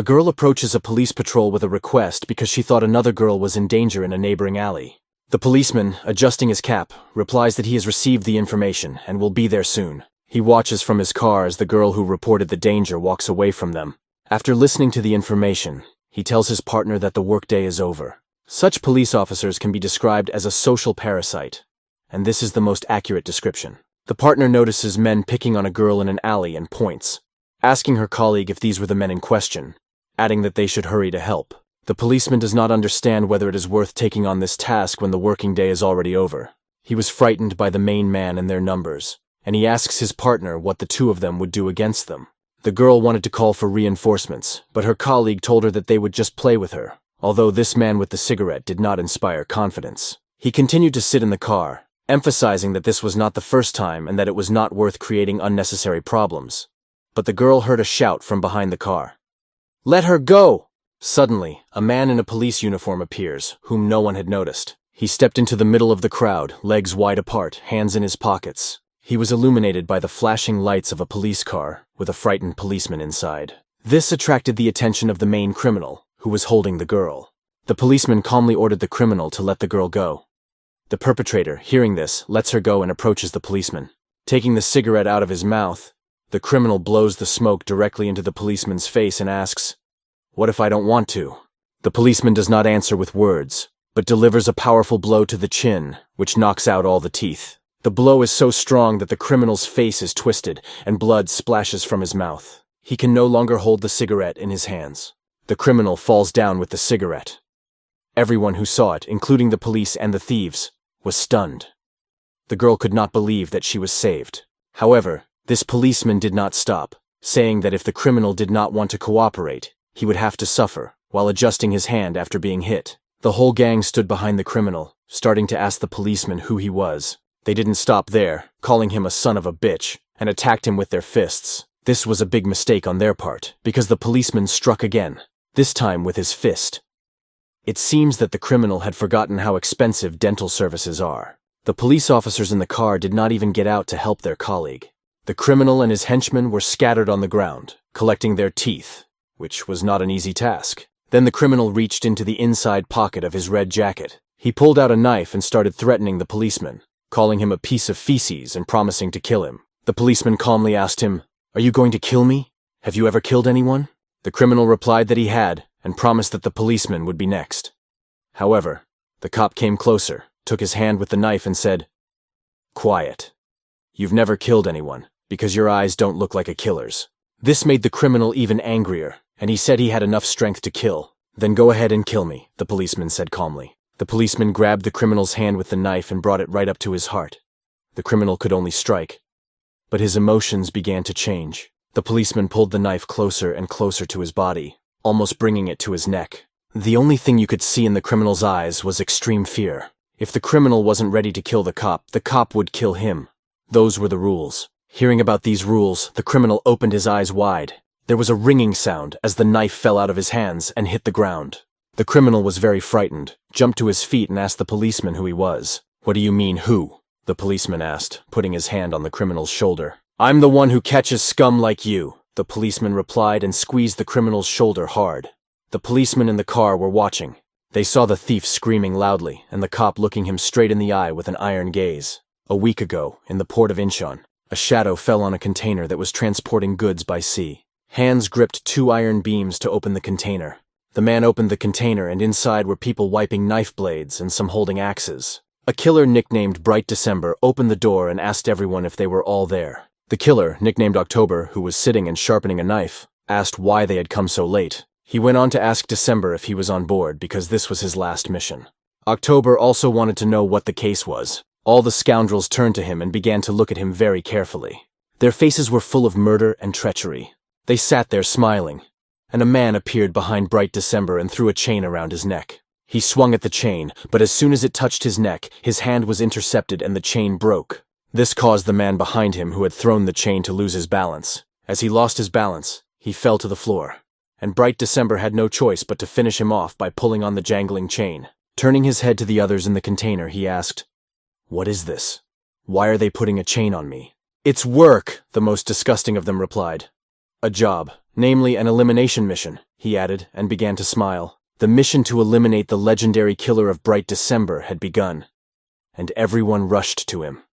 A girl approaches a police patrol with a request because she thought another girl was in danger in a neighboring alley. The policeman, adjusting his cap, replies that he has received the information and will be there soon. He watches from his car as the girl who reported the danger walks away from them. After listening to the information, he tells his partner that the workday is over. Such police officers can be described as a social parasite, and this is the most accurate description. The partner notices men picking on a girl in an alley and points, asking her colleague if these were the men in question, adding that they should hurry to help. The policeman does not understand whether it is worth taking on this task when the working day is already over. He was frightened by the main man and their numbers, and he asks his partner what the two of them would do against them. The girl wanted to call for reinforcements, but her colleague told her that they would just play with her, although this man with the cigarette did not inspire confidence. He continued to sit in the car, emphasizing that this was not the first time and that it was not worth creating unnecessary problems. But the girl heard a shout from behind the car. "Let her go!" Suddenly, a man in a police uniform appears, whom no one had noticed. He stepped into the middle of the crowd, legs wide apart, hands in his pockets. He was illuminated by the flashing lights of a police car, with a frightened policeman inside. This attracted the attention of the main criminal, who was holding the girl. The policeman calmly ordered the criminal to let the girl go. The perpetrator, hearing this, lets her go and approaches the policeman. Taking the cigarette out of his mouth, the criminal blows the smoke directly into the policeman's face and asks, "What if I don't want to?" The policeman does not answer with words, but delivers a powerful blow to the chin, which knocks out all the teeth. The blow is so strong that the criminal's face is twisted and blood splashes from his mouth. He can no longer hold the cigarette in his hands. The criminal falls down with the cigarette. Everyone who saw it, including the police and the thieves, was stunned. The girl could not believe that she was saved. However, this policeman did not stop, saying that if the criminal did not want to cooperate, he would have to suffer, while adjusting his hand after being hit. The whole gang stood behind the criminal, starting to ask the policeman who he was. They didn't stop there, calling him a son of a bitch, and attacked him with their fists. This was a big mistake on their part, because the policeman struck again, this time with his fist. It seems that the criminal had forgotten how expensive dental services are. The police officers in the car did not even get out to help their colleague. The criminal and his henchmen were scattered on the ground, collecting their teeth, which was not an easy task. Then the criminal reached into the inside pocket of his red jacket. He pulled out a knife and started threatening the policeman, calling him a piece of feces and promising to kill him. The policeman calmly asked him, "Are you going to kill me? Have you ever killed anyone?" The criminal replied that he had, and promised that the policeman would be next. However, the cop came closer, took his hand with the knife and said, "Quiet. You've never killed anyone, because your eyes don't look like a killer's." This made the criminal even angrier, and he said he had enough strength to kill. "Then go ahead and kill me," the policeman said calmly. The policeman grabbed the criminal's hand with the knife and brought it right up to his heart. The criminal could only strike, but his emotions began to change. The policeman pulled the knife closer and closer to his body, almost bringing it to his neck. The only thing you could see in the criminal's eyes was extreme fear. If the criminal wasn't ready to kill the cop would kill him. Those were the rules. Hearing about these rules, the criminal opened his eyes wide. There was a ringing sound as the knife fell out of his hands and hit the ground. The criminal was very frightened, jumped to his feet and asked the policeman who he was. "What do you mean, who?" the policeman asked, putting his hand on the criminal's shoulder. "I'm the one who catches scum like you," the policeman replied and squeezed the criminal's shoulder hard. The policemen in the car were watching. They saw the thief screaming loudly and the cop looking him straight in the eye with an iron gaze. A week ago, in the port of Incheon, a shadow fell on a container that was transporting goods by sea. Hands gripped 2 iron beams to open the container. The man opened the container and inside were people wiping knife blades and some holding axes. A killer nicknamed Bright December opened the door and asked everyone if they were all there. The killer, nicknamed October, who was sitting and sharpening a knife, asked why they had come so late. He went on to ask December if he was on board because this was his last mission. October also wanted to know what the case was. All the scoundrels turned to him and began to look at him very carefully. Their faces were full of murder and treachery. They sat there smiling, and a man appeared behind Bright December and threw a chain around his neck. He swung at the chain, but as soon as it touched his neck, his hand was intercepted and the chain broke. This caused the man behind him who had thrown the chain to lose his balance. As he lost his balance, he fell to the floor, and Bright December had no choice but to finish him off by pulling on the jangling chain. Turning his head to the others in the container, he asked, "What is this? Why are they putting a chain on me?" "It's work," the most disgusting of them replied. "A job, namely an elimination mission. he added, and began to smile. The mission to eliminate the legendary killer of Bright December had begun, and everyone rushed to him.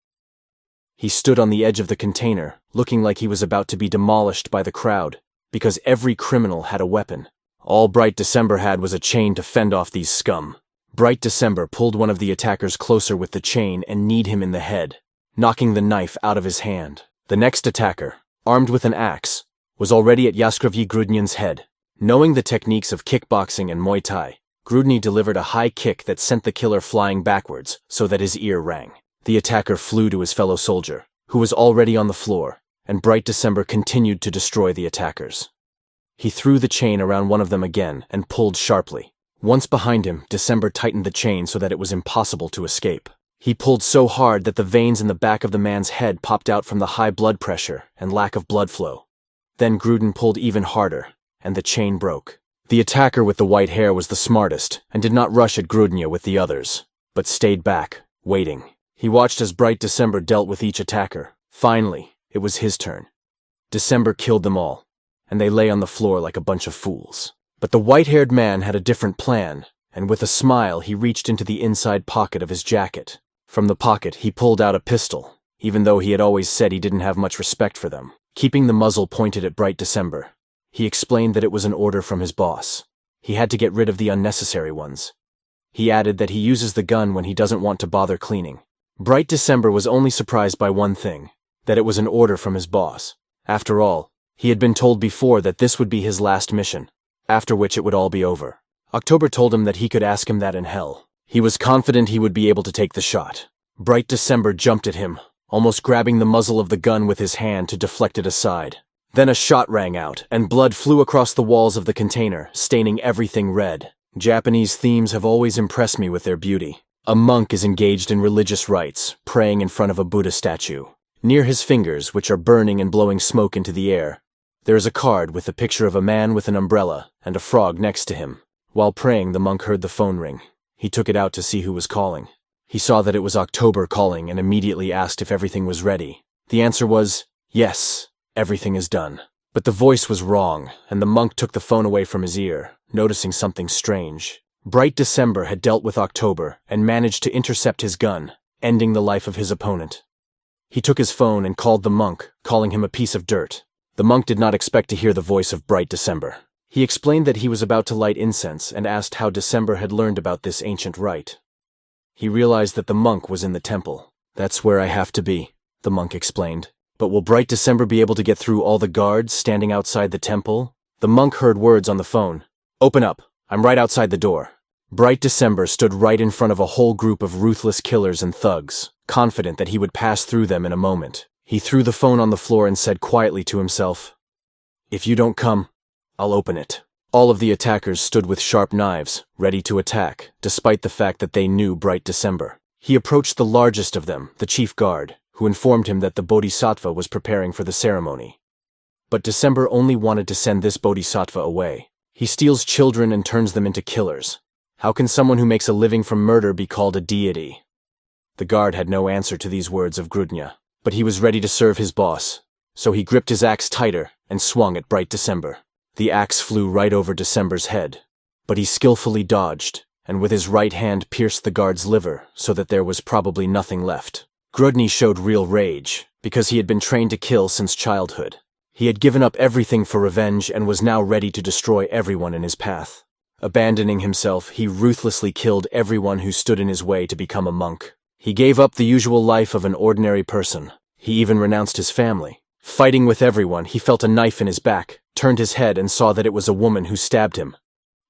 He stood on the edge of the container, looking like he was about to be demolished by the crowd, because every criminal had a weapon. All Bright December had was a chain to fend off these scum. Bright December pulled one of the attackers closer with the chain and kneed him in the head, knocking the knife out of his hand. The next attacker, armed with an axe, was already at Yaskravyi Grudnyan's head. Knowing the techniques of kickboxing and Muay Thai, Grudny delivered a high kick that sent the killer flying backwards so that his ear rang. The attacker flew to his fellow soldier, who was already on the floor, and Bright December continued to destroy the attackers. He threw the chain around one of them again and pulled sharply. Once behind him, December tightened the chain so that it was impossible to escape. He pulled so hard that the veins in the back of the man's head popped out from the high blood pressure and lack of blood flow. Then Gruden pulled even harder, and the chain broke. The attacker with the white hair was the smartest and did not rush at Grudnya with the others, but stayed back, waiting. He watched as Bright December dealt with each attacker. Finally, it was his turn. December killed them all, and they lay on the floor like a bunch of fools. But the white-haired man had a different plan, and with a smile he reached into the inside pocket of his jacket. From the pocket he pulled out a pistol, even though he had always said he didn't have much respect for them. Keeping the muzzle pointed at Bright December, he explained that it was an order from his boss. He had to get rid of the unnecessary ones. He added that he uses the gun when he doesn't want to bother cleaning. Bright December was only surprised by one thing, that it was an order from his boss. After all, he had been told before that this would be his last mission, after which it would all be over. October told him that he could ask him that in hell. He was confident he would be able to take the shot. Bright December jumped at him, almost grabbing the muzzle of the gun with his hand to deflect it aside. Then a shot rang out, and blood flew across the walls of the container, staining everything red. Japanese themes have always impressed me with their beauty. A monk is engaged in religious rites, praying in front of a Buddha statue. Near his fingers, which are burning and blowing smoke into the air, there is a card with a picture of a man with an umbrella and a frog next to him. While praying, the monk heard the phone ring. He took it out to see who was calling. He saw that it was October calling and immediately asked if everything was ready. The answer was, yes, everything is done. But the voice was wrong, and the monk took the phone away from his ear, noticing something strange. Bright December had dealt with October and managed to intercept his gun, ending the life of his opponent. He took his phone and called the monk, calling him a piece of dirt. The monk did not expect to hear the voice of Bright December. He explained that he was about to light incense and asked how December had learned about this ancient rite. He realized that the monk was in the temple. That's where I have to be, the monk explained. But will Bright December be able to get through all the guards standing outside the temple? The monk heard words on the phone. Open up, I'm right outside the door. Bright December stood right in front of a whole group of ruthless killers and thugs, confident that he would pass through them in a moment. He threw the phone on the floor and said quietly to himself, "If you don't come, I'll open it." All of the attackers stood with sharp knives, ready to attack, despite the fact that they knew Bright December. He approached the largest of them, the chief guard, who informed him that the bodhisattva was preparing for the ceremony. But December only wanted to send this bodhisattva away. He steals children and turns them into killers. How can someone who makes a living from murder be called a deity? The guard had no answer to these words of Grudnya, but he was ready to serve his boss, so he gripped his axe tighter and swung at Bright December. The axe flew right over December's head, but he skillfully dodged, and with his right hand pierced the guard's liver so that there was probably nothing left. Grudny showed real rage, because he had been trained to kill since childhood. He had given up everything for revenge and was now ready to destroy everyone in his path. Abandoning himself, he ruthlessly killed everyone who stood in his way to become a monk. He gave up the usual life of an ordinary person. He even renounced his family. Fighting with everyone, he felt a knife in his back, turned his head and saw that it was a woman who stabbed him.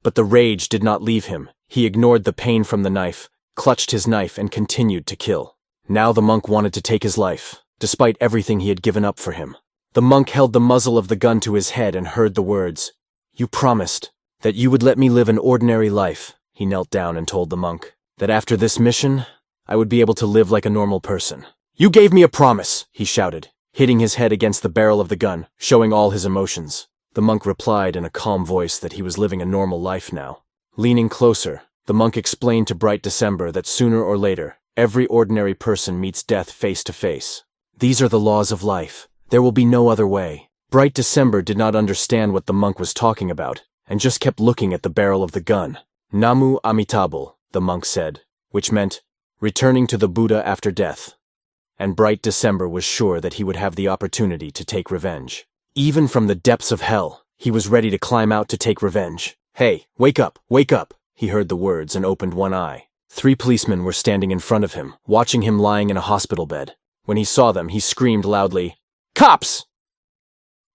But the rage did not leave him. He ignored the pain from the knife, clutched his knife and continued to kill. Now the monk wanted to take his life, despite everything he had given up for him. The monk held the muzzle of the gun to his head and heard the words, "You promised that you would let me live an ordinary life." He knelt down and told the monk that after this mission, I would be able to live like a normal person. "You gave me a promise," he shouted, hitting his head against the barrel of the gun, showing all his emotions. The monk replied in a calm voice that he was living a normal life now. Leaning closer, the monk explained to Bright December that sooner or later, every ordinary person meets death face to face. These are the laws of life. There will be no other way. Bright December did not understand what the monk was talking about, and just kept looking at the barrel of the gun. Namu Amitabha, the monk said, which meant, returning to the Buddha after death. And Bright December was sure that he would have the opportunity to take revenge. Even from the depths of hell, he was ready to climb out to take revenge. "Hey, wake up, wake up!" He heard the words and opened one eye. 3 policemen were standing in front of him, watching him lying in a hospital bed. When he saw them, he screamed loudly, "Cops!"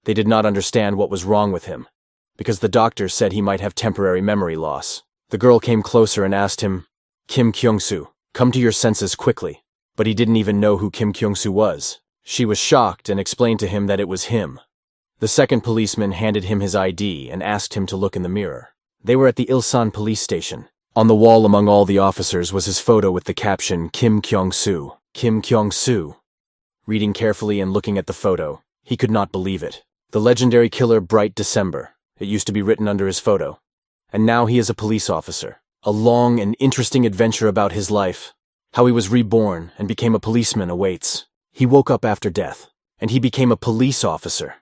They did not understand what was wrong with him, because the doctor said he might have temporary memory loss. The girl came closer and asked him, "Kim Kyung-soo, come to your senses quickly." But he didn't even know who Kim Kyung-soo was. She was shocked and explained to him that it was him. The second policeman handed him his ID and asked him to look in the mirror. They were at the Ilsan police station. On the wall among all the officers was his photo with the caption, "Kim Kyung-soo." Kim Kyung-soo. Reading carefully and looking at the photo, he could not believe it. The legendary killer Bright December. It used to be written under his photo. And now he is a police officer. A long and interesting adventure about his life. How he was reborn and became a policeman awaits. He woke up after death, and he became a police officer.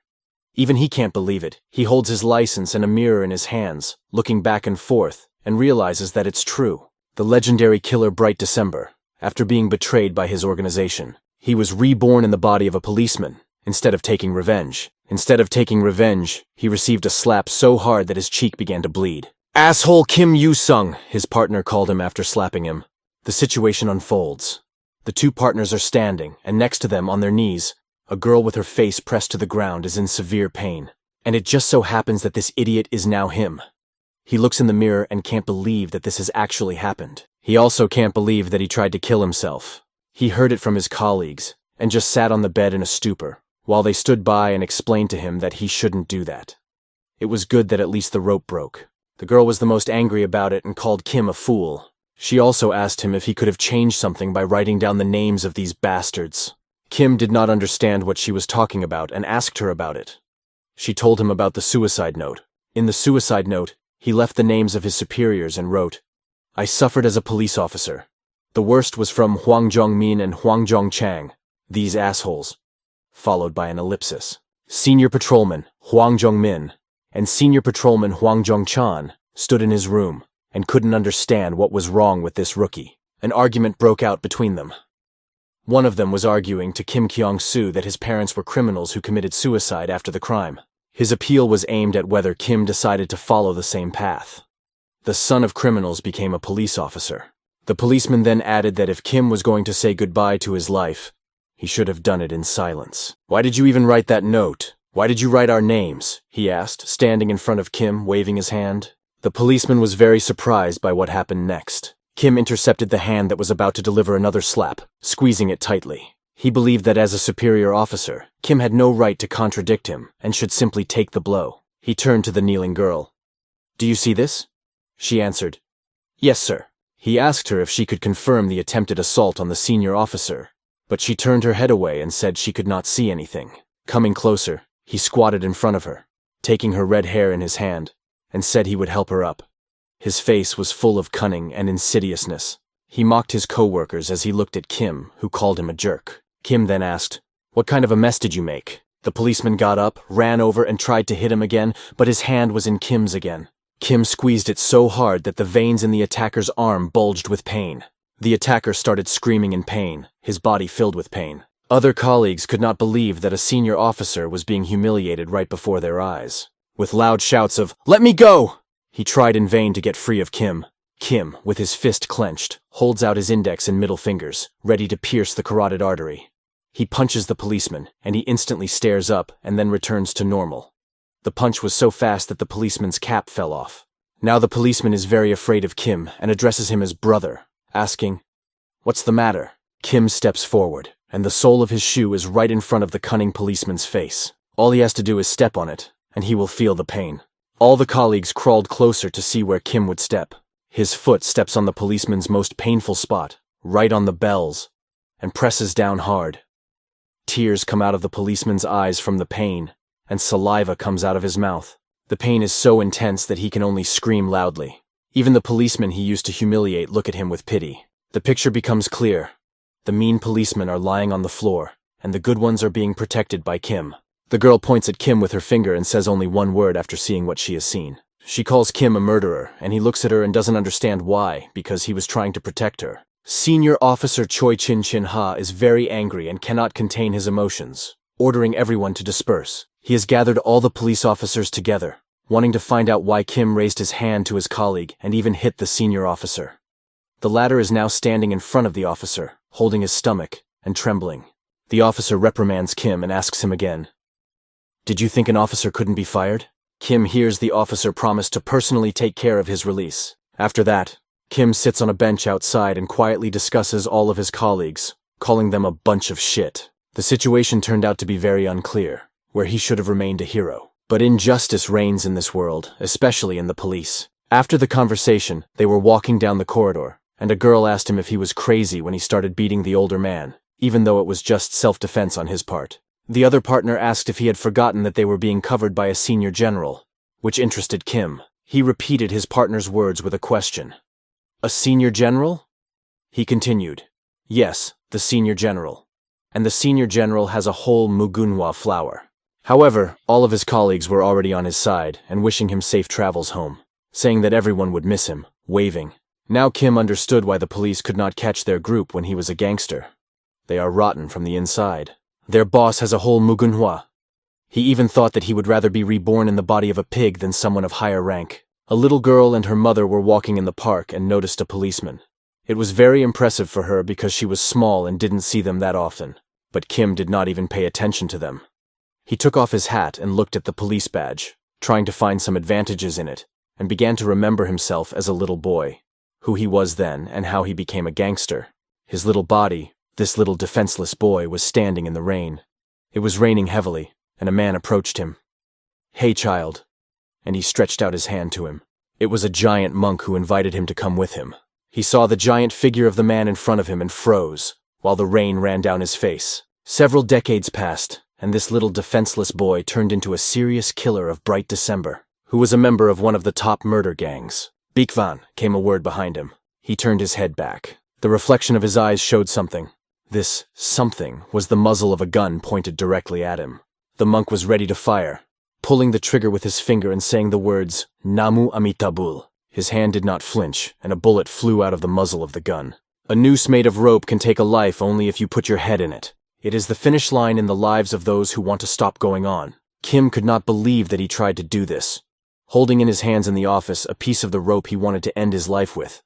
Even he can't believe it. He holds his license and a mirror in his hands, looking back and forth, and realizes that it's true. The legendary killer Bright December, after being betrayed by his organization, he was reborn in the body of a policeman, instead of taking revenge. Instead of taking revenge, he received a slap so hard that his cheek began to bleed. "Asshole Kim Yu-sung," his partner called him after slapping him. The situation unfolds. The 2 partners are standing, and next to them, on their knees, a girl with her face pressed to the ground is in severe pain. And it just so happens that this idiot is now him. He looks in the mirror and can't believe that this has actually happened. He also can't believe that he tried to kill himself. He heard it from his colleagues, and just sat on the bed in a stupor, while they stood by and explained to him that he shouldn't do that. It was good that at least the rope broke. The girl was the most angry about it and called Kim a fool. She also asked him if he could have changed something by writing down the names of these bastards. Kim did not understand what she was talking about and asked her about it. She told him about the suicide note. In the suicide note, he left the names of his superiors and wrote, "I suffered as a police officer. The worst was from Hwang Jong-min and Hwang Jong-chang, these assholes," followed by an ellipsis. Senior Patrolman Hwang Jong-min and Senior Patrolman Hwang Jong-chan stood in his room and couldn't understand what was wrong with this rookie. An argument broke out between them. One of them was arguing to Kim Kyung-soo that his parents were criminals who committed suicide after the crime. His appeal was aimed at whether Kim decided to follow the same path. The son of criminals became a police officer. The policeman then added that if Kim was going to say goodbye to his life, he should have done it in silence. "Why did you even write that note? Why did you write our names?" he asked, standing in front of Kim, waving his hand. The policeman was very surprised by what happened next. Kim intercepted the hand that was about to deliver another slap, squeezing it tightly. He believed that as a superior officer, Kim had no right to contradict him and should simply take the blow. He turned to the kneeling girl. "Do you see this?" She answered, "Yes, sir." He asked her if she could confirm the attempted assault on the senior officer, but she turned her head away and said she could not see anything. Coming closer, he squatted in front of her, taking her red hair in his hand, and said he would help her up. His face was full of cunning and insidiousness. He mocked his co-workers as he looked at Kim, who called him a jerk. Kim then asked, "What kind of a mess did you make?" The policeman got up, ran over, and tried to hit him again, but his hand was in Kim's again. Kim squeezed it so hard that the veins in the attacker's arm bulged with pain. The attacker started screaming in pain, his body filled with pain. Other colleagues could not believe that a senior officer was being humiliated right before their eyes. With loud shouts of, "Let me go!" he tried in vain to get free of Kim. Kim, with his fist clenched, holds out his index and middle fingers, ready to pierce the carotid artery. He punches the policeman, and he instantly stares up and then returns to normal. The punch was so fast that the policeman's cap fell off. Now the policeman is very afraid of Kim and addresses him as brother, asking, "What's the matter?" Kim steps forward, and the sole of his shoe is right in front of the cunning policeman's face. All he has to do is step on it, and he will feel the pain. All the colleagues crawled closer to see where Kim would step. His foot steps on the policeman's most painful spot, right on the bells, and presses down hard. Tears come out of the policeman's eyes from the pain, and saliva comes out of his mouth. The pain is so intense that he can only scream loudly. Even the policemen he used to humiliate look at him with pity. The picture becomes clear. The mean policemen are lying on the floor, and the good ones are being protected by Kim. The girl points at Kim with her finger and says only one word after seeing what she has seen. She calls Kim a murderer, and he looks at her and doesn't understand why, because he was trying to protect her. Senior Officer Choi Chin-Chin-ha is very angry and cannot contain his emotions, ordering everyone to disperse. He has gathered all the police officers together, wanting to find out why Kim raised his hand to his colleague and even hit the senior officer. The latter is now standing in front of the officer, holding his stomach and trembling. The officer reprimands Kim and asks him again, "Did you think an officer couldn't be fired?" Kim hears the officer promise to personally take care of his release. After that, Kim sits on a bench outside and quietly discusses all of his colleagues, calling them a bunch of shit. The situation turned out to be very unclear, where he should have remained a hero. But injustice reigns in this world, especially in the police. After the conversation, they were walking down the corridor, and a girl asked him if he was crazy when he started beating the older man, even though it was just self-defense on his part. The other partner asked if he had forgotten that they were being covered by a senior general, which interested Kim. He repeated his partner's words with a question. "A senior general?" He continued, "Yes, the senior general. And the senior general has a whole mugunhwa flower." However, all of his colleagues were already on his side and wishing him safe travels home, saying that everyone would miss him, waving. Now Kim understood why the police could not catch their group when he was a gangster. They are rotten from the inside. Their boss has a whole mugunhwa. He even thought that he would rather be reborn in the body of a pig than someone of higher rank. A little girl and her mother were walking in the park and noticed a policeman. It was very impressive for her because she was small and didn't see them that often, but Kim did not even pay attention to them. He took off his hat and looked at the police badge, trying to find some advantages in it, and began to remember himself as a little boy, who he was then and how he became a gangster. His little body, this little defenseless boy, was standing in the rain. It was raining heavily, and a man approached him. "Hey, child," and he stretched out his hand to him. It was a giant monk who invited him to come with him. He saw the giant figure of the man in front of him and froze, while the rain ran down his face. Several decades passed, and this little defenseless boy turned into a serious killer of Bright December, who was a member of one of the top murder gangs. "Bikvan," came a word behind him. He turned his head back. The reflection of his eyes showed something. This something was the muzzle of a gun pointed directly at him. The monk was ready to fire, pulling the trigger with his finger and saying the words, "Namu Amitabul." His hand did not flinch, and a bullet flew out of the muzzle of the gun. A noose made of rope can take a life only if you put your head in it. It is the finish line in the lives of those who want to stop going on. Kim could not believe that he tried to do this, holding in his hands in the office a piece of the rope he wanted to end his life with,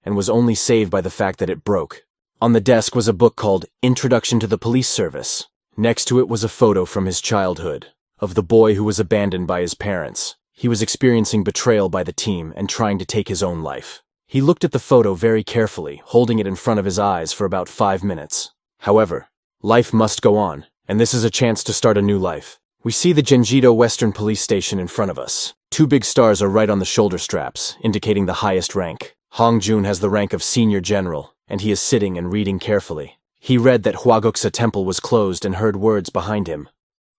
and was only saved by the fact that it broke. On the desk was a book called Introduction to the Police Service. Next to it was a photo from his childhood, of the boy who was abandoned by his parents. He was experiencing betrayal by the team and trying to take his own life. He looked at the photo very carefully, holding it in front of his eyes for about 5 minutes. However, life must go on, and this is a chance to start a new life. We see the Genjido Western Police Station in front of us. 2 big stars are right on the shoulder straps, indicating the highest rank. Hong Jun has the rank of Senior General, and he is sitting and reading carefully. He read that Hwaguksa Temple was closed and heard words behind him.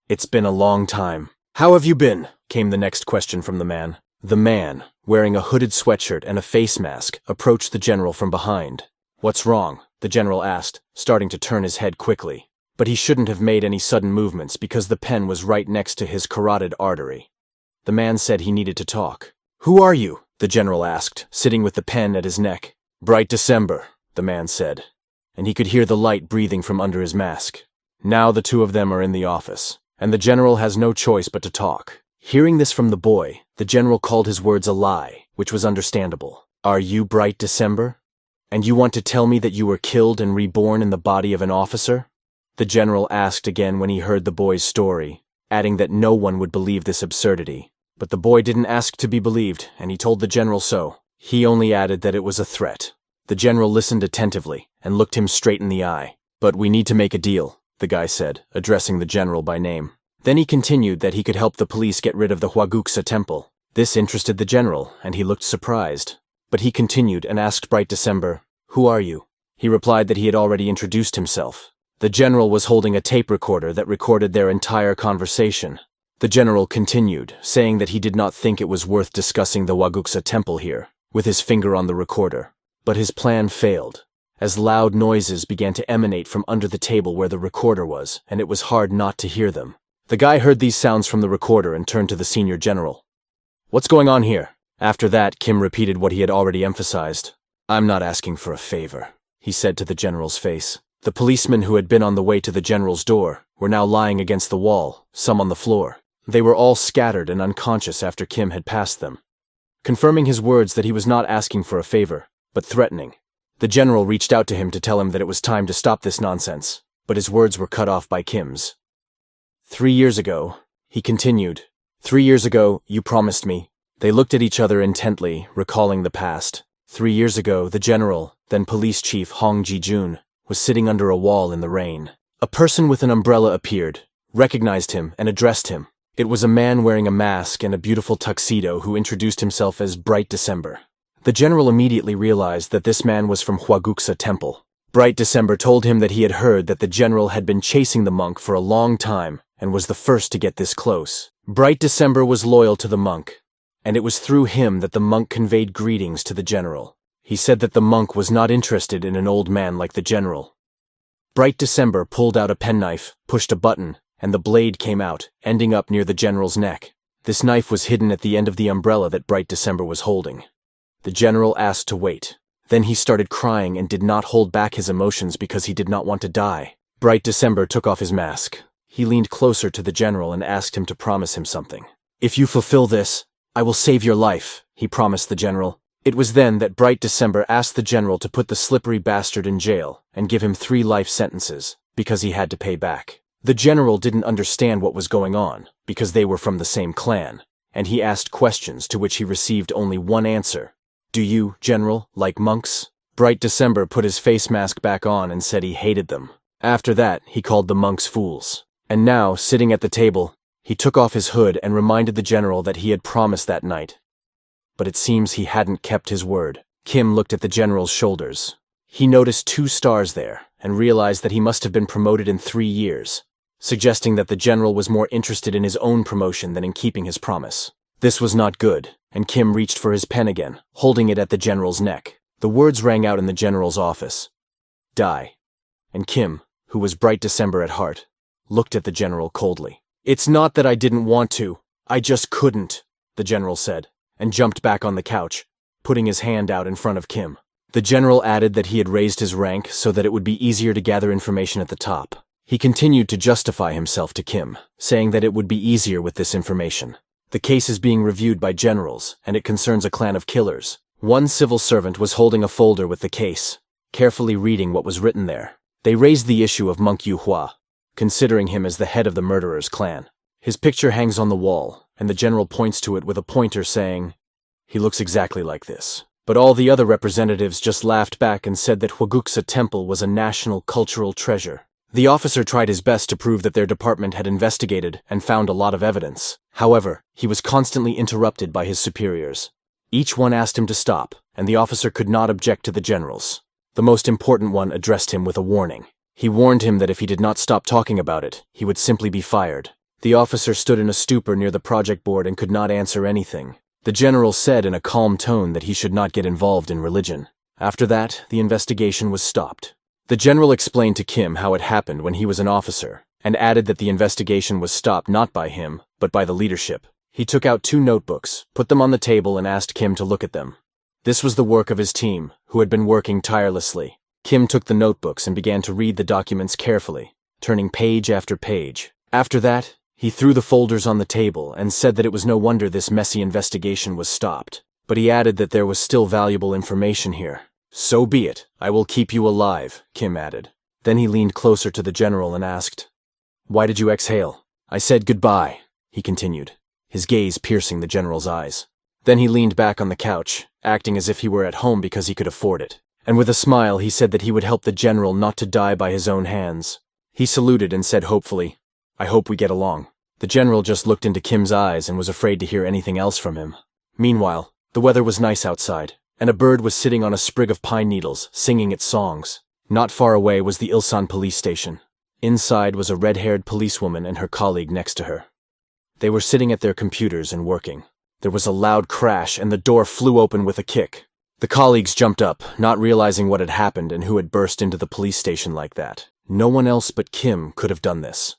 "It's been a long time." "How have you been?" came the next question from the man. The man, wearing a hooded sweatshirt and a face mask, approached the general from behind. "What's wrong?" the general asked, starting to turn his head quickly. But he shouldn't have made any sudden movements because the pen was right next to his carotid artery. The man said he needed to talk. "Who are you?" the general asked, sitting with the pen at his neck. "Bright December," the man said, and he could hear the light breathing from under his mask. Now the two of them are in the office, and the general has no choice but to talk. Hearing this from the boy, the general called his words a lie, which was understandable. "Are you Bright December? And you want to tell me that you were killed and reborn in the body of an officer?" The general asked again when he heard the boy's story, adding that no one would believe this absurdity. But the boy didn't ask to be believed, and he told the general so. He only added that it was a threat. The general listened attentively and looked him straight in the eye. "But we need to make a deal," the guy said, addressing the general by name. Then he continued that he could help the police get rid of the Hwaguksa Temple. This interested the general, and he looked surprised. But he continued and asked Bright December, "Who are you?" He replied that he had already introduced himself. The general was holding a tape recorder that recorded their entire conversation. The general continued, saying that he did not think it was worth discussing the Hwaguksa Temple here, with his finger on the recorder. But his plan failed, as loud noises began to emanate from under the table where the recorder was, and it was hard not to hear them. The guy heard these sounds from the recorder and turned to the senior general. What's going on here? After that, Kim repeated what he had already emphasized. I'm not asking for a favor, he said to the general's face. The policemen who had been on the way to the general's door were now lying against the wall, some on the floor. They were all scattered and unconscious after Kim had passed them. Confirming his words that he was not asking for a favor, but threatening. The general reached out to him to tell him that it was time to stop this nonsense, but his words were cut off by Kim's. 3 years ago, he continued. 3 years ago, you promised me. They looked at each other intently, recalling the past. 3 years ago, the general, then police chief Hong Ji-jun, was sitting under a wall in the rain. A person with an umbrella appeared, recognized him, and addressed him. It was a man wearing a mask and a beautiful tuxedo who introduced himself as Bright December. The general immediately realized that this man was from Hwaguksa Temple. Bright December told him that he had heard that the general had been chasing the monk for a long time and was the first to get this close. Bright December was loyal to the monk, and it was through him that the monk conveyed greetings to the general. He said that the monk was not interested in an old man like the general. Bright December pulled out a penknife, pushed a button, and the blade came out, ending up near the general's neck. This knife was hidden at the end of the umbrella that Bright December was holding. The general asked to wait. Then he started crying and did not hold back his emotions because he did not want to die. Bright December took off his mask. He leaned closer to the general and asked him to promise him something. If you fulfill this, I will save your life, he promised the general. It was then that Bright December asked the general to put the slippery bastard in jail and give him 3 life sentences, because he had to pay back. The general didn't understand what was going on, because they were from the same clan, and he asked questions to which he received only one answer. Do you, general, like monks? Bright December put his face mask back on and said he hated them. After that, he called the monks fools. And now, sitting at the table, he took off his hood and reminded the general that he had promised that night. But it seems he hadn't kept his word. Kim looked at the general's shoulders. He noticed 2 stars there and realized that he must have been promoted in 3 years, suggesting that the general was more interested in his own promotion than in keeping his promise. This was not good, and Kim reached for his pen again, holding it at the general's neck. The words rang out in the general's office. Die. And Kim, who was Bright December at heart, looked at the general coldly. It's not that I didn't want to. I just couldn't, the general said, and jumped back on the couch, putting his hand out in front of Kim. The general added that he had raised his rank so that it would be easier to gather information at the top. He continued to justify himself to Kim, saying that it would be easier with this information. The case is being reviewed by generals, and it concerns a clan of killers. One civil servant was holding a folder with the case, carefully reading what was written there. They raised the issue of Monk Yuhua, considering him as the head of the murderer's clan. His picture hangs on the wall, and the general points to it with a pointer saying, he looks exactly like this. But all the other representatives just laughed back and said that Hwaguksa Temple was a national cultural treasure. The officer tried his best to prove that their department had investigated and found a lot of evidence. However, he was constantly interrupted by his superiors. Each one asked him to stop, and the officer could not object to the generals. The most important one addressed him with a warning. He warned him that if he did not stop talking about it, he would simply be fired. The officer stood in a stupor near the project board and could not answer anything. The general said in a calm tone that he should not get involved in religion. After that, the investigation was stopped. The general explained to Kim how it happened when he was an officer, and added that the investigation was stopped not by him, but by the leadership. He took out 2 notebooks, put them on the table, and asked Kim to look at them. This was the work of his team, who had been working tirelessly. Kim took the notebooks and began to read the documents carefully, turning page after page. After that, he threw the folders on the table and said that it was no wonder this messy investigation was stopped. But he added that there was still valuable information here. So be it. I will keep you alive, Kim added. Then he leaned closer to the general and asked, Why did you exhale? I said goodbye, he continued, his gaze piercing the general's eyes. Then he leaned back on the couch, acting as if he were at home because he could afford it. And with a smile he said that he would help the general not to die by his own hands. He saluted and said hopefully, I hope we get along. The general just looked into Kim's eyes and was afraid to hear anything else from him. Meanwhile, the weather was nice outside, and a bird was sitting on a sprig of pine needles, singing its songs. Not far away was the Ilsan police station. Inside was a red-haired policewoman and her colleague next to her. They were sitting at their computers and working. There was a loud crash and the door flew open with a kick. The colleagues jumped up, not realizing what had happened and who had burst into the police station like that. No one else but Kim could have done this.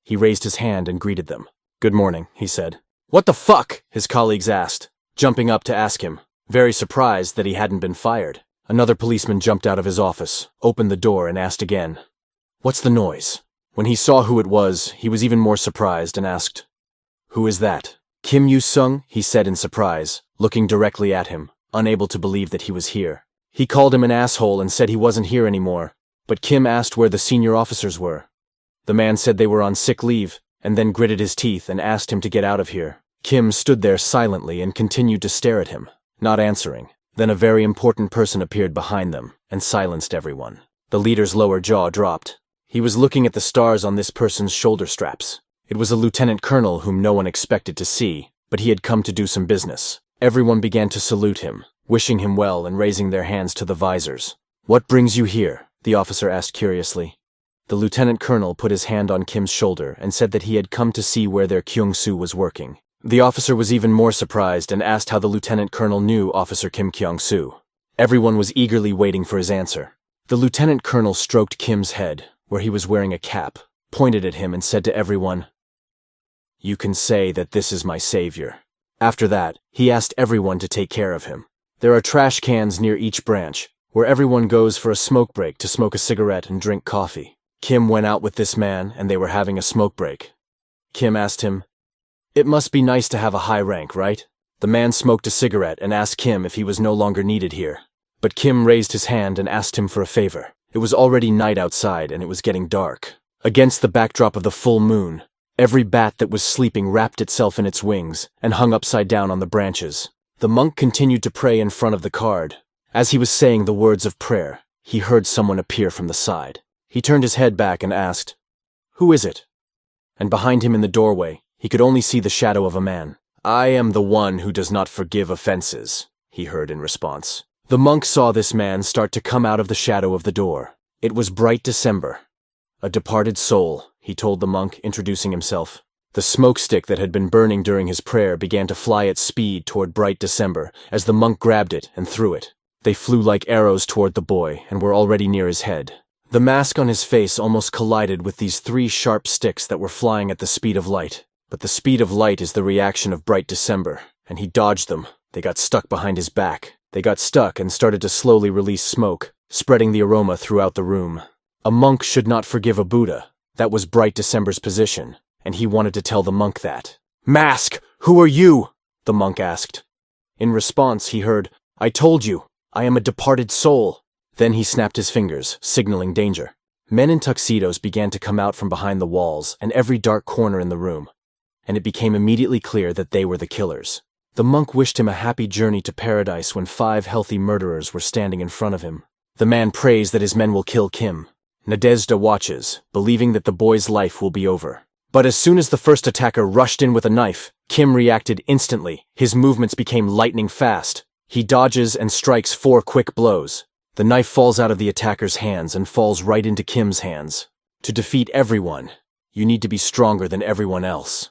He raised his hand and greeted them. Good morning, he said. "What the fuck?" his colleagues asked, jumping up to ask him, very surprised that he hadn't been fired. Another policeman jumped out of his office, opened the door, and asked again, "What's the noise?" When he saw who it was, he was even more surprised and asked, "Who is that?" "Kim Yu-sung," he said in surprise, looking directly at him, unable to believe that he was here. He called him an asshole and said he wasn't here anymore, but Kim asked where the senior officers were. The man said they were on sick leave, and then gritted his teeth and asked him to get out of here. Kim stood there silently and continued to stare at him, not answering. Then a very important person appeared behind them and silenced everyone. The leader's lower jaw dropped. He was looking at the stars on this person's shoulder straps. It was a lieutenant colonel whom no one expected to see, but he had come to do some business. Everyone began to salute him, wishing him well and raising their hands to the visors. "What brings you here?" the officer asked curiously. The lieutenant colonel put his hand on Kim's shoulder and said that he had come to see where their Kyung-soo was working. The officer was even more surprised and asked how the lieutenant colonel knew Officer Kim Kyung-soo. Everyone was eagerly waiting for his answer. The lieutenant colonel stroked Kim's head, where he was wearing a cap, pointed at him and said to everyone, "You can say that this is my savior." After that, he asked everyone to take care of him. There are trash cans near each branch, where everyone goes for a smoke break to smoke a cigarette and drink coffee. Kim went out with this man and they were having a smoke break. Kim asked him, "It must be nice to have a high rank, right?" The man smoked a cigarette and asked Kim if he was no longer needed here. But Kim raised his hand and asked him for a favor. It was already night outside and it was getting dark. Against the backdrop of the full moon, every bat that was sleeping wrapped itself in its wings and hung upside down on the branches. The monk continued to pray in front of the card. As he was saying the words of prayer, he heard someone appear from the side. He turned his head back and asked, "Who is it?" And behind him in the doorway, he could only see the shadow of a man. "I am the one who does not forgive offenses," he heard in response. The monk saw this man start to come out of the shadow of the door. It was bright December. "A departed soul," he told the monk, introducing himself. The smoke stick that had been burning during his prayer began to fly at speed toward bright December as the monk grabbed it and threw it. They flew like arrows toward the boy and were already near his head. The mask on his face almost collided with these three sharp sticks that were flying at the speed of light. But the speed of light is the reaction of bright December, and he dodged them. They got stuck behind his back. They got stuck and started to slowly release smoke, spreading the aroma throughout the room. A monk should not forgive a Buddha. That was bright December's position, and he wanted to tell the monk that. "Mask, who are you?" the monk asked. In response, he heard, "I told you, I am a departed soul." Then he snapped his fingers, signaling danger. Men in tuxedos began to come out from behind the walls and every dark corner in the room, and it became immediately clear that they were the killers. The monk wished him a happy journey to paradise when 5 healthy murderers were standing in front of him. The man prays that his men will kill Kim. Nadezhda watches, believing that the boy's life will be over. But as soon as the first attacker rushed in with a knife, Kim reacted instantly. His movements became lightning fast. He dodges and strikes 4 quick blows. The knife falls out of the attacker's hands and falls right into Kim's hands. To defeat everyone, you need to be stronger than everyone else.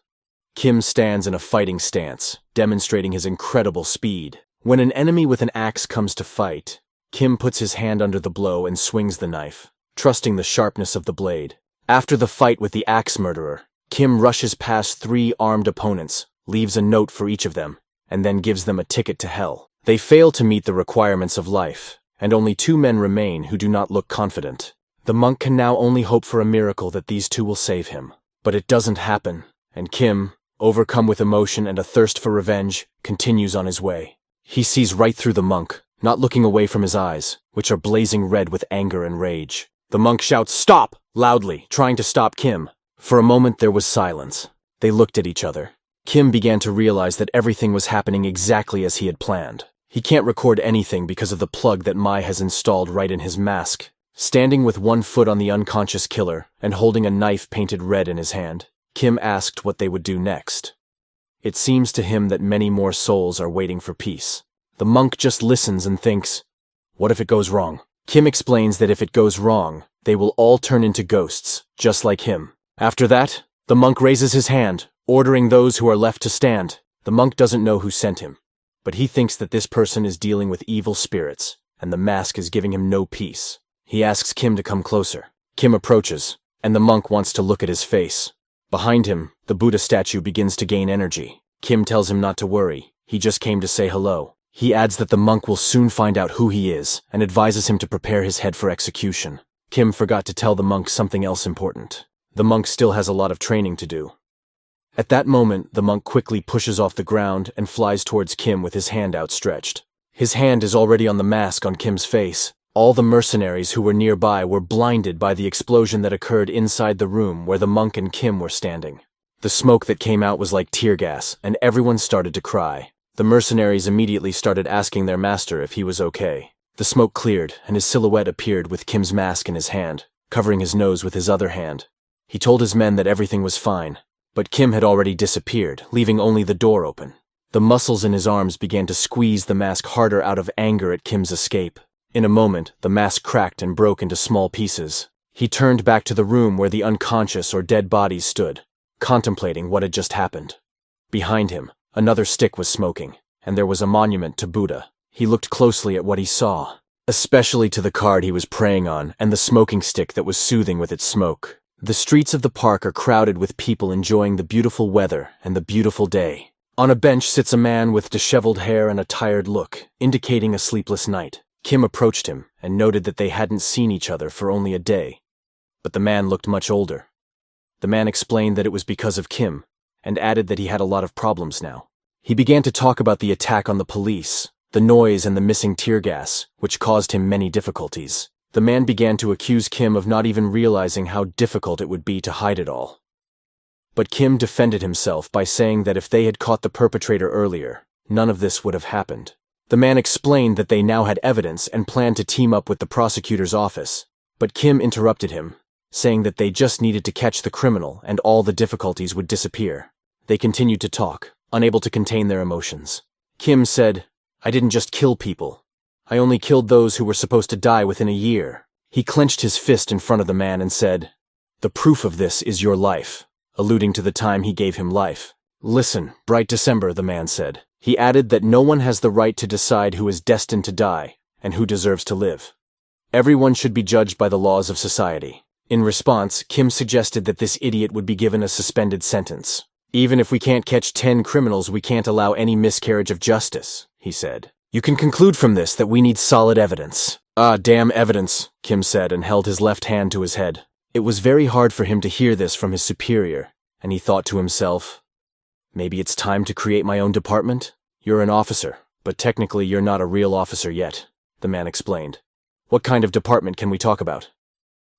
Kim stands in a fighting stance, demonstrating his incredible speed. When an enemy with an axe comes to fight, Kim puts his hand under the blow and swings the knife, trusting the sharpness of the blade. After the fight with the axe murderer, Kim rushes past 3 armed opponents, leaves a note for each of them, and then gives them a ticket to hell. They fail to meet the requirements of life, and only 2 men remain who do not look confident. The monk can now only hope for a miracle that these 2 will save him. But it doesn't happen, and Kim, overcome with emotion and a thirst for revenge, continues on his way. He sees right through the monk, not looking away from his eyes, which are blazing red with anger and rage. The monk shouts, "Stop!" loudly, trying to stop Kim. For a moment there was silence. They looked at each other. Kim began to realize that everything was happening exactly as he had planned. He can't record anything because of the plug that Mai has installed right in his mask. Standing with 1 foot on the unconscious killer and holding a knife painted red in his hand, Kim asked what they would do next. It seems to him that many more souls are waiting for peace. The monk just listens and thinks, what if it goes wrong? Kim explains that if it goes wrong, they will all turn into ghosts, just like him. After that, the monk raises his hand, ordering those who are left to stand. The monk doesn't know who sent him, but he thinks that this person is dealing with evil spirits, and the mask is giving him no peace. He asks Kim to come closer. Kim approaches, and the monk wants to look at his face. Behind him, the Buddha statue begins to gain energy. Kim tells him not to worry, he just came to say hello. He adds that the monk will soon find out who he is and advises him to prepare his head for execution. Kim forgot to tell the monk something else important. The monk still has a lot of training to do. At that moment, the monk quickly pushes off the ground and flies towards Kim with his hand outstretched. His hand is already on the mask on Kim's face. All the mercenaries who were nearby were blinded by the explosion that occurred inside the room where the monk and Kim were standing. The smoke that came out was like tear gas, and everyone started to cry. The mercenaries immediately started asking their master if he was okay. The smoke cleared, and his silhouette appeared with Kim's mask in his hand, covering his nose with his other hand. He told his men that everything was fine, but Kim had already disappeared, leaving only the door open. The muscles in his arms began to squeeze the mask harder out of anger at Kim's escape. In a moment, the mask cracked and broke into small pieces. He turned back to the room where the unconscious or dead bodies stood, contemplating what had just happened. Behind him, another stick was smoking, and there was a monument to Buddha. He looked closely at what he saw, especially to the card he was praying on and the smoking stick that was soothing with its smoke. The streets of the park are crowded with people enjoying the beautiful weather and the beautiful day. On a bench sits a man with disheveled hair and a tired look, indicating a sleepless night. Kim approached him and noted that they hadn't seen each other for only a day. But the man looked much older. The man explained that it was because of Kim, and added that he had a lot of problems now. He began to talk about the attack on the police, the noise and the missing tear gas, which caused him many difficulties. The man began to accuse Kim of not even realizing how difficult it would be to hide it all. But Kim defended himself by saying that if they had caught the perpetrator earlier, none of this would have happened. The man explained that they now had evidence and planned to team up with the prosecutor's office, but Kim interrupted him, saying that they just needed to catch the criminal and all the difficulties would disappear. They continued to talk, unable to contain their emotions. Kim said, "I didn't just kill people. I only killed those who were supposed to die within a year." He clenched his fist in front of the man and said, "The proof of this is your life," alluding to the time he gave him life. "Listen, Bright December," the man said. He added that no one has the right to decide who is destined to die and who deserves to live. Everyone should be judged by the laws of society. In response, Kim suggested that this idiot would be given a suspended sentence. "Even if we can't catch 10 criminals, we can't allow any miscarriage of justice," he said. "You can conclude from this that we need solid evidence." "Ah, damn evidence," Kim said and held his left hand to his head. It was very hard for him to hear this from his superior, and he thought to himself, "Maybe it's time to create my own department? You're an officer, but technically you're not a real officer yet," the man explained. "What kind of department can we talk about?"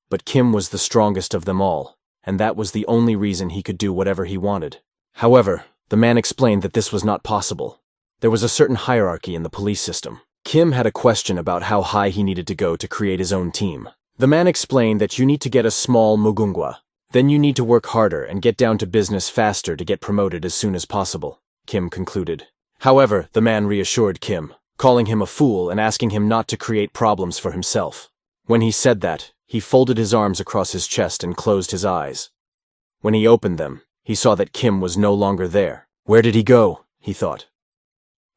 But Kim was the strongest of them all, and that was the only reason he could do whatever he wanted. However, the man explained that this was not possible. There was a certain hierarchy in the police system. Kim had a question about how high he needed to go to create his own team. The man explained that you need to get a small mugungwa. Then you need to work harder and get down to business faster to get promoted as soon as possible, Kim concluded. However, the man reassured Kim, calling him a fool and asking him not to create problems for himself. When he said that, he folded his arms across his chest and closed his eyes. When he opened them, he saw that Kim was no longer there. Where did he go? He thought.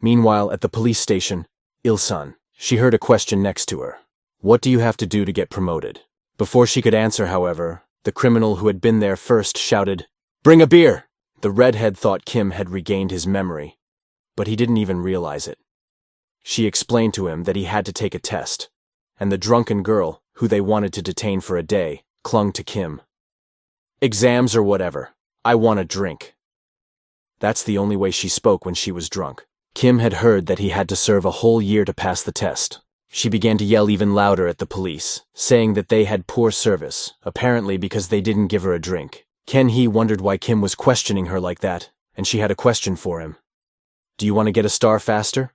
Meanwhile, at the police station, Ilsan, she heard a question next to her. What do you have to do to get promoted? Before she could answer, however, the criminal who had been there first shouted, "Bring a beer!" The redhead thought Kim had regained his memory, but he didn't even realize it. She explained to him that he had to take a test, and the drunken girl, who they wanted to detain for a day, clung to Kim. "Exams or whatever. I want a drink." That's the only way she spoke when she was drunk. Kim had heard that he had to serve a whole year to pass the test. She began to yell even louder at the police, saying that they had poor service, apparently because they didn't give her a drink. Ken-hee wondered why Kim was questioning her like that, and she had a question for him. "Do you want to get a star faster?"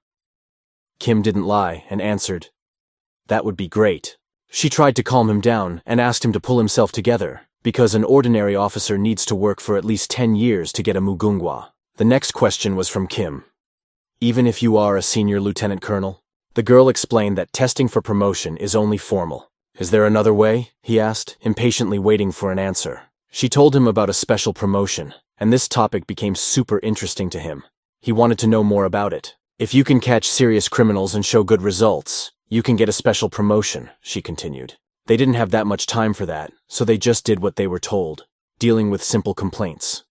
Kim didn't lie and answered, "That would be great." She tried to calm him down and asked him to pull himself together, because an ordinary officer needs to work for at least 10 years to get a mugungwa. The next question was from Kim. "Even if you are a senior lieutenant colonel?" The girl explained that testing for promotion is only formal. "Is there another way?" he asked, impatiently waiting for an answer. She told him about a special promotion, and this topic became super interesting to him. He wanted to know more about it. "If you can catch serious criminals and show good results, you can get a special promotion," she continued. They didn't have that much time for that, so they just did what they were told, dealing with simple complaints.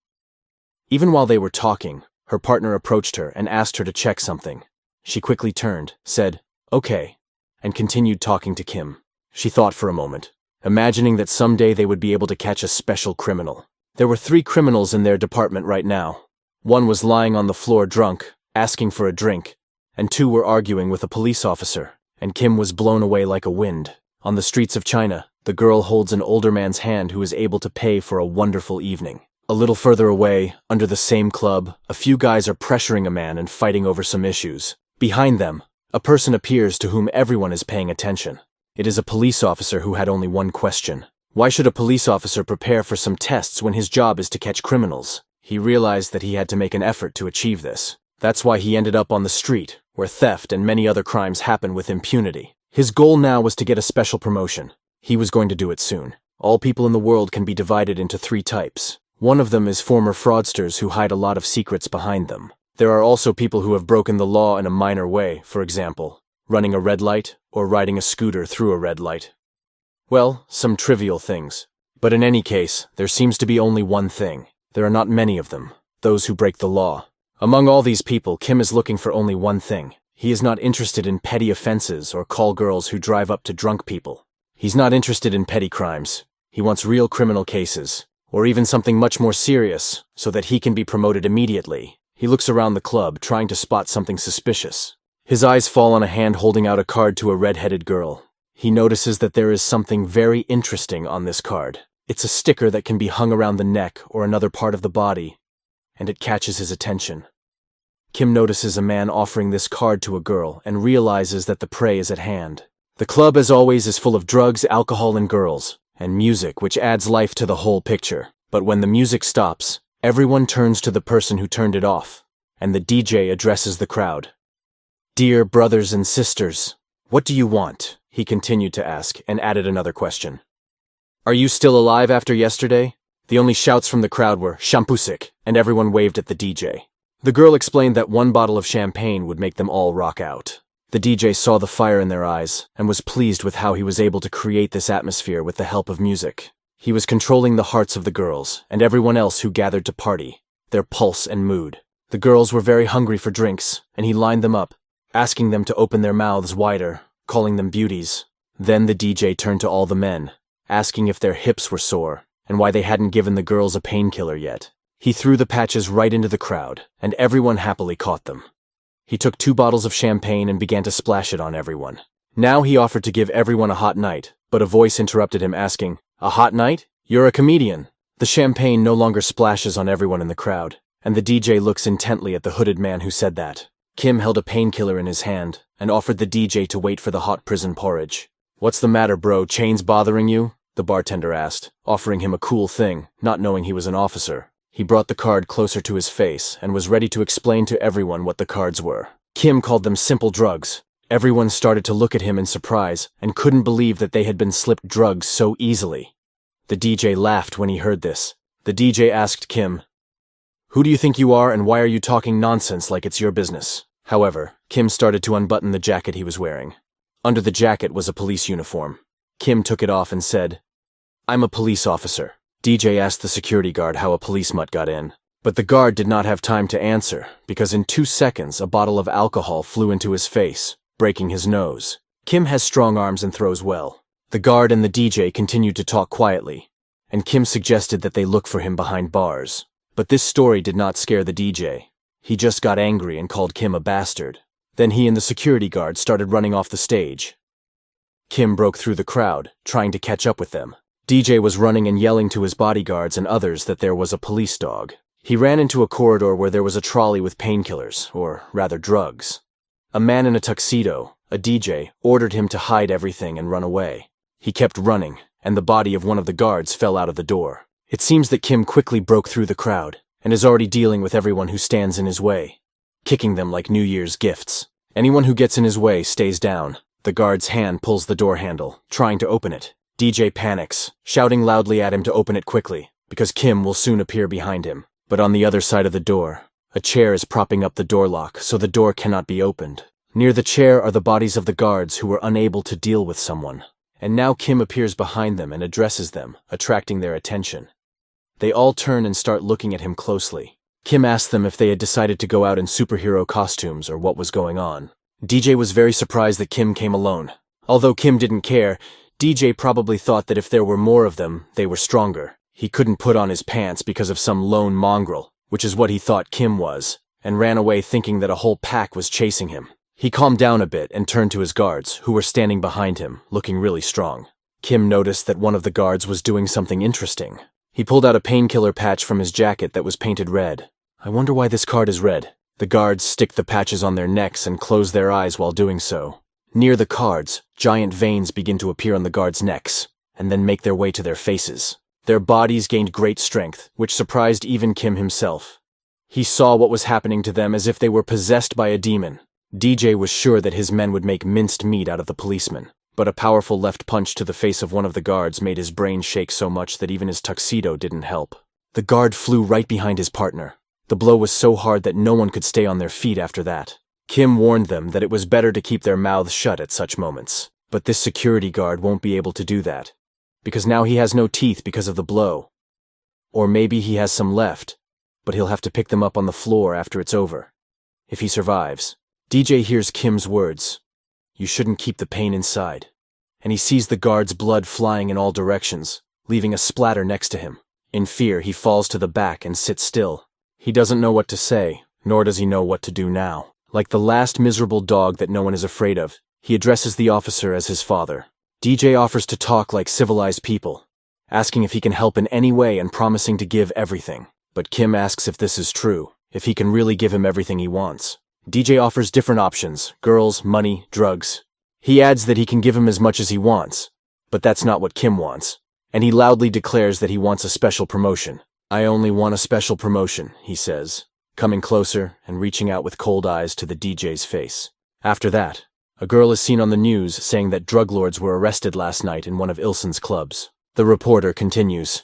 Even while they were talking, Her partner approached her and asked her to check something. She quickly turned, said, "Okay," and continued talking to Kim. She thought for a moment, imagining that someday they would be able to catch a special criminal. There were 3 criminals in their department right now. One was lying on the floor drunk, asking for a drink, and 2 were arguing with a police officer, and Kim was blown away like a wind. On the streets of China, the girl holds an older man's hand who is able to pay for a wonderful evening. A little further away, under the same club, a few guys are pressuring a man and fighting over some issues. Behind them, a person appears to whom everyone is paying attention. It is a police officer who had only one question. Why should a police officer prepare for some tests when his job is to catch criminals? He realized that he had to make an effort to achieve this. That's why he ended up on the street, where theft and many other crimes happen with impunity. His goal now was to get a special promotion. He was going to do it soon. All people in the world can be divided into 3 types. One of them is former fraudsters who hide a lot of secrets behind them. There are also people who have broken the law in a minor way, for example, running a red light or riding a scooter through a red light. Well, some trivial things. But in any case, there seems to be only one thing. There are not many of them, those who break the law. Among all these people, Kim is looking for only one thing. He is not interested in petty offenses or call girls who drive up to drunk people. He's not interested in petty crimes. He wants real criminal cases, or even something much more serious, so that he can be promoted immediately. He looks around the club, trying to spot something suspicious. His eyes fall on a hand holding out a card to a red-headed girl. He notices that there is something very interesting on this card. It's a sticker that can be hung around the neck or another part of the body, and it catches his attention. Kim notices a man offering this card to a girl and realizes that the prey is at hand. The club, as always, is full of drugs, alcohol, and girls, and music, which adds life to the whole picture. But when the music stops, everyone turns to the person who turned it off, and the DJ addresses the crowd. "Dear brothers and sisters, what do you want?" he continued to ask, and added another question. "Are you still alive after yesterday?" The only shouts from the crowd were "Shampusik," and everyone waved at the DJ. The girl explained that 1 bottle of champagne would make them all rock out. The DJ saw the fire in their eyes and was pleased with how he was able to create this atmosphere with the help of music. He was controlling the hearts of the girls and everyone else who gathered to party, their pulse and mood. The girls were very hungry for drinks, and he lined them up, asking them to open their mouths wider, calling them beauties. Then the DJ turned to all the men, asking if their hips were sore and why they hadn't given the girls a painkiller yet. He threw the patches right into the crowd, and everyone happily caught them. He took 2 bottles of champagne and began to splash it on everyone. Now he offered to give everyone a hot night, but a voice interrupted him asking, "A hot night? You're a comedian." The champagne no longer splashes on everyone in the crowd, and the DJ looks intently at the hooded man who said that. Kim held a painkiller in his hand and offered the DJ to wait for the hot prison porridge. "What's the matter, bro? Chains bothering you?" the bartender asked, offering him a cool thing, not knowing he was an officer. He brought the card closer to his face and was ready to explain to everyone what the cards were. Kim called them simple drugs. Everyone started to look at him in surprise and couldn't believe that they had been slipped drugs so easily. The DJ laughed when he heard this. The DJ asked Kim, "Who do you think you are and why are you talking nonsense like it's your business?" However, Kim started to unbutton the jacket he was wearing. Under the jacket was a police uniform. Kim took it off and said, "I'm a police officer." DJ asked the security guard how a police mutt got in, but the guard did not have time to answer because in 2 seconds a bottle of alcohol flew into his face, breaking his nose. Kim has strong arms and throws well. The guard and the DJ continued to talk quietly, and Kim suggested that they look for him behind bars. But this story did not scare the DJ. He just got angry and called Kim a bastard. Then he and the security guard started running off the stage. Kim broke through the crowd, trying to catch up with them. DJ was running and yelling to his bodyguards and others that there was a police dog. He ran into a corridor where there was a trolley with painkillers, or rather drugs. A man in a tuxedo, a DJ, ordered him to hide everything and run away. He kept running, and the body of one of the guards fell out of the door. It seems that Kim quickly broke through the crowd, and is already dealing with everyone who stands in his way, kicking them like New Year's gifts. Anyone who gets in his way stays down. The guard's hand pulls the door handle, trying to open it. DJ panics, shouting loudly at him to open it quickly, because Kim will soon appear behind him. But on the other side of the door, a chair is propping up the door lock, so the door cannot be opened. Near the chair are the bodies of the guards who were unable to deal with someone. And now Kim appears behind them and addresses them, attracting their attention. They all turn and start looking at him closely. Kim asked them if they had decided to go out in superhero costumes or what was going on. DJ was very surprised that Kim came alone. Although Kim didn't care, DJ probably thought that if there were more of them, they were stronger. He couldn't put on his pants because of some lone mongrel, which is what he thought Kim was, and ran away thinking that a whole pack was chasing him. He calmed down a bit and turned to his guards, who were standing behind him, looking really strong. Kim noticed that one of the guards was doing something interesting. He pulled out a painkiller patch from his jacket that was painted red. I wonder why this card is red. The guards stick the patches on their necks and close their eyes while doing so. Near the cards, giant veins begin to appear on the guards' necks, and then make their way to their faces. Their bodies gained great strength, which surprised even Kim himself. He saw what was happening to them as if they were possessed by a demon. DJ was sure that his men would make minced meat out of the policemen, but a powerful left punch to the face of one of the guards made his brain shake so much that even his tuxedo didn't help. The guard flew right behind his partner. The blow was so hard that no one could stay on their feet after that. Kim warned them that it was better to keep their mouths shut at such moments. But this security guard won't be able to do that, because now he has no teeth because of the blow. Or maybe he has some left, but he'll have to pick them up on the floor after it's over. If he survives. DJ hears Kim's words. You shouldn't keep the pain inside. And he sees the guard's blood flying in all directions, leaving a splatter next to him. In fear, he falls to the back and sits still. He doesn't know what to say, nor does he know what to do now. Like the last miserable dog that no one is afraid of, he addresses the officer as his father. DJ offers to talk like civilized people, asking if he can help in any way and promising to give everything. But Kim asks if this is true, if he can really give him everything he wants. DJ offers different options: girls, money, drugs. He adds that he can give him as much as he wants, but that's not what Kim wants, and he loudly declares that he wants a special promotion. I only want a special promotion, he says, coming closer and reaching out with cold eyes to the DJ's face. After that, a girl is seen on the news saying that drug lords were arrested last night in one of Ilson's clubs. The reporter continues.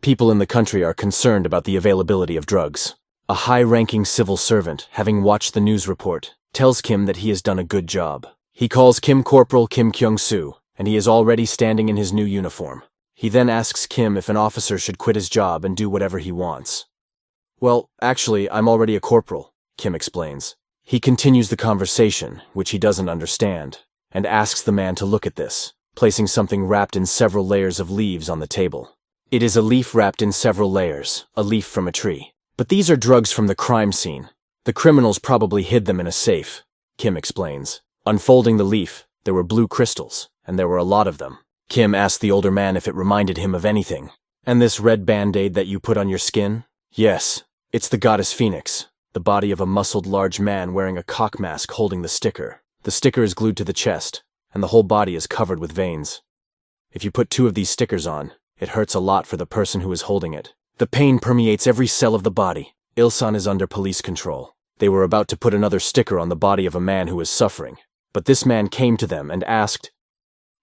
People in the country are concerned about the availability of drugs. A high-ranking civil servant, having watched the news report, tells Kim that he has done a good job. He calls Kim Corporal Kim Kyung-soo, and he is already standing in his new uniform. He then asks Kim if an officer should quit his job and do whatever he wants. Well, actually, I'm already a corporal, Kim explains. He continues the conversation, which he doesn't understand, and asks the man to look at this, placing something wrapped in several layers of leaves on the table. It is a leaf wrapped in several layers, a leaf from a tree. But these are drugs from the crime scene. The criminals probably hid them in a safe, Kim explains. Unfolding the leaf, there were blue crystals, and there were a lot of them. Kim asked the older man if it reminded him of anything. And this red band-aid that you put on your skin? Yes, it's the goddess Phoenix, the body of a muscled large man wearing a cock mask holding the sticker. The sticker is glued to the chest, and the whole body is covered with veins. If you put 2 of these stickers on, it hurts a lot for the person who is holding it. The pain permeates every cell of the body. Ilson is under police control. They were about to put another sticker on the body of a man who is suffering, but this man came to them and asked,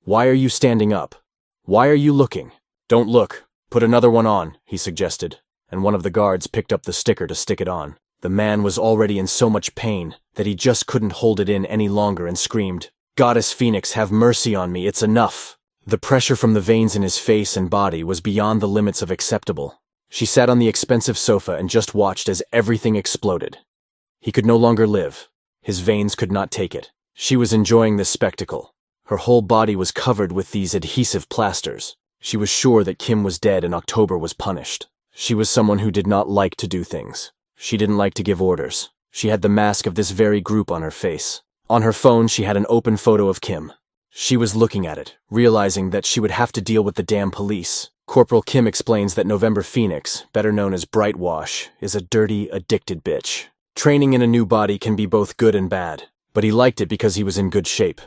"Why are you standing up? Why are you looking? Don't look. Put another one on," he suggested, and one of the guards picked up the sticker to stick it on. The man was already in so much pain that he just couldn't hold it in any longer and screamed, "Goddess Phoenix, have mercy on me, it's enough." The pressure from the veins in his face and body was beyond the limits of acceptable. She sat on the expensive sofa and just watched as everything exploded. He could no longer live. His veins could not take it. She was enjoying this spectacle. Her whole body was covered with these adhesive plasters. She was sure that Kim was dead and October was punished. She was someone who did not like to do things. She didn't like to give orders. She had the mask of this very group on her face. On her phone, she had an open photo of Kim. She was looking at it, realizing that she would have to deal with the damn police. Corporal Kim explains that November Phoenix, better known as Brightwash, is a dirty, addicted bitch. Training in a new body can be both good and bad, but he liked it because he was in good shape.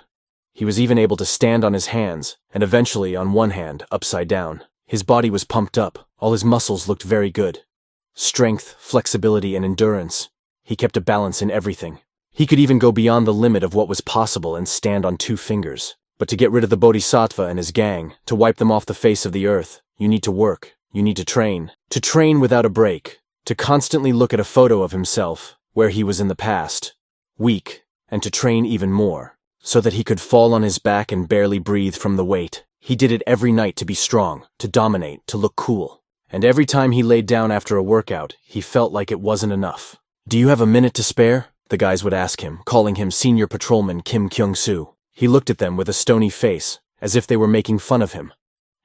He was even able to stand on his hands, and eventually on one hand, upside down. His body was pumped up, all his muscles looked very good. Strength, flexibility, and endurance. He kept a balance in everything. He could even go beyond the limit of what was possible and stand on 2 fingers. But to get rid of the Bodhisattva and his gang, to wipe them off the face of the earth, you need to work, you need to train. To train without a break, to constantly look at a photo of himself, where he was in the past, weak, and to train even more, so that he could fall on his back and barely breathe from the weight. He did it every night to be strong, to dominate, to look cool. And every time he laid down after a workout, he felt like it wasn't enough. "Do you have a minute to spare?" the guys would ask him, calling him Senior Patrolman Kim Kyung-soo. He looked at them with a stony face, as if they were making fun of him,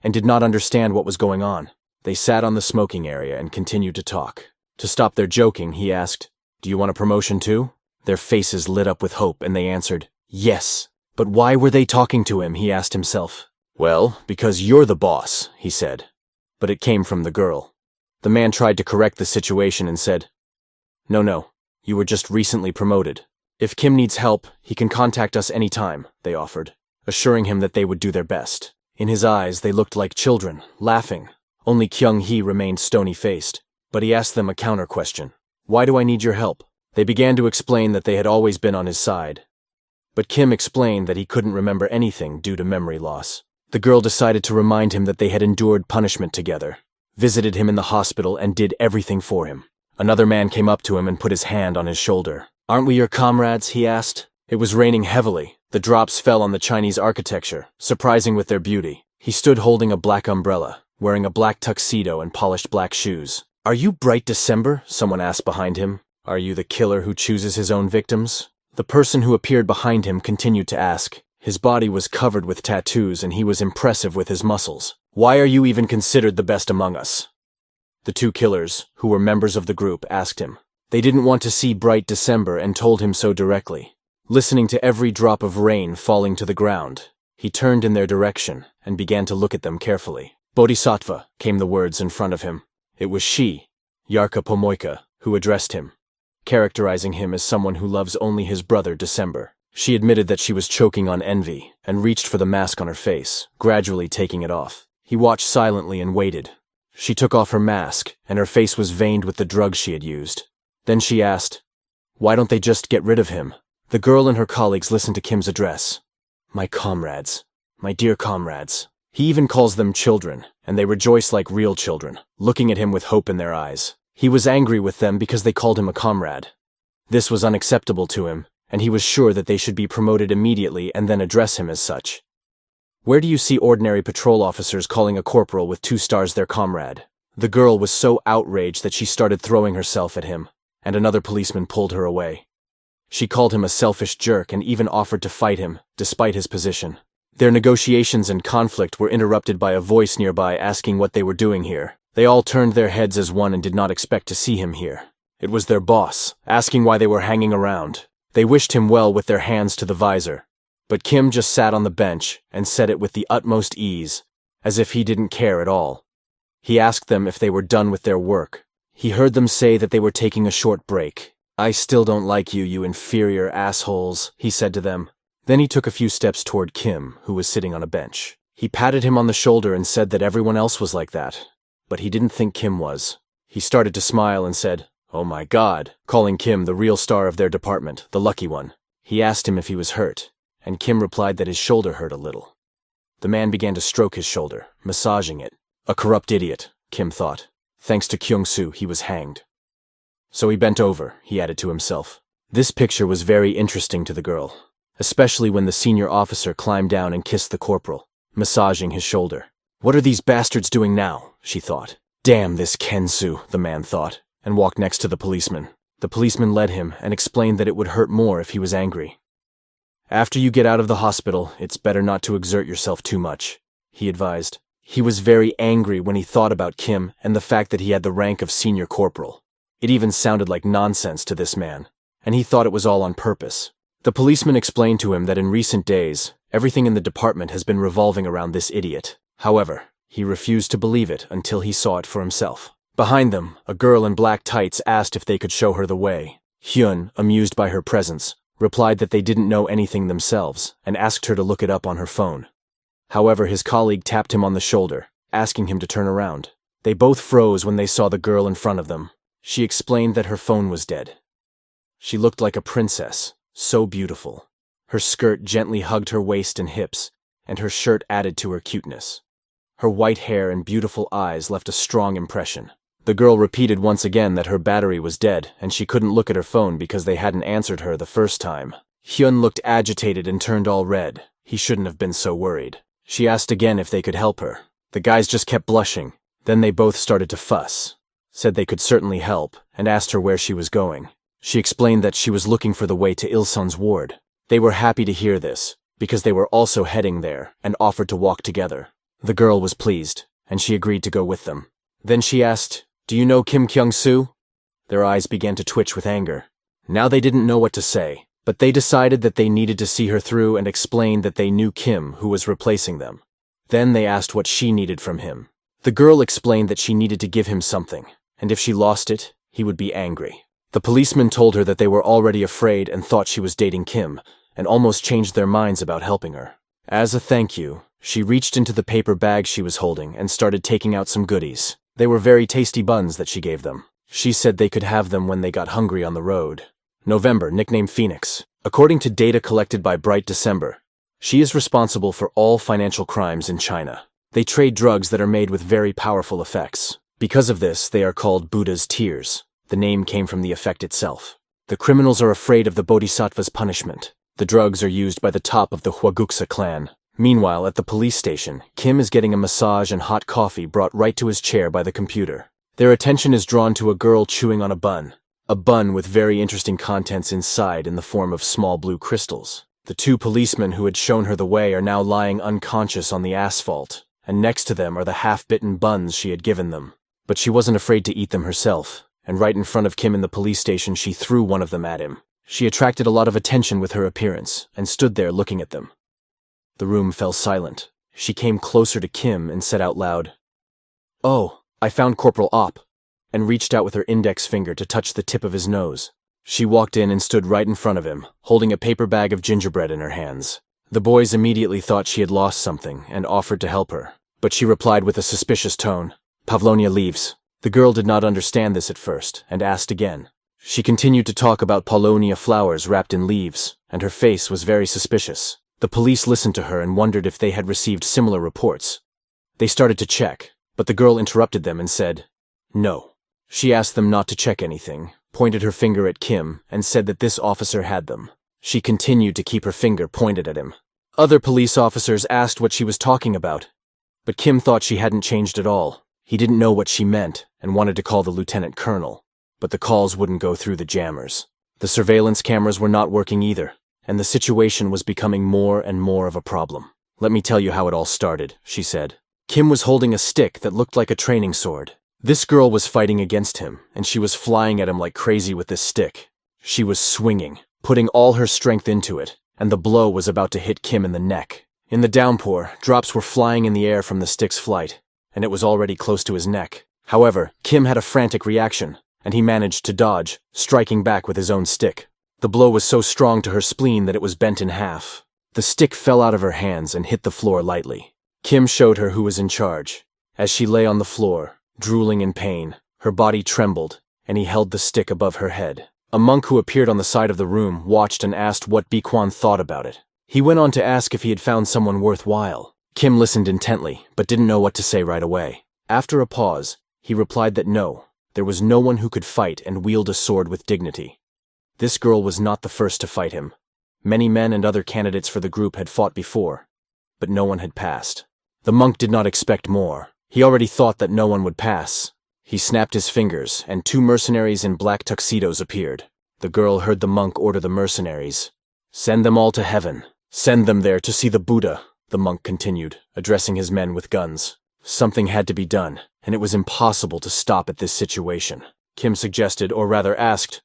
and did not understand what was going on. They sat on the smoking area and continued to talk. To stop their joking, he asked, "Do you want a promotion too?" Their faces lit up with hope, and they answered, "Yes." But why were they talking to him, he asked himself. "Well, because you're the boss," he said. But it came from the girl. The man tried to correct the situation and said, No, you were just recently promoted. If Kim needs help, he can contact us anytime," they offered, assuring him that they would do their best. In his eyes, they looked like children, laughing. Only Kyung-hee remained stony-faced. But he asked them a counter-question. "Why do I need your help?" They began to explain that they had always been on his side. But Kim explained that he couldn't remember anything due to memory loss. The girl decided to remind him that they had endured punishment together, visited him in the hospital, and did everything for him. Another man came up to him and put his hand on his shoulder. "Aren't we your comrades?" he asked. It was raining heavily. The drops fell on the Chinese architecture, surprising with their beauty. He stood holding a black umbrella, wearing a black tuxedo and polished black shoes. "Are you Bright December?" someone asked behind him. "Are you the killer who chooses his own victims?" The person who appeared behind him continued to ask. His body was covered with tattoos and he was impressive with his muscles. "Why are you even considered the best among us?" The two killers, who were members of the group, asked him. They didn't want to see Bright December and told him so directly. Listening to every drop of rain falling to the ground, he turned in their direction and began to look at them carefully. "Bodhisattva," came the words in front of him. It was she, Yarka Pomoika, who addressed him, characterizing him as someone who loves only his brother December. She admitted that she was choking on envy and reached for the mask on her face, gradually taking it off. He watched silently and waited. She took off her mask, and her face was veined with the drugs she had used. Then she asked, "Why don't they just get rid of him?" The girl and her colleagues listened to Kim's address. "My comrades, my dear comrades." He even calls them children, and they rejoice like real children, looking at him with hope in their eyes. He was angry with them because they called him a comrade. This was unacceptable to him, and he was sure that they should be promoted immediately and then address him as such. Where do you see ordinary patrol officers calling a corporal with 2 stars their comrade? The girl was so outraged that she started throwing herself at him, and another policeman pulled her away. She called him a selfish jerk and even offered to fight him, despite his position. Their negotiations and conflict were interrupted by a voice nearby asking what they were doing here. They all turned their heads as one and did not expect to see him here. It was their boss, asking why they were hanging around. They wished him well with their hands to the visor. But Kim just sat on the bench and said it with the utmost ease, as if he didn't care at all. He asked them if they were done with their work. He heard them say that they were taking a short break. "I still don't like you, you inferior assholes," he said to them. Then he took a few steps toward Kim, who was sitting on a bench. He patted him on the shoulder and said that everyone else was like that, but he didn't think Kim was. He started to smile and said, "Oh my God," calling Kim the real star of their department, the lucky one. He asked him if he was hurt, and Kim replied that his shoulder hurt a little. The man began to stroke his shoulder, massaging it. A corrupt idiot, Kim thought. Thanks to Kyung-soo, he was hanged. So he bent over, he added to himself. This picture was very interesting to the girl, especially when the senior officer climbed down and kissed the corporal, massaging his shoulder. What are these bastards doing now? She thought. Damn this Kensu, the man thought, and walked next to the policeman. The policeman led him and explained that it would hurt more if he was angry. After you get out of the hospital, it's better not to exert yourself too much, he advised. He was very angry when he thought about Kim and the fact that he had the rank of senior corporal. It even sounded like nonsense to this man, and he thought it was all on purpose. The policeman explained to him that in recent days, everything in the department has been revolving around this idiot. However, he refused to believe it until he saw it for himself. Behind them, a girl in black tights asked if they could show her the way. Hyun, amused by her presence, replied that they didn't know anything themselves and asked her to look it up on her phone. However, his colleague tapped him on the shoulder, asking him to turn around. They both froze when they saw the girl in front of them. She explained that her phone was dead. She looked like a princess, so beautiful. Her skirt gently hugged her waist and hips, and her shirt added to her cuteness. Her white hair and beautiful eyes left a strong impression. The girl repeated once again that her battery was dead, and she couldn't look at her phone because they hadn't answered her the first time. Hyun looked agitated and turned all red. He shouldn't have been so worried. She asked again if they could help her. The guys just kept blushing. Then they both started to fuss, said they could certainly help, and asked her where she was going. She explained that she was looking for the way to Ilsun's ward. They were happy to hear this, because they were also heading there and offered to walk together. The girl was pleased, and she agreed to go with them. Then she asked, "Do you know Kim Kyung-soo?" Their eyes began to twitch with anger. Now they didn't know what to say, but they decided that they needed to see her through and explained that they knew Kim, who was replacing them. Then they asked what she needed from him. The girl explained that she needed to give him something, and if she lost it, he would be angry. The policeman told her that they were already afraid and thought she was dating Kim, and almost changed their minds about helping her. As a thank you, she reached into the paper bag she was holding and started taking out some goodies. They were very tasty buns that she gave them. She said they could have them when they got hungry on the road. November, nicknamed Phoenix. According to data collected by Bright December, she is responsible for all financial crimes in China. They trade drugs that are made with very powerful effects. Because of this, they are called Buddha's tears. The name came from the effect itself. The criminals are afraid of the Bodhisattva's punishment. The drugs are used by the top of the Hwaguksa clan. Meanwhile, at the police station, Kim is getting a massage and hot coffee brought right to his chair by the computer. Their attention is drawn to a girl chewing on a bun with very interesting contents inside in the form of small blue crystals. The two policemen who had shown her the way are now lying unconscious on the asphalt, and next to them are the half-bitten buns she had given them. But she wasn't afraid to eat them herself, and right in front of Kim in the police station she threw one of them at him. She attracted a lot of attention with her appearance, and stood there looking at them. The room fell silent. She came closer to Kim and said out loud, "Oh, I found Corporal Opp," and reached out with her index finger to touch the tip of his nose. She walked in and stood right in front of him, holding a paper bag of gingerbread in her hands. The boys immediately thought she had lost something and offered to help her, but she replied with a suspicious tone, "Pavlonia leaves." The girl did not understand this at first and asked again. She continued to talk about Paulownia flowers wrapped in leaves, and her face was very suspicious. The police listened to her and wondered if they had received similar reports. They started to check, but the girl interrupted them and said, "No." She asked them not to check anything, pointed her finger at Kim, and said that this officer had them. She continued to keep her finger pointed at him. Other police officers asked what she was talking about, but Kim thought she hadn't changed at all. He didn't know what she meant and wanted to call the lieutenant colonel, but the calls wouldn't go through the jammers. The surveillance cameras were not working either, and the situation was becoming more and more of a problem. "Let me tell you how it all started," she said. Kim was holding a stick that looked like a training sword. This girl was fighting against him, and she was flying at him like crazy with this stick. She was swinging, putting all her strength into it, and the blow was about to hit Kim in the neck. In the downpour, drops were flying in the air from the stick's flight, and it was already close to his neck. However, Kim had a frantic reaction, and he managed to dodge, striking back with his own stick. The blow was so strong to her spleen that it was bent in half. The stick fell out of her hands and hit the floor lightly. Kim showed her who was in charge. As she lay on the floor, drooling in pain, her body trembled, and he held the stick above her head. A monk who appeared on the side of the room watched and asked what Biquan thought about it. He went on to ask if he had found someone worthwhile. Kim listened intently, but didn't know what to say right away. After a pause, he replied that no, there was no one who could fight and wield a sword with dignity. This girl was not the first to fight him. Many men and other candidates for the group had fought before, but no one had passed. The monk did not expect more. He already thought that no one would pass. He snapped his fingers, and two mercenaries in black tuxedos appeared. The girl heard the monk order the mercenaries. "Send them all to heaven. Send them there to see the Buddha," the monk continued, addressing his men with guns. Something had to be done, and it was impossible to stop at this situation. Kim suggested, or rather asked,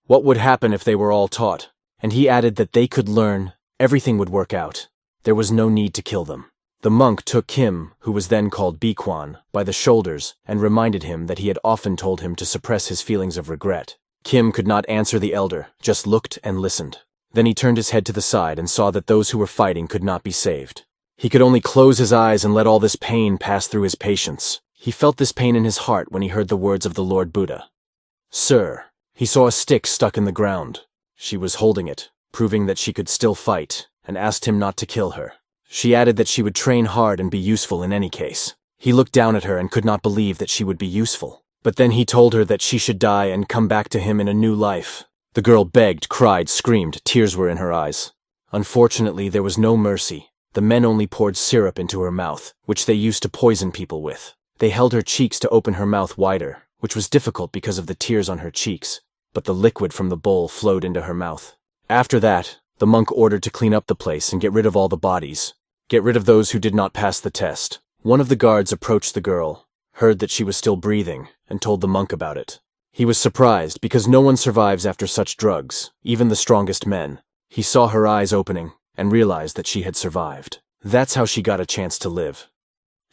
what would happen if they were all taught, and he added that they could learn, everything would work out. There was no need to kill them. The monk took Kim, who was then called Biquan, by the shoulders and reminded him that he had often told him to suppress his feelings of regret. Kim could not answer the elder, just looked and listened. Then he turned his head to the side and saw that those who were fighting could not be saved. He could only close his eyes and let all this pain pass through his patience. He felt this pain in his heart when he heard the words of the Lord Buddha. "Sir." He saw a stick stuck in the ground. She was holding it, proving that she could still fight, and asked him not to kill her. She added that she would train hard and be useful in any case. He looked down at her and could not believe that she would be useful. But then he told her that she should die and come back to him in a new life. The girl begged, cried, screamed, tears were in her eyes. Unfortunately, there was no mercy. The men only poured syrup into her mouth, which they used to poison people with. They held her cheeks to open her mouth wider, which was difficult because of the tears on her cheeks, but the liquid from the bowl flowed into her mouth. After that, the monk ordered to clean up the place and get rid of all the bodies. Get rid of those who did not pass the test. One of the guards approached the girl, heard that she was still breathing, and told the monk about it. He was surprised because no one survives after such drugs, even the strongest men. He saw her eyes opening and realized that she had survived. That's how she got a chance to live.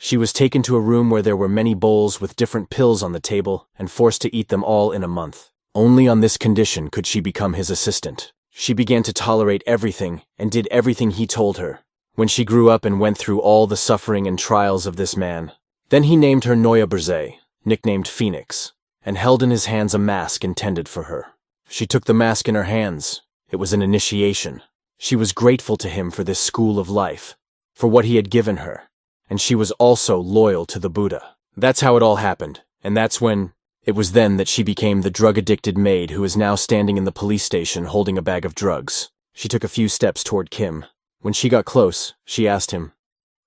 She was taken to a room where there were many bowls with different pills on the table and forced to eat them all in a month. Only on this condition could she become his assistant. She began to tolerate everything and did everything he told her. When she grew up and went through all the suffering and trials of this man, then he named her Neue Berze, nicknamed Phoenix, and held in his hands a mask intended for her. She took the mask in her hands. It was an initiation. She was grateful to him for this school of life, for what he had given her, and she was also loyal to the Buddha. That's how it all happened, and it was then that she became the drug-addicted maid who is now standing in the police station holding a bag of drugs. She took a few steps toward Kim. When she got close, she asked him,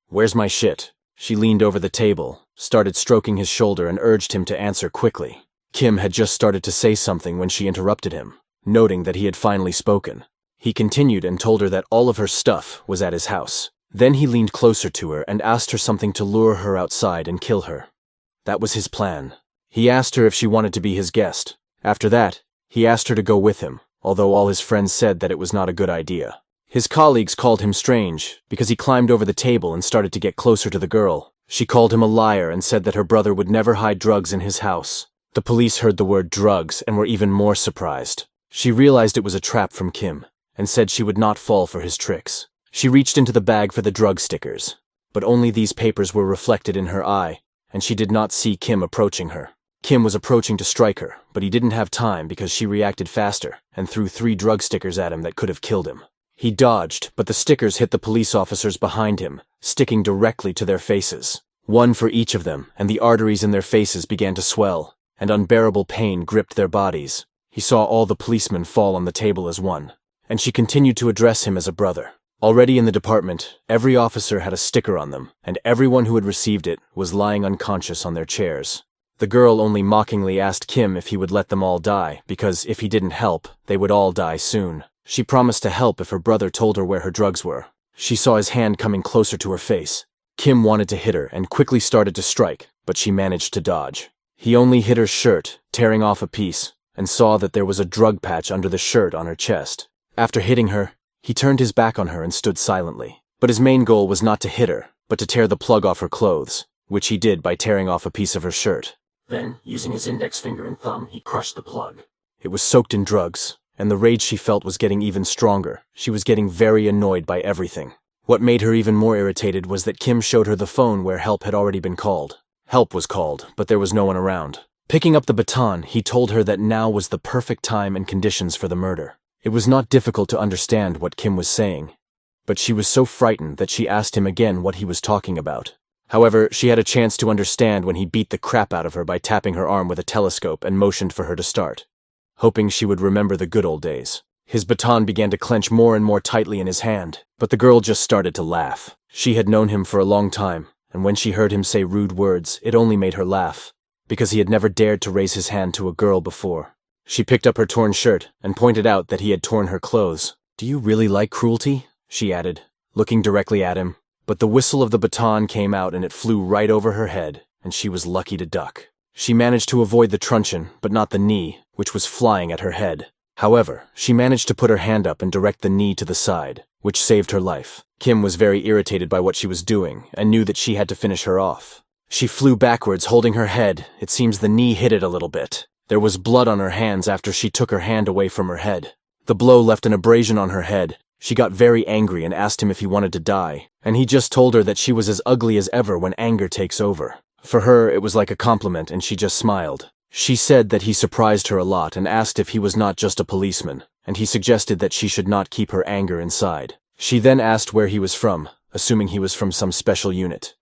"Where's my shit?" She leaned over the table, started stroking his shoulder and urged him to answer quickly. Kim had just started to say something when she interrupted him, noting that he had finally spoken. He continued and told her that all of her stuff was at his house. Then he leaned closer to her and asked her something to lure her outside and kill her. That was his plan. He asked her if she wanted to be his guest. After that, he asked her to go with him, although all his friends said that it was not a good idea. His colleagues called him strange because he climbed over the table and started to get closer to the girl. She called him a liar and said that her brother would never hide drugs in his house. The police heard the word drugs and were even more surprised. She realized it was a trap from Kim and said she would not fall for his tricks. She reached into the bag for the drug stickers, but only these papers were reflected in her eye, and she did not see Kim approaching her. Kim was approaching to strike her, but he didn't have time because she reacted faster and threw 3 drug stickers at him that could have killed him. He dodged, but the stickers hit the police officers behind him, sticking directly to their faces. One for each of them, and the arteries in their faces began to swell, and unbearable pain gripped their bodies. He saw all the policemen fall on the table as one, and she continued to address him as a brother. Already in the department, every officer had a sticker on them, and everyone who had received it was lying unconscious on their chairs. The girl only mockingly asked Kim if he would let them all die, because if he didn't help, they would all die soon. She promised to help if her brother told her where her drugs were. She saw his hand coming closer to her face. Kim wanted to hit her and quickly started to strike, but she managed to dodge. He only hit her shirt, tearing off a piece, and saw that there was a drug patch under the shirt on her chest. After hitting her, he turned his back on her and stood silently. But his main goal was not to hit her, but to tear the plug off her clothes, which he did by tearing off a piece of her shirt. Then, using his index finger and thumb, he crushed the plug. It was soaked in drugs, and the rage she felt was getting even stronger. She was getting very annoyed by everything. What made her even more irritated was that Kim showed her the phone where help had already been called. Help was called, but there was no one around. Picking up the baton, he told her that now was the perfect time and conditions for the murder. It was not difficult to understand what Kim was saying, but she was so frightened that she asked him again what he was talking about. However, she had a chance to understand when he beat the crap out of her by tapping her arm with a telescope and motioned for her to start, hoping she would remember the good old days. His baton began to clench more and more tightly in his hand, but the girl just started to laugh. She had known him for a long time, and when she heard him say rude words, it only made her laugh, because he had never dared to raise his hand to a girl before. She picked up her torn shirt and pointed out that he had torn her clothes. "Do you really like cruelty?" she added, looking directly at him. But the whistle of the baton came out and it flew right over her head, and she was lucky to duck. She managed to avoid the truncheon, but not the knee, which was flying at her head. However, she managed to put her hand up and direct the knee to the side, which saved her life. Kim was very irritated by what she was doing and knew that she had to finish her off. She flew backwards, holding her head. It seems the knee hit it a little bit. There was blood on her hands after she took her hand away from her head. The blow left an abrasion on her head. She got very angry and asked him if he wanted to die, and he just told her that she was as ugly as ever when anger takes over. For her, it was like a compliment and she just smiled. She said that he surprised her a lot and asked if he was not just a policeman, and he suggested that she should not keep her anger inside. She then asked where he was from, assuming he was from some special unit.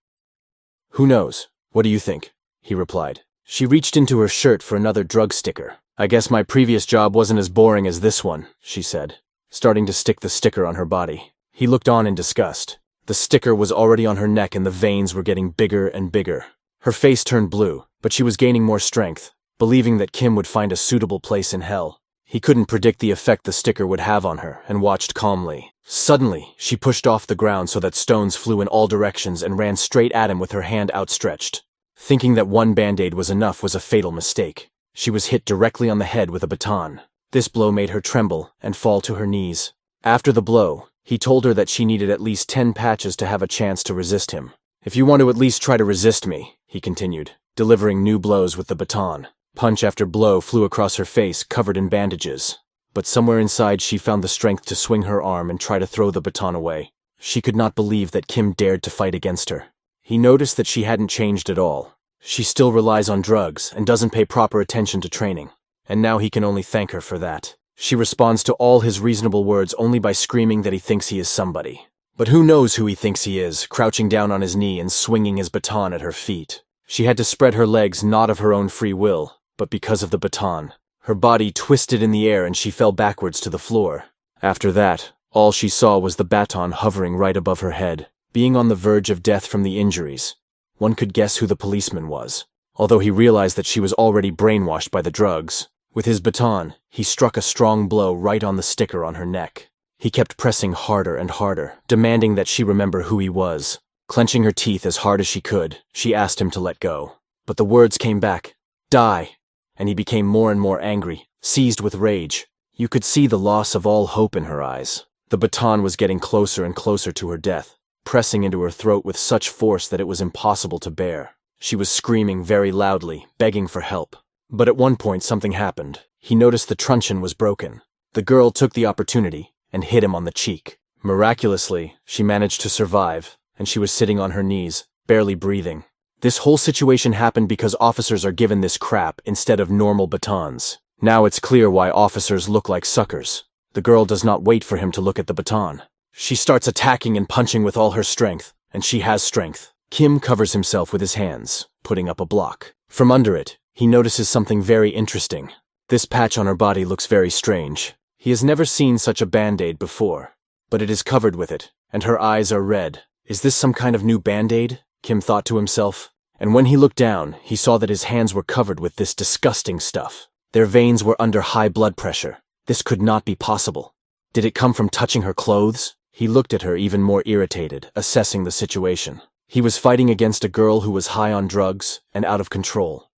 "Who knows? What do you think?" he replied. She reached into her shirt for another drug sticker. "I guess my previous job wasn't as boring as this one," she said, starting to stick the sticker on her body. He looked on in disgust. The sticker was already on her neck and the veins were getting bigger and bigger. Her face turned blue, but she was gaining more strength, believing that Kim would find a suitable place in hell. He couldn't predict the effect the sticker would have on her and watched calmly. Suddenly, she pushed off the ground so that stones flew in all directions and ran straight at him with her hand outstretched. Thinking that one band-aid was enough was a fatal mistake. She was hit directly on the head with a baton. This blow made her tremble and fall to her knees. After the blow, he told her that she needed at least 10 patches to have a chance to resist him. "If you want to at least try to resist me," he continued, delivering new blows with the baton. Punch after blow flew across her face, covered in bandages. But somewhere inside she found the strength to swing her arm and try to throw the baton away. She could not believe that Kim dared to fight against her. He noticed that she hadn't changed at all. She still relies on drugs and doesn't pay proper attention to training. And now he can only thank her for that. She responds to all his reasonable words only by screaming that he thinks he is somebody. But who knows who he thinks he is, crouching down on his knee and swinging his baton at her feet. She had to spread her legs not of her own free will, but because of the baton. Her body twisted in the air and she fell backwards to the floor. After that, all she saw was the baton hovering right above her head. Being on the verge of death from the injuries, one could guess who the policeman was, although he realized that she was already brainwashed by the drugs. With his baton, he struck a strong blow right on the sticker on her neck. He kept pressing harder and harder, demanding that she remember who he was. Clenching her teeth as hard as she could, she asked him to let go. But the words came back, "Die," and he became more and more angry, seized with rage. You could see the loss of all hope in her eyes. The baton was getting closer and closer to her death, pressing into her throat with such force that it was impossible to bear. She was screaming very loudly, begging for help. But at one point something happened. He noticed the truncheon was broken. The girl took the opportunity and hit him on the cheek. Miraculously, she managed to survive, and she was sitting on her knees, barely breathing. This whole situation happened because officers are given this crap instead of normal batons. Now it's clear why officers look like suckers. The girl does not wait for him to look at the baton. She starts attacking and punching with all her strength, and she has strength. Kim covers himself with his hands, putting up a block. From under it, he notices something very interesting. This patch on her body looks very strange. He has never seen such a band-aid before, but it is covered with it, and her eyes are red. Is this some kind of new band-aid? Kim thought to himself. And when he looked down, he saw that his hands were covered with this disgusting stuff. Their veins were under high blood pressure. This could not be possible. Did it come from touching her clothes? He looked at her even more irritated, assessing the situation. He was fighting against a girl who was high on drugs and out of control.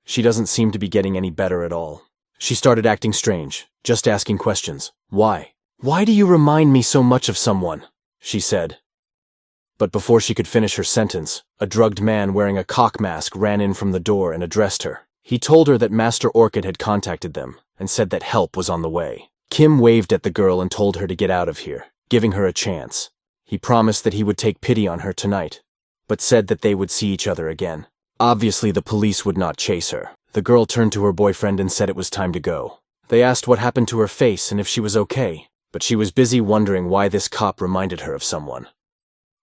She doesn't seem to be getting any better at all. She started acting strange, just asking questions. "Why? Why do you remind me so much of someone?" she said. But before she could finish her sentence, a drugged man wearing a cock mask ran in from the door and addressed her. He told her that Master Orchid had contacted them and said that help was on the way. Kim waved at the girl and told her to get out of here, giving her a chance. He promised that he would take pity on her tonight, but said that they would see each other again. Obviously, the police would not chase her. The girl turned to her boyfriend and said it was time to go. They asked what happened to her face and if she was okay, but she was busy wondering why this cop reminded her of someone.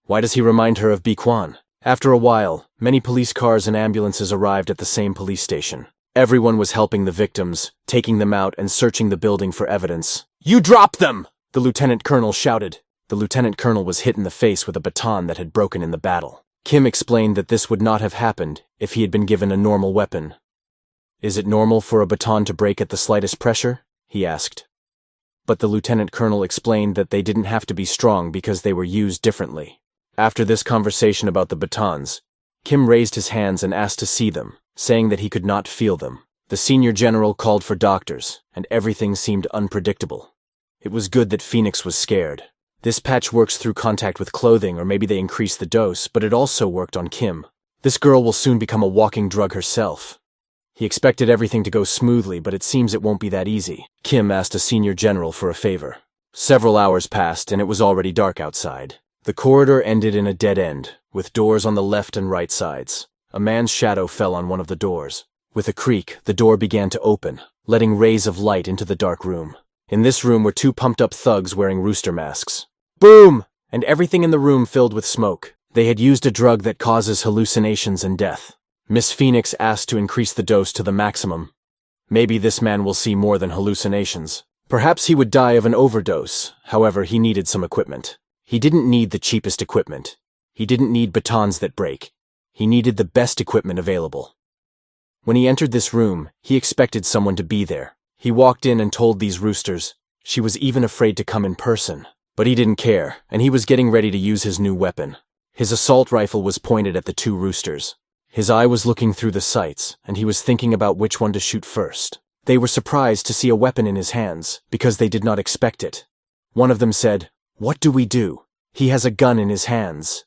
Why does he remind her of Bi-Kwan? After a while, many police cars and ambulances arrived at the same police station. Everyone was helping the victims, taking them out and searching the building for evidence. "You drop them!" the lieutenant colonel shouted. The lieutenant colonel was hit in the face with a baton that had broken in the battle. Kim explained that this would not have happened if he had been given a normal weapon. "Is it normal for a baton to break at the slightest pressure?" he asked. But the lieutenant colonel explained that they didn't have to be strong because they were used differently. After this conversation about the batons, Kim raised his hands and asked to see them, saying that he could not feel them. The senior general called for doctors, and everything seemed unpredictable. It was good that Phoenix was scared. This patch works through contact with clothing, or maybe they increased the dose, but it also worked on Kim. This girl will soon become a walking drug herself. He expected everything to go smoothly, but it seems it won't be that easy. Kim asked a senior general for a favor. Several hours passed, and it was already dark outside. The corridor ended in a dead end, with doors on the left and right sides. A man's shadow fell on one of the doors. With a creak, the door began to open, letting rays of light into the dark room. In this room were two pumped-up thugs wearing rooster masks. Boom! And everything in the room filled with smoke. They had used a drug that causes hallucinations and death. Miss Phoenix asked to increase the dose to the maximum. Maybe this man will see more than hallucinations. Perhaps he would die of an overdose, however, he needed some equipment. He didn't need the cheapest equipment. He didn't need batons that break. He needed the best equipment available. When he entered this room, he expected someone to be there. He walked in and told these roosters. She was even afraid to come in person. But he didn't care, and he was getting ready to use his new weapon. His assault rifle was pointed at the two roosters. His eye was looking through the sights, and he was thinking about which one to shoot first. They were surprised to see a weapon in his hands, because they did not expect it. One of them said, "What do we do? He has a gun in his hands."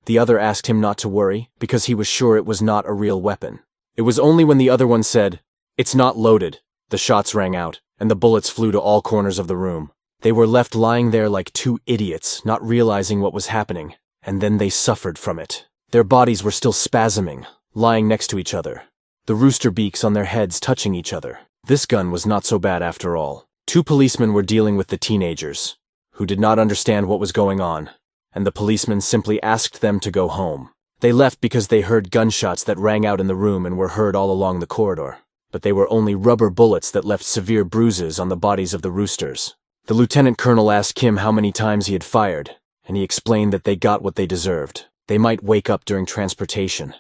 The other asked him not to worry, because he was sure it was not a real weapon. It was only when the other one said, "It's not loaded," the shots rang out, and the bullets flew to all corners of the room. They were left lying there like two idiots, not realizing what was happening, and then they suffered from it. Their bodies were still spasming, lying next to each other, the rooster beaks on their heads touching each other. This gun was not so bad after all. Two policemen were dealing with the teenagers, who did not understand what was going on, and the policemen simply asked them to go home. They left because they heard gunshots that rang out in the room and were heard all along the corridor. But they were only rubber bullets that left severe bruises on the bodies of the roosters. The lieutenant colonel asked Kim how many times he had fired, and he explained that they got what they deserved. They might wake up during transportation.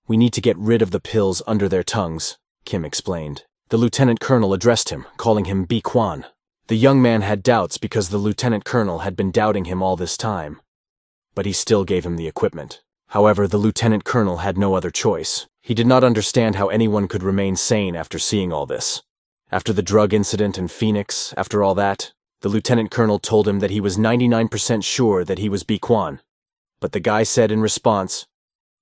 "We need to get rid of the pills under their tongues," Kim explained. The lieutenant colonel addressed him, calling him Bi Kwan. The young man had doubts because the lieutenant colonel had been doubting him all this time. But he still gave him the equipment. However, the lieutenant colonel had no other choice. He did not understand how anyone could remain sane after seeing all this. After the drug incident in Phoenix, after all that, the lieutenant colonel told him that he was 99% sure that he was Bi Kwan. But the guy said in response,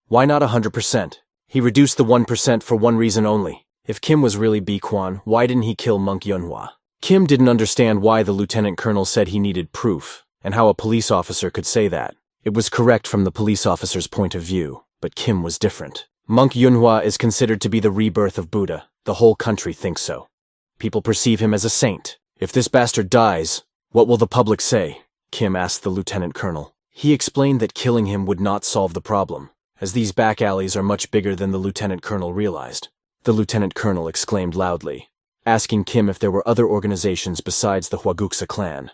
"Why not 100%? He reduced the 1% for one reason only. If Kim was really Bi Kwan, why didn't he kill Monk Yunhwa?" Kim didn't understand why the lieutenant colonel said he needed proof, and how a police officer could say that. It was correct from the police officer's point of view, but Kim was different. Monk Yunhwa is considered to be the rebirth of Buddha. The whole country thinks so. People perceive him as a saint. If this bastard dies, what will the public say? Kim asked the lieutenant colonel. He explained that killing him would not solve the problem, as these back alleys are much bigger than the lieutenant colonel realized. The lieutenant colonel exclaimed loudly, asking Kim if there were other organizations besides the Hwaguksa clan.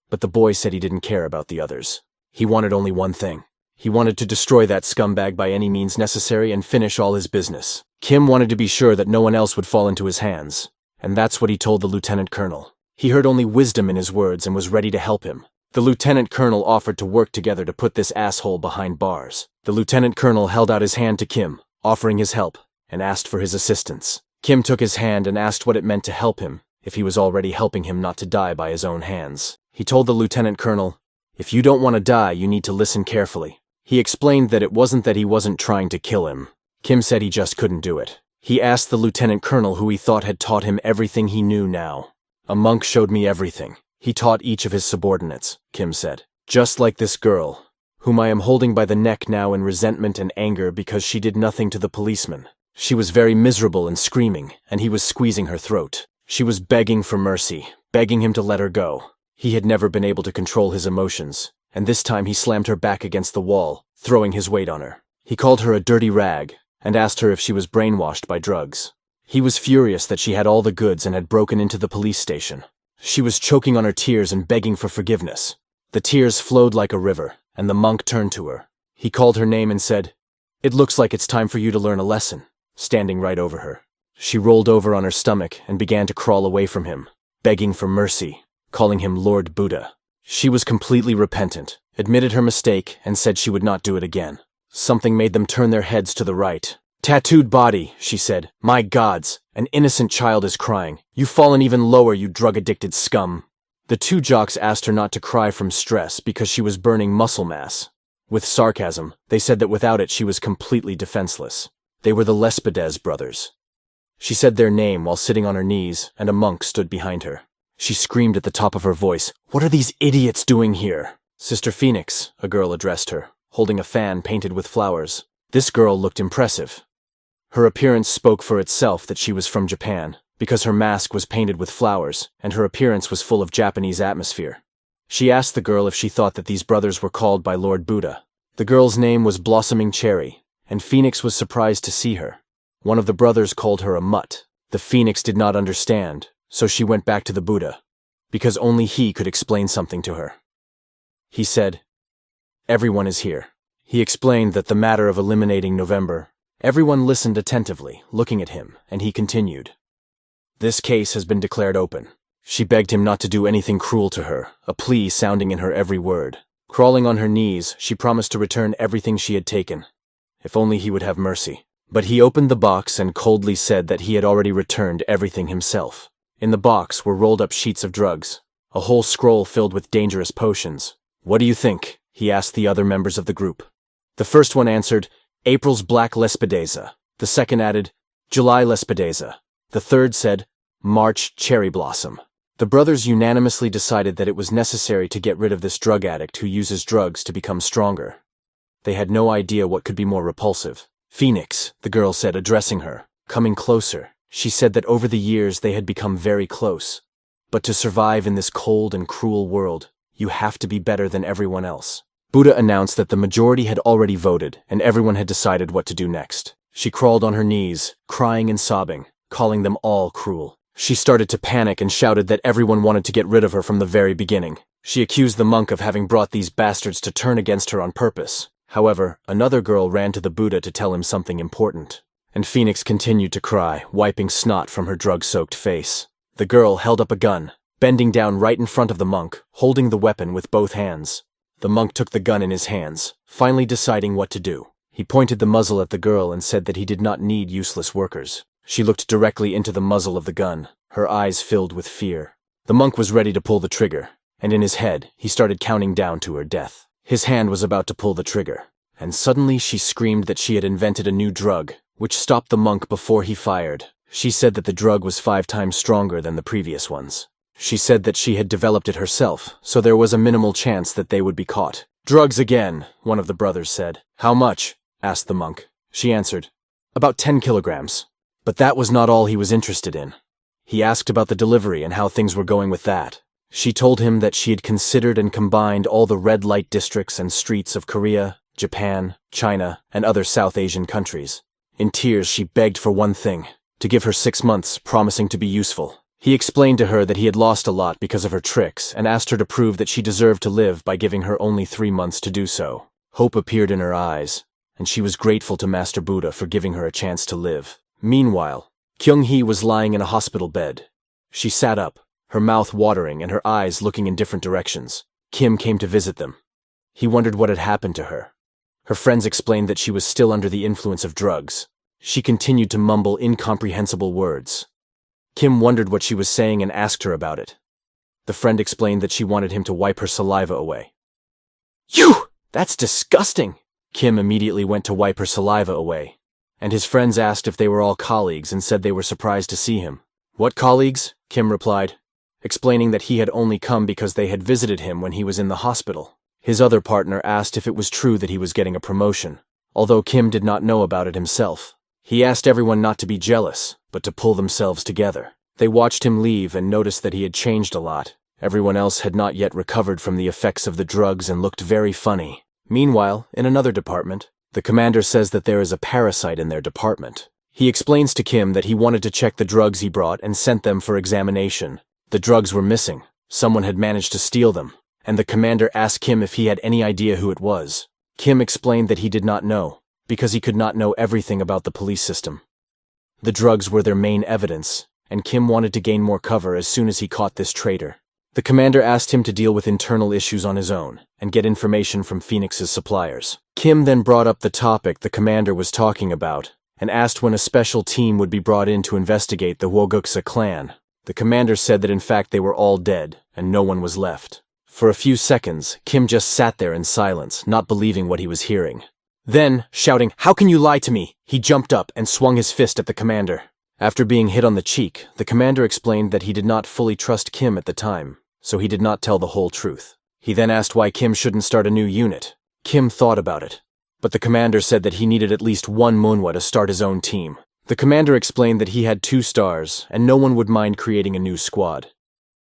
But the boy said he didn't care about the others. He wanted only one thing. He wanted to destroy that scumbag by any means necessary and finish all his business. Kim wanted to be sure that no one else would fall into his hands, and that's what he told the lieutenant colonel. He heard only wisdom in his words and was ready to help him. The lieutenant colonel offered to work together to put this asshole behind bars. The lieutenant colonel held out his hand to Kim, offering his help, and asked for his assistance. Kim took his hand and asked what it meant to help him, if he was already helping him not to die by his own hands. He told the lieutenant colonel, "If you don't want to die, you need to listen carefully." He explained that it wasn't that he wasn't trying to kill him. Kim said he just couldn't do it. He asked the lieutenant colonel who he thought had taught him everything he knew now. "A monk showed me everything. He taught each of his subordinates," Kim said. "Just like this girl, whom I am holding by the neck now in resentment and anger because she did nothing to the policeman. She was very miserable and screaming, and he was squeezing her throat. She was begging for mercy, begging him to let her go. He had never been able to control his emotions, and this time he slammed her back against the wall, throwing his weight on her. He called her a dirty rag, and asked her if she was brainwashed by drugs. He was furious that she had all the goods and had broken into the police station. She was choking on her tears and begging for forgiveness. The tears flowed like a river, and the monk turned to her. He called her name and said, 'It looks like it's time for you to learn a lesson,' standing right over her. She rolled over on her stomach and began to crawl away from him, begging for mercy, calling him Lord Buddha. She was completely repentant, admitted her mistake, and said she would not do it again. Something made them turn their heads to the right. 'Tattooed body,' she said. 'My gods, an innocent child is crying. You've fallen even lower, you drug-addicted scum.' The two jocks asked her not to cry from stress because she was burning muscle mass. With sarcasm, they said that without it she was completely defenseless. They were the Lespedez brothers. She said their name while sitting on her knees, and a monk stood behind her. She screamed at the top of her voice, 'What are these idiots doing here?' 'Sister Phoenix,' a girl addressed her, holding a fan painted with flowers. This girl looked impressive. Her appearance spoke for itself that she was from Japan, because her mask was painted with flowers, and her appearance was full of Japanese atmosphere. She asked the girl if she thought that these brothers were called by Lord Buddha. The girl's name was Blossoming Cherry, and Phoenix was surprised to see her. One of the brothers called her a mutt. The Phoenix did not understand, so she went back to the Buddha, because only he could explain something to her. He said, 'Everyone is here.' He explained that the matter of eliminating November. Everyone listened attentively, looking at him, and he continued. This case has been declared open. She begged him not to do anything cruel to her, a plea sounding in her every word. Crawling on her knees, she promised to return everything she had taken. If only he would have mercy. But he opened the box and coldly said that he had already returned everything himself. In the box were rolled up sheets of drugs, a whole scroll filled with dangerous potions. What do you think? He asked the other members of the group. The first one answered, April's Black Lespedeza. The second added, July Lespedeza. The third said, March Cherry Blossom. The brothers unanimously decided that it was necessary to get rid of this drug addict who uses drugs to become stronger. They had no idea what could be more repulsive. Phoenix, the girl said, addressing her, coming closer. She said that over the years they had become very close. But to survive in this cold and cruel world, you have to be better than everyone else. Buddha announced that the majority had already voted, and everyone had decided what to do next. She crawled on her knees, crying and sobbing, calling them all cruel. She started to panic and shouted that everyone wanted to get rid of her from the very beginning. She accused the monk of having brought these bastards to turn against her on purpose. However, another girl ran to the Buddha to tell him something important. And Phoenix continued to cry, wiping snot from her drug-soaked face. The girl held up a gun, bending down right in front of the monk, holding the weapon with both hands. The monk took the gun in his hands, finally deciding what to do. He pointed the muzzle at the girl and said that he did not need useless workers. She looked directly into the muzzle of the gun, her eyes filled with fear. The monk was ready to pull the trigger, and in his head, he started counting down to her death. His hand was about to pull the trigger, and suddenly she screamed that she had invented a new drug, which stopped the monk before he fired. She said that the drug was 5 times stronger than the previous ones. She said that she had developed it herself, so there was a minimal chance that they would be caught. Drugs again, one of the brothers said. How much? Asked the monk. She answered, about 10 kilograms. But that was not all he was interested in. He asked about the delivery and how things were going with that. She told him that she had considered and combined all the red light districts and streets of Korea, Japan, China, and other South Asian countries. In tears, she begged for one thing, to give her 6 months, promising to be useful. He explained to her that he had lost a lot because of her tricks and asked her to prove that she deserved to live by giving her only 3 months to do so. Hope appeared in her eyes, and she was grateful to Master Buddha for giving her a chance to live. Meanwhile, Kyung-hee was lying in a hospital bed. She sat up, her mouth watering and her eyes looking in different directions. Kim came to visit them. He wondered what had happened to her. Her friends explained that she was still under the influence of drugs. She continued to mumble incomprehensible words. Kim wondered what she was saying and asked her about it. The friend explained that she wanted him to wipe her saliva away. "You! That's disgusting!" Kim immediately went to wipe her saliva away, and his friends asked if they were all colleagues and said they were surprised to see him. "What colleagues?" Kim replied, explaining that he had only come because they had visited him when he was in the hospital. His other partner asked if it was true that he was getting a promotion, although Kim did not know about it himself. He asked everyone not to be jealous, but to pull themselves together. They watched him leave and noticed that he had changed a lot. Everyone else had not yet recovered from the effects of the drugs and looked very funny. Meanwhile, in another department, the commander says that there is a parasite in their department. He explains to Kim that he wanted to check the drugs he brought and sent them for examination. The drugs were missing. Someone had managed to steal them, and the commander asked Kim if he had any idea who it was. Kim explained that he did not know, because he could not know everything about the police system. The drugs were their main evidence, and Kim wanted to gain more cover as soon as he caught this traitor. The commander asked him to deal with internal issues on his own and get information from Phoenix's suppliers. Kim then brought up the topic the commander was talking about and asked when a special team would be brought in to investigate the Woguksa clan. The commander said that in fact they were all dead and no one was left. For a few seconds, Kim just sat there in silence, not believing what he was hearing. Then, shouting, "How can you lie to me?" he jumped up and swung his fist at the commander. After being hit on the cheek, the commander explained that he did not fully trust Kim at the time, so he did not tell the whole truth. He then asked why Kim shouldn't start a new unit. Kim thought about it, but the commander said that he needed at least one Manhwa to start his own team. The commander explained that he had 2 stars, and no one would mind creating a new squad.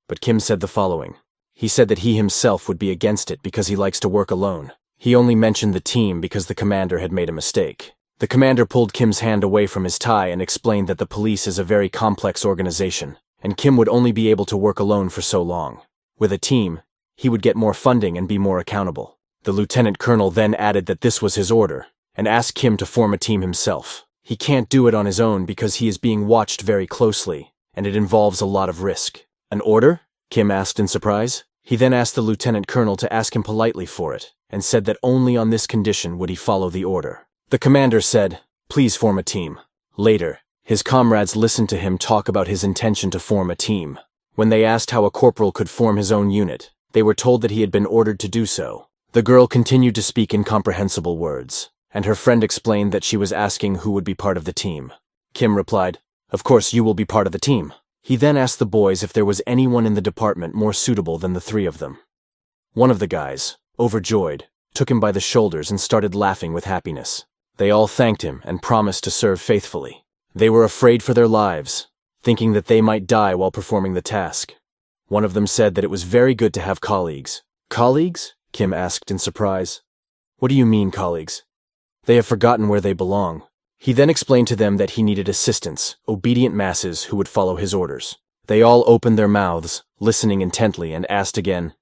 But Kim said the following. He said that he himself would be against it because he likes to work alone. He only mentioned the team because the commander had made a mistake. The commander pulled Kim's hand away from his tie and explained that the police is a very complex organization, and Kim would only be able to work alone for so long. With a team, he would get more funding and be more accountable. The lieutenant colonel then added that this was his order, and asked Kim to form a team himself. He can't do it on his own because he is being watched very closely, and it involves a lot of risk. An order? Kim asked in surprise. He then asked the lieutenant colonel to ask him politely for it, and said that only on this condition would he follow the order. The commander said, "Please form a team." Later, his comrades listened to him talk about his intention to form a team. When they asked how a corporal could form his own unit, they were told that he had been ordered to do so. The girl continued to speak incomprehensible words, and her friend explained that she was asking who would be part of the team. Kim replied, "Of course you will be part of the team." He then asked the boys if there was anyone in the department more suitable than the three of them. One of the guys, overjoyed, took him by the shoulders and started laughing with happiness. They all thanked him and promised to serve faithfully. They were afraid for their lives, thinking that they might die while performing the task. One of them said that it was very good to have colleagues. "Colleagues?" Kim asked in surprise. "What do you mean, colleagues? They have forgotten where they belong." He then explained to them that he needed assistants, obedient masses who would follow his orders. They all opened their mouths, listening intently, and asked again,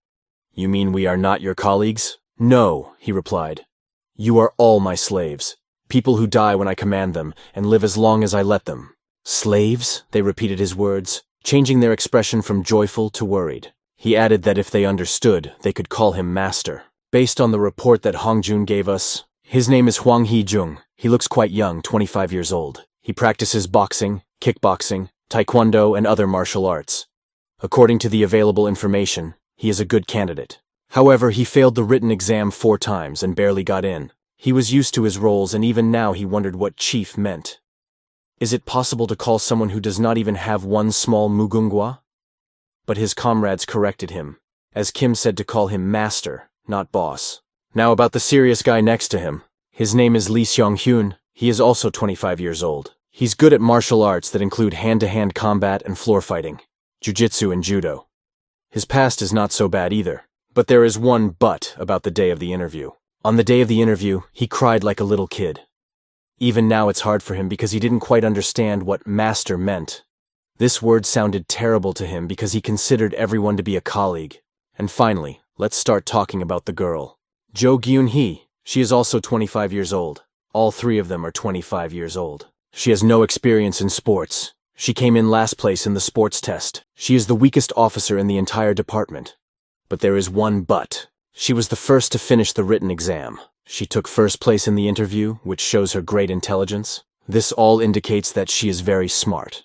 "You mean we are not your colleagues?" "No," he replied. "You are all my slaves, people who die when I command them and live as long as I let them." "Slaves?" They repeated his words, changing their expression from joyful to worried. He added that if they understood, they could call him master. Based on the report that Hongjun gave us, his name is Hwang Hee-jung. He looks quite young, 25 years old. He practices boxing, kickboxing, taekwondo, and other martial arts. According to the available information, he is a good candidate. However, he failed the written exam 4 times and barely got in. He was used to his roles, and even now he wondered what chief meant. Is it possible to call someone who does not even have one small mugungwa? But his comrades corrected him, as Kim said to call him master, not boss. Now about the serious guy next to him. His name is Lee Seong-hyun. He is also 25 years old. He's good at martial arts that include hand-to-hand combat and floor fighting, jiu-jitsu and judo. His past is not so bad either. But there is one but about the day of the interview. On the day of the interview, he cried like a little kid. Even now it's hard for him because he didn't quite understand what master meant. This word sounded terrible to him because he considered everyone to be a colleague. And finally, let's start talking about the girl. Jo Gyun-hee. She is also 25 years old. All 3 of them are 25 years old. She has no experience in sports. She came in last place in the sports test. She is the weakest officer in the entire department. But there is one but. She was the first to finish the written exam. She took first place in the interview, which shows her great intelligence. This all indicates that she is very smart.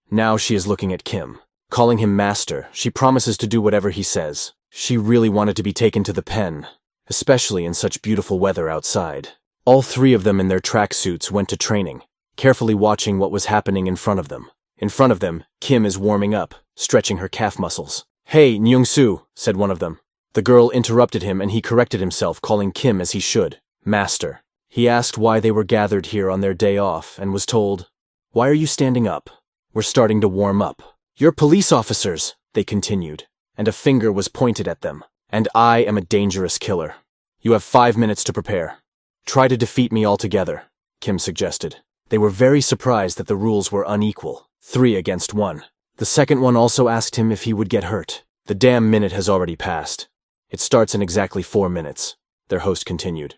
Now she is looking at Kim. Calling him master, she promises to do whatever he says. She really wanted to be taken to the pen, especially in such beautiful weather outside. All 3 of them in their tracksuits went to training, carefully watching what was happening in front of them. In front of them, Kim is warming up, stretching her calf muscles. "Hey, Nyung-soo," said one of them. The girl interrupted him and he corrected himself, calling Kim as he should, master. He asked why they were gathered here on their day off and was told, "Why are you standing up? We're starting to warm up." "You're police officers," they continued, and a finger was pointed at them. "And I am a dangerous killer. You have 5 minutes to prepare. Try to defeat me altogether," Kim suggested. They were very surprised that the rules were unequal, 3 against 1. The second one also asked him if he would get hurt. "The damn minute has already passed. It starts in exactly 4 minutes, their host continued.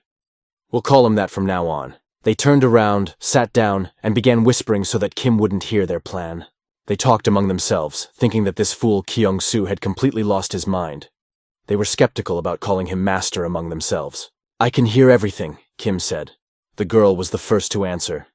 "We'll call him that from now on." They turned around, sat down, and began whispering so that Kim wouldn't hear their plan. They talked among themselves, thinking that this fool Kyung-soo had completely lost his mind. They were skeptical about calling him master among themselves. "I can hear everything," Kim said. The girl was the first to answer.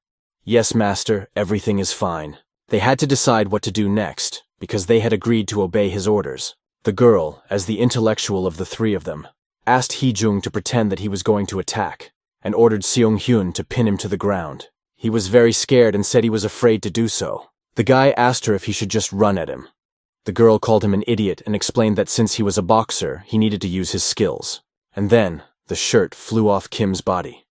"Yes, master, everything is fine." They had to decide what to do next, because they had agreed to obey his orders. The girl, as the intellectual of the 3 of them, asked Hee-jung to pretend that he was going to attack, and ordered Seong-hyun to pin him to the ground. He was very scared and said he was afraid to do so. The guy asked her if he should just run at him. The girl called him an idiot and explained that since he was a boxer, he needed to use his skills. And then, the shirt flew off Kim's body.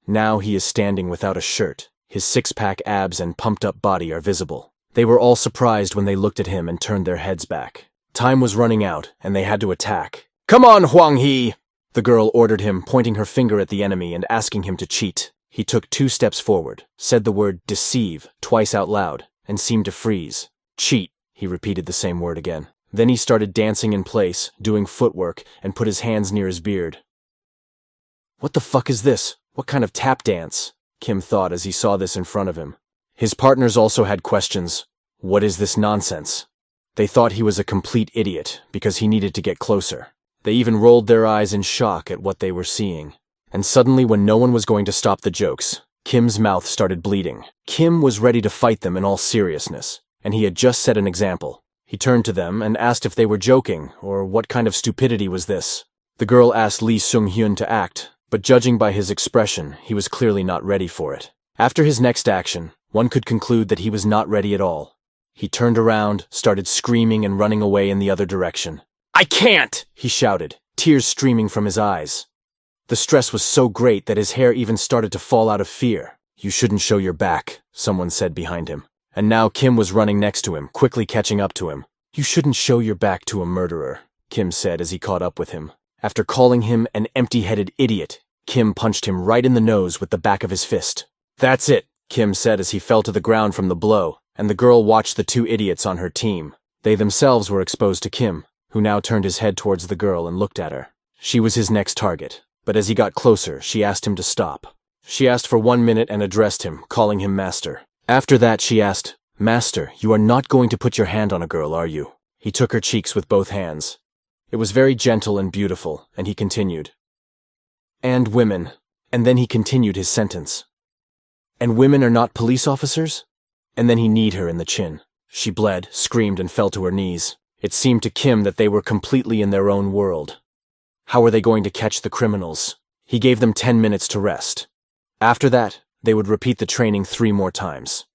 Now he is standing without a shirt. His 6-pack abs and pumped-up body are visible. They were all surprised when they looked at him and turned their heads back. Time was running out, and they had to attack. "Come on, Hwang Hee!" The girl ordered him, pointing her finger at the enemy and asking him to cheat. He took 2 steps forward, said the word deceive twice out loud, and seemed to freeze. "Cheat," he repeated the same word again. Then he started dancing in place, doing footwork, and put his hands near his beard. What the fuck is this? What kind of tap dance? Kim thought as he saw this in front of him. His partners also had questions. What is this nonsense? They thought he was a complete idiot because he needed to get closer. They even rolled their eyes in shock at what they were seeing. And suddenly, when no one was going to stop the jokes, Kim's mouth started bleeding. Kim was ready to fight them in all seriousness, and he had just set an example. He turned to them and asked if they were joking, or what kind of stupidity was this. The girl asked Lee Sung-hyun to act, but judging by his expression, he was clearly not ready for it. After his next action, one could conclude that he was not ready at all. He turned around, started screaming and running away in the other direction. "I can't!" he shouted, tears streaming from his eyes. The stress was so great that his hair even started to fall out of fear. "You shouldn't show your back," someone said behind him. And now Kim was running next to him, quickly catching up to him. "You shouldn't show your back to a murderer," Kim said as he caught up with him. After calling him an empty-headed idiot, Kim punched him right in the nose with the back of his fist. "That's it," Kim said as he fell to the ground from the blow, and the girl watched the two idiots on her team. They themselves were exposed to Kim, who now turned his head towards the girl and looked at her. She was his next target, but as he got closer, she asked him to stop. She asked for 1 minute and addressed him, calling him master. After that, she asked, "Master, you are not going to put your hand on a girl, are you?" He took her cheeks with both hands. It was very gentle and beautiful, and he continued. "And women." And then he continued his sentence. "And women are not police officers?" And then he kneed her in the chin. She bled, screamed, and fell to her knees. It seemed to Kim that they were completely in their own world. How were they going to catch the criminals? He gave them 10 minutes to rest. After that, they would repeat the training 3 more times.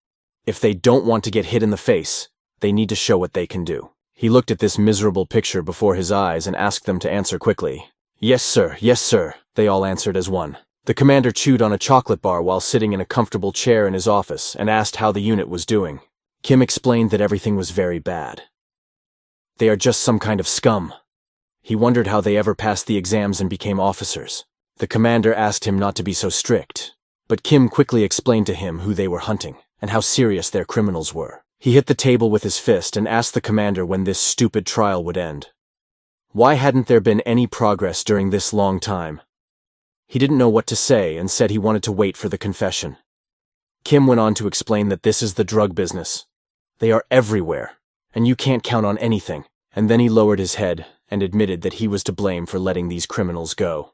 If they don't want to get hit in the face, they need to show what they can do. He looked at this miserable picture before his eyes and asked them to answer quickly. Yes, sir," they all answered as one. The commander chewed on a chocolate bar while sitting in a comfortable chair in his office and asked how the unit was doing. Kim explained that everything was very bad. They are just some kind of scum. He wondered how they ever passed the exams and became officers. The commander asked him not to be so strict, but Kim quickly explained to him who they were hunting and how serious their criminals were. He hit the table with his fist and asked the commander when this stupid trial would end. Why hadn't there been any progress during this long time? He didn't know what to say and said he wanted to wait for the confession. Kim went on to explain that this is the drug business. They are everywhere, and you can't count on anything. And then he lowered his head and admitted that he was to blame for letting these criminals go.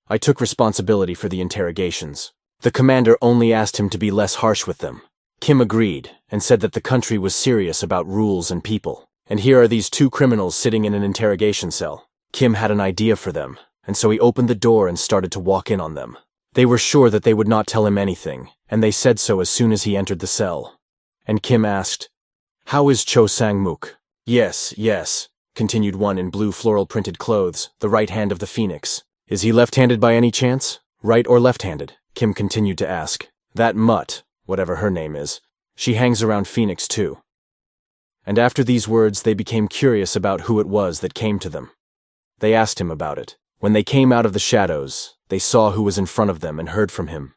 I took responsibility for the interrogations. The commander only asked him to be less harsh with them. Kim agreed and said that the country was serious about rules and people. And here are these 2 criminals sitting in an interrogation cell. Kim had an idea for them, and so he opened the door and started to walk in on them. They were sure that they would not tell him anything, and they said so as soon as he entered the cell. And Kim asked, "How is Cho Sang-mook?" Yes, continued one in blue floral-printed clothes, the right hand of the phoenix. "Is he left-handed by any chance? Right or left-handed?" Kim continued to ask. "That mutt, whatever her name is, she hangs around Phoenix too." And after these words, they became curious about who it was that came to them. They asked him about it. When they came out of the shadows, they saw who was in front of them and heard from him.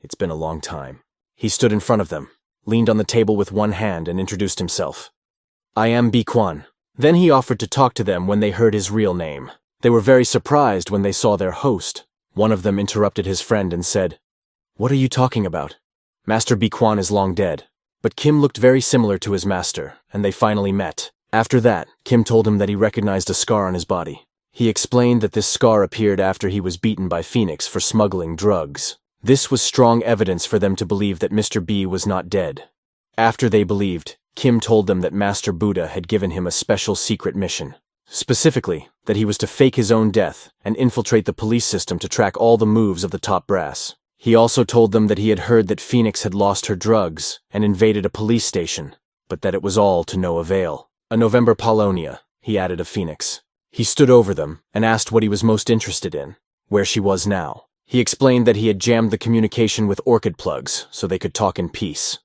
It's been a long time. He stood in front of them, leaned on the table with one hand and introduced himself. "I am Bi Kwan." Then he offered to talk to them when they heard his real name. They were very surprised when they saw their host. One of them interrupted his friend and said, "What are you talking about? Master Bi Kwan is long dead." But Kim looked very similar to his master, and they finally met. After that, Kim told him that he recognized a scar on his body. He explained that this scar appeared after he was beaten by Phoenix for smuggling drugs. This was strong evidence for them to believe that Mr. B was not dead. After they believed, Kim told them that Master Buddha had given him a special secret mission. Specifically, that he was to fake his own death and infiltrate the police system to track all the moves of the top brass. He also told them that he had heard that Phoenix had lost her drugs and invaded a police station, but that it was all to no avail. "A November Polonia," he added of Phoenix. He stood over them and asked what he was most interested in, where she was now. He explained that he had jammed the communication with orchid plugs so they could talk in peace.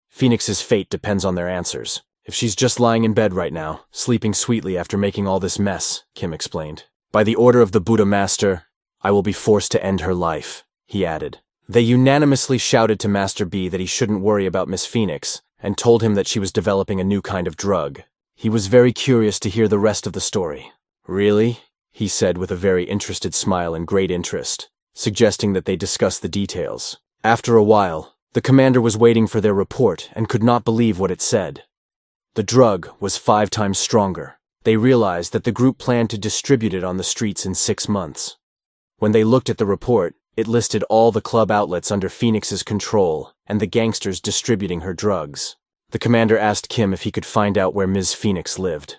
Phoenix's fate depends on their answers. If she's just lying in bed right now, sleeping sweetly after making all this mess, Kim explained. "By the order of the Buddha Master, I will be forced to end her life," he added. They unanimously shouted to Master B that he shouldn't worry about Miss Phoenix and told him that she was developing a new kind of drug. He was very curious to hear the rest of the story. "Really?" he said with a very interested smile and great interest, suggesting that they discuss the details. After a while, the commander was waiting for their report and could not believe what it said. The drug was 5 times stronger. They realized that the group planned to distribute it on the streets in 6 months. When they looked at the report, it listed all the club outlets under Phoenix's control and the gangsters distributing her drugs. The commander asked Kim if he could find out where Ms. Phoenix lived.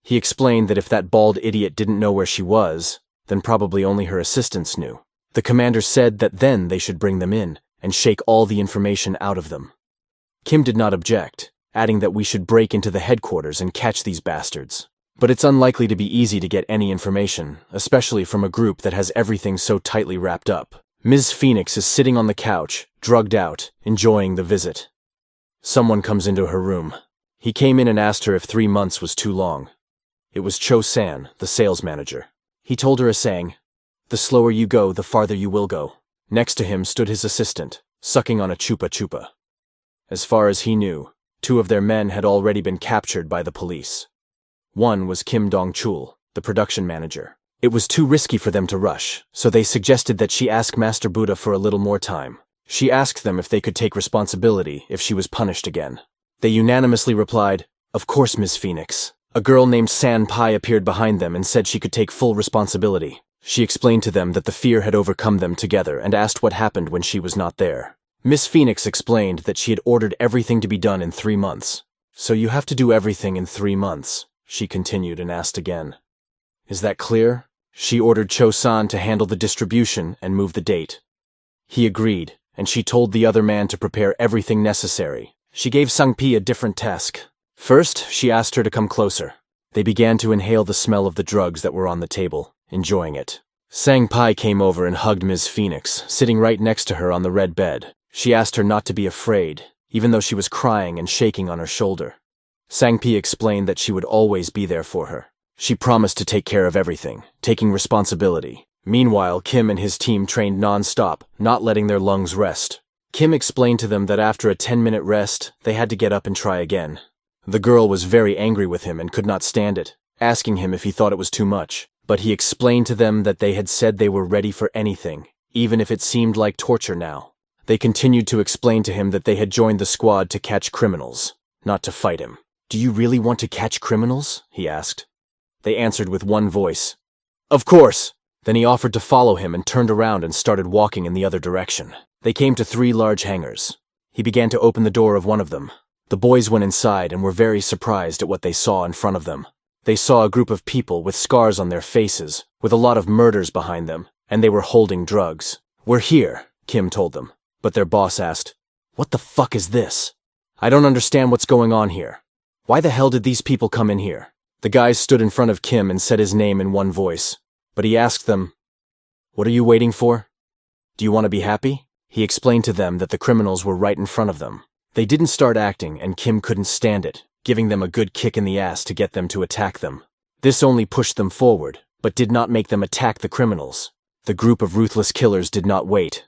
He explained that if that bald idiot didn't know where she was, then probably only her assistants knew. The commander said that then they should bring them in and shake all the information out of them. Kim did not object, adding that we should break into the headquarters and catch these bastards. But it's unlikely to be easy to get any information, especially from a group that has everything so tightly wrapped up. Ms. Phoenix is sitting on the couch, drugged out, enjoying the visit. Someone comes into her room. He came in and asked her if 3 months was too long. It was Cho-san, the sales manager. He told her a saying, "The slower you go, the farther you will go." Next to him stood his assistant, sucking on a chupa-chupa. As far as he knew, 2 of their men had already been captured by the police. One was Kim Dong-chul, the production manager. It was too risky for them to rush, so they suggested that she ask Master Buddha for a little more time. She asked them if they could take responsibility if she was punished again. They unanimously replied, "Of course, Ms. Phoenix." A girl named San Pai appeared behind them and said she could take full responsibility. She explained to them that the fear had overcome them together and asked what happened when she was not there. Miss Phoenix explained that she had ordered everything to be done in 3 months. "So you have to do everything in 3 months, she continued and asked again. "Is that clear?" She ordered Cho-san to handle the distribution and move the date. He agreed, and she told the other man to prepare everything necessary. She gave Sang-pi a different task. First, she asked her to come closer. They began to inhale the smell of the drugs that were on the table, enjoying it. Sang-pi came over and hugged Ms. Phoenix, sitting right next to her on the red bed. She asked her not to be afraid, even though she was crying and shaking on her shoulder. Sang-pi explained that she would always be there for her. She promised to take care of everything, taking responsibility. Meanwhile, Kim and his team trained non-stop, not letting their lungs rest. Kim explained to them that after a 10-minute rest, they had to get up and try again. The girl was very angry with him and could not stand it, asking him if he thought it was too much. But he explained to them that they had said they were ready for anything, even if it seemed like torture now. They continued to explain to him that they had joined the squad to catch criminals, not to fight him. "Do you really want to catch criminals?" he asked. They answered with one voice, "Of course!" Then he offered to follow him and turned around and started walking in the other direction. They came to 3 large hangars. He began to open the door of one of them. The boys went inside and were very surprised at what they saw in front of them. They saw a group of people with scars on their faces, with a lot of murders behind them, and they were holding drugs. "We're here," Kim told them. But their boss asked, "What the fuck is this? I don't understand what's going on here. Why the hell did these people come in here?" The guys stood in front of Kim and said his name in one voice. But he asked them, "What are you waiting for? Do you want to be happy?" He explained to them that the criminals were right in front of them. They didn't start acting, and Kim couldn't stand it, giving them a good kick in the ass to get them to attack them. This only pushed them forward, but did not make them attack the criminals. The group of ruthless killers did not wait,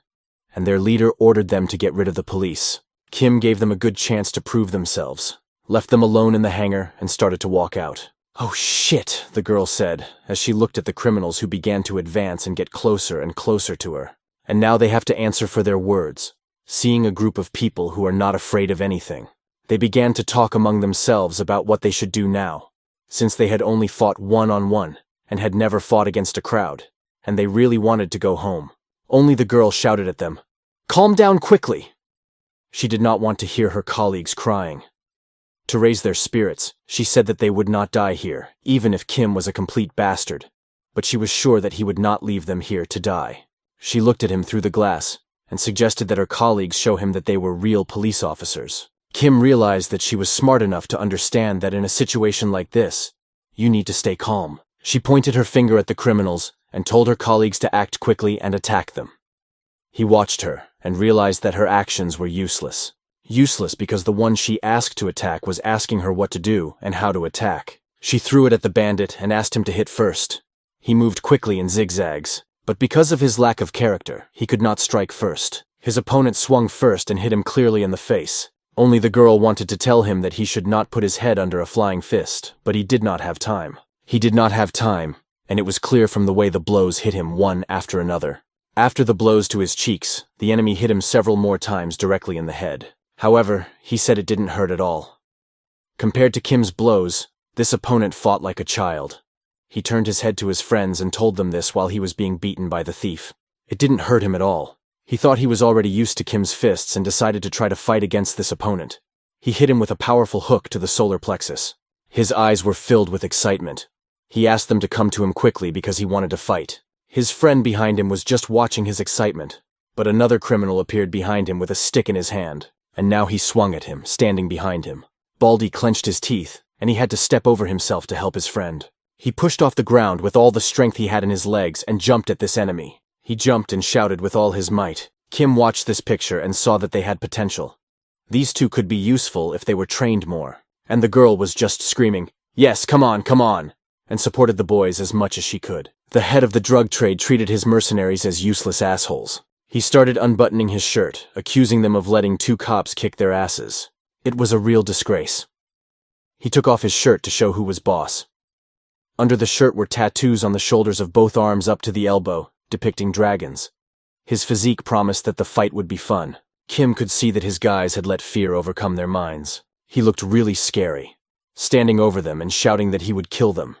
and their leader ordered them to get rid of the police. Kim gave them a good chance to prove themselves, left them alone in the hangar, and started to walk out. "Oh shit," the girl said, as she looked at the criminals who began to advance and get closer and closer to her. And now they have to answer for their words, seeing a group of people who are not afraid of anything. They began to talk among themselves about what they should do now, since they had only fought one-on-one and had never fought against a crowd, and they really wanted to go home. Only the girl shouted at them, "Calm down quickly!" She did not want to hear her colleagues crying. To raise their spirits, she said that they would not die here, even if Kim was a complete bastard, but she was sure that he would not leave them here to die. She looked at him through the glass and suggested that her colleagues show him that they were real police officers. Kim realized that she was smart enough to understand that in a situation like this, you need to stay calm. She pointed her finger at the criminals and told her colleagues to act quickly and attack them. He watched her and realized that her actions were useless. Useless because the one she asked to attack was asking her what to do and how to attack. She threw it at the bandit and asked him to hit first. He moved quickly in zigzags, but because of his lack of character, he could not strike first. His opponent swung first and hit him clearly in the face. Only the girl wanted to tell him that he should not put his head under a flying fist, but he did not have time. He did not have time, and it was clear from the way the blows hit him one after another. After the blows to his cheeks, the enemy hit him several more times directly in the head. However, he said it didn't hurt at all. Compared to Kim's blows, this opponent fought like a child. He turned his head to his friends and told them this while he was being beaten by the thief. It didn't hurt him at all. He thought he was already used to Kim's fists and decided to try to fight against this opponent. He hit him with a powerful hook to the solar plexus. His eyes were filled with excitement. He asked them to come to him quickly because he wanted to fight. His friend behind him was just watching his excitement, but another criminal appeared behind him with a stick in his hand, and now he swung at him, standing behind him. Baldy clenched his teeth, and he had to step over himself to help his friend. He pushed off the ground with all the strength he had in his legs and jumped at this enemy. He jumped and shouted with all his might. Kim watched this picture and saw that they had potential. These two could be useful if they were trained more. And the girl was just screaming, "Yes, come on," and supported the boys as much as she could. The head of the drug trade treated his mercenaries as useless assholes. He started unbuttoning his shirt, accusing them of letting two cops kick their asses. It was a real disgrace. He took off his shirt to show who was boss. Under the shirt were tattoos on the shoulders of both arms up to the elbow, depicting dragons. His physique promised that the fight would be fun. Kim could see that his guys had let fear overcome their minds. He looked really scary, standing over them and shouting that he would kill them.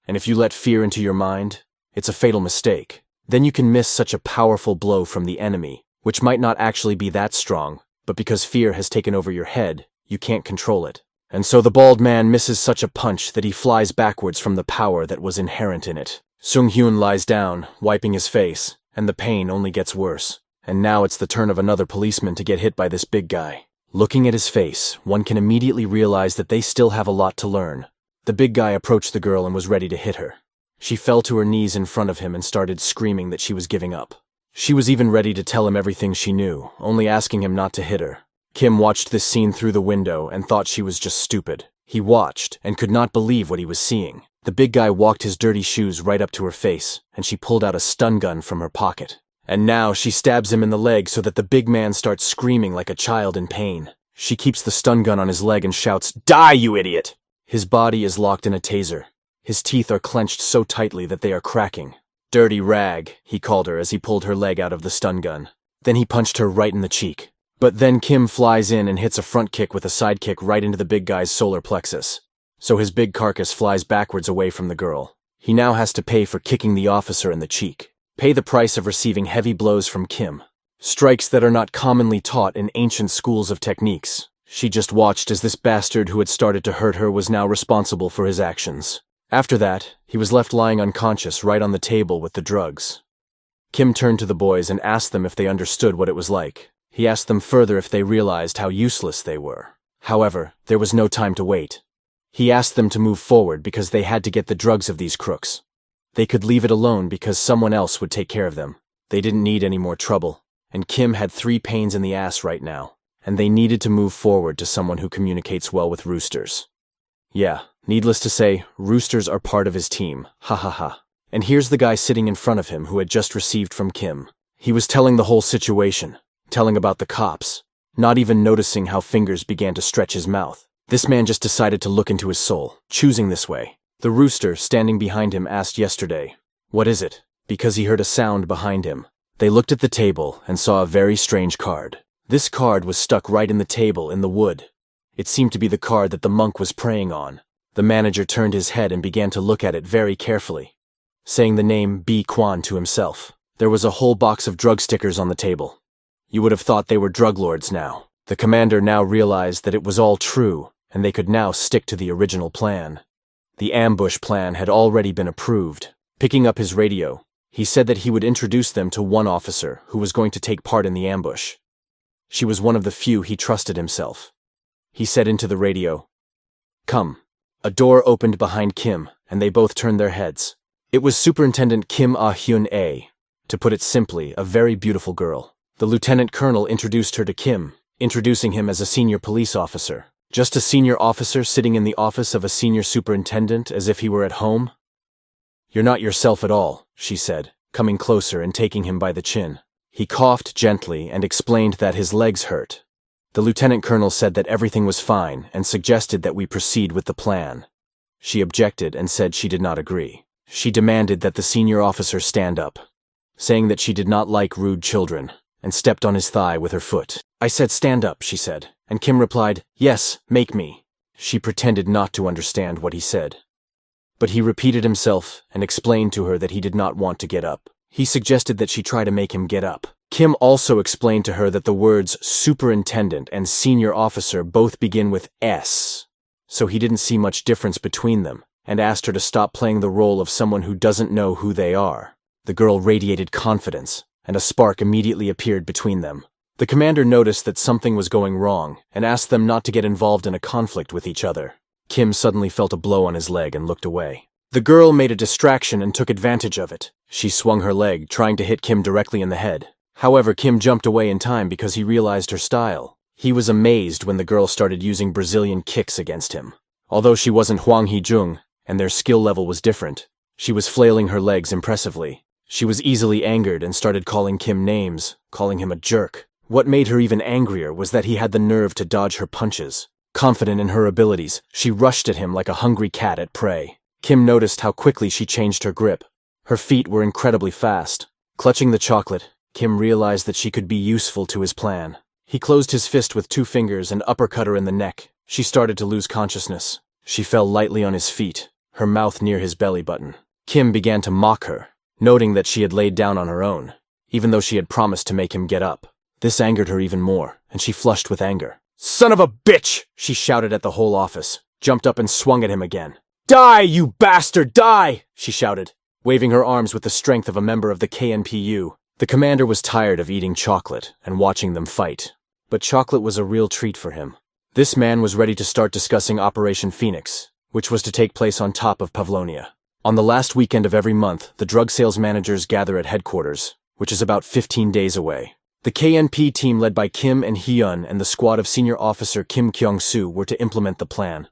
And if you let fear into your mind, it's a fatal mistake. Then you can miss such a powerful blow from the enemy, which might not actually be that strong, but because fear has taken over your head, you can't control it. And so the bald man misses such a punch that he flies backwards from the power that was inherent in it. Sung-hyun lies down, wiping his face, and the pain only gets worse. And now it's the turn of another policeman to get hit by this big guy. Looking at his face, one can immediately realize that they still have a lot to learn. The big guy approached the girl and was ready to hit her. She fell to her knees in front of him and started screaming that she was giving up. She was even ready to tell him everything she knew, only asking him not to hit her. Kim watched this scene through the window and thought she was just stupid. He watched and could not believe what he was seeing. The big guy walked his dirty shoes right up to her face, and she pulled out a stun gun from her pocket. And now she stabs him in the leg so that the big man starts screaming like a child in pain. She keeps the stun gun on his leg and shouts, "Die, you idiot!" His body is locked in a taser. His teeth are clenched so tightly that they are cracking. "Dirty rag," he called her as he pulled her leg out of the stun gun. Then he punched her right in the cheek. But then Kim flies in and hits a front kick with a side kick right into the big guy's solar plexus. So his big carcass flies backwards away from the girl. He now has to pay for kicking the officer in the cheek. Pay the price of receiving heavy blows from Kim. Strikes that are not commonly taught in ancient schools of techniques. She just watched as this bastard who had started to hurt her was now responsible for his actions. After that, he was left lying unconscious right on the table with the drugs. Kim turned to the boys and asked them if they understood what it was like. He asked them further if they realized how useless they were. However, there was no time to wait. He asked them to move forward because they had to get the drugs of these crooks. They could leave it alone because someone else would take care of them. They didn't need any more trouble, and Kim had 3 pains in the ass right now, and they needed to move forward to someone who communicates well with roosters. Yeah, needless to say, roosters are part of his team, ha ha ha. And here's the guy sitting in front of him who had just received from Kim. He was telling the whole situation, telling about the cops, not even noticing how fingers began to stretch his mouth. This man just decided to look into his soul, choosing this way. The rooster, standing behind him, asked yesterday, "What is it?" because he heard a sound behind him. They looked at the table and saw a very strange card. This card was stuck right in the table in the wood. It seemed to be the card that the monk was praying on. The manager turned his head and began to look at it very carefully, saying the name B. Kwan to himself. There was a whole box of drug stickers on the table. You would have thought they were drug lords now. The commander now realized that it was all true, and they could now stick to the original plan. The ambush plan had already been approved. Picking up his radio, he said that he would introduce them to one officer who was going to take part in the ambush. She was one of the few he trusted himself. He said into the radio, "Come." A door opened behind Kim, and they both turned their heads. It was Superintendent Kim Ah-hyun-a, to put it simply, a very beautiful girl. The lieutenant colonel introduced her to Kim, introducing him as a senior police officer. Just a senior officer sitting in the office of a senior superintendent as if he were at home? "You're not yourself at all," she said, coming closer and taking him by the chin. He coughed gently and explained that his legs hurt. The lieutenant colonel said that everything was fine and suggested that we proceed with the plan. She objected and said she did not agree. She demanded that the senior officer stand up, saying that she did not like rude children, and stepped on his thigh with her foot. "I said stand up," she said, and Kim replied, "Yes, make me." She pretended not to understand what he said. But he repeated himself and explained to her that he did not want to get up. He suggested that she try to make him get up. Kim also explained to her that the words superintendent and senior officer both begin with S, so he didn't see much difference between them, and asked her to stop playing the role of someone who doesn't know who they are. The girl radiated confidence, and a spark immediately appeared between them. The commander noticed that something was going wrong and asked them not to get involved in a conflict with each other. Kim suddenly felt a blow on his leg and looked away. The girl made a distraction and took advantage of it. She swung her leg, trying to hit Kim directly in the head. However, Kim jumped away in time because he realized her style. He was amazed when the girl started using Brazilian kicks against him. Although she wasn't Hwang Hee-jung, and their skill level was different, she was flailing her legs impressively. She was easily angered and started calling Kim names, calling him a jerk. What made her even angrier was that he had the nerve to dodge her punches. Confident in her abilities, she rushed at him like a hungry cat at prey. Kim noticed how quickly she changed her grip. Her feet were incredibly fast. Clutching the chocolate, Kim realized that she could be useful to his plan. He closed his fist with 2 fingers and uppercut her in the neck. She started to lose consciousness. She fell lightly on his feet, her mouth near his belly button. Kim began to mock her, noting that she had laid down on her own, even though she had promised to make him get up. This angered her even more, and she flushed with anger. "Son of a bitch!" she shouted at the whole office, jumped up and swung at him again. "Die, you bastard, die!" she shouted, waving her arms with the strength of a member of the KNPU. The commander was tired of eating chocolate and watching them fight, but chocolate was a real treat for him. This man was ready to start discussing Operation Phoenix, which was to take place on top of Pavlonia. On the last weekend of every month, the drug sales managers gather at headquarters, which is about 15 days away. The KNP team led by Kim and Hyun and the squad of senior officer Kim Kyung-soo were to implement the plan.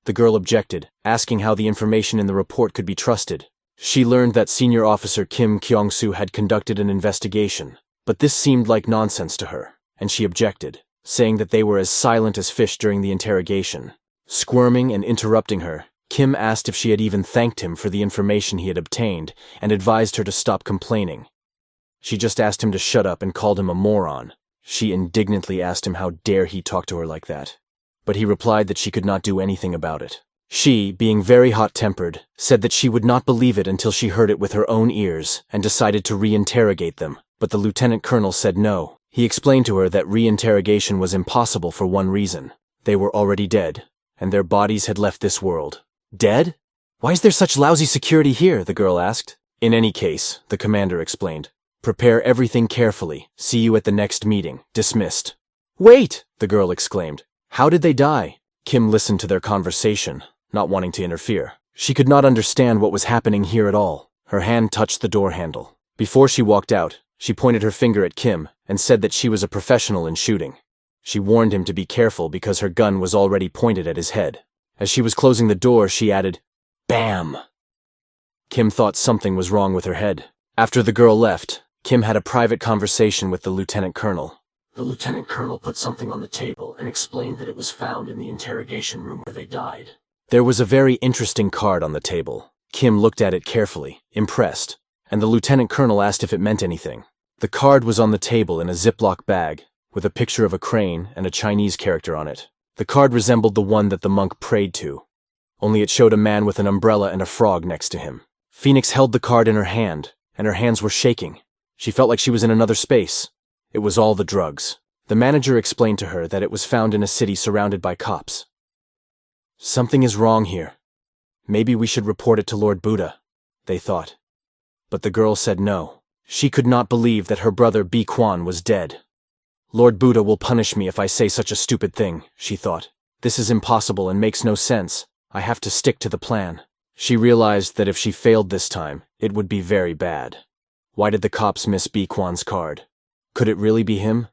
The girl objected, asking how the information in the report could be trusted. She learned that senior officer Kim Kyung-soo had conducted an investigation, but this seemed like nonsense to her, and she objected, saying that they were as silent as fish during the interrogation. Squirming and interrupting her, Kim asked if she had even thanked him for the information he had obtained and advised her to stop complaining. She just asked him to shut up and called him a moron. She indignantly asked him how dare he talk to her like that, but he replied that she could not do anything about it. She, being very hot-tempered, said that she would not believe it until she heard it with her own ears and decided to re-interrogate them, but the lieutenant colonel said no. He explained to her that re-interrogation was impossible for one reason. They were already dead, and their bodies had left this world. Dead? Why is there such lousy security here? The girl asked. In any case, the commander explained. Prepare everything carefully. See you at the next meeting. Dismissed. Wait! The girl exclaimed. How did they die? Kim listened to their conversation, not wanting to interfere. She could not understand what was happening here at all. Her hand touched the door handle. Before she walked out, she pointed her finger at Kim and said that she was a professional in shooting. She warned him to be careful because her gun was already pointed at his head. As she was closing the door, she added, "Bam!" Kim thought something was wrong with her head. After the girl left, Kim had a private conversation with the lieutenant colonel. The lieutenant colonel put something on the table and explained that it was found in the interrogation room where they died. There was a very interesting card on the table. Kim looked at it carefully, impressed, and the lieutenant colonel asked if it meant anything. The card was on the table in a Ziploc bag, with a picture of a crane and a Chinese character on it. The card resembled the one that the monk prayed to, only it showed a man with an umbrella and a frog next to him. Phoenix held the card in her hand, and her hands were shaking. She felt like she was in another space. It was all the drugs. The manager explained to her that it was found in a city surrounded by cops. Something is wrong here. Maybe we should report it to Lord Buddha, they thought. But the girl said no. She could not believe that her brother Bi Quan was dead. Lord Buddha will punish me if I say such a stupid thing, she thought. This is impossible and makes no sense. I have to stick to the plan. She realized that if she failed this time, it would be very bad. Why did the cops miss Bi Quan's card? Could it really be him?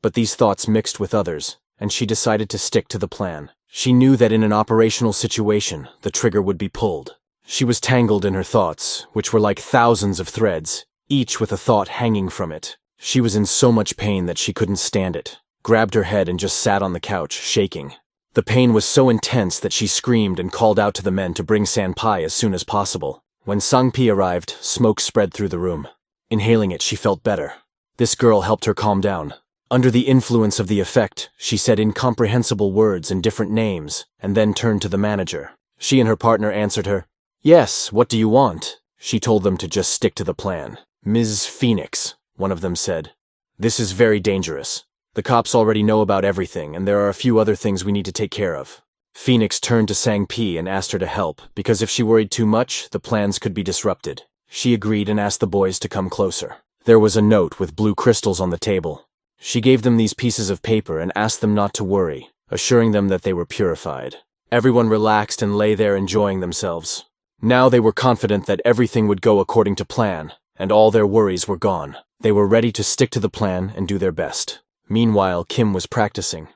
But these thoughts mixed with others, and she decided to stick to the plan. She knew that in an operational situation, the trigger would be pulled. She was tangled in her thoughts, which were like thousands of threads, each with a thought hanging from it. She was in so much pain that she couldn't stand it, grabbed her head and just sat on the couch, shaking. The pain was so intense that she screamed and called out to the men to bring Sanpai as soon as possible. When Sang-pi arrived, smoke spread through the room. Inhaling it, she felt better. This girl helped her calm down. Under the influence of the effect, she said incomprehensible words and different names, and then turned to the manager. She and her partner answered her. Yes, what do you want? She told them to just stick to the plan. Ms. Phoenix, one of them said. This is very dangerous. The cops already know about everything, and there are a few other things we need to take care of. Phoenix turned to Sang-pi and asked her to help, because if she worried too much, the plans could be disrupted. She agreed and asked the boys to come closer. There was a note with blue crystals on the table. She gave them these pieces of paper and asked them not to worry, assuring them that they were purified. Everyone relaxed and lay there enjoying themselves. Now they were confident that everything would go according to plan, and all their worries were gone. They were ready to stick to the plan and do their best. Meanwhile, Kim was practicing.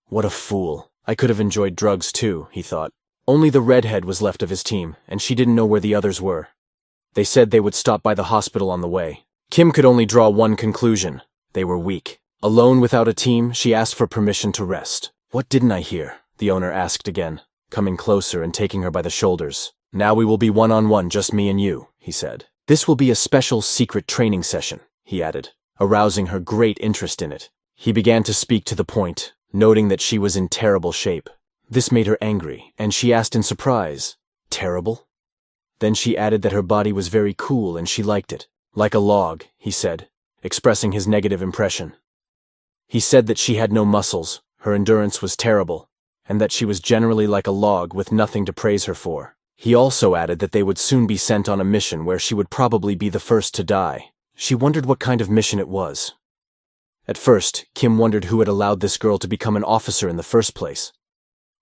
What a fool. I could have enjoyed drugs too, he thought. Only the redhead was left of his team, and she didn't know where the others were. They said they would stop by the hospital on the way. Kim could only draw one conclusion. They were weak. Alone without a team, she asked for permission to rest. What didn't I hear? The owner asked again, coming closer and taking her by the shoulders. Now we will be one-on-one, just me and you, he said. This will be a special secret training session, he added, arousing her great interest in it. He began to speak to the point, noting that she was in terrible shape. This made her angry, and she asked in surprise, terrible? Then she added that her body was very cool and she liked it. Like a log, he said, expressing his negative impression. He said that she had no muscles, her endurance was terrible, and that she was generally like a log with nothing to praise her for. He also added that they would soon be sent on a mission where she would probably be the first to die. She wondered what kind of mission it was. At first, Kim wondered who had allowed this girl to become an officer in the first place.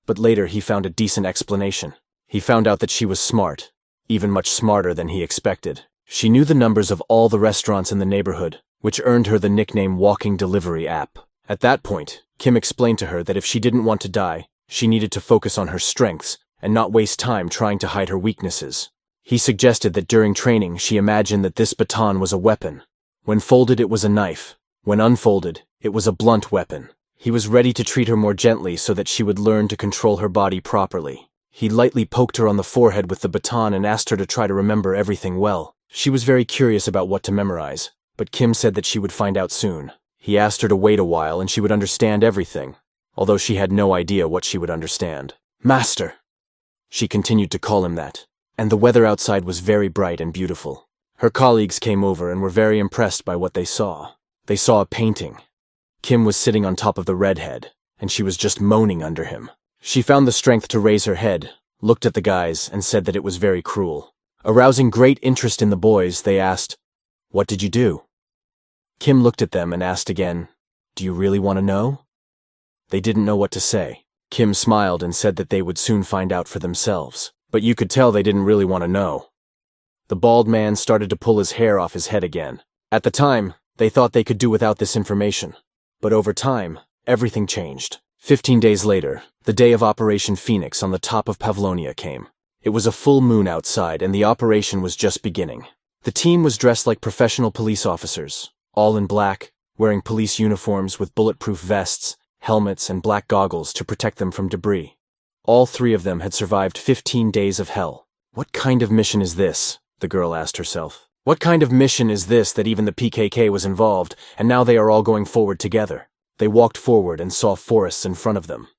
But later he found a decent explanation. He found out that she was smart, even much smarter than he expected. She knew the numbers of all the restaurants in the neighborhood, which earned her the nickname Walking Delivery App. At that point, Kim explained to her that if she didn't want to die, she needed to focus on her strengths and not waste time trying to hide her weaknesses. He suggested that during training she imagined that this baton was a weapon. When folded it was a knife. When unfolded, it was a blunt weapon. He was ready to treat her more gently so that she would learn to control her body properly. He lightly poked her on the forehead with the baton and asked her to try to remember everything well. She was very curious about what to memorize, but Kim said that she would find out soon. He asked her to wait a while and she would understand everything, although she had no idea what she would understand. Master! She continued to call him that, and the weather outside was very bright and beautiful. Her colleagues came over and were very impressed by what they saw. They saw a painting. Kim was sitting on top of the redhead, and she was just moaning under him. She found the strength to raise her head, looked at the guys, and said that it was very cruel. Arousing great interest in the boys, they asked, "What did you do?" Kim looked at them and asked again, "Do you really want to know?" They didn't know what to say. Kim smiled and said that they would soon find out for themselves, but you could tell they didn't really want to know. The bald man started to pull his hair off his head again. At the time, they thought they could do without this information. But over time, everything changed. 15 days later, the day of Operation Phoenix on the top of Pavlonia came. It was a full moon outside and the operation was just beginning. The team was dressed like professional police officers, all in black, wearing police uniforms with bulletproof vests, helmets, and black goggles to protect them from debris. All three of them had survived 15 days of hell. What kind of mission is this? The girl asked herself. What kind of mission is this that even the PKK was involved, and now they are all going forward together? They walked forward and saw forests in front of them.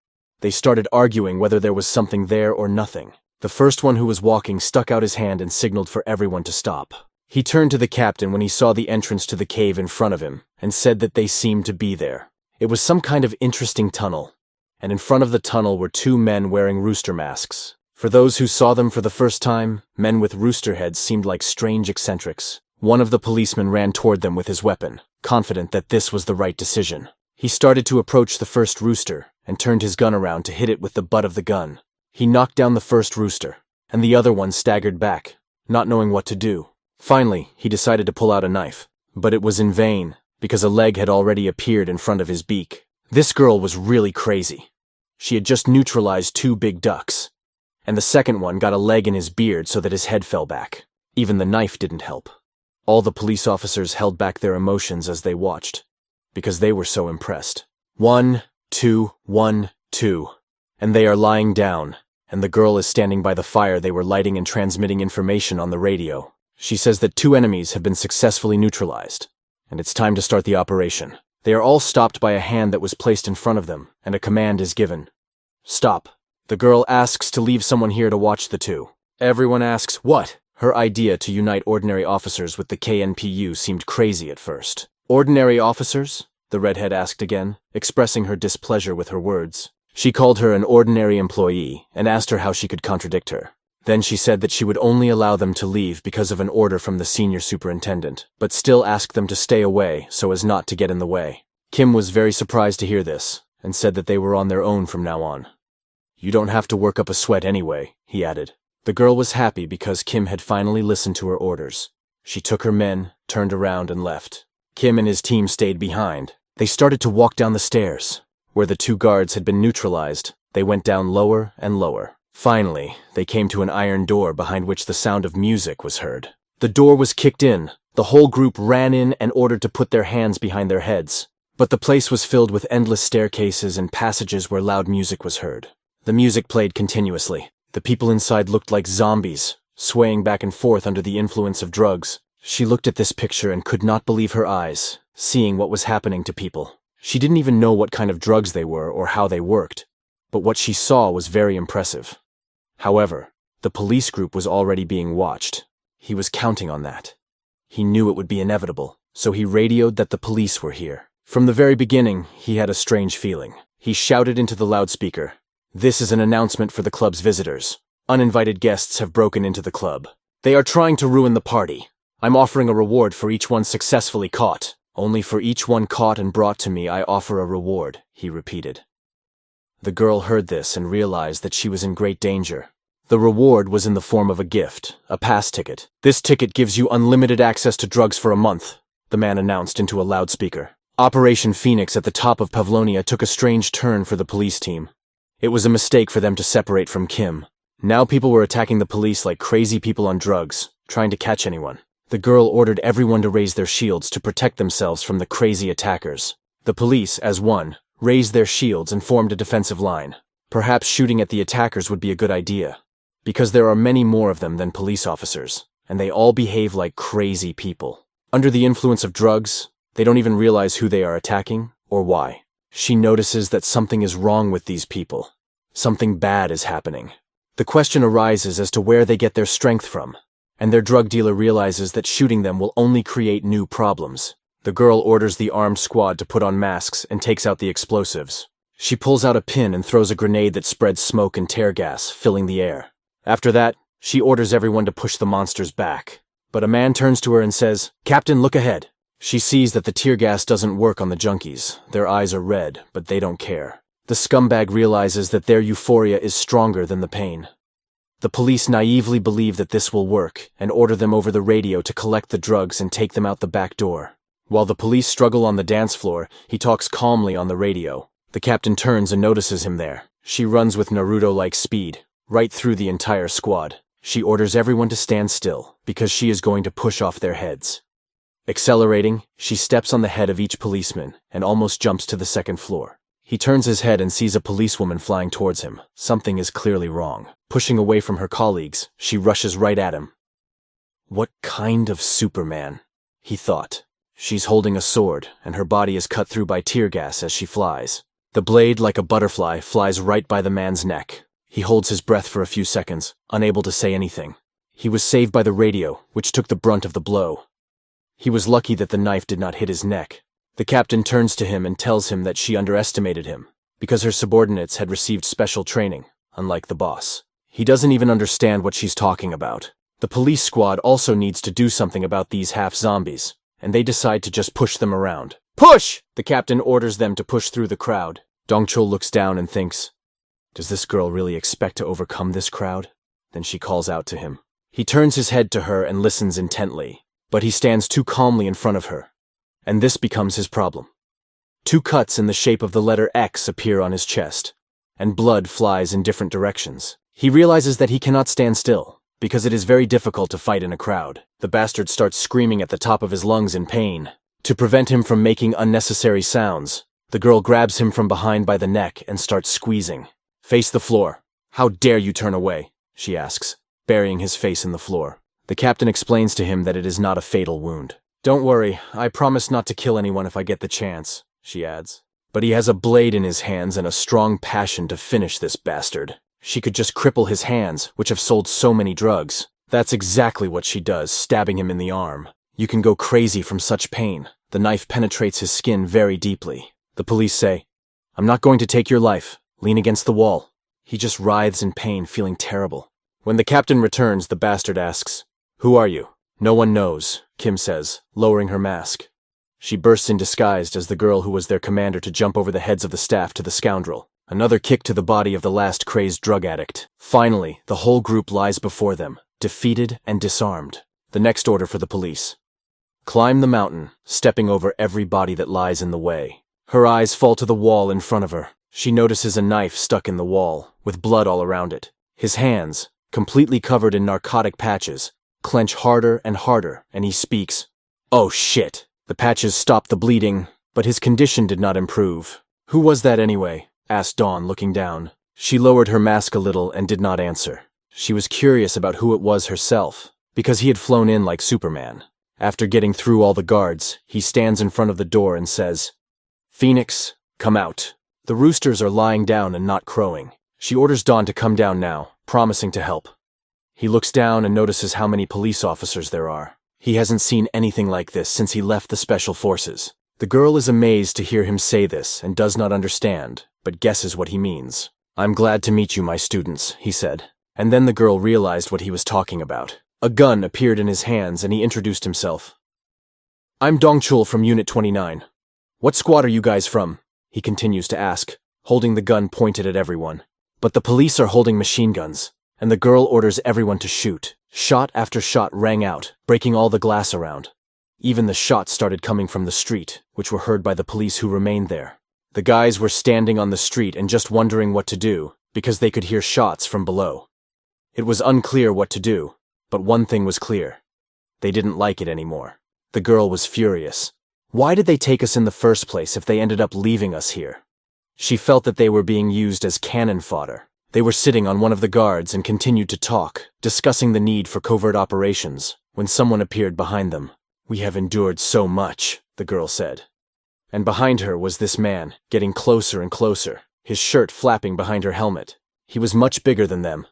They started arguing whether there was something there or nothing. The first one who was walking stuck out his hand and signaled for everyone to stop. He turned to the captain when he saw the entrance to the cave in front of him, and said that they seemed to be there. It was some kind of interesting tunnel, and in front of the tunnel were two men wearing rooster masks. For those who saw them for the first time, men with rooster heads seemed like strange eccentrics. One of the policemen ran toward them with his weapon, confident that this was the right decision. He started to approach the first rooster, and turned his gun around to hit it with the butt of the gun. He knocked down the first rooster, and the other one staggered back, not knowing what to do. Finally, he decided to pull out a knife, but it was in vain, because a leg had already appeared in front of his beak. This girl was really crazy. She had just neutralized two big ducks, and the second one got a leg in his beard so that his head fell back. Even the knife didn't help. All the police officers held back their emotions as they watched, because they were so impressed. 1, 2, 1, 2, and they are lying down, and the girl is standing by the fire they were lighting and transmitting information on the radio. She says that 2 enemies have been successfully neutralized, and it's time to start the operation. They are all stopped by a hand that was placed in front of them, and a command is given. Stop. The girl asks to leave someone here to watch the 2. Everyone asks, what? Her idea to unite ordinary officers with the KNPU seemed crazy at first. Ordinary officers? The redhead asked again, expressing her displeasure with her words. She called her an ordinary employee and asked her how she could contradict her. Then she said that she would only allow them to leave because of an order from the senior superintendent, but still asked them to stay away so as not to get in the way. Kim was very surprised to hear this, and said that they were on their own from now on. You don't have to work up a sweat anyway, he added. The girl was happy because Kim had finally listened to her orders. She took her men, turned around, and left. Kim and his team stayed behind. They started to walk down the stairs. Where the 2 guards had been neutralized, they went down lower and lower. Finally, they came to an iron door behind which the sound of music was heard. The door was kicked in. The whole group ran in and ordered to put their hands behind their heads. But the place was filled with endless staircases and passages where loud music was heard. The music played continuously. The people inside looked like zombies, swaying back and forth under the influence of drugs. She looked at this picture and could not believe her eyes, seeing what was happening to people. She didn't even know what kind of drugs they were or how they worked, but what she saw was very impressive. However, the police group was already being watched. He was counting on that. He knew it would be inevitable, so he radioed that the police were here. From the very beginning, he had a strange feeling. He shouted into the loudspeaker, "This is an announcement for the club's visitors. Uninvited guests have broken into the club. They are trying to ruin the party. I'm offering a reward for each one successfully caught. Only for each one caught and brought to me I offer a reward," he repeated. The girl heard this and realized that she was in great danger. The reward was in the form of a gift, a pass ticket. "This ticket gives you unlimited access to drugs for a month," the man announced into a loudspeaker. Operation Phoenix at the top of Pavlonia took a strange turn for the police team. It was a mistake for them to separate from Kim. Now people were attacking the police like crazy people on drugs, trying to catch anyone. The girl ordered everyone to raise their shields to protect themselves from the crazy attackers. The police, as one, raised their shields and formed a defensive line. Perhaps shooting at the attackers would be a good idea, because there are many more of them than police officers, and they all behave like crazy people. Under the influence of drugs, they don't even realize who they are attacking or why. She notices that something is wrong with these people. Something bad is happening. The question arises as to where they get their strength from, and their drug dealer realizes that shooting them will only create new problems. The girl orders the armed squad to put on masks and takes out the explosives. She pulls out a pin and throws a grenade that spreads smoke and tear gas, filling the air. After that, she orders everyone to push the monsters back. But a man turns to her and says, "Captain, look ahead." She sees that the tear gas doesn't work on the junkies. Their eyes are red, but they don't care. The scumbag realizes that their euphoria is stronger than the pain. The police naively believe that this will work and order them over the radio to collect the drugs and take them out the back door. While the police struggle on the dance floor, he talks calmly on the radio. The captain turns and notices him there. She runs with Naruto-like speed, right through the entire squad. She orders everyone to stand still, because she is going to push off their heads. Accelerating, she steps on the head of each policeman and almost jumps to the second floor. He turns his head and sees a policewoman flying towards him. Something is clearly wrong. Pushing away from her colleagues, she rushes right at him. What kind of Superman? He thought. She's holding a sword, and her body is cut through by tear gas as she flies. The blade, like a butterfly, flies right by the man's neck. He holds his breath for a few seconds, unable to say anything. He was saved by the radio, which took the brunt of the blow. He was lucky that the knife did not hit his neck. The captain turns to him and tells him that she underestimated him, because her subordinates had received special training, unlike the boss. He doesn't even understand what she's talking about. The police squad also needs to do something about these half-zombies, and they decide to just push them around. "Push!" The captain orders them to push through the crowd. Dongchul looks down and thinks, does this girl really expect to overcome this crowd? Then she calls out to him. He turns his head to her and listens intently, but he stands too calmly in front of her. And this becomes his problem. 2 cuts in the shape of the letter X appear on his chest, and blood flies in different directions. He realizes that he cannot stand still, because it is very difficult to fight in a crowd. The bastard starts screaming at the top of his lungs in pain. To prevent him from making unnecessary sounds, the girl grabs him from behind by the neck and starts squeezing. "Face the floor," How dare you turn away? She asks, burying his face in the floor. The captain explains to him that it is not a fatal wound. Don't worry, I promise not to kill anyone if I get the chance, she adds. But he has a blade in his hands and a strong passion to finish this bastard. She could just cripple his hands, which have sold so many drugs. That's exactly what she does, stabbing him in the arm. You can go crazy from such pain. The knife penetrates his skin very deeply. The police say, I'm not going to take your life. Lean against the wall. He just writhes in pain, feeling terrible. When the captain returns, the bastard asks, Who are you? No one knows, Kim says, lowering her mask. She bursts in disguised as the girl who was their commander to jump over the heads of the staff to the scoundrel. Another kick to the body of the last crazed drug addict. Finally, the whole group lies before them, defeated and disarmed. The next order for the police. Climb the mountain, stepping over every body that lies in the way. Her eyes fall to the wall in front of her. She notices a knife stuck in the wall, with blood all around it. His hands, completely covered in narcotic patches, clench harder and harder, and he speaks. Oh shit. The patches stopped the bleeding, but his condition did not improve. Who was that anyway? Asked Dawn, looking down. She lowered her mask a little and did not answer. She was curious about who it was herself, because he had flown in like Superman. After getting through all the guards, he stands in front of the door and says, Phoenix, come out. The roosters are lying down and not crowing. She orders Dawn to come down now, promising to help. He looks down and notices how many police officers there are. He hasn't seen anything like this since he left the special forces. The girl is amazed to hear him say this and does not understand, but guesses what he means. I'm glad to meet you, my students, he said. And then the girl realized what he was talking about. A gun appeared in his hands and he introduced himself. I'm Dongchul from Unit 29. What squad are you guys from? He continues to ask, holding the gun pointed at everyone. But the police are holding machine guns, and the girl orders everyone to shoot. Shot after shot rang out, breaking all the glass around. Even the shots started coming from the street, which were heard by the police who remained there. The guys were standing on the street and just wondering what to do, because they could hear shots from below. It was unclear what to do, but one thing was clear. They didn't like it anymore. The girl was furious. Why did they take us in the first place if they ended up leaving us here? She felt that they were being used as cannon fodder. They were sitting on one of the guards and continued to talk, discussing the need for covert operations, when someone appeared behind them. We have endured so much, the girl said. And behind her was this man, getting closer and closer, his shirt flapping behind her helmet. He was much bigger than them.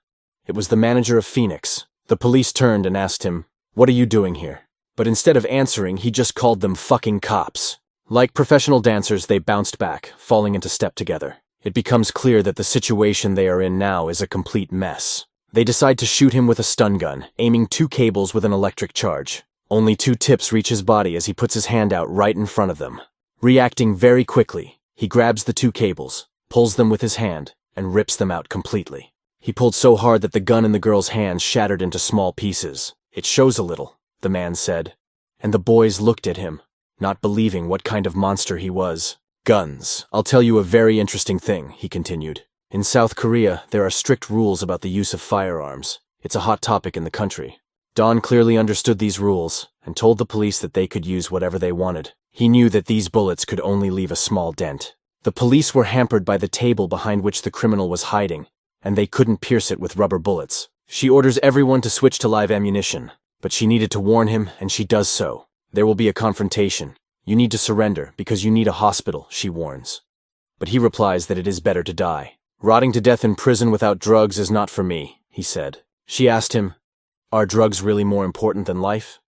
It was the manager of Phoenix. The police turned and asked him, What are you doing here? But instead of answering, he just called them fucking cops. Like professional dancers, they bounced back, falling into step together. It becomes clear that the situation they are in now is a complete mess. They decide to shoot him with a stun gun, aiming 2 cables with an electric charge. Only 2 tips reach his body as he puts his hand out right in front of them. Reacting very quickly, he grabs the 2 cables, pulls them with his hand, and rips them out completely. He pulled so hard that the gun in the girl's hand shattered into small pieces. It shows a little, the man said. And the boys looked at him, not believing what kind of monster he was. Guns. I'll tell you a very interesting thing, he continued. In South Korea, there are strict rules about the use of firearms. It's a hot topic in the country. Don clearly understood these rules and told the police that they could use whatever they wanted. He knew that these bullets could only leave a small dent. The police were hampered by the table behind which the criminal was hiding, and they couldn't pierce it with rubber bullets. She orders everyone to switch to live ammunition, but she needed to warn him, and she does so. There will be a confrontation. You need to surrender because you need a hospital, she warns. But he replies that it is better to die. Rotting to death in prison without drugs is not for me, he said. She asked him, Are drugs really more important than life?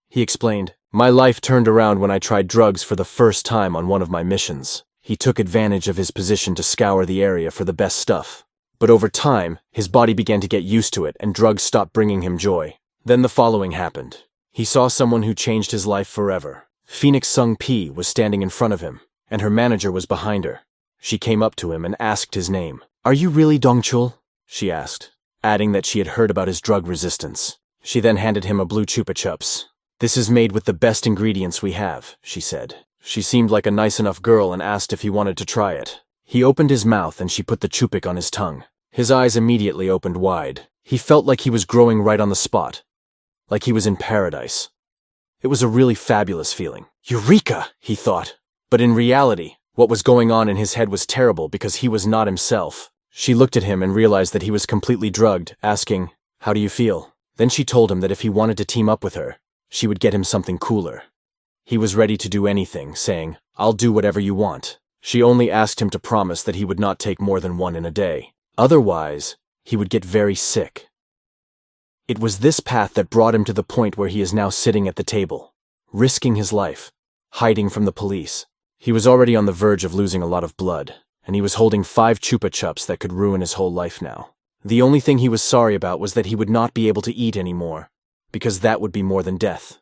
He explained, My life turned around when I tried drugs for the first time on one of my missions. He took advantage of his position to scour the area for the best stuff. But over time, his body began to get used to it and drugs stopped bringing him joy. Then the following happened. He saw someone who changed his life forever. Phoenix Sung P was standing in front of him, and her manager was behind her. She came up to him and asked his name. Are you really Dongchul? She asked, adding that she had heard about his drug resistance. She then handed him a blue Chupa Chups. This is made with the best ingredients we have, she said. She seemed like a nice enough girl and asked if he wanted to try it. He opened his mouth and she put the Chupik on his tongue. His eyes immediately opened wide. He felt like he was growing right on the spot. Like he was in paradise. It was a really fabulous feeling. Eureka, he thought. But in reality, what was going on in his head was terrible because he was not himself. She looked at him and realized that he was completely drugged, asking, "How do you feel?" Then she told him that if he wanted to team up with her, she would get him something cooler. He was ready to do anything, saying, "I'll do whatever you want." She only asked him to promise that he would not take more than one in a day. Otherwise, he would get very sick. It was this path that brought him to the point where he is now sitting at the table, risking his life, hiding from the police. He was already on the verge of losing a lot of blood, and he was holding 5 chupa chups that could ruin his whole life now. The only thing he was sorry about was that he would not be able to eat anymore, because that would be more than death.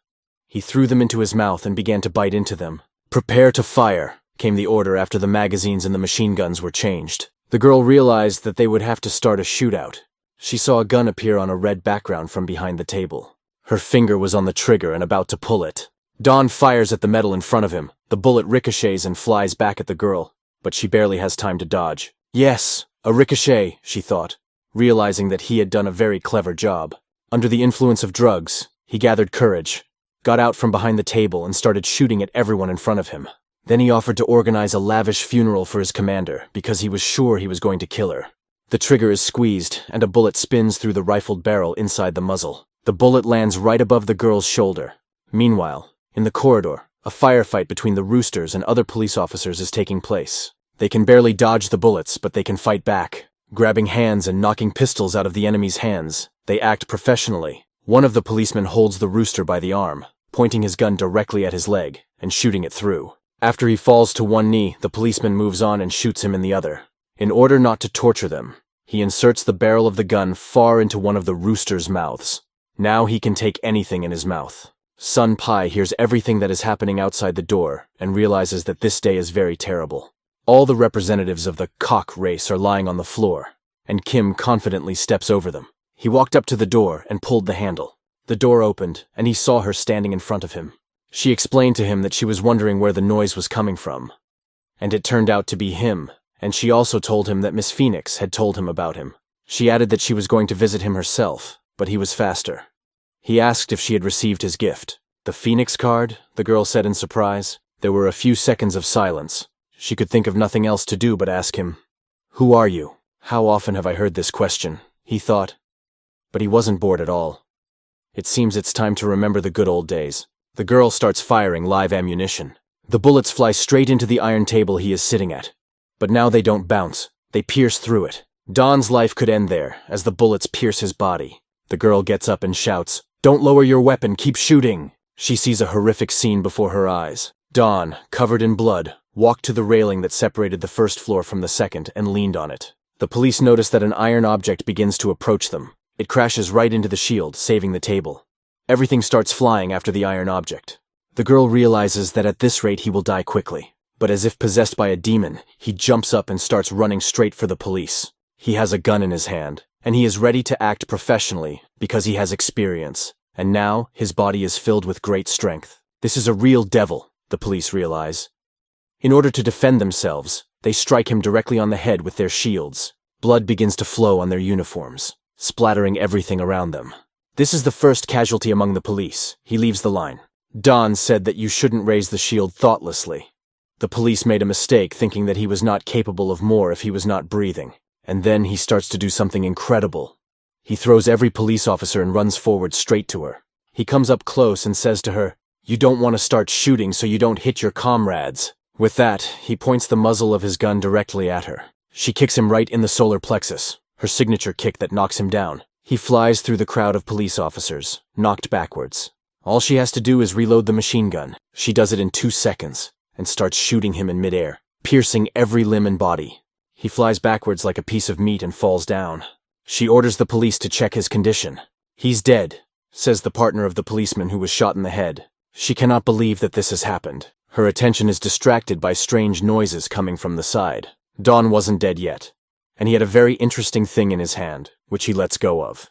He threw them into his mouth and began to bite into them. "Prepare to fire," came the order after the magazines and the machine guns were changed. The girl realized that they would have to start a shootout. She saw a gun appear on a red background from behind the table. Her finger was on the trigger and about to pull it. Don fires at the metal in front of him. The bullet ricochets and flies back at the girl, but she barely has time to dodge. Yes, a ricochet, she thought, realizing that he had done a very clever job. Under the influence of drugs, he gathered courage, got out from behind the table and started shooting at everyone in front of him. Then he offered to organize a lavish funeral for his commander because he was sure he was going to kill her. The trigger is squeezed and a bullet spins through the rifled barrel inside the muzzle. The bullet lands right above the girl's shoulder. Meanwhile, in the corridor, a firefight between the Roosters and other police officers is taking place. They can barely dodge the bullets, but they can fight back. Grabbing hands and knocking pistols out of the enemy's hands, they act professionally. One of the policemen holds the Rooster by the arm, pointing his gun directly at his leg and shooting it through. After he falls to one knee, the policeman moves on and shoots him in the other. In order not to torture them, he inserts the barrel of the gun far into one of the Rooster's mouths. Now he can take anything in his mouth. Sun Pai hears everything that is happening outside the door and realizes that this day is very terrible. All the representatives of the cock race are lying on the floor, and Kim confidently steps over them. He walked up to the door and pulled the handle. The door opened, and he saw her standing in front of him. She explained to him that she was wondering where the noise was coming from, and it turned out to be him, and she also told him that Miss Phoenix had told him about him. She added that she was going to visit him herself, but he was faster. He asked if she had received his gift. "The Phoenix card?" the girl said in surprise. There were a few seconds of silence. She could think of nothing else to do but ask him, "Who are you?" How often have I heard this question, he thought. But he wasn't bored at all. It seems it's time to remember the good old days. The girl starts firing live ammunition. The bullets fly straight into the iron table he is sitting at. But now they don't bounce. They pierce through it. Don's life could end there, as the bullets pierce his body. The girl gets up and shouts, "Don't lower your weapon, keep shooting!" She sees a horrific scene before her eyes. Don, covered in blood, walked to the railing that separated the first floor from the second and leaned on it. The police notice that an iron object begins to approach them. It crashes right into the shield, saving the table. Everything starts flying after the iron object. The girl realizes that at this rate he will die quickly. But as if possessed by a demon, he jumps up and starts running straight for the police. He has a gun in his hand, and he is ready to act professionally because he has experience. And now, his body is filled with great strength. This is a real devil, the police realize. In order to defend themselves, they strike him directly on the head with their shields. Blood begins to flow on their uniforms, splattering everything around them. This is the first casualty among the police. He leaves the line. Don said that you shouldn't raise the shield thoughtlessly. The police made a mistake thinking that he was not capable of more if he was not breathing. And then he starts to do something incredible. He throws every police officer and runs forward straight to her. He comes up close and says to her, "You don't want to start shooting so you don't hit your comrades." With that, he points the muzzle of his gun directly at her. She kicks him right in the solar plexus, her signature kick that knocks him down. He flies through the crowd of police officers, knocked backwards. All she has to do is reload the machine gun. She does it in 2 seconds, and starts shooting him in midair, piercing every limb and body. He flies backwards like a piece of meat and falls down. She orders the police to check his condition. "He's dead," says the partner of the policeman who was shot in the head. She cannot believe that this has happened. Her attention is distracted by strange noises coming from the side. Don wasn't dead yet, and he had a very interesting thing in his hand, which he lets go of.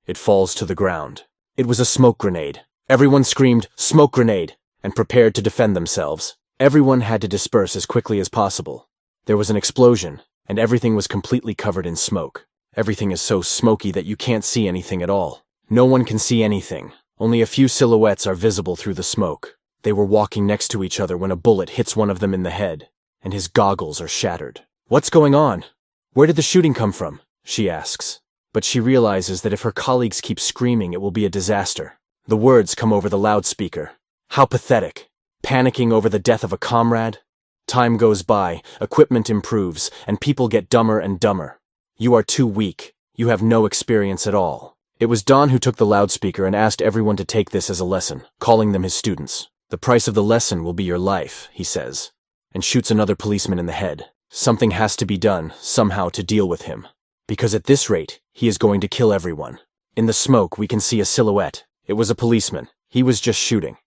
It falls to the ground. It was a smoke grenade. Everyone screamed, "Smoke grenade!" and prepared to defend themselves. Everyone had to disperse as quickly as possible. There was an explosion, and everything was completely covered in smoke. Everything is so smoky that you can't see anything at all. No one can see anything. Only a few silhouettes are visible through the smoke. They were walking next to each other when a bullet hits one of them in the head, and his goggles are shattered. "What's going on?" "Where did the shooting come from?" she asks. But she realizes that if her colleagues keep screaming, it will be a disaster. The words come over the loudspeaker. How pathetic. Panicking over the death of a comrade? Time goes by, equipment improves, and people get dumber and dumber. You are too weak. You have no experience at all. It was Don who took the loudspeaker and asked everyone to take this as a lesson, calling them his students. "The price of the lesson will be your life," he says, and shoots another policeman in the head. Something has to be done, somehow, to deal with him. Because at this rate, he is going to kill everyone. In the smoke, we can see a silhouette. It was a policeman. He was just shooting.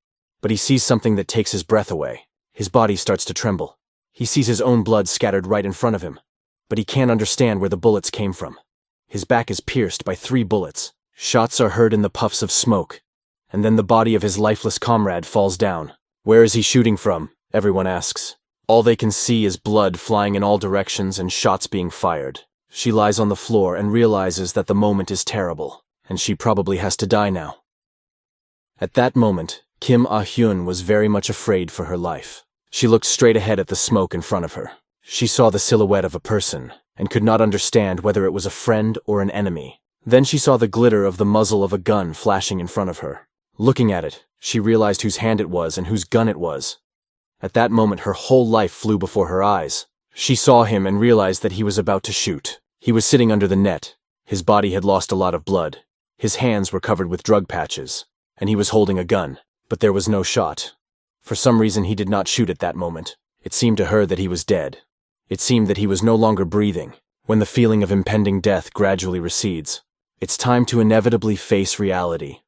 But he sees something that takes his breath away. His body starts to tremble. He sees his own blood scattered right in front of him. But he can't understand where the bullets came from. His back is pierced by 3 bullets. Shots are heard in the puffs of smoke. And then the body of his lifeless comrade falls down. Where is he shooting from? Everyone asks. All they can see is blood flying in all directions and shots being fired. She lies on the floor and realizes that the moment is terrible, and she probably has to die now. At that moment, Kim Ah-hyun was very much afraid for her life. She looked straight ahead at the smoke in front of her. She saw the silhouette of a person, and could not understand whether it was a friend or an enemy. Then she saw the glitter of the muzzle of a gun flashing in front of her. Looking at it, she realized whose hand it was and whose gun it was. At that moment, her whole life flew before her eyes. She saw him and realized that he was about to shoot. He was sitting under the net. His body had lost a lot of blood. His hands were covered with drug patches, and he was holding a gun. But there was no shot. For some reason, he did not shoot at that moment. It seemed to her that he was dead. It seemed that he was no longer breathing. When the feeling of impending death gradually recedes, it's time to inevitably face reality.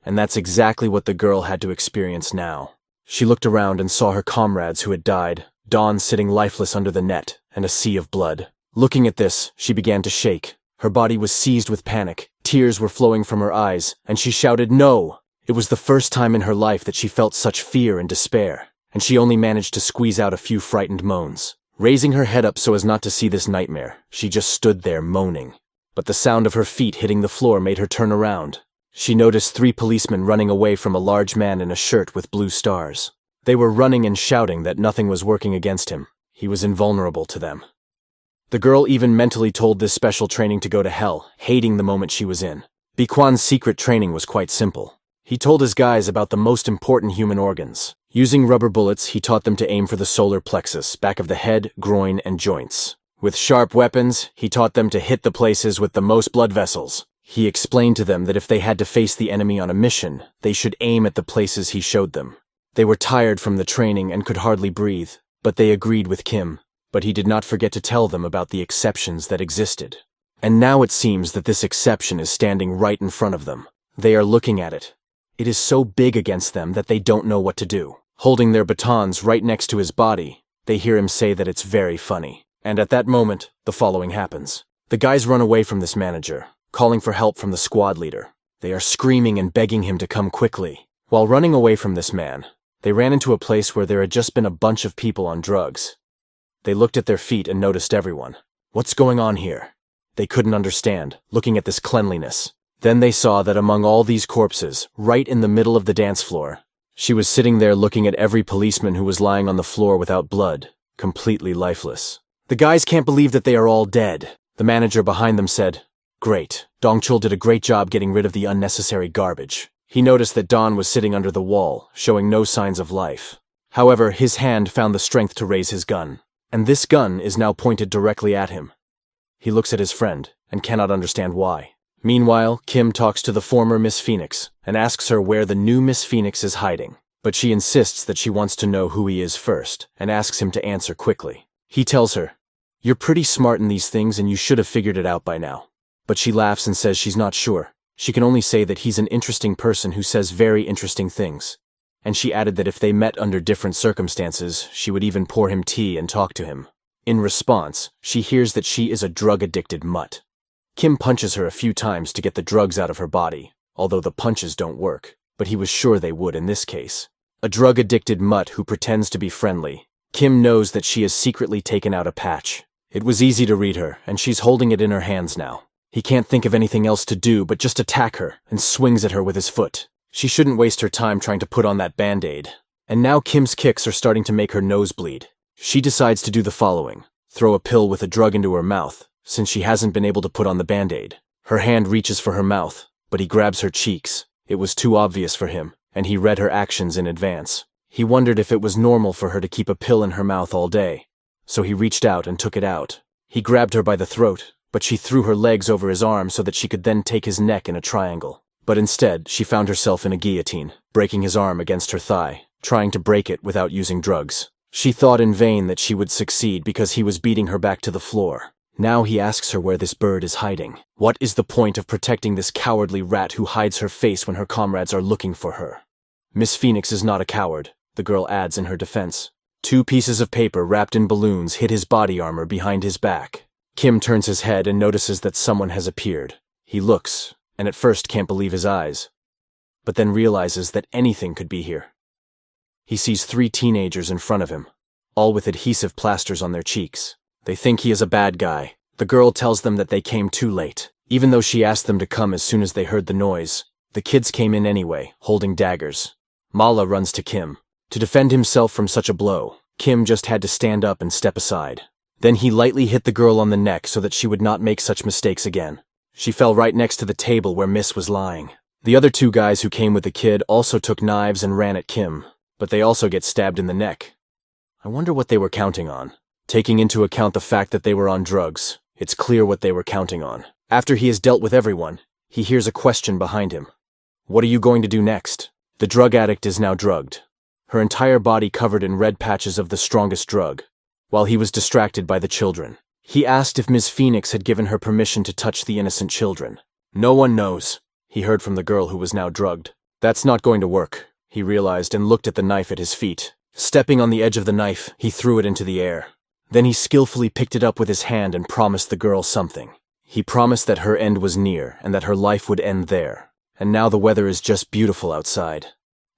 And that's exactly what the girl had to experience now. She looked around and saw her comrades who had died, Dawn sitting lifeless under the net, and a sea of blood. Looking at this, she began to shake. Her body was seized with panic. Tears were flowing from her eyes, and she shouted, "No!" It was the first time in her life that she felt such fear and despair, and she only managed to squeeze out a few frightened moans. Raising her head up so as not to see this nightmare, she just stood there moaning. But the sound of her feet hitting the floor made her turn around. She noticed 3 policemen running away from a large man in a shirt with blue stars. They were running and shouting that nothing was working against him. He was invulnerable to them. The girl even mentally told this special training to go to hell, hating the moment she was in. Biquan's secret training was quite simple. He told his guys about the most important human organs. Using rubber bullets, he taught them to aim for the solar plexus, back of the head, groin, and joints. With sharp weapons, he taught them to hit the places with the most blood vessels. He explained to them that if they had to face the enemy on a mission, they should aim at the places he showed them. They were tired from the training and could hardly breathe, but they agreed with Kim. But he did not forget to tell them about the exceptions that existed. And now it seems that this exception is standing right in front of them. They are looking at it. It is so big against them that they don't know what to do. Holding their batons right next to his body, they hear him say that it's very funny. And at that moment, the following happens. The guys run away from this manager, calling for help from the squad leader. They are screaming and begging him to come quickly. While running away from this man, they ran into a place where there had just been a bunch of people on drugs. They looked at their feet and noticed everyone. What's going on here? They couldn't understand, looking at this cleanliness. Then they saw that among all these corpses, right in the middle of the dance floor, she was sitting there looking at every policeman who was lying on the floor without blood, completely lifeless. The guys can't believe that they are all dead. The manager behind them said, "Great. Dongchul did a great job getting rid of the unnecessary garbage." He noticed that Don was sitting under the wall, showing no signs of life. However, his hand found the strength to raise his gun. And this gun is now pointed directly at him. He looks at his friend, and cannot understand why. Meanwhile, Kim talks to the former Miss Phoenix, and asks her where the new Miss Phoenix is hiding. But she insists that she wants to know who he is first, and asks him to answer quickly. He tells her, "You're pretty smart in these things and you should have figured it out by now." But she laughs and says she's not sure. She can only say that he's an interesting person who says very interesting things. And she added that if they met under different circumstances, she would even pour him tea and talk to him. In response, she hears that she is a drug-addicted mutt. Kim punches her a few times to get the drugs out of her body, although the punches don't work, but he was sure they would in this case. A drug-addicted mutt who pretends to be friendly. Kim knows that she has secretly taken out a patch. It was easy to read her, and she's holding it in her hands now. He can't think of anything else to do but just attack her, and swings at her with his foot. She shouldn't waste her time trying to put on that band-aid. And now Kim's kicks are starting to make her nose bleed. She decides to do the following. Throw a pill with a drug into her mouth, since she hasn't been able to put on the band-aid. Her hand reaches for her mouth, but he grabs her cheeks. It was too obvious for him, and he read her actions in advance. He wondered if it was normal for her to keep a pill in her mouth all day, so he reached out and took it out. He grabbed her by the throat, but she threw her legs over his arm so that she could then take his neck in a triangle. But instead, she found herself in a guillotine, breaking his arm against her thigh, trying to break it without using drugs. She thought in vain that she would succeed because he was beating her back to the floor. Now he asks her where this bird is hiding. What is the point of protecting this cowardly rat who hides her face when her comrades are looking for her? Miss Phoenix is not a coward, the girl adds in her defense. 2 pieces of paper wrapped in balloons hid his body armor behind his back. Kim turns his head and notices that someone has appeared. He looks, and at first can't believe his eyes, but then realizes that anything could be here. He sees 3 teenagers in front of him, all with adhesive plasters on their cheeks. They think he is a bad guy. The girl tells them that they came too late. Even though she asked them to come as soon as they heard the noise, the kids came in anyway, holding daggers. Mala runs to Kim. To defend himself from such a blow, Kim just had to stand up and step aside. Then he lightly hit the girl on the neck so that she would not make such mistakes again. She fell right next to the table where Miss was lying. The other 2 guys who came with the kid also took knives and ran at Kim, but they also get stabbed in the neck. I wonder what they were counting on. Taking into account the fact that they were on drugs, it's clear what they were counting on. After he has dealt with everyone, he hears a question behind him. What are you going to do next? The drug addict is now drugged, her entire body covered in red patches of the strongest drug, while he was distracted by the children. He asked if Ms. Phoenix had given her permission to touch the innocent children. No one knows, he heard from the girl who was now drugged. That's not going to work, he realized and looked at the knife at his feet. Stepping on the edge of the knife, he threw it into the air. Then he skillfully picked it up with his hand and promised the girl something. He promised that her end was near and that her life would end there. And now the weather is just beautiful outside.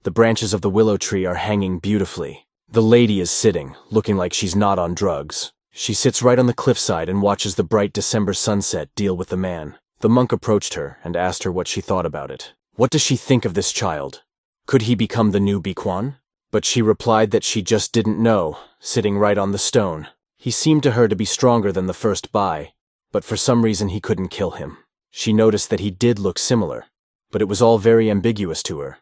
The branches of the willow tree are hanging beautifully. The lady is sitting, looking like she's not on drugs. She sits right on the cliffside and watches the bright December sunset deal with the man. The monk approached her and asked her what she thought about it. What does she think of this child? Could he become the new Bikwan? But she replied that she just didn't know, sitting right on the stone. He seemed to her to be stronger than the first Bai, but for some reason he couldn't kill him. She noticed that he did look similar, but it was all very ambiguous to her.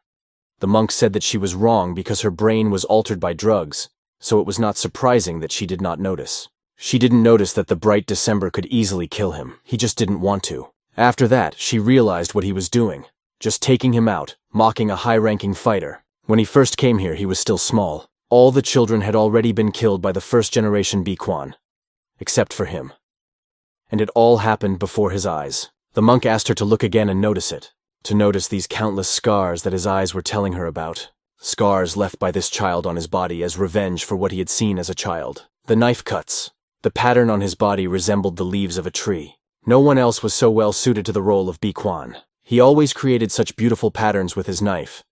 The monk said that she was wrong because her brain was altered by drugs, so it was not surprising that she did not notice. She didn't notice that the bright December could easily kill him. He just didn't want to. After that, she realized what he was doing, just taking him out, mocking a high-ranking fighter. When he first came here, he was still small. All the children had already been killed by the first-generation Bikwan, except for him. And it all happened before his eyes. The monk asked her to look again and notice it, to notice these countless scars that his eyes were telling her about. Scars left by this child on his body as revenge for what he had seen as a child. The knife cuts. The pattern on his body resembled the leaves of a tree. No one else was so well suited to the role of Bikwan. He always created such beautiful patterns with his knife.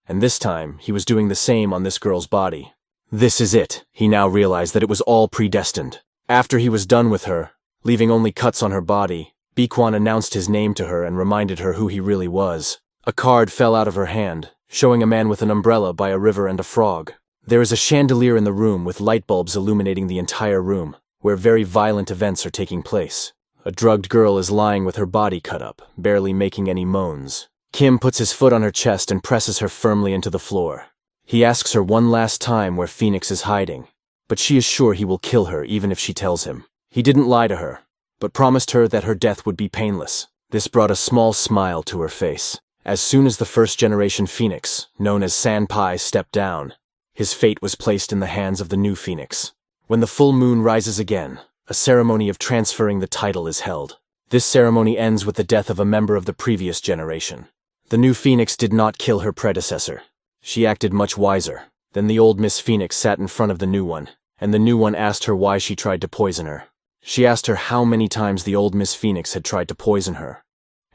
And this time, he was doing the same on this girl's body. This is it. He now realized that it was all predestined. After he was done with her, leaving only cuts on her body, Bikwan announced his name to her and reminded her who he really was. A card fell out of her hand, showing a man with an umbrella by a river and a frog. There is a chandelier in the room with light bulbs illuminating the entire room, where very violent events are taking place. A drugged girl is lying with her body cut up, barely making any moans. Kim puts his foot on her chest and presses her firmly into the floor. He asks her one last time where Phoenix is hiding, but she is sure he will kill her even if she tells him. He didn't lie to her, but promised her that her death would be painless. This brought a small smile to her face. As soon as the first-generation Phoenix, known as Sanpai, stepped down, his fate was placed in the hands of the new Phoenix. When the full moon rises again, a ceremony of transferring the title is held. This ceremony ends with the death of a member of the previous generation. The new Phoenix did not kill her predecessor. She acted much wiser. Then the old Miss Phoenix sat in front of the new one, and the new one asked her why she tried to poison her. She asked her how many times the old Miss Phoenix had tried to poison her,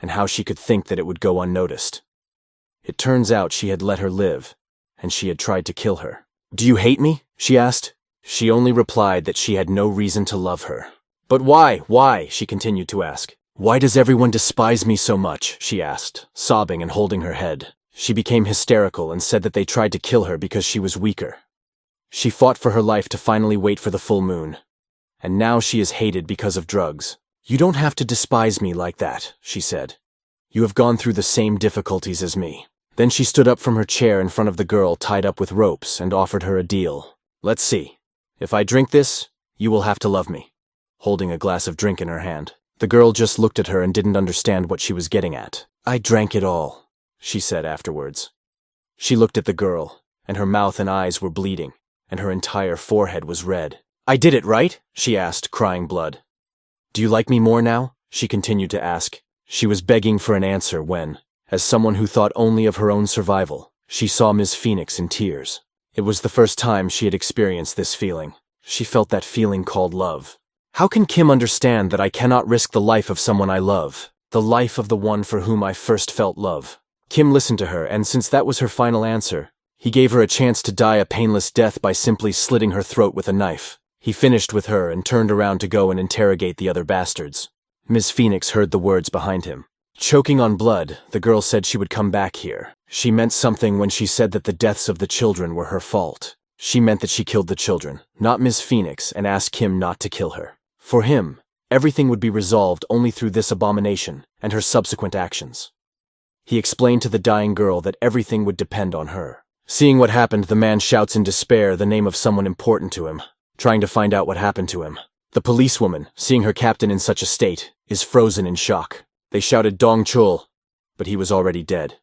and how she could think that it would go unnoticed. It turns out she had let her live, and she had tried to kill her. "Do you hate me?" she asked. She only replied that she had no reason to love her. "But why?" she continued to ask. "Why does everyone despise me so much?" she asked, sobbing and holding her head. She became hysterical and said that they tried to kill her because she was weaker. She fought for her life to finally wait for the full moon. And now she is hated because of drugs. "You don't have to despise me like that," she said. "You have gone through the same difficulties as me." Then she stood up from her chair in front of the girl tied up with ropes and offered her a deal. "Let's see. If I drink this, you will have to love me," holding a glass of drink in her hand. The girl just looked at her and didn't understand what she was getting at. "I drank it all," she said afterwards. She looked at the girl, and her mouth and eyes were bleeding, and her entire forehead was red. "I did it, right?" she asked, crying blood. "Do you like me more now?" she continued to ask. She was begging for an answer when, as someone who thought only of her own survival, she saw Ms. Phoenix in tears. It was the first time she had experienced this feeling. She felt that feeling called love. How can Kim understand that I cannot risk the life of someone I love, the life of the one for whom I first felt love? Kim listened to her, and since that was her final answer, he gave her a chance to die a painless death by simply slitting her throat with a knife. He finished with her and turned around to go and interrogate the other bastards. Ms. Phoenix heard the words behind him. Choking on blood, the girl said she would come back here. She meant something when she said that the deaths of the children were her fault. She meant that she killed the children, not Ms. Phoenix, and asked Kim not to kill her. For him, everything would be resolved only through this abomination and her subsequent actions. He explained to the dying girl that everything would depend on her. Seeing what happened, the man shouts in despair the name of someone important to him, trying to find out what happened to him. The policewoman, seeing her captain in such a state, is frozen in shock. They shouted Dong Chul, but he was already dead.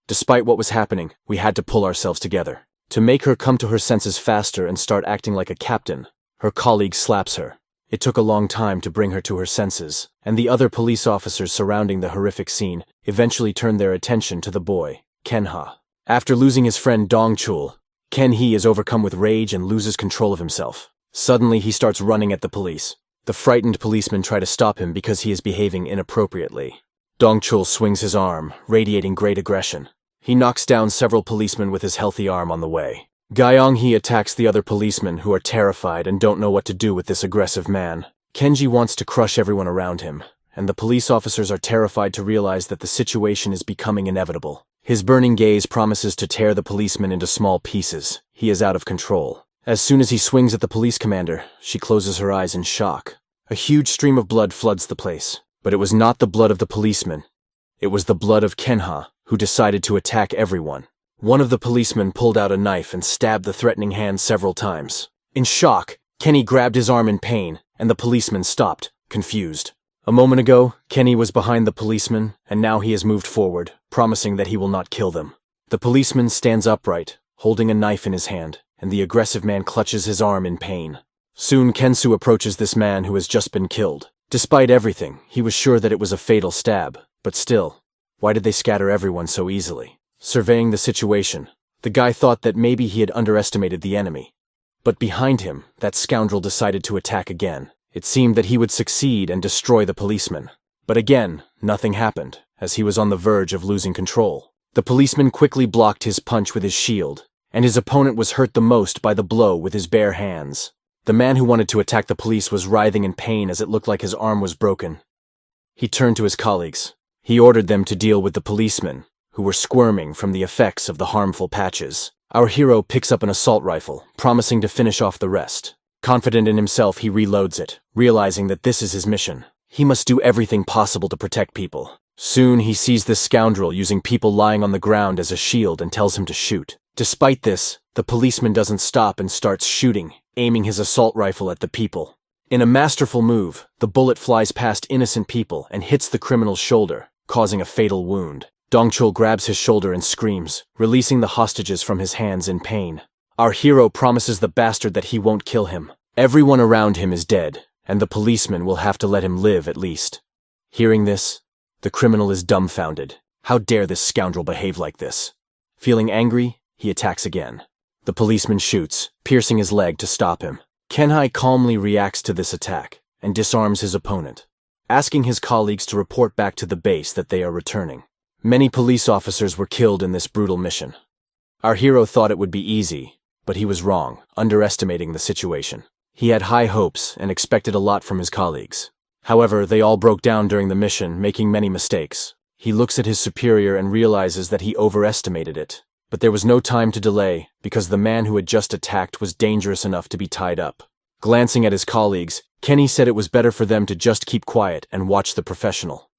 Despite what was happening, we had to pull ourselves together. To make her come to her senses faster and start acting like a captain, her colleague slaps her. It took a long time to bring her to her senses, and the other police officers surrounding the horrific scene eventually turned their attention to the boy, Kenha. After losing his friend Dong Chul, Ken-hee is overcome with rage and loses control of himself. Suddenly, he starts running at the police. The frightened policemen try to stop him because he is behaving inappropriately. Dong Chul swings his arm, radiating great aggression. He knocks down several policemen with his healthy arm on the way. Gyeong-hee attacks the other policemen who are terrified and don't know what to do with this aggressive man. Kenji wants to crush everyone around him, and the police officers are terrified to realize that the situation is becoming inevitable. His burning gaze promises to tear the policeman into small pieces. He is out of control. As soon as he swings at the police commander, she closes her eyes in shock. A huge stream of blood floods the place, but it was not the blood of the policeman. It was the blood of Kenha, who decided to attack everyone. One of the policemen pulled out a knife and stabbed the threatening hand several times. In shock, Kenny grabbed his arm in pain, and the policeman stopped, confused. A moment ago, Kenny was behind the policeman, and now he has moved forward, promising that he will not kill them. The policeman stands upright, holding a knife in his hand, and the aggressive man clutches his arm in pain. Soon Kensu approaches this man who has just been killed. Despite everything, he was sure that it was a fatal stab, but still, why did they scatter everyone so easily? Surveying the situation, the guy thought that maybe he had underestimated the enemy. But behind him, that scoundrel decided to attack again. It seemed that he would succeed and destroy the policeman. But again, nothing happened, as he was on the verge of losing control. The policeman quickly blocked his punch with his shield, and his opponent was hurt the most by the blow with his bare hands. The man who wanted to attack the police was writhing in pain as it looked like his arm was broken. He turned to his colleagues. He ordered them to deal with the policemen, who were squirming from the effects of the harmful patches. Our hero picks up an assault rifle, promising to finish off the rest. Confident in himself, he reloads it, realizing that this is his mission. He must do everything possible to protect people. Soon he sees this scoundrel using people lying on the ground as a shield and tells him to shoot. Despite this, the policeman doesn't stop and starts shooting, aiming his assault rifle at the people. In a masterful move, the bullet flies past innocent people and hits the criminal's shoulder, causing a fatal wound. Dongchul grabs his shoulder and screams, releasing the hostages from his hands in pain. Our hero promises the bastard that he won't kill him. Everyone around him is dead, and the policeman will have to let him live at least. Hearing this, the criminal is dumbfounded. How dare this scoundrel behave like this? Feeling angry, he attacks again. The policeman shoots, piercing his leg to stop him. Kenhai calmly reacts to this attack and disarms his opponent, asking his colleagues to report back to the base that they are returning. Many police officers were killed in this brutal mission. Our hero thought it would be easy, but he was wrong, underestimating the situation. He had high hopes and expected a lot from his colleagues. However, they all broke down during the mission, making many mistakes. He looks at his superior and realizes that he overestimated it. But there was no time to delay, because the man who had just attacked was dangerous enough to be tied up. Glancing at his colleagues, Kenny said it was better for them to just keep quiet and watch the professional.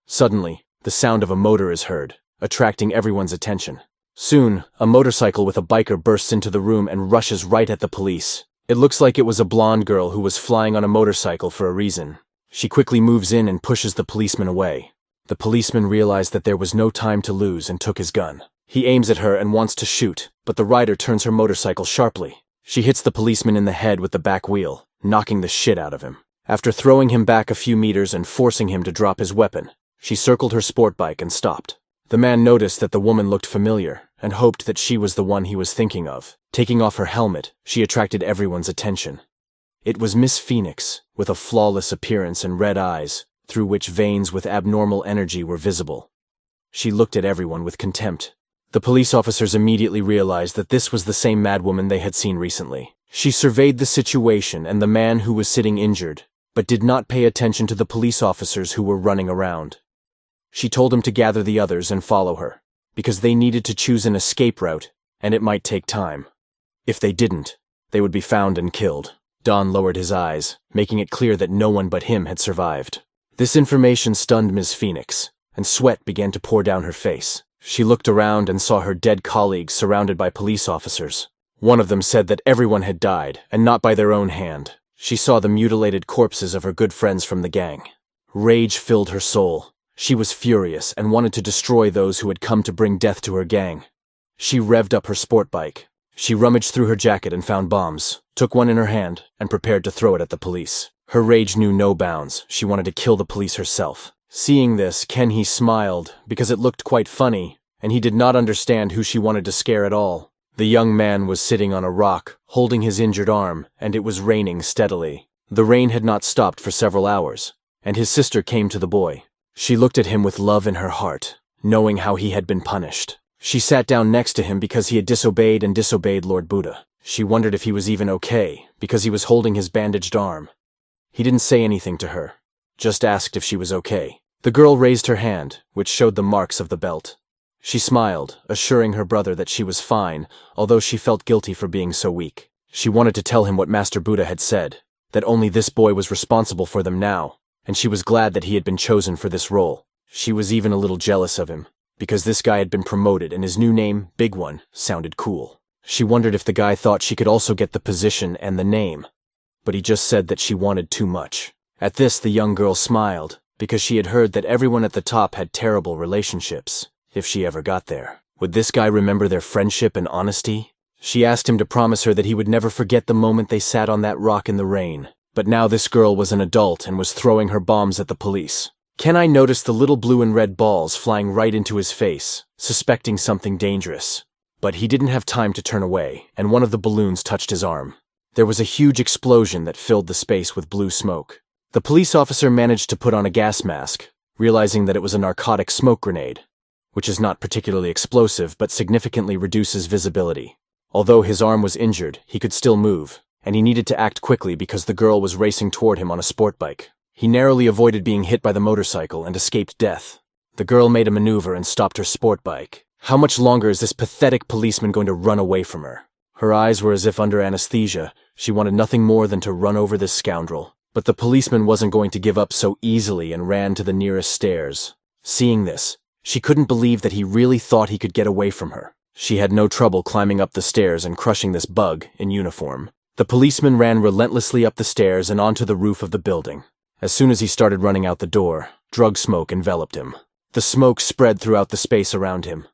Suddenly, the sound of a motor is heard, attracting everyone's attention. Soon, a motorcycle with a biker bursts into the room and rushes right at the police. It looks like it was a blonde girl who was flying on a motorcycle for a reason. She quickly moves in and pushes the policeman away. The policeman realized that there was no time to lose and took his gun. He aims at her and wants to shoot, but the rider turns her motorcycle sharply. She hits the policeman in the head with the back wheel, knocking the shit out of him. After throwing him back a few meters and forcing him to drop his weapon, she circled her sport bike and stopped. The man noticed that the woman looked familiar and hoped that she was the one he was thinking of. Taking off her helmet, she attracted everyone's attention. It was Miss Phoenix, with a flawless appearance and red eyes, through which veins with abnormal energy were visible. She looked at everyone with contempt. The police officers immediately realized that this was the same madwoman they had seen recently. She surveyed the situation and the man who was sitting injured, but did not pay attention to the police officers who were running around. She told him to gather the others and follow her, because they needed to choose an escape route, and it might take time. If they didn't, they would be found and killed. Don lowered his eyes, making it clear that no one but him had survived. This information stunned Ms. Phoenix, and sweat began to pour down her face. She looked around and saw her dead colleagues surrounded by police officers. One of them said that everyone had died, and not by their own hand. She saw the mutilated corpses of her good friends from the gang. Rage filled her soul. She was furious and wanted to destroy those who had come to bring death to her gang. She revved up her sport bike. She rummaged through her jacket and found bombs, took one in her hand, and prepared to throw it at the police. Her rage knew no bounds. She wanted to kill the police herself. Seeing this, Kenny smiled, because it looked quite funny, and he did not understand who she wanted to scare at all. The young man was sitting on a rock, holding his injured arm, and it was raining steadily. The rain had not stopped for several hours, and his sister came to the boy. She looked at him with love in her heart, knowing how he had been punished. She sat down next to him because he had disobeyed Lord Buddha. She wondered if he was even okay, because he was holding his bandaged arm. He didn't say anything to her, just asked if she was okay. The girl raised her hand, which showed the marks of the belt. She smiled, assuring her brother that she was fine, although she felt guilty for being so weak. She wanted to tell him what Master Buddha had said, that only this boy was responsible for them now, and she was glad that he had been chosen for this role. She was even a little jealous of him, because this guy had been promoted and his new name, Big One, sounded cool. She wondered if the guy thought she could also get the position and the name, but he just said that she wanted too much. At this, the young girl smiled, because she had heard that everyone at the top had terrible relationships, if she ever got there. Would this guy remember their friendship and honesty? She asked him to promise her that he would never forget the moment they sat on that rock in the rain. But now this girl was an adult and was throwing her bombs at the police. Kenai noticed the little blue and red balls flying right into his face, suspecting something dangerous. But he didn't have time to turn away, and one of the balloons touched his arm. There was a huge explosion that filled the space with blue smoke. The police officer managed to put on a gas mask, realizing that it was a narcotic smoke grenade, which is not particularly explosive but significantly reduces visibility. Although his arm was injured, he could still move, and he needed to act quickly because the girl was racing toward him on a sport bike. He narrowly avoided being hit by the motorcycle and escaped death. The girl made a maneuver and stopped her sport bike. How much longer is this pathetic policeman going to run away from her? Her eyes were as if under anesthesia. She wanted nothing more than to run over this scoundrel. But the policeman wasn't going to give up so easily and ran to the nearest stairs. Seeing this, she couldn't believe that he really thought he could get away from her. She had no trouble climbing up the stairs and crushing this bug in uniform. The policeman ran relentlessly up the stairs and onto the roof of the building. As soon as he started running out the door, drug smoke enveloped him. The smoke spread throughout the space around him.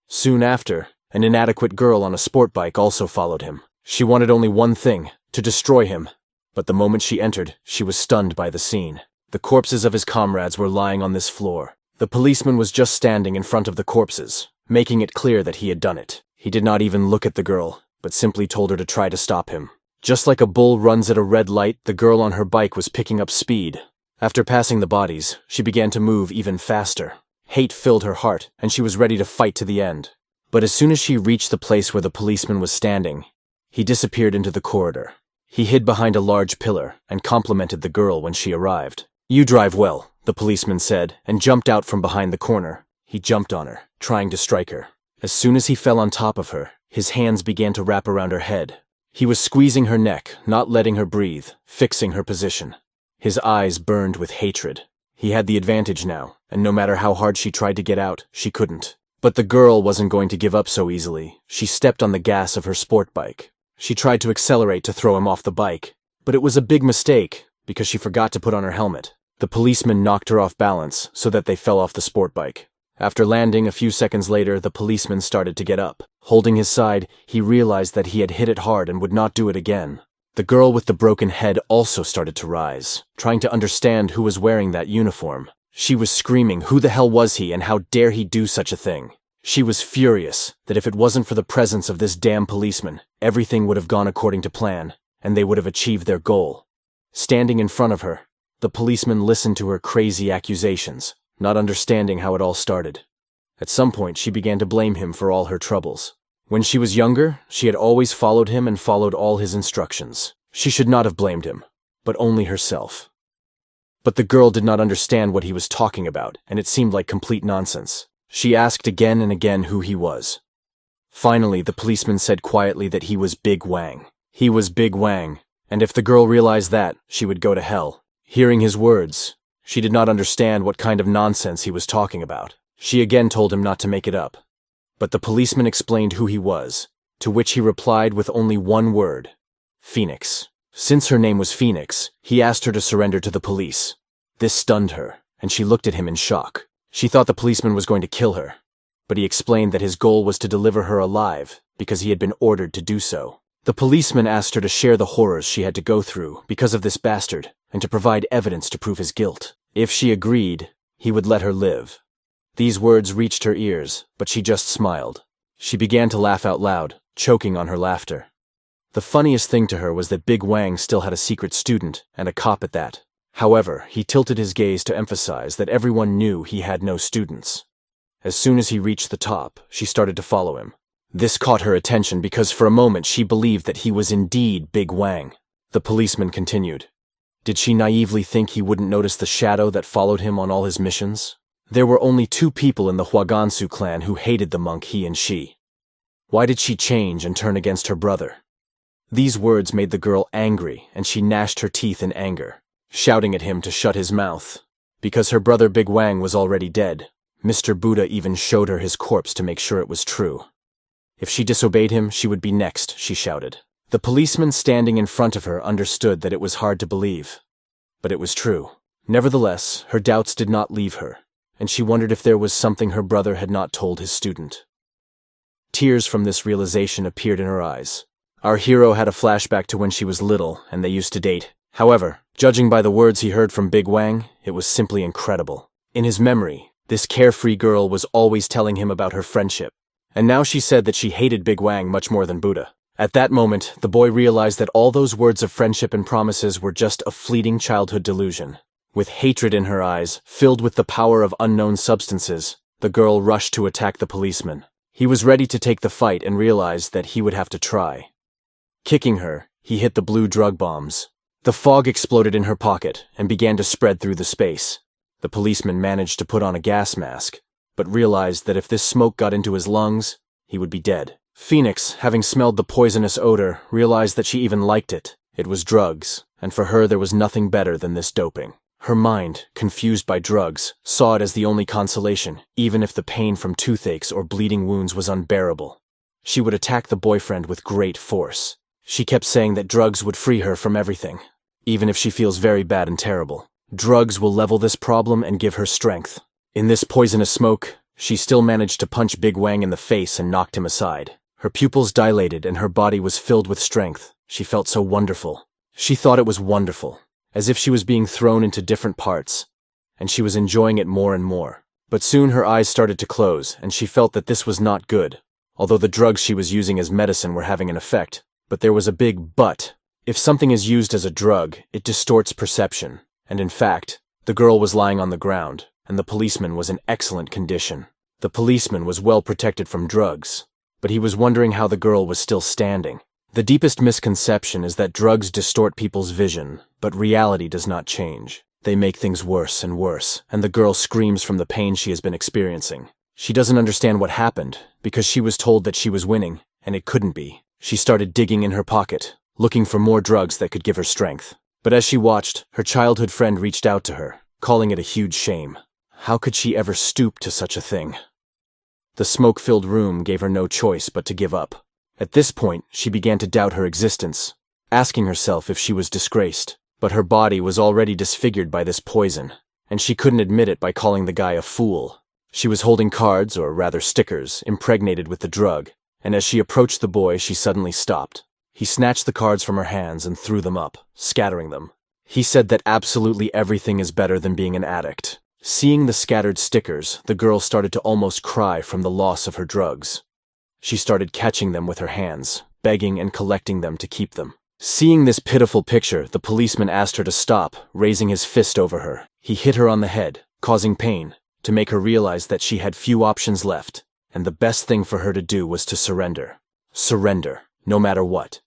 Soon after, an inadequate girl on a sport bike also followed him. She wanted only one thing, to destroy him. But the moment she entered, she was stunned by the scene. The corpses of his comrades were lying on this floor. The policeman was just standing in front of the corpses, making it clear that he had done it. He did not even look at the girl, but simply told her to try to stop him. Just like a bull runs at a red light, the girl on her bike was picking up speed. After passing the bodies, she began to move even faster. Hate filled her heart, and she was ready to fight to the end. But as soon as she reached the place where the policeman was standing, he disappeared into the corridor. He hid behind a large pillar and complimented the girl when she arrived. "You drive well," the policeman said, and jumped out from behind the corner. He jumped on her, trying to strike her. As soon as he fell on top of her, his hands began to wrap around her head. He was squeezing her neck, not letting her breathe, fixing her position. His eyes burned with hatred. He had the advantage now, and no matter how hard she tried to get out, she couldn't. But the girl wasn't going to give up so easily. She stepped on the gas of her sport bike. She tried to accelerate to throw him off the bike, but it was a big mistake because she forgot to put on her helmet. The policeman knocked her off balance so that they fell off the sport bike. After landing a few seconds later, the policeman started to get up. Holding his side, he realized that he had hit it hard and would not do it again. The girl with the broken head also started to rise, trying to understand who was wearing that uniform. She was screaming, who the hell was he and how dare he do such a thing? She was furious that if it wasn't for the presence of this damn policeman, everything would have gone according to plan, and they would have achieved their goal. Standing in front of her, the policeman listened to her crazy accusations, not understanding how it all started. At some point, she began to blame him for all her troubles. When she was younger, she had always followed him and followed all his instructions. She should not have blamed him, but only herself. But the girl did not understand what he was talking about, and it seemed like complete nonsense. She asked again and again who he was. Finally, the policeman said quietly that he was Big Wang. He was Big Wang, and if the girl realized that, she would go to hell. Hearing his words, she did not understand what kind of nonsense he was talking about. She again told him not to make it up. But the policeman explained who he was, to which he replied with only one word: Phoenix. Since her name was Phoenix, he asked her to surrender to the police. This stunned her, and she looked at him in shock. She thought the policeman was going to kill her, but he explained that his goal was to deliver her alive because he had been ordered to do so. The policeman asked her to share the horrors she had to go through because of this bastard and to provide evidence to prove his guilt. If she agreed, he would let her live. These words reached her ears, but she just smiled. She began to laugh out loud, choking on her laughter. The funniest thing to her was that Big Wang still had a secret student, and a cop at that. However, he tilted his gaze to emphasize that everyone knew he had no students. As soon as he reached the top, she started to follow him. This caught her attention because for a moment she believed that he was indeed Big Wang. The policeman continued. Did she naively think he wouldn't notice the shadow that followed him on all his missions? There were only 2 people in the Hwagansu clan who hated the monk he and she. Why did she change and turn against her brother? These words made the girl angry, and she gnashed her teeth in anger, shouting at him to shut his mouth. Because her brother Big Wang was already dead, Mr. Buddha even showed her his corpse to make sure it was true. If she disobeyed him, she would be next, she shouted. The policeman standing in front of her understood that it was hard to believe, but it was true. Nevertheless, her doubts did not leave her, and she wondered if there was something her brother had not told his student. Tears from this realization appeared in her eyes. Our hero had a flashback to when she was little and they used to date. However, judging by the words he heard from Big Wang, it was simply incredible. In his memory, this carefree girl was always telling him about her friendship, and now she said that she hated Big Wang much more than Buddha. At that moment, the boy realized that all those words of friendship and promises were just a fleeting childhood delusion. With hatred in her eyes, filled with the power of unknown substances, the girl rushed to attack the policeman. He was ready to take the fight and realized that he would have to try. Kicking her, he hit the blue drug bombs. The fog exploded in her pocket and began to spread through the space. The policeman managed to put on a gas mask, but realized that if this smoke got into his lungs, he would be dead. Phoenix, having smelled the poisonous odor, realized that she even liked it. It was drugs, and for her there was nothing better than this doping. Her mind, confused by drugs, saw it as the only consolation, even if the pain from toothaches or bleeding wounds was unbearable. She would attack the boyfriend with great force. She kept saying that drugs would free her from everything, even if she feels very bad and terrible. Drugs will level this problem and give her strength. In this poisonous smoke, she still managed to punch Big Wang in the face and knocked him aside. Her pupils dilated and her body was filled with strength. She felt so wonderful. She thought it was wonderful, as if she was being thrown into different parts, and she was enjoying it more and more. But soon her eyes started to close, and she felt that this was not good, although the drugs she was using as medicine were having an effect. But there was a big but. If something is used as a drug, it distorts perception. And in fact, the girl was lying on the ground, and the policeman was in excellent condition. The policeman was well protected from drugs, but he was wondering how the girl was still standing. The deepest misconception is that drugs distort people's vision, but reality does not change. They make things worse and worse, and the girl screams from the pain she has been experiencing. She doesn't understand what happened, because she was told that she was winning, and it couldn't be. She started digging in her pocket, looking for more drugs that could give her strength. But as she watched, her childhood friend reached out to her, calling it a huge shame. How could she ever stoop to such a thing? The smoke-filled room gave her no choice but to give up. At this point, she began to doubt her existence, asking herself if she was disgraced. But her body was already disfigured by this poison, and she couldn't admit it by calling the guy a fool. She was holding cards, or rather stickers, impregnated with the drug, and as she approached the boy, she suddenly stopped. He snatched the cards from her hands and threw them up, scattering them. He said that absolutely everything is better than being an addict. Seeing the scattered stickers, the girl started to almost cry from the loss of her drugs. She started catching them with her hands, begging and collecting them to keep them. Seeing this pitiful picture, the policeman asked her to stop, raising his fist over her. He hit her on the head, causing pain, to make her realize that she had few options left, and the best thing for her to do was to surrender. Surrender, no matter what.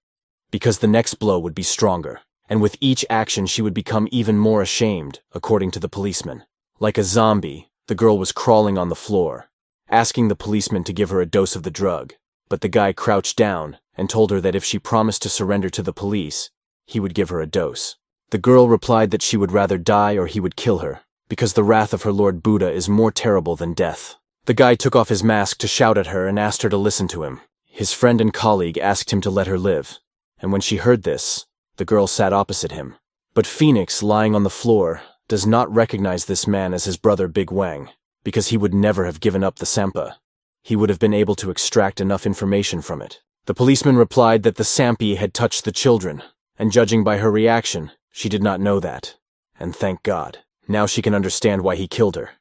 Because the next blow would be stronger, and with each action she would become even more ashamed, according to the policeman. Like a zombie, the girl was crawling on the floor, asking the policeman to give her a dose of the drug, but the guy crouched down and told her that if she promised to surrender to the police, he would give her a dose. The girl replied that she would rather die or he would kill her, because the wrath of her Lord Buddha is more terrible than death. The guy took off his mask to shout at her and asked her to listen to him. His friend and colleague asked him to let her live, and when she heard this, the girl sat opposite him. But Phoenix, lying on the floor, does not recognize this man as his brother Big Wang, because he would never have given up the Sampa. He would have been able to extract enough information from it. The policeman replied that the Sampi had touched the children, and judging by her reaction, she did not know that. And thank God, now she can understand why he killed her.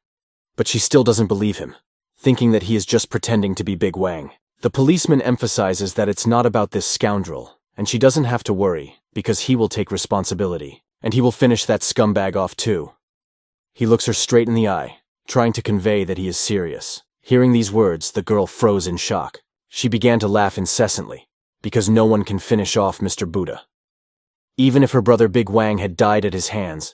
But she still doesn't believe him, thinking that he is just pretending to be Big Wang. The policeman emphasizes that it's not about this scoundrel, and she doesn't have to worry, because he will take responsibility, and he will finish that scumbag off too. He looks her straight in the eye, trying to convey that he is serious. Hearing these words, the girl froze in shock. She began to laugh incessantly, because no one can finish off Mr. Buddha. Even if her brother Big Wang had died at his hands,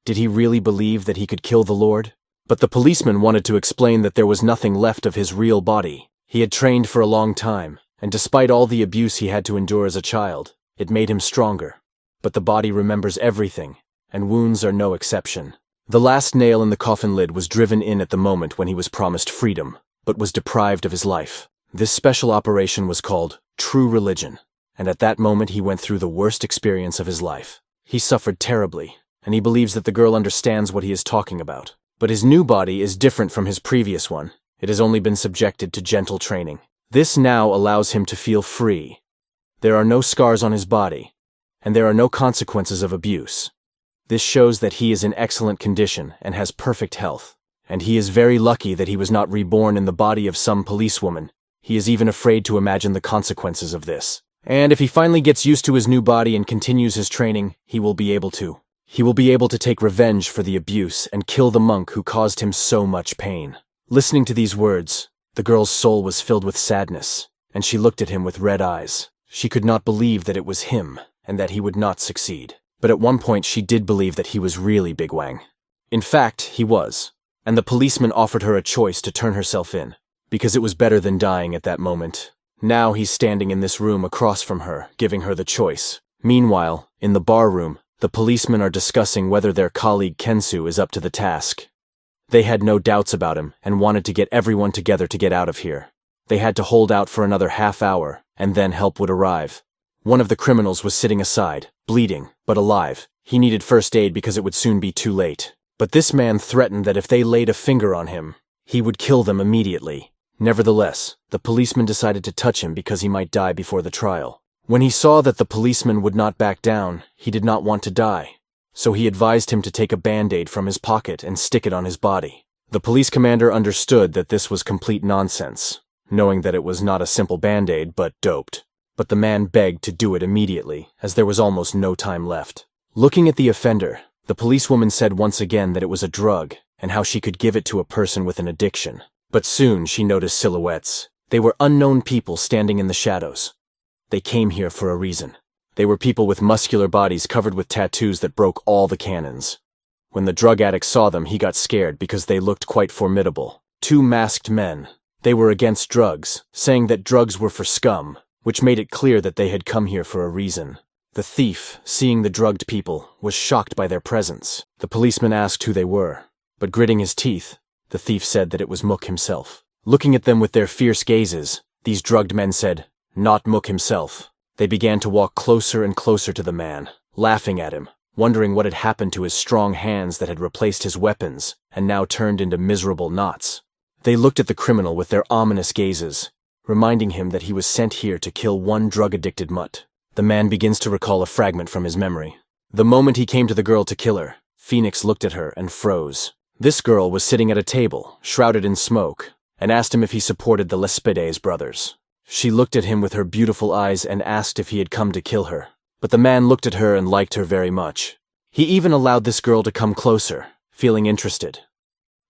did he really believe that he could kill the Lord? But the policeman wanted to explain that there was nothing left of his real body. He had trained for a long time, and despite all the abuse he had to endure as a child, it made him stronger. But the body remembers everything, and wounds are no exception. The last nail in the coffin lid was driven in at the moment when he was promised freedom, but was deprived of his life. This special operation was called True Religion, and at that moment he went through the worst experience of his life. He suffered terribly, and he believes that the girl understands what he is talking about. But his new body is different from his previous one. It has only been subjected to gentle training. This now allows him to feel free. There are no scars on his body, and there are no consequences of abuse. This shows that he is in excellent condition and has perfect health. And he is very lucky that he was not reborn in the body of some policewoman. He is even afraid to imagine the consequences of this. And if he finally gets used to his new body and continues his training, he will be able to. He will be able to take revenge for the abuse and kill the monk who caused him so much pain. Listening to these words, the girl's soul was filled with sadness, and she looked at him with red eyes. She could not believe that it was him, and that he would not succeed. But at one point she did believe that he was really Big Wang. In fact, he was, and the policeman offered her a choice to turn herself in, because it was better than dying at that moment. Now he's standing in this room across from her, giving her the choice. Meanwhile, in the bar room, the policemen are discussing whether their colleague Kensu is up to the task. They had no doubts about him and wanted to get everyone together to get out of here. They had to hold out for another half hour, and then help would arrive. One of the criminals was sitting aside, bleeding, but alive. He needed first aid because it would soon be too late. But this man threatened that if they laid a finger on him, he would kill them immediately. Nevertheless, the policeman decided to touch him because he might die before the trial. When he saw that the policeman would not back down, he did not want to die. So he advised him to take a band-aid from his pocket and stick it on his body. The police commander understood that this was complete nonsense, knowing that it was not a simple band-aid but doped. But the man begged to do it immediately, as there was almost no time left. Looking at the offender, the policewoman said once again that it was a drug, and how she could give it to a person with an addiction. But soon she noticed silhouettes. They were unknown people standing in the shadows. They came here for a reason. They were people with muscular bodies covered with tattoos that broke all the canons. When the drug addict saw them, he got scared because they looked quite formidable. Two masked men. They were against drugs, saying that drugs were for scum, which made it clear that they had come here for a reason. The thief, seeing the drugged people, was shocked by their presence. The policeman asked who they were, but gritting his teeth, the thief said that it was Mook himself. Looking at them with their fierce gazes, these drugged men said, "Not Mook himself." They began to walk closer and closer to the man, laughing at him, wondering what had happened to his strong hands that had replaced his weapons and now turned into miserable knots. They looked at the criminal with their ominous gazes, reminding him that he was sent here to kill one drug-addicted mutt. The man begins to recall a fragment from his memory. The moment he came to the girl to kill her, Phoenix looked at her and froze. This girl was sitting at a table, shrouded in smoke, and asked him if he supported the Lespedes brothers. She looked at him with her beautiful eyes and asked if he had come to kill her. But the man looked at her and liked her very much. He even allowed this girl to come closer, feeling interested.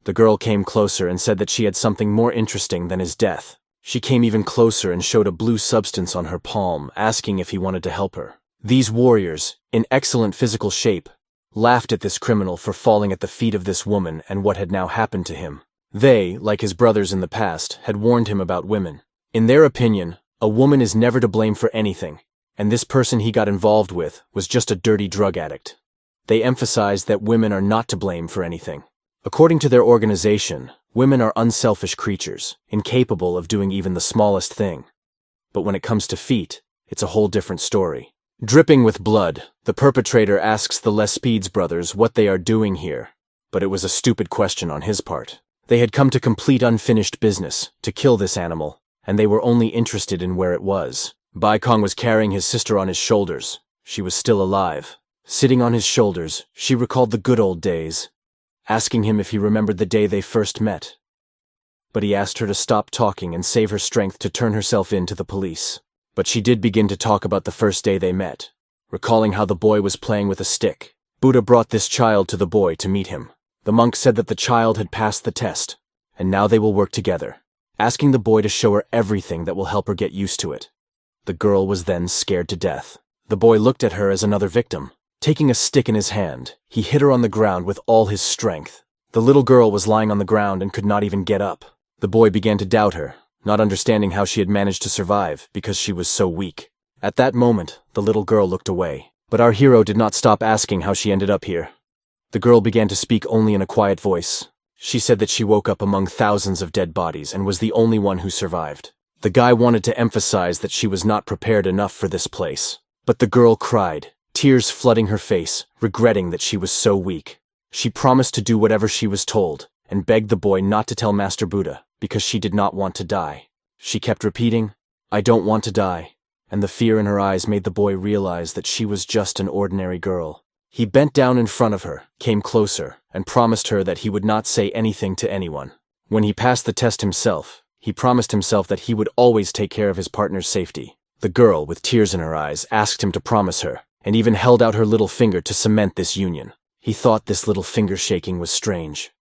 The girl came closer and said that she had something more interesting than his death. She came even closer and showed a blue substance on her palm, asking if he wanted to help her. These warriors, in excellent physical shape, laughed at this criminal for falling at the feet of this woman and what had now happened to him. They, like his brothers in the past, had warned him about women. In their opinion, a woman is never to blame for anything, and this person he got involved with was just a dirty drug addict. They emphasized that women are not to blame for anything. According to their organization, women are unselfish creatures, incapable of doing even the smallest thing. But when it comes to feet, it's a whole different story. Dripping with blood, the perpetrator asks the Lespedes brothers what they are doing here, but it was a stupid question on his part. They had come to complete unfinished business, to kill this animal, and they were only interested in where it was. Baikong was carrying his sister on his shoulders. She was still alive. Sitting on his shoulders, she recalled the good old days, asking him if he remembered the day they first met. But he asked her to stop talking and save her strength to turn herself in to the police. But she did begin to talk about the first day they met, recalling how the boy was playing with a stick. Buddha brought this child to the boy to meet him. The monk said that the child had passed the test, and now they will work together, asking the boy to show her everything that will help her get used to it. The girl was then scared to death. The boy looked at her as another victim. Taking a stick in his hand, he hit her on the ground with all his strength. The little girl was lying on the ground and could not even get up. The boy began to doubt her, not understanding how she had managed to survive because she was so weak. At that moment, the little girl looked away. But our hero did not stop asking how she ended up here. The girl began to speak only in a quiet voice. She said that she woke up among thousands of dead bodies and was the only one who survived. The guy wanted to emphasize that she was not prepared enough for this place. But the girl cried, tears flooding her face, regretting that she was so weak. She promised to do whatever she was told, and begged the boy not to tell Master Buddha, because she did not want to die. She kept repeating, "I don't want to die," and the fear in her eyes made the boy realize that she was just an ordinary girl. He bent down in front of her, came closer, and promised her that he would not say anything to anyone. When he passed the test himself, he promised himself that he would always take care of his partner's safety. The girl, with tears in her eyes, asked him to promise her, and even held out her little finger to cement this union. He thought this little finger shaking was strange.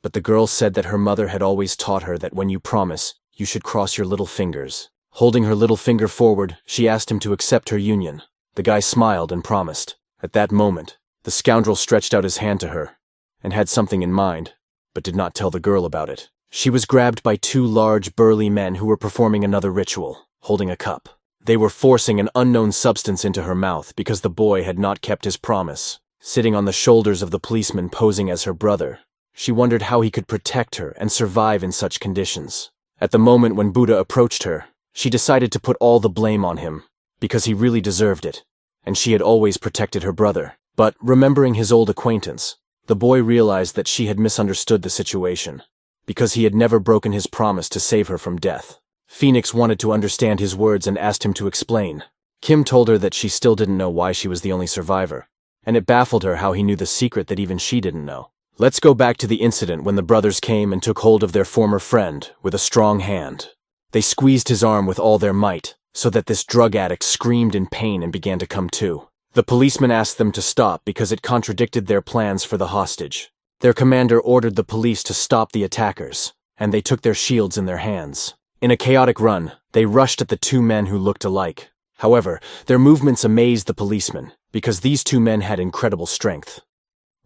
But the girl said that her mother had always taught her that when you promise, you should cross your little fingers. Holding her little finger forward, she asked him to accept her union. The guy smiled and promised. At that moment, the scoundrel stretched out his hand to her, and had something in mind, but did not tell the girl about it. She was grabbed by two large, burly men who were performing another ritual, holding a cup. They were forcing an unknown substance into her mouth because the boy had not kept his promise. Sitting on the shoulders of the policeman posing as her brother, she wondered how he could protect her and survive in such conditions. At the moment when Buddha approached her, she decided to put all the blame on him, because he really deserved it, and she had always protected her brother. But, remembering his old acquaintance, the boy realized that she had misunderstood the situation, because he had never broken his promise to save her from death. Phoenix wanted to understand his words and asked him to explain. Kim told her that she still didn't know why she was the only survivor, and it baffled her how he knew the secret that even she didn't know. Let's go back to the incident when the brothers came and took hold of their former friend with a strong hand. They squeezed his arm with all their might, so that this drug addict screamed in pain and began to come to. The policeman asked them to stop because it contradicted their plans for the hostage. Their commander ordered the police to stop the attackers, and they took their shields in their hands. In a chaotic run, they rushed at the two men who looked alike. However, their movements amazed the policeman, because these two men had incredible strength.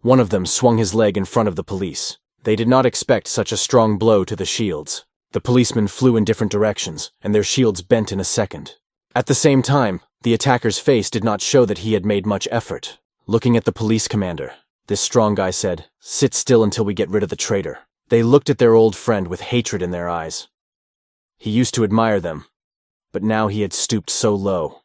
One of them swung his leg in front of the police. They did not expect such a strong blow to the shields. The policemen flew in different directions, and their shields bent in a second. At the same time, the attacker's face did not show that he had made much effort. Looking at the police commander, this strong guy said, "Sit still until we get rid of the traitor." They looked at their old friend with hatred in their eyes. He used to admire them, but now he had stooped so low.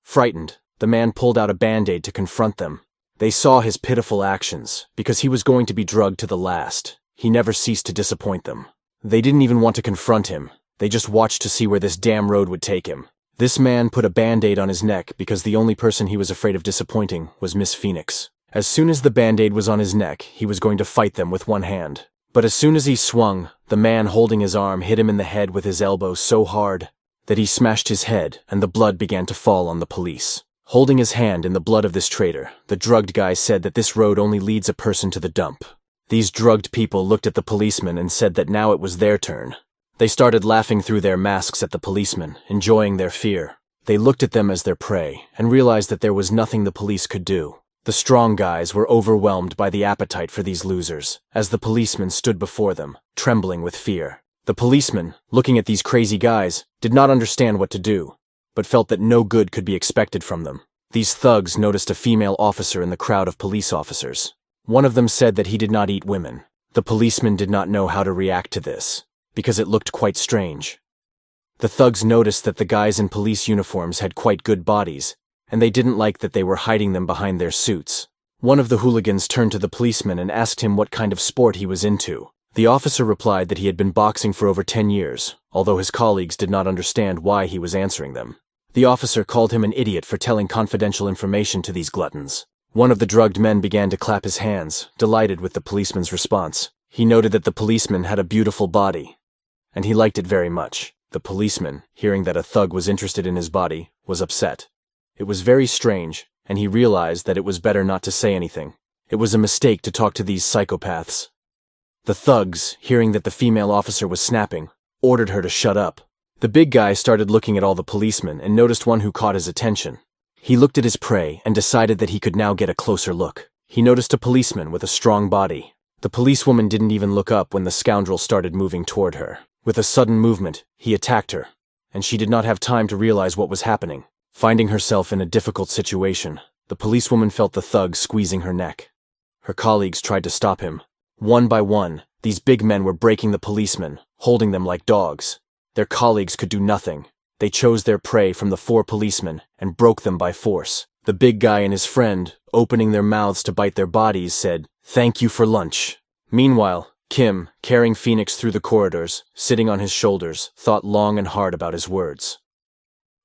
Frightened, the man pulled out a band-aid to confront them. They saw his pitiful actions, because he was going to be drugged to the last. He never ceased to disappoint them. They didn't even want to confront him. They just watched to see where this damn road would take him. This man put a band-aid on his neck because the only person he was afraid of disappointing was Miss Phoenix. As soon as the band-aid was on his neck, he was going to fight them with one hand. But as soon as he swung, the man holding his arm hit him in the head with his elbow so hard that he smashed his head and the blood began to fall on the police. Holding his hand in the blood of this traitor, the drugged guy said that this road only leads a person to the dump. These drugged people looked at the policeman and said that now it was their turn. They started laughing through their masks at the policeman, enjoying their fear. They looked at them as their prey and realized that there was nothing the police could do. The strong guys were overwhelmed by the appetite for these losers, as the policeman stood before them, trembling with fear. The policeman, looking at these crazy guys, did not understand what to do, but felt that no good could be expected from them. These thugs noticed a female officer in the crowd of police officers. One of them said that he did not eat women. The policeman did not know how to react to this, because it looked quite strange. The thugs noticed that the guys in police uniforms had quite good bodies, and they didn't like that they were hiding them behind their suits. One of the hooligans turned to the policeman and asked him what kind of sport he was into. The officer replied that he had been boxing for over 10 years, although his colleagues did not understand why he was answering them. The officer called him an idiot for telling confidential information to these gluttons. One of the drugged men began to clap his hands, delighted with the policeman's response. He noted that the policeman had a beautiful body, and he liked it very much. The policeman, hearing that a thug was interested in his body, was upset. It was very strange, and he realized that it was better not to say anything. It was a mistake to talk to these psychopaths. The thugs, hearing that the female officer was snapping, ordered her to shut up. The big guy started looking at all the policemen and noticed one who caught his attention. He looked at his prey and decided that he could now get a closer look. He noticed a policeman with a strong body. The policewoman didn't even look up when the scoundrel started moving toward her. With a sudden movement, he attacked her, and she did not have time to realize what was happening. Finding herself in a difficult situation, the policewoman felt the thug squeezing her neck. Her colleagues tried to stop him. One by one, these big men were breaking the policemen, holding them like dogs. Their colleagues could do nothing. They chose their prey from the 4 policemen and broke them by force. The big guy and his friend, opening their mouths to bite their bodies, said, "Thank you for lunch." Meanwhile, Kim, carrying Phoenix through the corridors, sitting on his shoulders, thought long and hard about his words.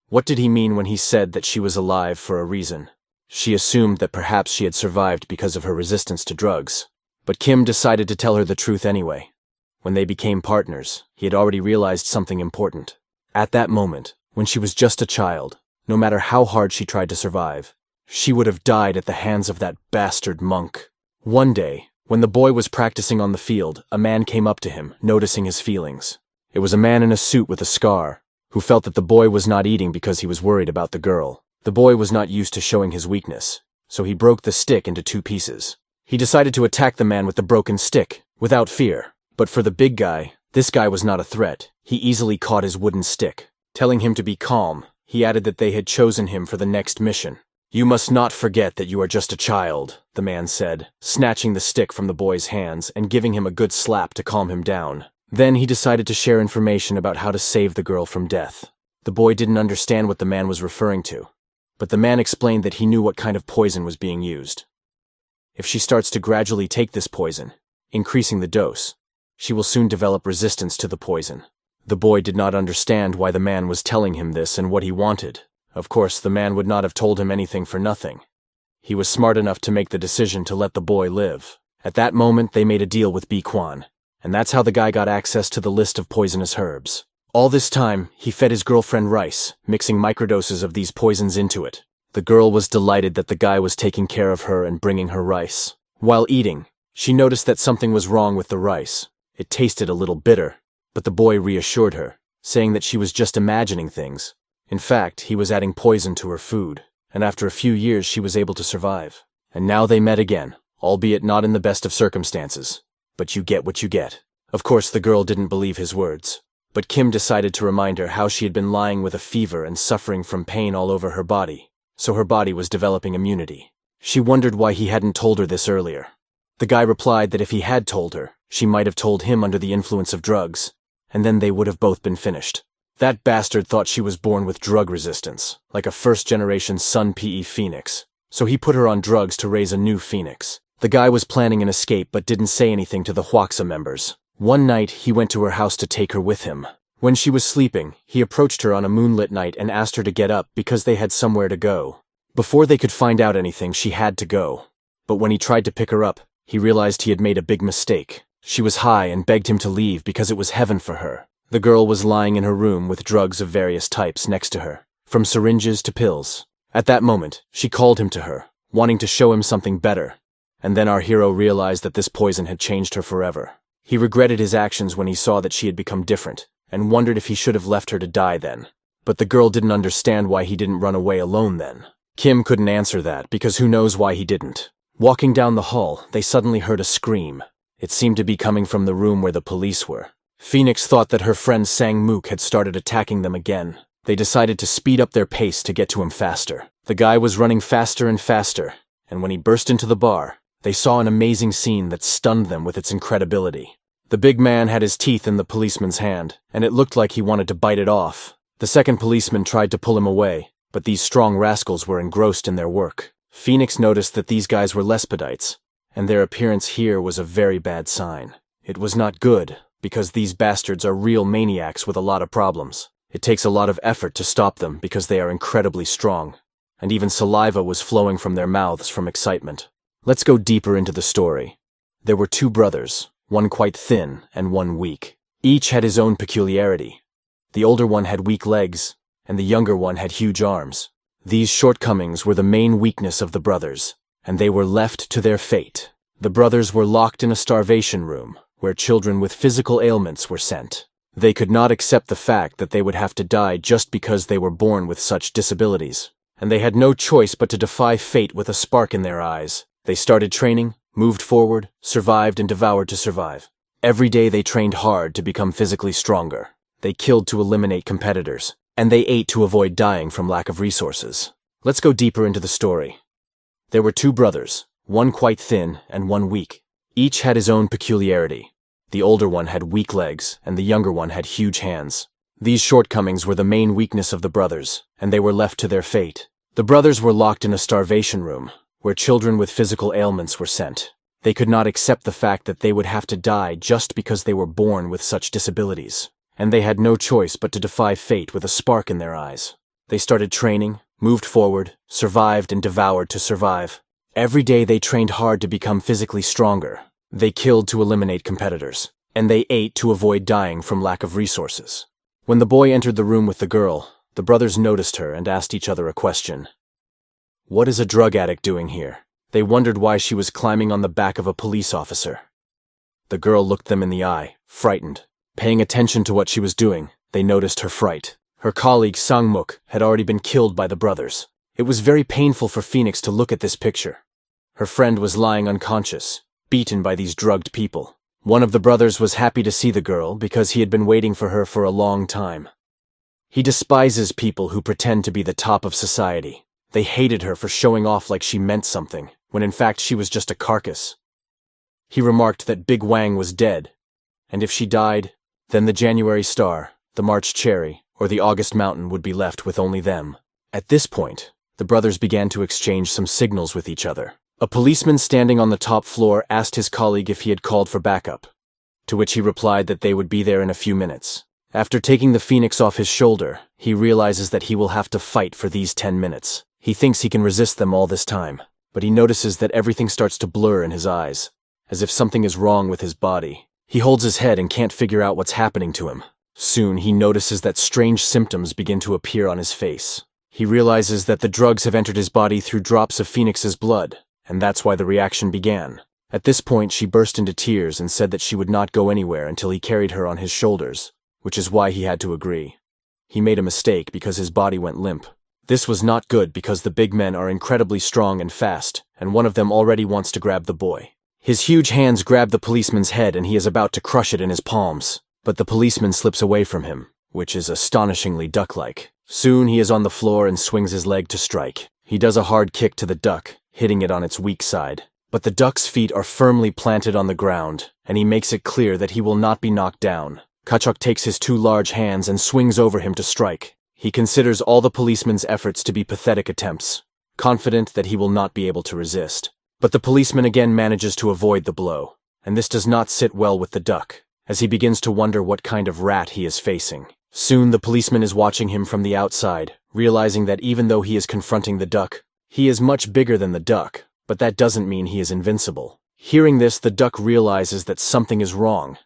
What did he mean when he said that she was alive for a reason? She assumed that perhaps she had survived because of her resistance to drugs. But Kim decided to tell her the truth anyway. When they became partners, he had already realized something important. At that moment, when she was just a child, no matter how hard she tried to survive, she would have died at the hands of that bastard monk. One day, when the boy was practicing on the field, a man came up to him, noticing his feelings. It was a man in a suit with a scar, who felt that the boy was not eating because he was worried about the girl. The boy was not used to showing his weakness, so he broke the stick into 2 pieces. He decided to attack the man with the broken stick, without fear. But for the big guy, this guy was not a threat. He easily caught his wooden stick. Telling him to be calm, he added that they had chosen him for the next mission. "You must not forget that you are just a child," the man said, snatching the stick from the boy's hands and giving him a good slap to calm him down. Then he decided to share information about how to save the girl from death. The boy didn't understand what the man was referring to, but the man explained that he knew what kind of poison was being used. If she starts to gradually take this poison, increasing the dose, she will soon develop resistance to the poison. The boy did not understand why the man was telling him this and what he wanted. Of course, the man would not have told him anything for nothing. He was smart enough to make the decision to let the boy live. At that moment, they made a deal with B. Kwan, and that's how the guy got access to the list of poisonous herbs. All this time, he fed his girlfriend rice, mixing microdoses of these poisons into it. The girl was delighted that the guy was taking care of her and bringing her rice. While eating, she noticed that something was wrong with the rice. It tasted a little bitter, but the boy reassured her, saying that she was just imagining things. In fact, he was adding poison to her food, and after a few years she was able to survive. And now they met again, albeit not in the best of circumstances. But you get what you get. Of course, the girl didn't believe his words. but Kim decided to remind her how she had been lying with a fever and suffering from pain all over her body, so her body was developing immunity. She wondered why he hadn't told her this earlier. The guy replied that if he had told her, she might have told him under the influence of drugs, and then they would have both been finished. That bastard thought she was born with drug resistance, like a first-generation Sun PE phoenix, so he put her on drugs to raise a new phoenix. The guy was planning an escape but didn't say anything to the Huaxa members. One night, he went to her house to take her with him. When she was sleeping, he approached her on a moonlit night and asked her to get up because they had somewhere to go. Before they could find out anything, she had to go. But when he tried to pick her up, he realized he had made a big mistake. She was high and begged him to leave because it was heaven for her. The girl was lying in her room with drugs of various types next to her, from syringes to pills. At that moment, she called him to her, wanting to show him something better. And then our hero realized that this poison had changed her forever. He regretted his actions when he saw that she had become different, and wondered if he should have left her to die then. But the girl didn't understand why he didn't run away alone then. Kim couldn't answer that, because who knows why he didn't. Walking down the hall, they suddenly heard a scream. It seemed to be coming from the room where the police were. Phoenix thought that her friend Sang Mook had started attacking them again. They decided to speed up their pace to get to him faster. The guy was running faster and faster, and when he burst into the bar, they saw an amazing scene that stunned them with its incredibility. The big man had his teeth in the policeman's hand, and it looked like he wanted to bite it off. The second policeman tried to pull him away, but these strong rascals were engrossed in their work. Phoenix noticed that these guys were Lespedites, and their appearance here was a very bad sign. It was not good, because these bastards are real maniacs with a lot of problems. It takes a lot of effort to stop them because they are incredibly strong, and even saliva was flowing from their mouths from excitement. Let's go deeper into the story. There were two brothers, one quite thin and one weak. Each had his own peculiarity. The older one had weak legs, and the younger one had huge arms. These shortcomings were the main weakness of the brothers, and they were left to their fate. The brothers were locked in a starvation room, where children with physical ailments were sent. They could not accept the fact that they would have to die just because they were born with such disabilities, and they had no choice but to defy fate with a spark in their eyes. They started training, moved forward, survived, and devoured to survive. Every day they trained hard to become physically stronger. They killed to eliminate competitors, and they ate to avoid dying from lack of resources. Let's go deeper into the story. There were two brothers, one quite thin and one weak. Each had his own peculiarity. The older one had weak legs, and the younger one had huge hands. These shortcomings were the main weakness of the brothers, and they were left to their fate. The brothers were locked in a starvation room, where children with physical ailments were sent. They could not accept the fact that they would have to die just because they were born with such disabilities, and they had no choice but to defy fate with a spark in their eyes. They started training, moved forward, survived, and devoured to survive. Every day they trained hard to become physically stronger. They killed to eliminate competitors, and they ate to avoid dying from lack of resources. When the boy entered the room with the girl, the brothers noticed her and asked each other a question. What is a drug addict doing here? They wondered why she was climbing on the back of a police officer. The girl looked them in the eye, frightened. Paying attention to what she was doing, they noticed her fright. Her colleague Sangmuk had already been killed by the brothers. It was very painful for Phoenix to look at this picture. Her friend was lying unconscious, beaten by these drugged people. One of the brothers was happy to see the girl because he had been waiting for her for a long time. He despises people who pretend to be the top of society. They hated her for showing off like she meant something, when in fact she was just a carcass. He remarked that Big Wang was dead, and if she died, then the January Star, the March Cherry, or the August Mountain would be left with only them. At this point, the brothers began to exchange some signals with each other. A policeman standing on the top floor asked his colleague if he had called for backup, to which he replied that they would be there in a few minutes. After taking the Phoenix off his shoulder, he realizes that he will have to fight for these 10 minutes. He thinks he can resist them all this time, but he notices that everything starts to blur in his eyes, as if something is wrong with his body. He holds his head and can't figure out what's happening to him. Soon he notices that strange symptoms begin to appear on his face. He realizes that the drugs have entered his body through drops of Phoenix's blood, and that's why the reaction began. At this point, she burst into tears and said that she would not go anywhere until he carried her on his shoulders, which is why he had to agree. He made a mistake because his body went limp. This was not good because the big men are incredibly strong and fast, and one of them already wants to grab the boy. His huge hands grab the policeman's head and he is about to crush it in his palms. But the policeman slips away from him, which is astonishingly duck-like. Soon he is on the floor and swings his leg to strike. He does a hard kick to the duck, hitting it on its weak side. But the duck's feet are firmly planted on the ground, and he makes it clear that he will not be knocked down. Kachuk takes his two large hands and swings over him to strike. He considers all the policeman's efforts to be pathetic attempts, confident that he will not be able to resist. But the policeman again manages to avoid the blow, and this does not sit well with the duck, as he begins to wonder what kind of rat he is facing. Soon the policeman is watching him from the outside, realizing that even though he is confronting the duck, he is much bigger than the duck, but that doesn't mean he is invincible. Hearing this, the duck realizes that something is wrong,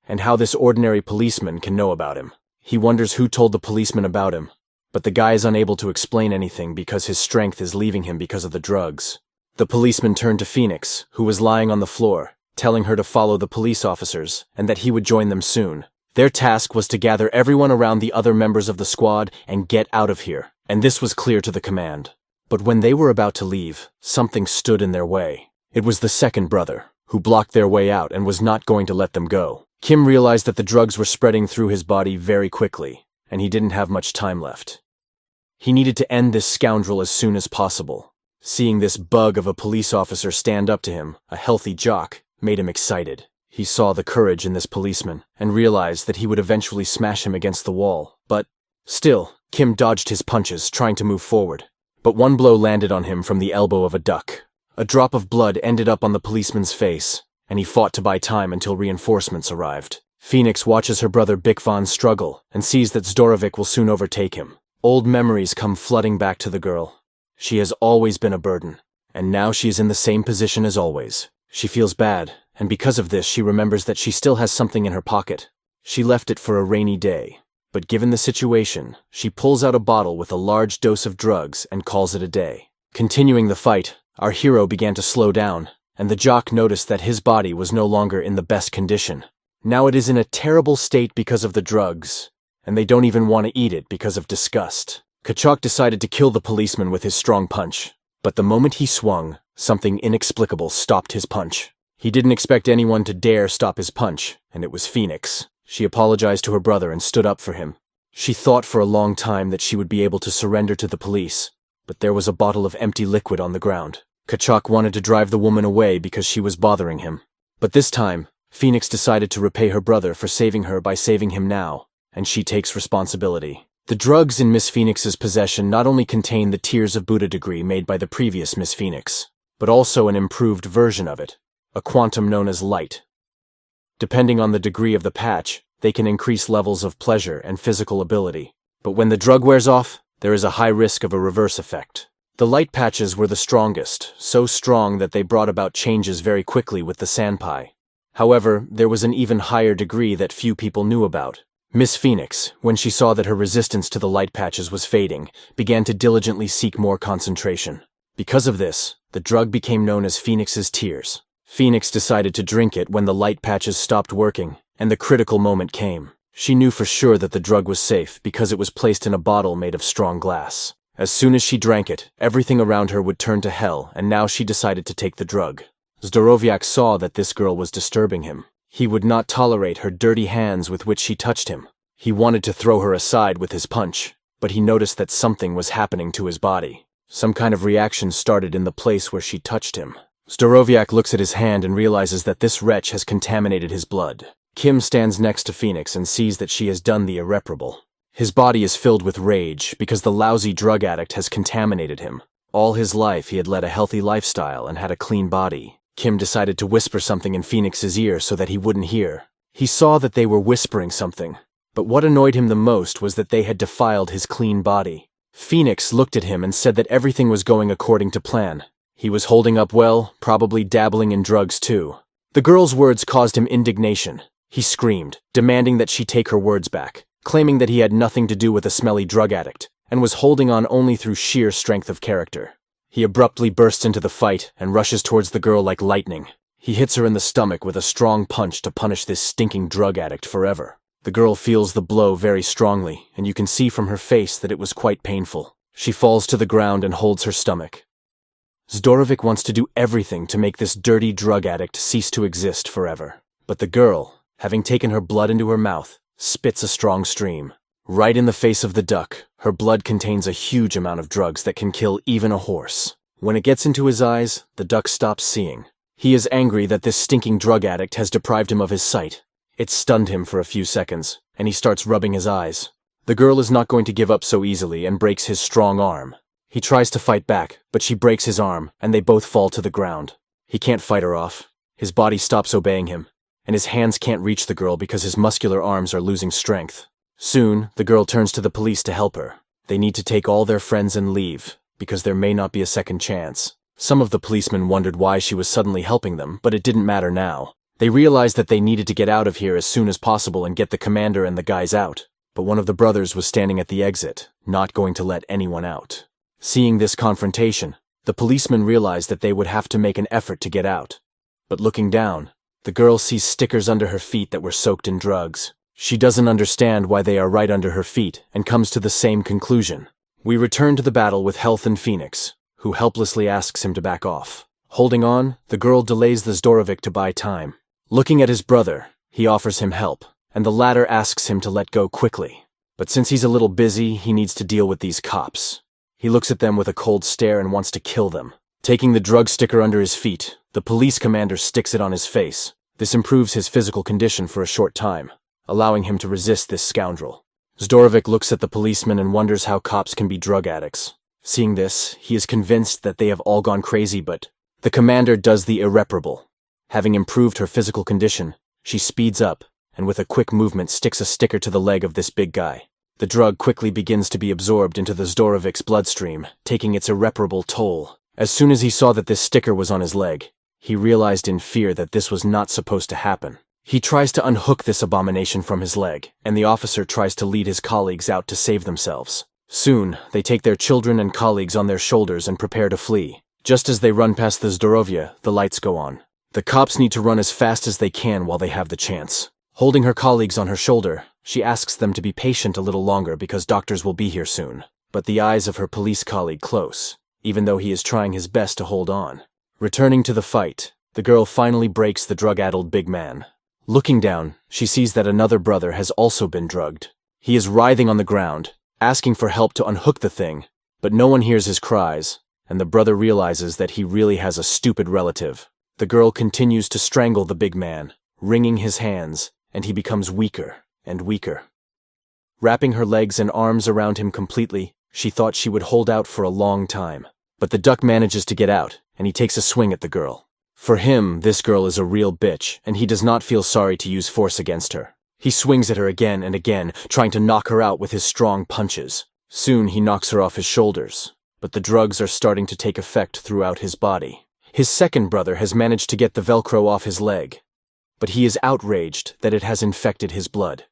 and how this ordinary policeman can know about him. He wonders who told the policeman about him, but the guy is unable to explain anything because his strength is leaving him because of the drugs. The policeman turned to Phoenix, who was lying on the floor, telling her to follow the police officers, and that he would join them soon. Their task was to gather everyone around the other members of the squad and get out of here, and this was clear to the command. But when they were about to leave, something stood in their way. It was the second brother, who blocked their way out and was not going to let them go. Kim realized that the drugs were spreading through his body very quickly, and he didn't have much time left. He needed to end this scoundrel as soon as possible. Seeing this bug of a police officer stand up to him, a healthy jock, made him excited. He saw the courage in this policeman, and realized that he would eventually smash him against the wall. But still, Kim dodged his punches, trying to move forward. But one blow landed on him from the elbow of a duck. A drop of blood ended up on the policeman's face, and he fought to buy time until reinforcements arrived. Phoenix watches her brother Bikvan struggle, and sees that Zdorovic will soon overtake him. Old memories come flooding back to the girl. She has always been a burden, and now she is in the same position as always. She feels bad, and because of this she remembers that she still has something in her pocket. She left it for a rainy day, but given the situation, she pulls out a bottle with a large dose of drugs and calls it a day. Continuing the fight, our hero began to slow down, and the jock noticed that his body was no longer in the best condition. Now it is in a terrible state because of the drugs, and they don't even want to eat it because of disgust. Kachuk decided to kill the policeman with his strong punch, but the moment he swung, something inexplicable stopped his punch. He didn't expect anyone to dare stop his punch, and it was Phoenix. She apologized to her brother and stood up for him. She thought for a long time that she would be able to surrender to the police, but there was a bottle of empty liquid on the ground. Kachuk wanted to drive the woman away because she was bothering him. But this time, Phoenix decided to repay her brother for saving her by saving him now, and she takes responsibility. The drugs in Miss Phoenix's possession not only contain the Tears of Buddha degree made by the previous Miss Phoenix, but also an improved version of it, a quantum known as light. Depending on the degree of the patch, they can increase levels of pleasure and physical ability. But when the drug wears off, there is a high risk of a reverse effect. The light patches were the strongest, so strong that they brought about changes very quickly with the Sanpai. However, there was an even higher degree that few people knew about. Miss Phoenix, when she saw that her resistance to the light patches was fading, began to diligently seek more concentration. Because of this, the drug became known as Phoenix's Tears. Phoenix decided to drink it when the light patches stopped working, and the critical moment came. She knew for sure that the drug was safe because it was placed in a bottle made of strong glass. As soon as she drank it, everything around her would turn to hell, and now she decided to take the drug. Zdoroviak saw that this girl was disturbing him. He would not tolerate her dirty hands with which she touched him. He wanted to throw her aside with his punch, but he noticed that something was happening to his body. Some kind of reaction started in the place where she touched him. Zdoroviak looks at his hand and realizes that this wretch has contaminated his blood. Kim stands next to Phoenix and sees that she has done the irreparable. His body is filled with rage because the lousy drug addict has contaminated him. All his life he had led a healthy lifestyle and had a clean body. Kim decided to whisper something in Phoenix's ear so that he wouldn't hear. He saw that they were whispering something, but what annoyed him the most was that they had defiled his clean body. Phoenix looked at him and said that everything was going according to plan. He was holding up well, probably dabbling in drugs too. The girl's words caused him indignation. He screamed, demanding that she take her words back, claiming that he had nothing to do with a smelly drug addict, and was holding on only through sheer strength of character. He abruptly bursts into the fight and rushes towards the girl like lightning. He hits her in the stomach with a strong punch to punish this stinking drug addict forever. The girl feels the blow very strongly, and you can see from her face that it was quite painful. She falls to the ground and holds her stomach. Zdorovic wants to do everything to make this dirty drug addict cease to exist forever. But the girl, having taken her blood into her mouth, spits a strong stream. Right in the face of the duck, her blood contains a huge amount of drugs that can kill even a horse. When it gets into his eyes, the duck stops seeing. He is angry that this stinking drug addict has deprived him of his sight. It stunned him for a few seconds, and he starts rubbing his eyes. The girl is not going to give up so easily and breaks his strong arm. He tries to fight back, but she breaks his arm, and they both fall to the ground. He can't fight her off. His body stops obeying him, and his hands can't reach the girl because his muscular arms are losing strength. Soon, the girl turns to the police to help her. They need to take all their friends and leave, because there may not be a second chance. Some of the policemen wondered why she was suddenly helping them, but it didn't matter now. They realized that they needed to get out of here as soon as possible and get the commander and the guys out. But one of the brothers was standing at the exit, not going to let anyone out. Seeing this confrontation, the policemen realized that they would have to make an effort to get out. But looking down, the girl sees stickers under her feet that were soaked in drugs. She doesn't understand why they are right under her feet and comes to the same conclusion. We return to the battle with Health and Phoenix, who helplessly asks him to back off. Holding on, the girl delays the Zdorovic to buy time. Looking at his brother, he offers him help, and the latter asks him to let go quickly. But since he's a little busy, he needs to deal with these cops. He looks at them with a cold stare and wants to kill them. Taking the drug sticker under his feet, the police commander sticks it on his face. This improves his physical condition for a short time, allowing him to resist this scoundrel. Zdorovic looks at the policeman and wonders how cops can be drug addicts. Seeing this, he is convinced that they have all gone crazy, but the commander does the irreparable. Having improved her physical condition, she speeds up, and with a quick movement sticks a sticker to the leg of this big guy. The drug quickly begins to be absorbed into the Zdorovic's bloodstream, taking its irreparable toll. As soon as he saw that this sticker was on his leg, he realized in fear that this was not supposed to happen. He tries to unhook this abomination from his leg, and the officer tries to lead his colleagues out to save themselves. Soon, they take their children and colleagues on their shoulders and prepare to flee. Just as they run past the Zdorovia, the lights go on. The cops need to run as fast as they can while they have the chance. Holding her colleagues on her shoulder, she asks them to be patient a little longer because doctors will be here soon. But the eyes of her police colleague close, even though he is trying his best to hold on. Returning to the fight, the girl finally breaks the drug-addled big man. Looking down, she sees that another brother has also been drugged. He is writhing on the ground, asking for help to unhook the thing, but no one hears his cries, and the brother realizes that he really has a stupid relative. The girl continues to strangle the big man, wringing his hands, and he becomes weaker and weaker. Wrapping her legs and arms around him completely, she thought she would hold out for a long time. But the duck manages to get out, and he takes a swing at the girl. For him, this girl is a real bitch, and he does not feel sorry to use force against her. He swings at her again and again, trying to knock her out with his strong punches. Soon he knocks her off his shoulders, but the drugs are starting to take effect throughout his body. His second brother has managed to get the Velcro off his leg, but he is outraged that it has infected his blood.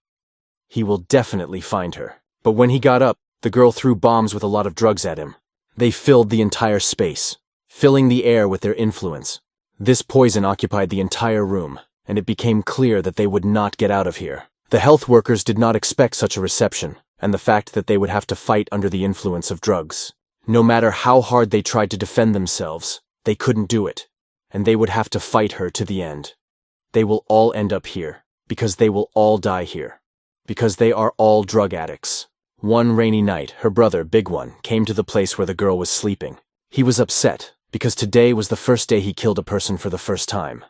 He will definitely find her. But when he got up, the girl threw bombs with a lot of drugs at him. They filled the entire space, filling the air with their influence. This poison occupied the entire room, and it became clear that they would not get out of here. The health workers did not expect such a reception, and the fact that they would have to fight under the influence of drugs. No matter how hard they tried to defend themselves, they couldn't do it, and they would have to fight her to the end. They will all end up here, because they will all die here, because they are all drug addicts. One rainy night, her brother, Big One, came to the place where the girl was sleeping. He was upset, because today was the first day he killed a person for the first time.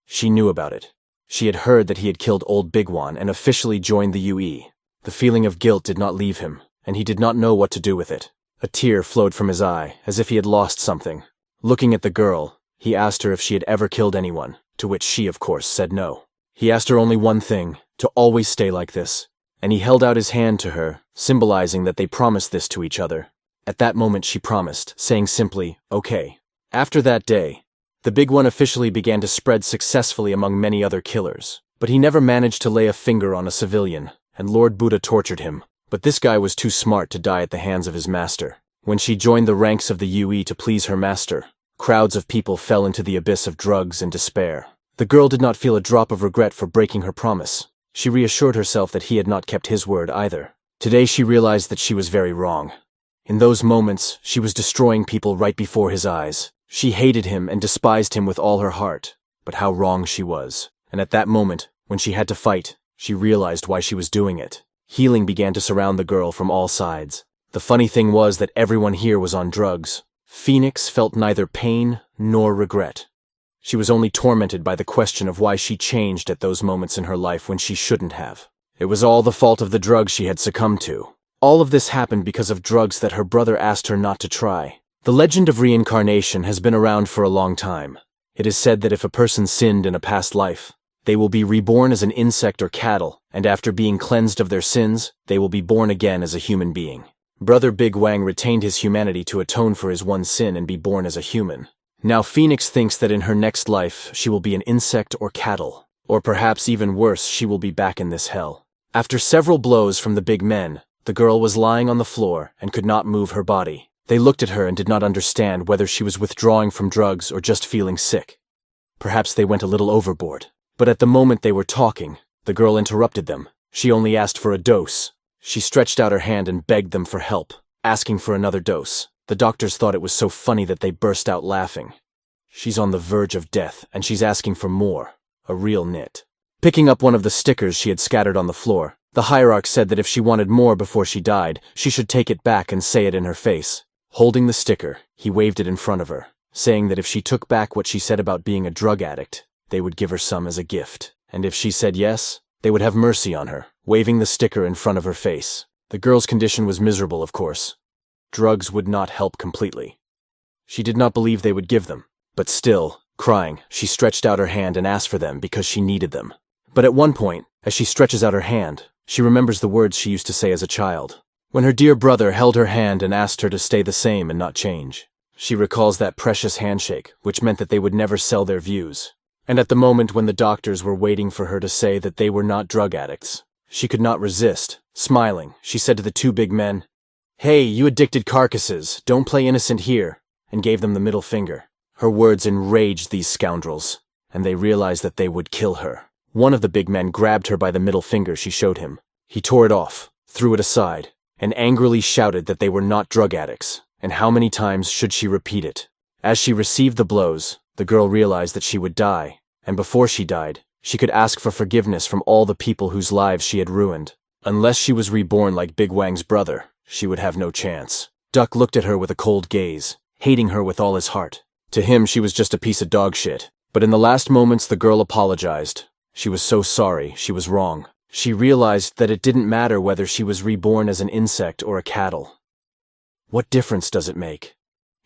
She knew about it. She had heard that he had killed old Big One and officially joined the UE. The feeling of guilt did not leave him, and he did not know what to do with it. A tear flowed from his eye, as if he had lost something. Looking at the girl, he asked her if she had ever killed anyone, to which she, of course, said no. He asked her only one thing, to always stay like this, and he held out his hand to her, symbolizing that they promised this to each other. At that moment she promised, saying simply, okay. After that day, the Big One officially began to spread successfully among many other killers, but he never managed to lay a finger on a civilian, and Lord Buddha tortured him. But this guy was too smart to die at the hands of his master. When she joined the ranks of the UE to please her master, crowds of people fell into the abyss of drugs and despair. The girl did not feel a drop of regret for breaking her promise. She reassured herself that he had not kept his word either. Today she realized that she was very wrong. In those moments, she was destroying people right before his eyes. She hated him and despised him with all her heart. But how wrong she was. And at that moment, When she had to fight, she realized why she was doing it. Healing began to surround the girl from all sides. The funny thing was that everyone here was on drugs. Phoenix felt neither pain nor regret. She was only tormented by the question of why she changed at those moments in her life when she shouldn't have. It was all the fault of the drugs she had succumbed to. All of this happened because of drugs that her brother asked her not to try. The legend of reincarnation has been around for a long time. It is said that if a person sinned in a past life, they will be reborn as an insect or cattle, and after being cleansed of their sins, they will be born again as a human being. Brother Big Wang retained his humanity to atone for his one sin and be born as a human. Now Phoenix thinks that in her next life, she will be an insect or cattle. Or perhaps even worse, she will be back in this hell. After several blows from the big men, the girl was lying on the floor and could not move her body. They looked at her and did not understand whether she was withdrawing from drugs or just feeling sick. Perhaps they went a little overboard. But at the moment they were talking, the girl interrupted them. She only asked for a dose. She stretched out her hand and begged them for help, asking for another dose. The doctors thought it was so funny that they burst out laughing. She's on the verge of death, and she's asking for more. A real nit. Picking up one of the stickers she had scattered on the floor, the hierarch said that if she wanted more before she died, she should take it back and say it in her face. Holding the sticker, he waved it in front of her, saying that if she took back what she said about being a drug addict, they would give her some as a gift. And if she said yes, they would have mercy on her, waving the sticker in front of her face. The girl's condition was miserable, of course. Drugs would not help completely. She did not believe they would give them. But still, crying, she stretched out her hand and asked for them because she needed them. But at one point, as she stretches out her hand, she remembers the words she used to say as a child, when her dear brother held her hand and asked her to stay the same and not change. She recalls that precious handshake, which meant that they would never sell their views. And at the moment when the doctors were waiting for her to say that they were not drug addicts, she could not resist. Smiling, she said to the two big men, "Hey, you addicted carcasses, don't play innocent here," and gave them the middle finger. Her words enraged these scoundrels, and they realized that they would kill her. One of the big men grabbed her by the middle finger she showed him. He tore it off, threw it aside, and angrily shouted that they were not drug addicts, and how many times should she repeat it? As she received the blows, the girl realized that she would die, and before she died, she could ask for forgiveness from all the people whose lives she had ruined. Unless she was reborn like Big Wang's brother, she would have no chance. Duck looked at her with a cold gaze, hating her with all his heart. To him, she was just a piece of dog shit. But in the last moments, the girl apologized. She was so sorry, she was wrong. She realized that it didn't matter whether she was reborn as an insect or a cattle. What difference does it make?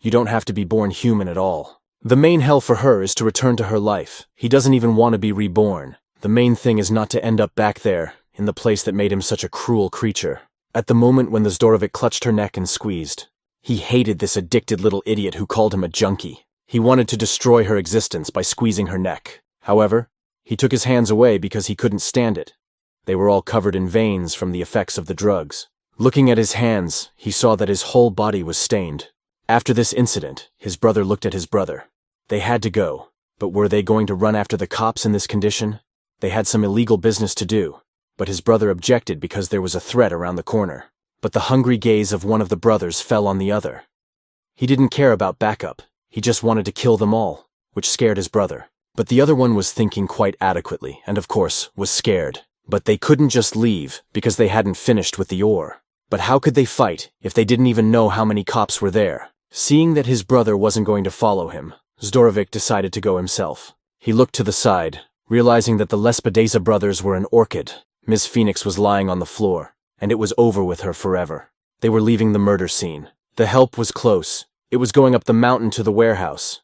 You don't have to be born human at all. The main hell for her is to return to her life. He doesn't even want to be reborn. The main thing is not to end up back there, in the place that made him such a cruel creature. At the moment when the Zdorovic clutched her neck and squeezed, he hated this addicted little idiot who called him a junkie. He wanted to destroy her existence by squeezing her neck. However, he took his hands away because he couldn't stand it. They were all covered in veins from the effects of the drugs. Looking at his hands, he saw that his whole body was stained. After this incident, his brother looked at his brother. They had to go, but were they going to run after the cops in this condition? They had some illegal business to do, but his brother objected because there was a threat around the corner. But the hungry gaze of one of the brothers fell on the other. He didn't care about backup. He just wanted to kill them all, which scared his brother. But the other one was thinking quite adequately, and of course, was scared. But they couldn't just leave, because they hadn't finished with the ore. But how could they fight, if they didn't even know how many cops were there? Seeing that his brother wasn't going to follow him, Zdorovic decided to go himself. He looked to the side, realizing that the Lespedeza brothers were an orchid. Miss Phoenix was lying on the floor, and it was over with her forever. They were leaving the murder scene. The help was close. It was going up the mountain to the warehouse.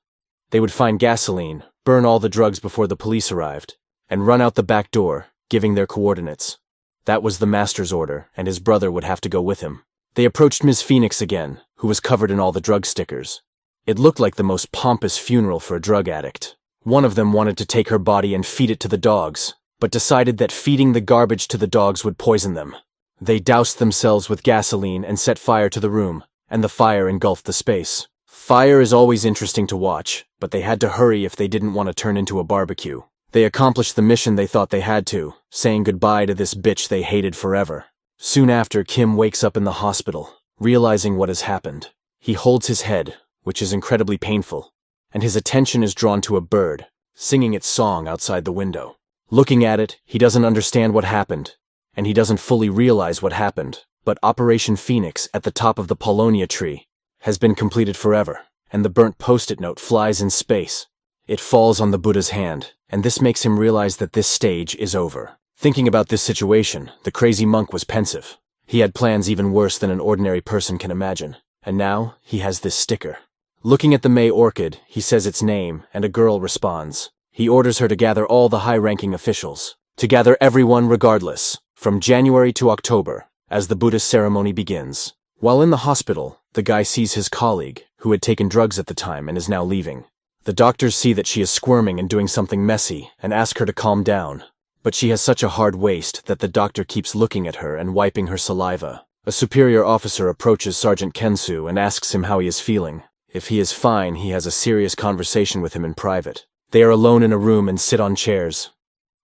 They would find gasoline, burn all the drugs before the police arrived, and run out the back door, giving their coordinates. That was the master's order, and his brother would have to go with him. They approached Ms. Phoenix again, who was covered in all the drug stickers. It looked like the most pompous funeral for a drug addict. One of them wanted to take her body and feed it to the dogs, but decided that feeding the garbage to the dogs would poison them. They doused themselves with gasoline and set fire to the room, and the fire engulfed the space. Fire is always interesting to watch, but they had to hurry if they didn't want to turn into a barbecue. They accomplished the mission they thought they had to, saying goodbye to this bitch they hated forever. Soon after, Kim wakes up in the hospital, realizing what has happened. He holds his head, which is incredibly painful, and his attention is drawn to a bird, singing its song outside the window. Looking at it, he doesn't understand what happened, and he doesn't fully realize what happened. But Operation Phoenix at the top of the Paulownia tree has been completed forever, and the burnt post-it note flies in space. It falls on the Buddha's hand, and this makes him realize that this stage is over. Thinking about this situation, the crazy monk was pensive. He had plans even worse than an ordinary person can imagine, and now he has this sticker. Looking at the May orchid, he says its name, and a girl responds. He orders her to gather all the high-ranking officials, to gather everyone regardless, from January to October, as the Buddhist ceremony begins. While in the hospital, the guy sees his colleague, who had taken drugs at the time and is now leaving. The doctors see that she is squirming and doing something messy, and ask her to calm down. But she has such a hard waist that the doctor keeps looking at her and wiping her saliva. A superior officer approaches Sergeant Kensu and asks him how he is feeling. If he is fine, he has a serious conversation with him in private. They are alone in a room and sit on chairs.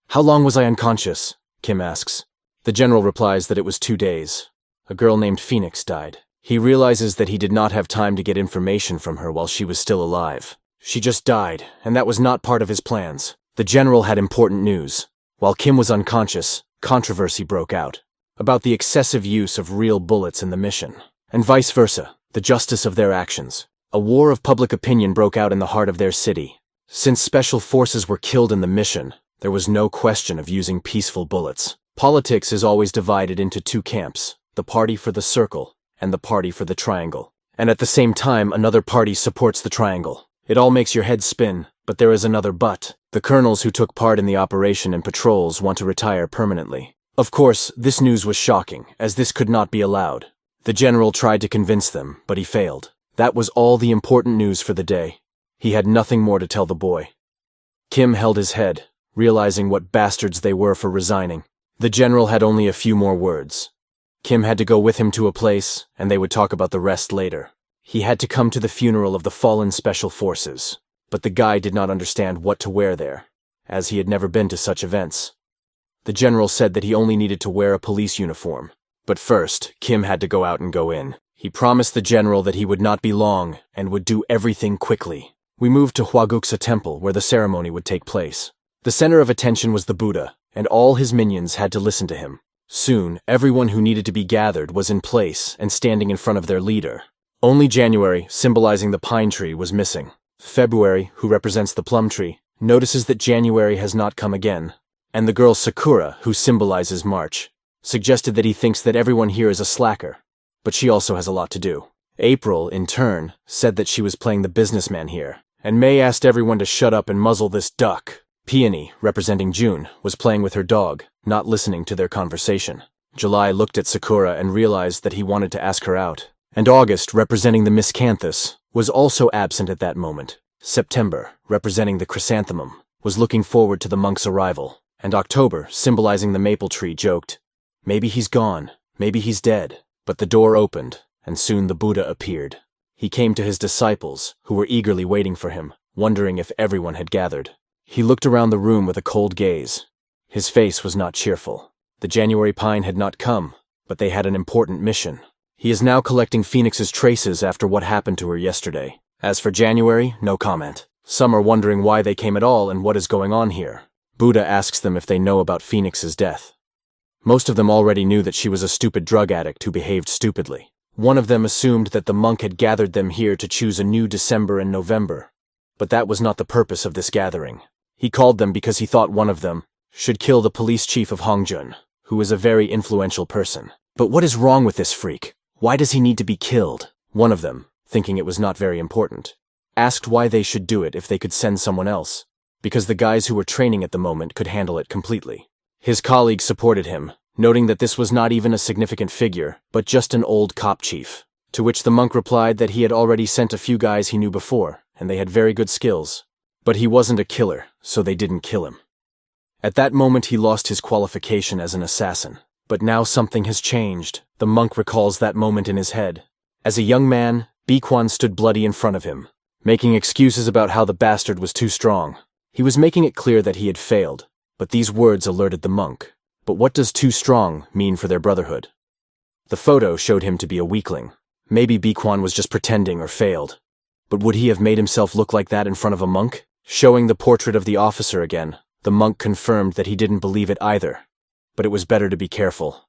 "How long was I unconscious?" Kim asks. The general replies that it was 2 days. A girl named Phoenix died. He realizes that he did not have time to get information from her while she was still alive. She just died, and that was not part of his plans. The general had important news. While Kim was unconscious, controversy broke out about the excessive use of real bullets in the mission, and vice versa, the justice of their actions. A war of public opinion broke out in the heart of their city. Since special forces were killed in the mission, there was no question of using peaceful bullets. Politics is always divided into two camps, the party for the circle and the party for the triangle. And at the same time, another party supports the triangle. It all makes your head spin, but there is another but. The colonels who took part in the operation and patrols want to retire permanently. Of course, this news was shocking, as this could not be allowed. The general tried to convince them, but he failed. That was all the important news for the day. He had nothing more to tell the boy. Kim held his head, realizing what bastards they were for resigning. The general had only a few more words. Kim had to go with him to a place, and they would talk about the rest later. He had to come to the funeral of the fallen special forces, but the guy did not understand what to wear there, as he had never been to such events. The general said that he only needed to wear a police uniform. But first, Kim had to go out and go in. He promised the general that he would not be long and would do everything quickly. We moved to Hwaguksa Temple, where the ceremony would take place. The center of attention was the Buddha, and all his minions had to listen to him. Soon, everyone who needed to be gathered was in place and standing in front of their leader. Only January, symbolizing the pine tree, was missing. February, who represents the plum tree, notices that January has not come again, and the girl Sakura, who symbolizes March, suggested that he thinks that everyone here is a slacker, but she also has a lot to do. April, in turn, said that she was playing the businessman here, and May asked everyone to shut up and muzzle this duck. Peony, representing June, was playing with her dog, not listening to their conversation. July looked at Sakura and realized that he wanted to ask her out. And August, representing the miscanthus, was also absent at that moment. September, representing the chrysanthemum, was looking forward to the monk's arrival. And October, symbolizing the maple tree, joked, "Maybe he's gone, maybe he's dead." But the door opened, and soon the Buddha appeared. He came to his disciples, who were eagerly waiting for him, wondering if everyone had gathered. He looked around the room with a cold gaze. His face was not cheerful. The January pine had not come, but they had an important mission. He is now collecting Phoenix's traces after what happened to her yesterday. As for January, no comment. Some are wondering why they came at all and what is going on here. Buddha asks them if they know about Phoenix's death. Most of them already knew that she was a stupid drug addict who behaved stupidly. One of them assumed that the monk had gathered them here to choose a new December and November. But that was not the purpose of this gathering. He called them because he thought one of them should kill the police chief of Hongjun, who is a very influential person. But what is wrong with this freak? Why does he need to be killed? One of them, thinking it was not very important, asked why they should do it if they could send someone else, because the guys who were training at the moment could handle it completely. His colleagues supported him, noting that this was not even a significant figure, but just an old cop chief, to which the monk replied that he had already sent a few guys he knew before, and they had very good skills. But he wasn't a killer, so they didn't kill him. At that moment he lost his qualification as an assassin. But now something has changed. The monk recalls that moment in his head. As a young man, Bikwan stood bloody in front of him, making excuses about how the bastard was too strong. He was making it clear that he had failed, but these words alerted the monk. But what does too strong mean for their brotherhood? The photo showed him to be a weakling. Maybe Bikwan was just pretending or failed. But would he have made himself look like that in front of a monk? Showing the portrait of the officer again, The monk confirmed that he didn't believe it either, but it was better to be careful.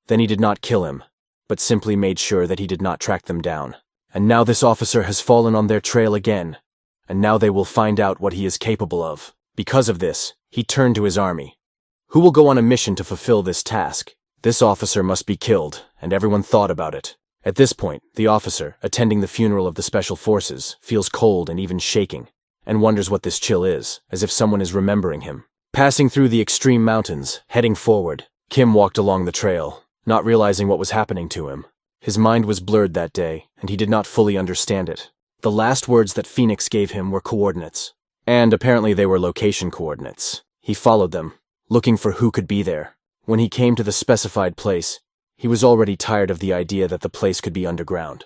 Then he did not kill him, but simply made sure that he did not track them down. And now this officer has fallen on their trail again, and now they will find out what he is capable of. Because of this, he turned to his army. Who will go on a mission to fulfill this task? This officer must be killed, and everyone thought about it. At this point, the officer, attending the funeral of the Special Forces, feels cold and even shaking, and wonders what this chill is, as if someone is remembering him. Passing through the extreme mountains, heading forward, Kim walked along the trail, not realizing what was happening to him. His mind was blurred that day, and he did not fully understand it. The last words that Phoenix gave him were coordinates, and apparently they were location coordinates. He followed them, looking for who could be there. When he came to the specified place, he was already tired of the idea that the place could be underground.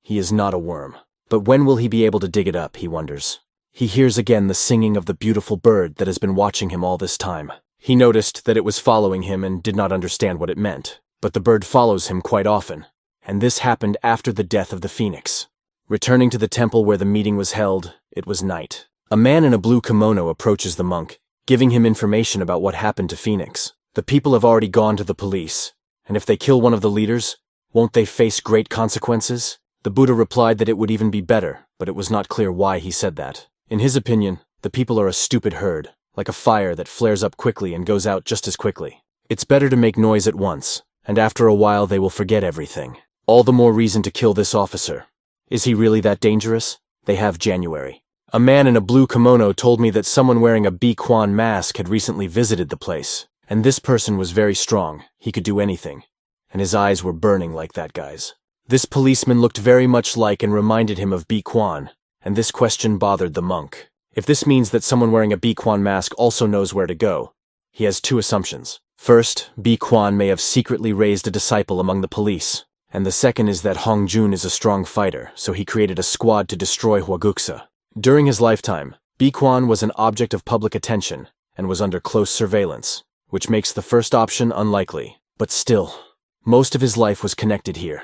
He is not a worm, but when will he be able to dig it up, he wonders. He hears again the singing of the beautiful bird that has been watching him all this time. He noticed that it was following him and did not understand what it meant, but the bird follows him quite often, and this happened after the death of the phoenix. Returning to the temple where the meeting was held, it was night. A man in a blue kimono approaches the monk, giving him information about what happened to Phoenix. The people have already gone to the police, and if they kill one of the leaders, won't they face great consequences? The Buddha replied that it would even be better, but it was not clear why he said that. In his opinion, the people are a stupid herd, like a fire that flares up quickly and goes out just as quickly. It's better to make noise at once, and after a while they will forget everything. All the more reason to kill this officer. Is he really that dangerous? They have January. A man in a blue kimono told me that someone wearing a Bi-Quan mask had recently visited the place, and this person was very strong. He could do anything, and his eyes were burning like that guy's. This policeman looked very much like and reminded him of Bi-Quan, and this question bothered the monk. If this means that someone wearing a Bi-Quan mask also knows where to go, he has two assumptions. First, Bi-Quan may have secretly raised a disciple among the police, and the second is that Hong Jun is a strong fighter, so he created a squad to destroy Huaguxa. During his lifetime, Bi-Quan was an object of public attention and was under close surveillance, which makes the first option unlikely. But still, most of his life was connected here,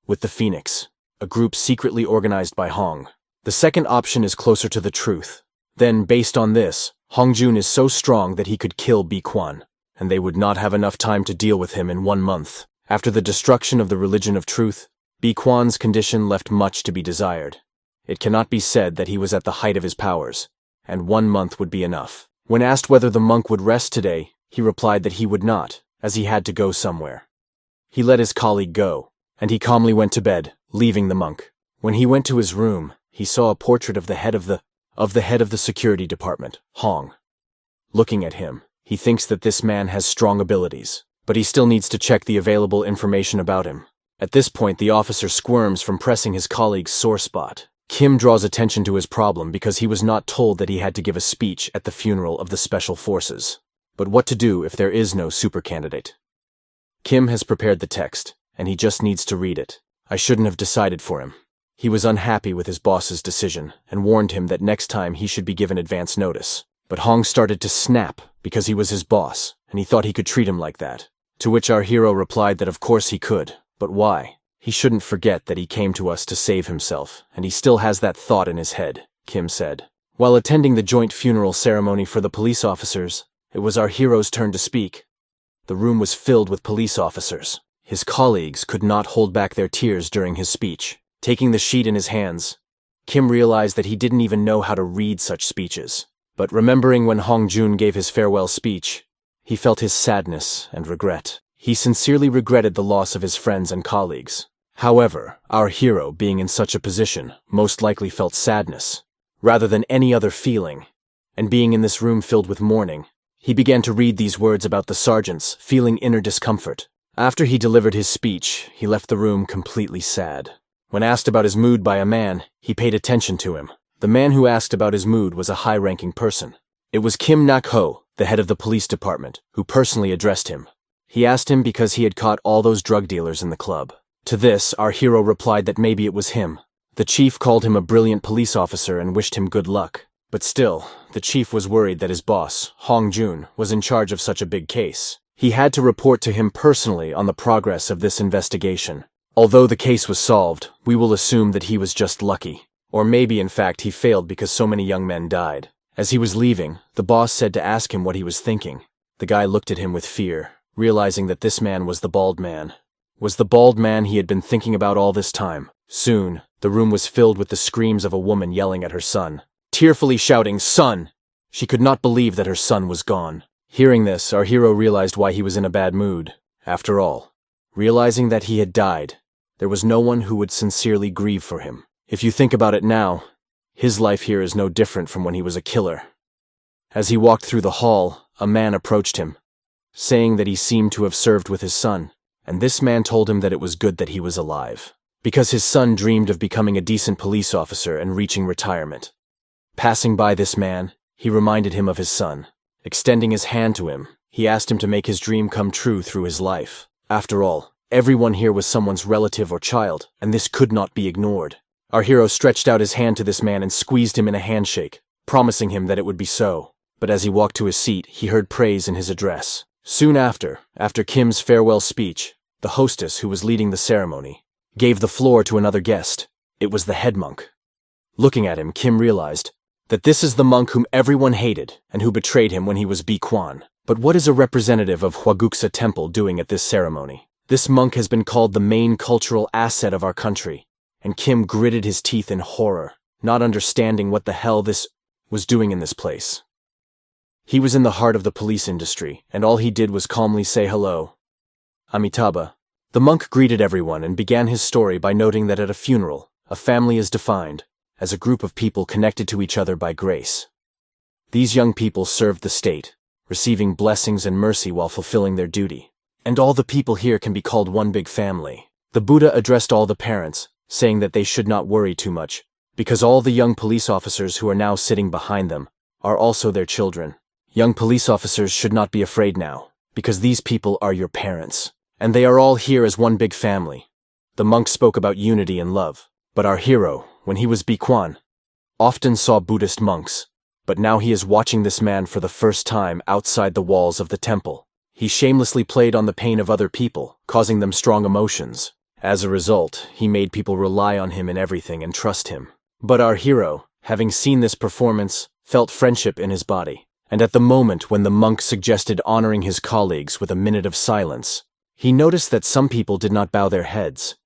with the Phoenix, a group secretly organized by Hong. The second option is closer to the truth. Then, based on this, Hong Jun is so strong that he could kill Bi-Quan, and they would not have enough time to deal with him in 1 month. After the destruction of the religion of truth, Bi-Quan's condition left much to be desired. It cannot be said that he was at the height of his powers, and 1 month would be enough. When asked whether the monk would rest today, he replied that he would not, as he had to go somewhere. He let his colleague go, and he calmly went to bed, leaving the monk. When he went to his room, he saw a portrait of the head of the security department, Hong. Looking at him, he thinks that this man has strong abilities, but he still needs to check the available information about him. At this point, the officer squirms from pressing his colleague's sore spot. Kim draws attention to his problem because he was not told that he had to give a speech at the funeral of the Special Forces. But what to do if there is no super candidate? Kim has prepared the text, and he just needs to read it. I shouldn't have decided for him. He was unhappy with his boss's decision and warned him that next time he should be given advance notice. But Hong started to snap because he was his boss, and he thought he could treat him like that. To which our hero replied that of course he could, but why? He shouldn't forget that he came to us to save himself, and he still has that thought in his head, Kim said. While attending the joint funeral ceremony for the police officers, it was our hero's turn to speak. The room was filled with police officers. His colleagues could not hold back their tears during his speech. Taking the sheet in his hands, Kim realized that he didn't even know how to read such speeches. But remembering when Hong Jun gave his farewell speech, he felt his sadness and regret. He sincerely regretted the loss of his friends and colleagues. However, our hero, being in such a position, most likely felt sadness, rather than any other feeling, and being in this room filled with mourning, he began to read these words about the sergeants, feeling inner discomfort. After he delivered his speech, he left the room completely sad. When asked about his mood by a man, he paid attention to him. The man who asked about his mood was a high-ranking person. It was Kim Nak-ho, the head of the police department, who personally addressed him. He asked him because he had caught all those drug dealers in the club. To this, our hero replied that maybe it was him. The chief called him a brilliant police officer and wished him good luck. But still, the chief was worried that his boss, Hong Jun, was in charge of such a big case. He had to report to him personally on the progress of this investigation. Although the case was solved, we will assume that he was just lucky. Or maybe, in fact, he failed because so many young men died. As he was leaving, the boss said to ask him what he was thinking. The guy looked at him with fear, realizing that this man was the bald man. Was the bald man he had been thinking about all this time. Soon, the room was filled with the screams of a woman yelling at her son, tearfully shouting, "Son!" She could not believe that her son was gone. Hearing this, our hero realized why he was in a bad mood. After all, realizing that he had died, there was no one who would sincerely grieve for him. If you think about it now, his life here is no different from when he was a killer. As he walked through the hall, a man approached him, saying that he seemed to have served with his son, and this man told him that it was good that he was alive, because his son dreamed of becoming a decent police officer and reaching retirement. Passing by this man, he reminded him of his son. Extending his hand to him, he asked him to make his dream come true through his life. After all, everyone here was someone's relative or child, and this could not be ignored. Our hero stretched out his hand to this man and squeezed him in a handshake, promising him that it would be so. But as he walked to his seat, he heard praise in his address. Soon after Kim's farewell speech, the hostess who was leading the ceremony gave the floor to another guest. It was the head monk. Looking at him, Kim realized that this is the monk whom everyone hated and who betrayed him when he was Bikwan. But what is a representative of Hwaguksa Temple doing at this ceremony? This monk has been called the main cultural asset of our country, and Kim gritted his teeth in horror, not understanding what the hell this was doing in this place. He was in the heart of the police industry, and all he did was calmly say hello. Amitabha. The monk greeted everyone and began his story by noting that at a funeral, a family is defined as a group of people connected to each other by grace. These young people served the state, receiving blessings and mercy while fulfilling their duty. And all the people here can be called one big family. The Buddha addressed all the parents, saying that they should not worry too much, because all the young police officers who are now sitting behind them are also their children. Young police officers should not be afraid now, because these people are your parents, and they are all here as one big family. The monk spoke about unity and love, but our hero, when he was Bikwan, often saw Buddhist monks, but now he is watching this man for the first time outside the walls of the temple. He shamelessly played on the pain of other people, causing them strong emotions. As a result, he made people rely on him in everything and trust him. But our hero, having seen this performance, felt friendship in his body. And at the moment when the monk suggested honoring his colleagues with a minute of silence, he noticed that some people did not bow their heads.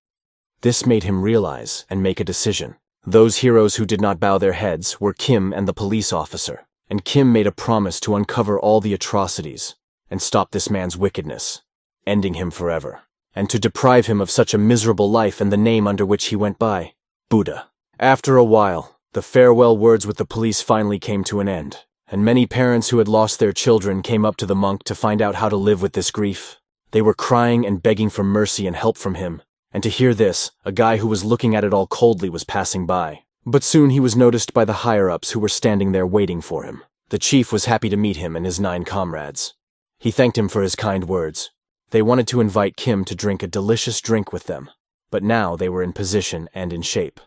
This made him realize and make a decision. Those heroes who did not bow their heads were Kim and the police officer, and Kim made a promise to uncover all the atrocities and stop this man's wickedness, ending him forever, and to deprive him of such a miserable life and the name under which he went by, Buddha. After a while, the farewell words with the police finally came to an end, and many parents who had lost their children came up to the monk to find out how to live with this grief. They were crying and begging for mercy and help from him, and to hear this, a guy who was looking at it all coldly was passing by. But soon he was noticed by the higher-ups who were standing there waiting for him. The chief was happy to meet him and his 9 comrades. He thanked him for his kind words. They wanted to invite Kim to drink a delicious drink with them, but now they were in position and in shape.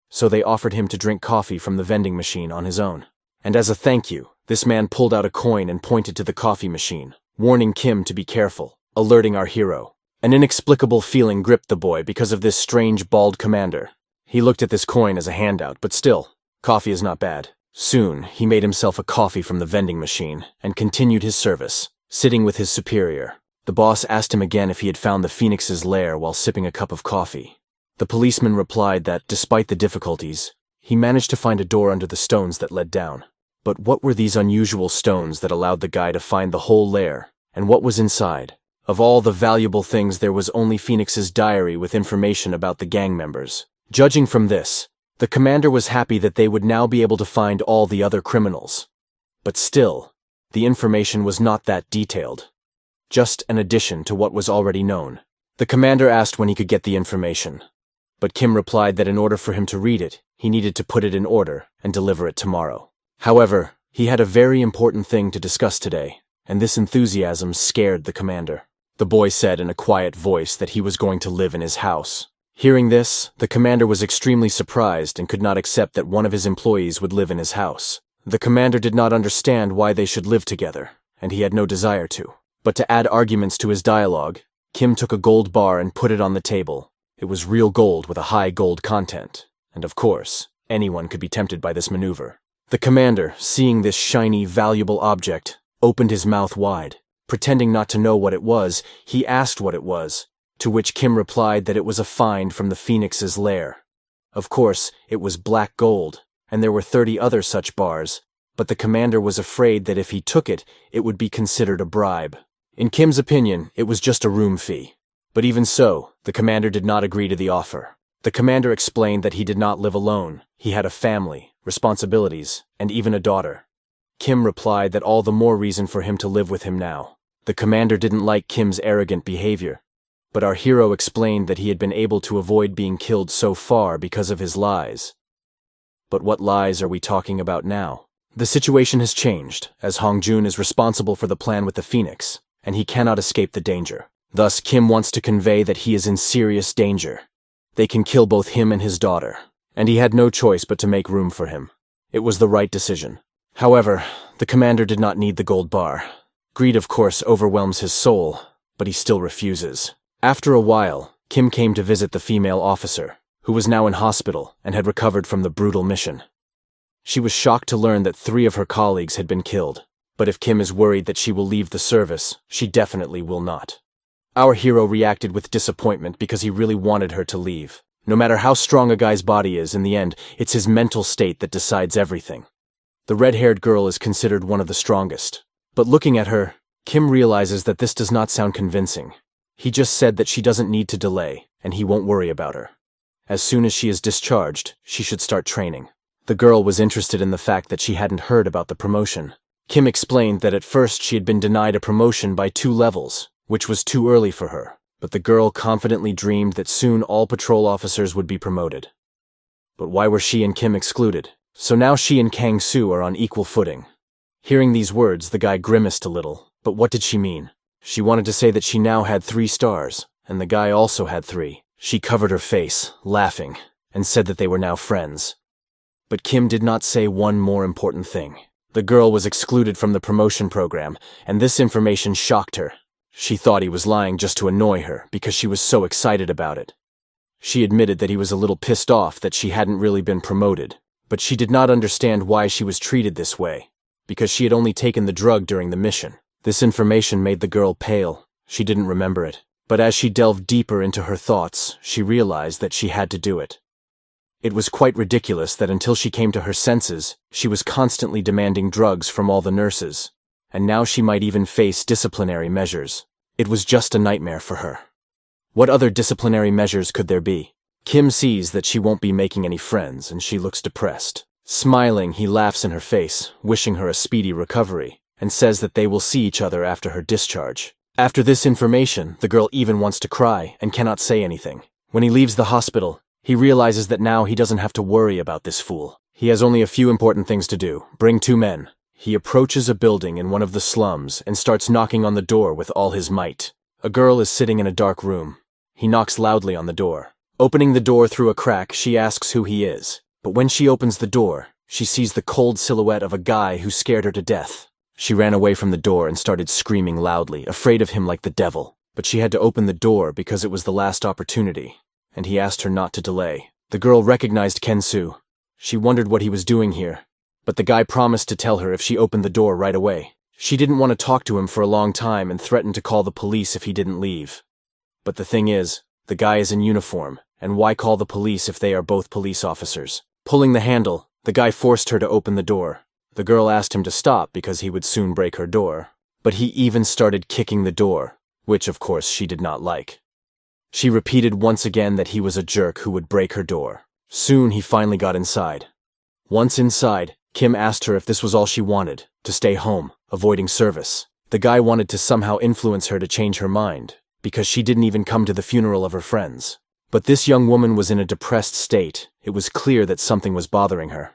So they offered him to drink coffee from the vending machine on his own. And as a thank you, this man pulled out a coin and pointed to the coffee machine, warning Kim to be careful, alerting our hero. An inexplicable feeling gripped the boy because of this strange bald commander. He looked at this coin as a handout, but still, coffee is not bad. Soon, he made himself a coffee from the vending machine and continued his service, sitting with his superior. The boss asked him again if he had found the phoenix's lair while sipping a cup of coffee. The policeman replied that, despite the difficulties, he managed to find a door under the stones that led down. But what were these unusual stones that allowed the guy to find the whole lair, and what was inside? Of all the valuable things, there was only Phoenix's diary with information about the gang members. Judging from this, the commander was happy that they would now be able to find all the other criminals. But still, the information was not that detailed. Just an addition to what was already known. The commander asked when he could get the information, but Kim replied that in order for him to read it, he needed to put it in order and deliver it tomorrow. However, he had a very important thing to discuss today, and this enthusiasm scared the commander. The boy said in a quiet voice that he was going to live in his house. Hearing this, the commander was extremely surprised and could not accept that one of his employees would live in his house. The commander did not understand why they should live together, and he had no desire to. But to add arguments to his dialogue, Kim took a gold bar and put it on the table. It was real gold with a high gold content, and of course, anyone could be tempted by this maneuver. The commander, seeing this shiny, valuable object, opened his mouth wide. Pretending not to know what it was, he asked what it was, to which Kim replied that it was a find from the Phoenix's lair. Of course, it was black gold, and there were 30 other such bars, but the commander was afraid that if he took it, it would be considered a bribe. In Kim's opinion, it was just a room fee. But even so, the commander did not agree to the offer. The commander explained that he did not live alone. He had a family, responsibilities, and even a daughter. Kim replied that all the more reason for him to live with him now. The commander didn't like Kim's arrogant behavior, but our hero explained that he had been able to avoid being killed so far because of his lies. But what lies are we talking about now? The situation has changed, as Hongjun is responsible for the plan with the Phoenix, and he cannot escape the danger. Thus, Kim wants to convey that he is in serious danger. They can kill both him and his daughter, and he had no choice but to make room for him. It was the right decision. However, the commander did not need the gold bar. Greed, of course, overwhelms his soul, but he still refuses. After a while, Kim came to visit the female officer, who was now in hospital and had recovered from the brutal mission. She was shocked to learn that 3 of her colleagues had been killed, but if Kim is worried that she will leave the service, she definitely will not. Our hero reacted with disappointment because he really wanted her to leave. No matter how strong a guy's body is, in the end, it's his mental state that decides everything. The red-haired girl is considered one of the strongest. But looking at her, Kim realizes that this does not sound convincing. He just said that she doesn't need to delay, and he won't worry about her. As soon as she is discharged, she should start training. The girl was interested in the fact that she hadn't heard about the promotion. Kim explained that at first she had been denied a promotion by 2 levels, which was too early for her, but the girl confidently dreamed that soon all patrol officers would be promoted. But why were she and Kim excluded? So now she and Kang-soo are on equal footing. Hearing these words, the guy grimaced a little, but what did she mean? She wanted to say that she now had 3 stars, and the guy also had 3. She covered her face, laughing, and said that they were now friends. But Kim did not say one more important thing. The girl was excluded from the promotion program, and this information shocked her. She thought he was lying just to annoy her because she was so excited about it. She admitted that he was a little pissed off that she hadn't really been promoted, but she did not understand why she was treated this way, because she had only taken the drug during the mission. This information made the girl pale. She didn't remember it, but as she delved deeper into her thoughts, she realized that she had to do it. It was quite ridiculous that until she came to her senses, she was constantly demanding drugs from all the nurses, and now she might even face disciplinary measures. It was just a nightmare for her. What other disciplinary measures could there be? Kim sees that she won't be making any friends, and she looks depressed. Smiling, he laughs in her face, wishing her a speedy recovery, and says that they will see each other after her discharge. After this information, the girl even wants to cry and cannot say anything. When he leaves the hospital, he realizes that now he doesn't have to worry about this fool. He has only a few important things to do. Bring 2 men. He approaches a building in one of the slums and starts knocking on the door with all his might. A girl is sitting in a dark room. He knocks loudly on the door. Opening the door through a crack, she asks who he is. But when she opens the door, she sees the cold silhouette of a guy who scared her to death. She ran away from the door and started screaming loudly, afraid of him like the devil. But she had to open the door because it was the last opportunity, and he asked her not to delay. The girl recognized Kensoo. She wondered what he was doing here, but the guy promised to tell her if she opened the door right away. She didn't want to talk to him for a long time and threatened to call the police if he didn't leave. But the thing is, the guy is in uniform, and why call the police if they are both police officers? Pulling the handle, the guy forced her to open the door. The girl asked him to stop because he would soon break her door, but he even started kicking the door, which of course she did not like. She repeated once again that he was a jerk who would break her door. Soon he finally got inside. Once inside, Kim asked her if this was all she wanted, to stay home, avoiding service. The guy wanted to somehow influence her to change her mind, because she didn't even come to the funeral of her friends. But this young woman was in a depressed state. It was clear that something was bothering her.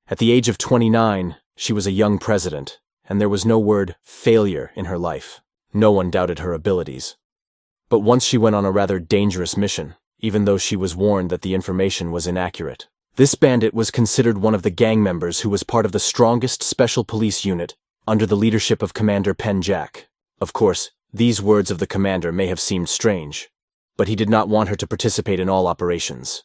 At the age of 29, she was a young president, and there was no word failure in her life. No one doubted her abilities. But once she went on a rather dangerous mission, even though she was warned that the information was inaccurate. This bandit was considered one of the gang members who was part of the strongest special police unit under the leadership of Commander Penjack. Of course, these words of the commander may have seemed strange, but he did not want her to participate in all operations.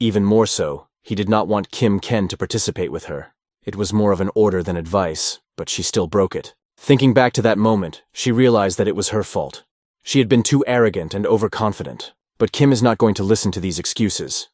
Even more so, he did not want Kim Ken to participate with her. It was more of an order than advice, but she still broke it. Thinking back to that moment, she realized that it was her fault. She had been too arrogant and overconfident, but Kim is not going to listen to these excuses.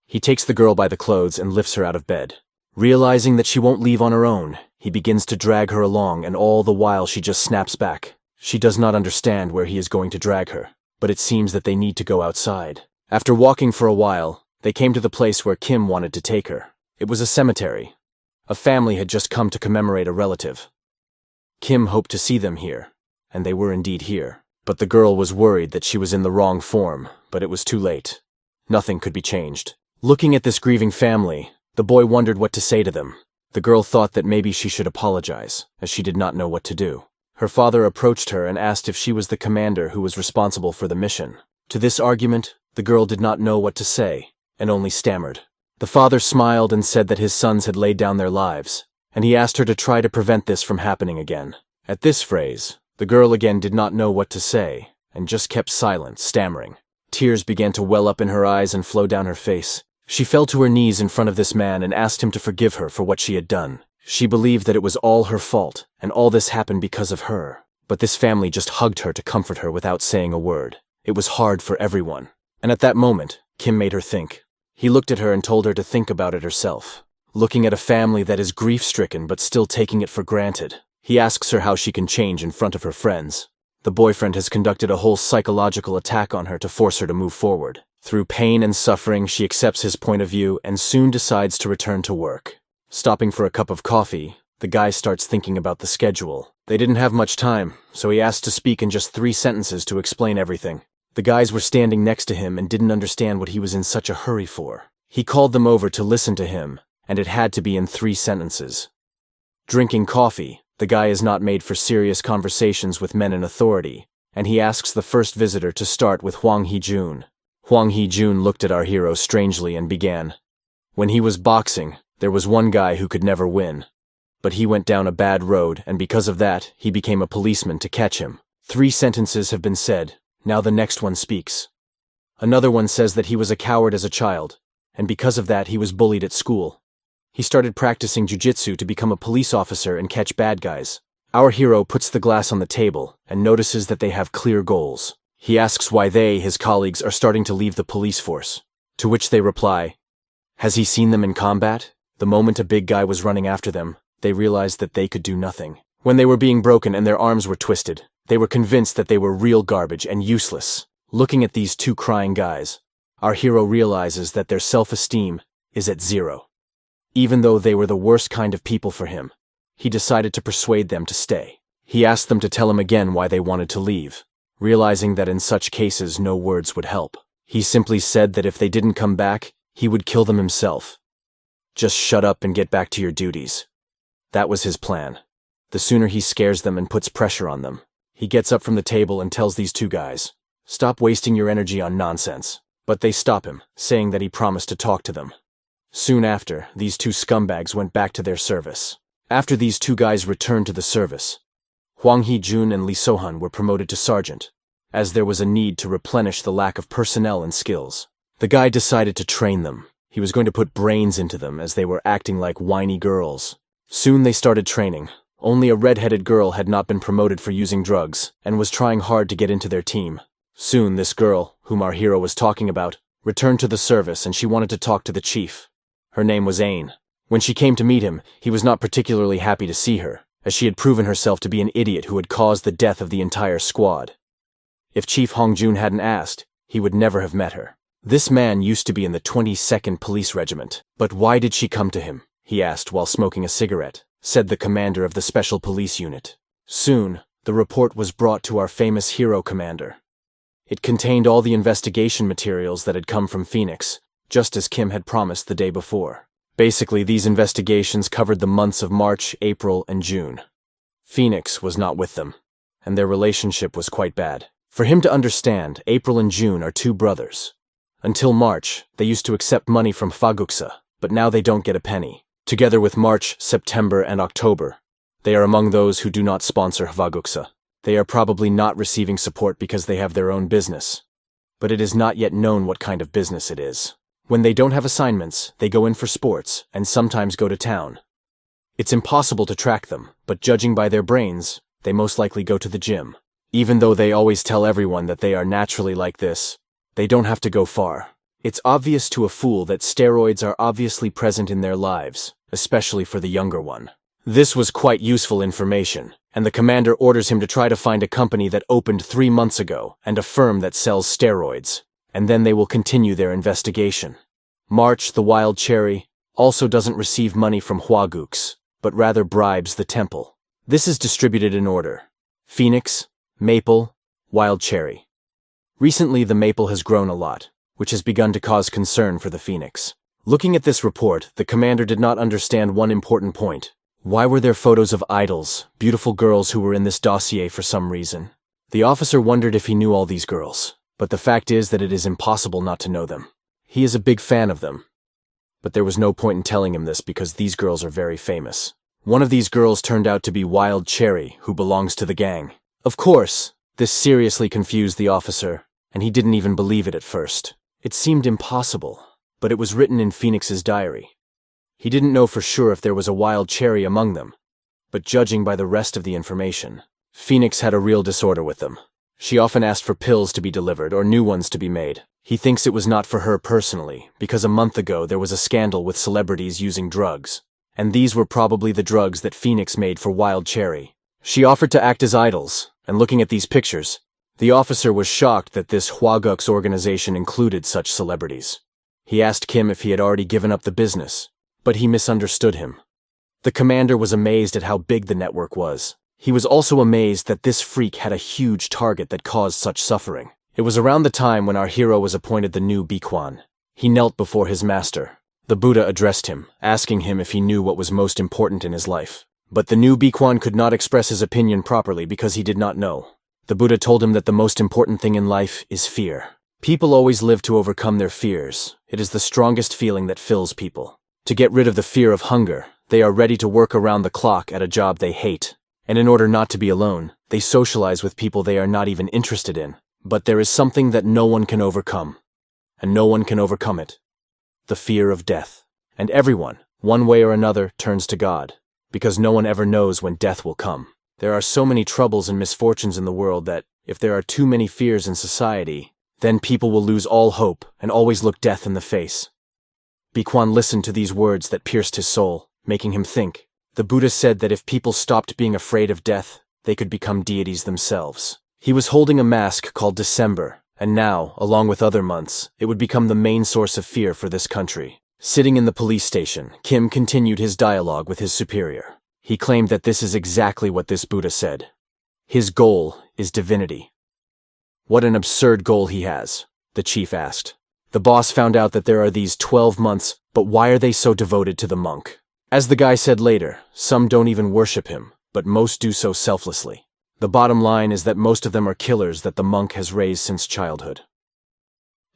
He takes the girl by the clothes and lifts her out of bed. Realizing that she won't leave on her own, he begins to drag her along, and all the while she just snaps back. She does not understand where he is going to drag her, but it seems that they need to go outside. After walking for a while, they came to the place where Kim wanted to take her. It was a cemetery. A family had just come to commemorate a relative. Kim hoped to see them here, and they were indeed here. But the girl was worried that she was in the wrong form, but it was too late. Nothing could be changed. Looking at this grieving family, the boy wondered what to say to them. The girl thought that maybe she should apologize, as she did not know what to do. Her father approached her and asked if she was the commander who was responsible for the mission. To this argument, the girl did not know what to say, and only stammered. The father smiled and said that his sons had laid down their lives, and he asked her to try to prevent this from happening again. At this phrase, the girl again did not know what to say, and just kept silent, stammering. Tears began to well up in her eyes and flow down her face. She fell to her knees in front of this man and asked him to forgive her for what she had done. She believed that it was all her fault, and all this happened because of her. But this family just hugged her to comfort her without saying a word. It was hard for everyone. And at that moment, Kim made her think. He looked at her and told her to think about it herself. Looking at a family that is grief-stricken but still taking it for granted, he asks her how she can change in front of her friends. The boyfriend has conducted a whole psychological attack on her to force her to move forward. Through pain and suffering, she accepts his point of view and soon decides to return to work. Stopping for a cup of coffee, the guy starts thinking about the schedule. They didn't have much time, so he asked to speak in just 3 sentences to explain everything. The guys were standing next to him and didn't understand what he was in such a hurry for. He called them over to listen to him, and it had to be in 3 sentences. Drinking coffee, the guy is not made for serious conversations with men in authority, and he asks the first visitor to start with Hwang Hee-jun. Hwang Hee-jun looked at our hero strangely and began. When he was boxing, there was one guy who could never win. But he went down a bad road, and because of that, he became a policeman to catch him. 3 sentences have been said. Now the next one speaks. Another one says that he was a coward as a child, and because of that he was bullied at school. He started practicing jujitsu to become a police officer and catch bad guys. Our hero puts the glass on the table and notices that they have clear goals. He asks why they, his colleagues, are starting to leave the police force, to which they reply, has he seen them in combat? The moment a big guy was running after them, they realized that they could do nothing. When they were being broken and their arms were twisted, they were convinced that they were real garbage and useless. Looking at these 2 crying guys, our hero realizes that their self-esteem is at 0. Even though they were the worst kind of people for him, he decided to persuade them to stay. He asked them to tell him again why they wanted to leave, realizing that in such cases no words would help. He simply said that if they didn't come back, he would kill them himself. Just shut up and get back to your duties. That was his plan. The sooner he scares them and puts pressure on them. He gets up from the table and tells these 2 guys, stop wasting your energy on nonsense. But they stop him, saying that he promised to talk to them. Soon after, these 2 scumbags went back to their service. After these 2 guys returned to the service, Hwang Hee-jun and Lee So-hun were promoted to sergeant, as there was a need to replenish the lack of personnel and skills. The guy decided to train them. He was going to put brains into them as they were acting like whiny girls. Soon they started training. Only a red-headed girl had not been promoted for using drugs, and was trying hard to get into their team. Soon this girl, whom our hero was talking about, returned to the service and she wanted to talk to the chief. Her name was Ain. When she came to meet him, he was not particularly happy to see her, as she had proven herself to be an idiot who had caused the death of the entire squad. If Chief Hong-jun hadn't asked, he would never have met her. This man used to be in the 22nd Police Regiment. But why did she come to him? He asked while smoking a cigarette, said the commander of the Special Police Unit. Soon, the report was brought to our famous hero commander. It contained all the investigation materials that had come from Phoenix, just as Kim had promised the day before. Basically, these investigations covered the months of March, April, and June. Phoenix was not with them, and their relationship was quite bad. For him to understand, April and June are 2 brothers. Until March, they used to accept money from Faguksa, but now they don't get a penny. Together with March, September, and October, they are among those who do not sponsor Faguksa. They are probably not receiving support because they have their own business. But it is not yet known what kind of business it is. When they don't have assignments, they go in for sports, and sometimes go to town. It's impossible to track them, but judging by their brains, they most likely go to the gym. Even though they always tell everyone that they are naturally like this, they don't have to go far. It's obvious to a fool that steroids are obviously present in their lives, especially for the younger one. This was quite useful information, and the commander orders him to try to find a company that opened 3 months ago and a firm that sells steroids, and then they will continue their investigation. March, the wild cherry, also doesn't receive money from Hwagooks, but rather bribes the temple. This is distributed in order: Phoenix, Maple, Wild Cherry. Recently, the Maple has grown a lot, which has begun to cause concern for the Phoenix. Looking at this report, the commander did not understand one important point. Why were there photos of idols, beautiful girls who were in this dossier for some reason? The officer wondered if he knew all these girls, but the fact is that it is impossible not to know them. He is a big fan of them. But there was no point in telling him this because these girls are very famous. One of these girls turned out to be Wild Cherry, who belongs to the gang. Of course, this seriously confused the officer, and he didn't even believe it at first. It seemed impossible, but it was written in Phoenix's diary. He didn't know for sure if there was a Wild Cherry among them, but judging by the rest of the information, Phoenix had a real disorder with them. She often asked for pills to be delivered or new ones to be made. He thinks it was not for her personally, because a month ago there was a scandal with celebrities using drugs, and these were probably the drugs that Phoenix made for Wild Cherry. She offered to act as idols, and looking at these pictures, the officer was shocked that this Hwagooks organization included such celebrities. He asked Kim if he had already given up the business, but he misunderstood him. The commander was amazed at how big the network was. He was also amazed that this freak had a huge target that caused such suffering. It was around the time when our hero was appointed the new Bikwan. He knelt before his master. The Buddha addressed him, asking him if he knew what was most important in his life. But the new Bikwan could not express his opinion properly because he did not know. The Buddha told him that the most important thing in life is fear. People always live to overcome their fears. It is the strongest feeling that fills people. To get rid of the fear of hunger, they are ready to work around the clock at a job they hate. And in order not to be alone, they socialize with people they are not even interested in. But there is something that no one can overcome, and no one can overcome it: the fear of death. And everyone, one way or another, turns to God, because no one ever knows when death will come. There are so many troubles and misfortunes in the world that, if there are too many fears in society, then people will lose all hope and always look death in the face. Bikwan listened to these words that pierced his soul, making him think. The Buddha said that if people stopped being afraid of death, they could become deities themselves. He was holding a mask called December, and now, along with other months, it would become the main source of fear for this country. Sitting in the police station, Kim continued his dialogue with his superior. He claimed that this is exactly what this Buddha said. His goal is divinity. What an absurd goal he has, the chief asked. The boss found out that there are these 12 months, but why are they so devoted to the monk? As the guy said later, some don't even worship him, but most do so selflessly. The bottom line is that most of them are killers that the monk has raised since childhood.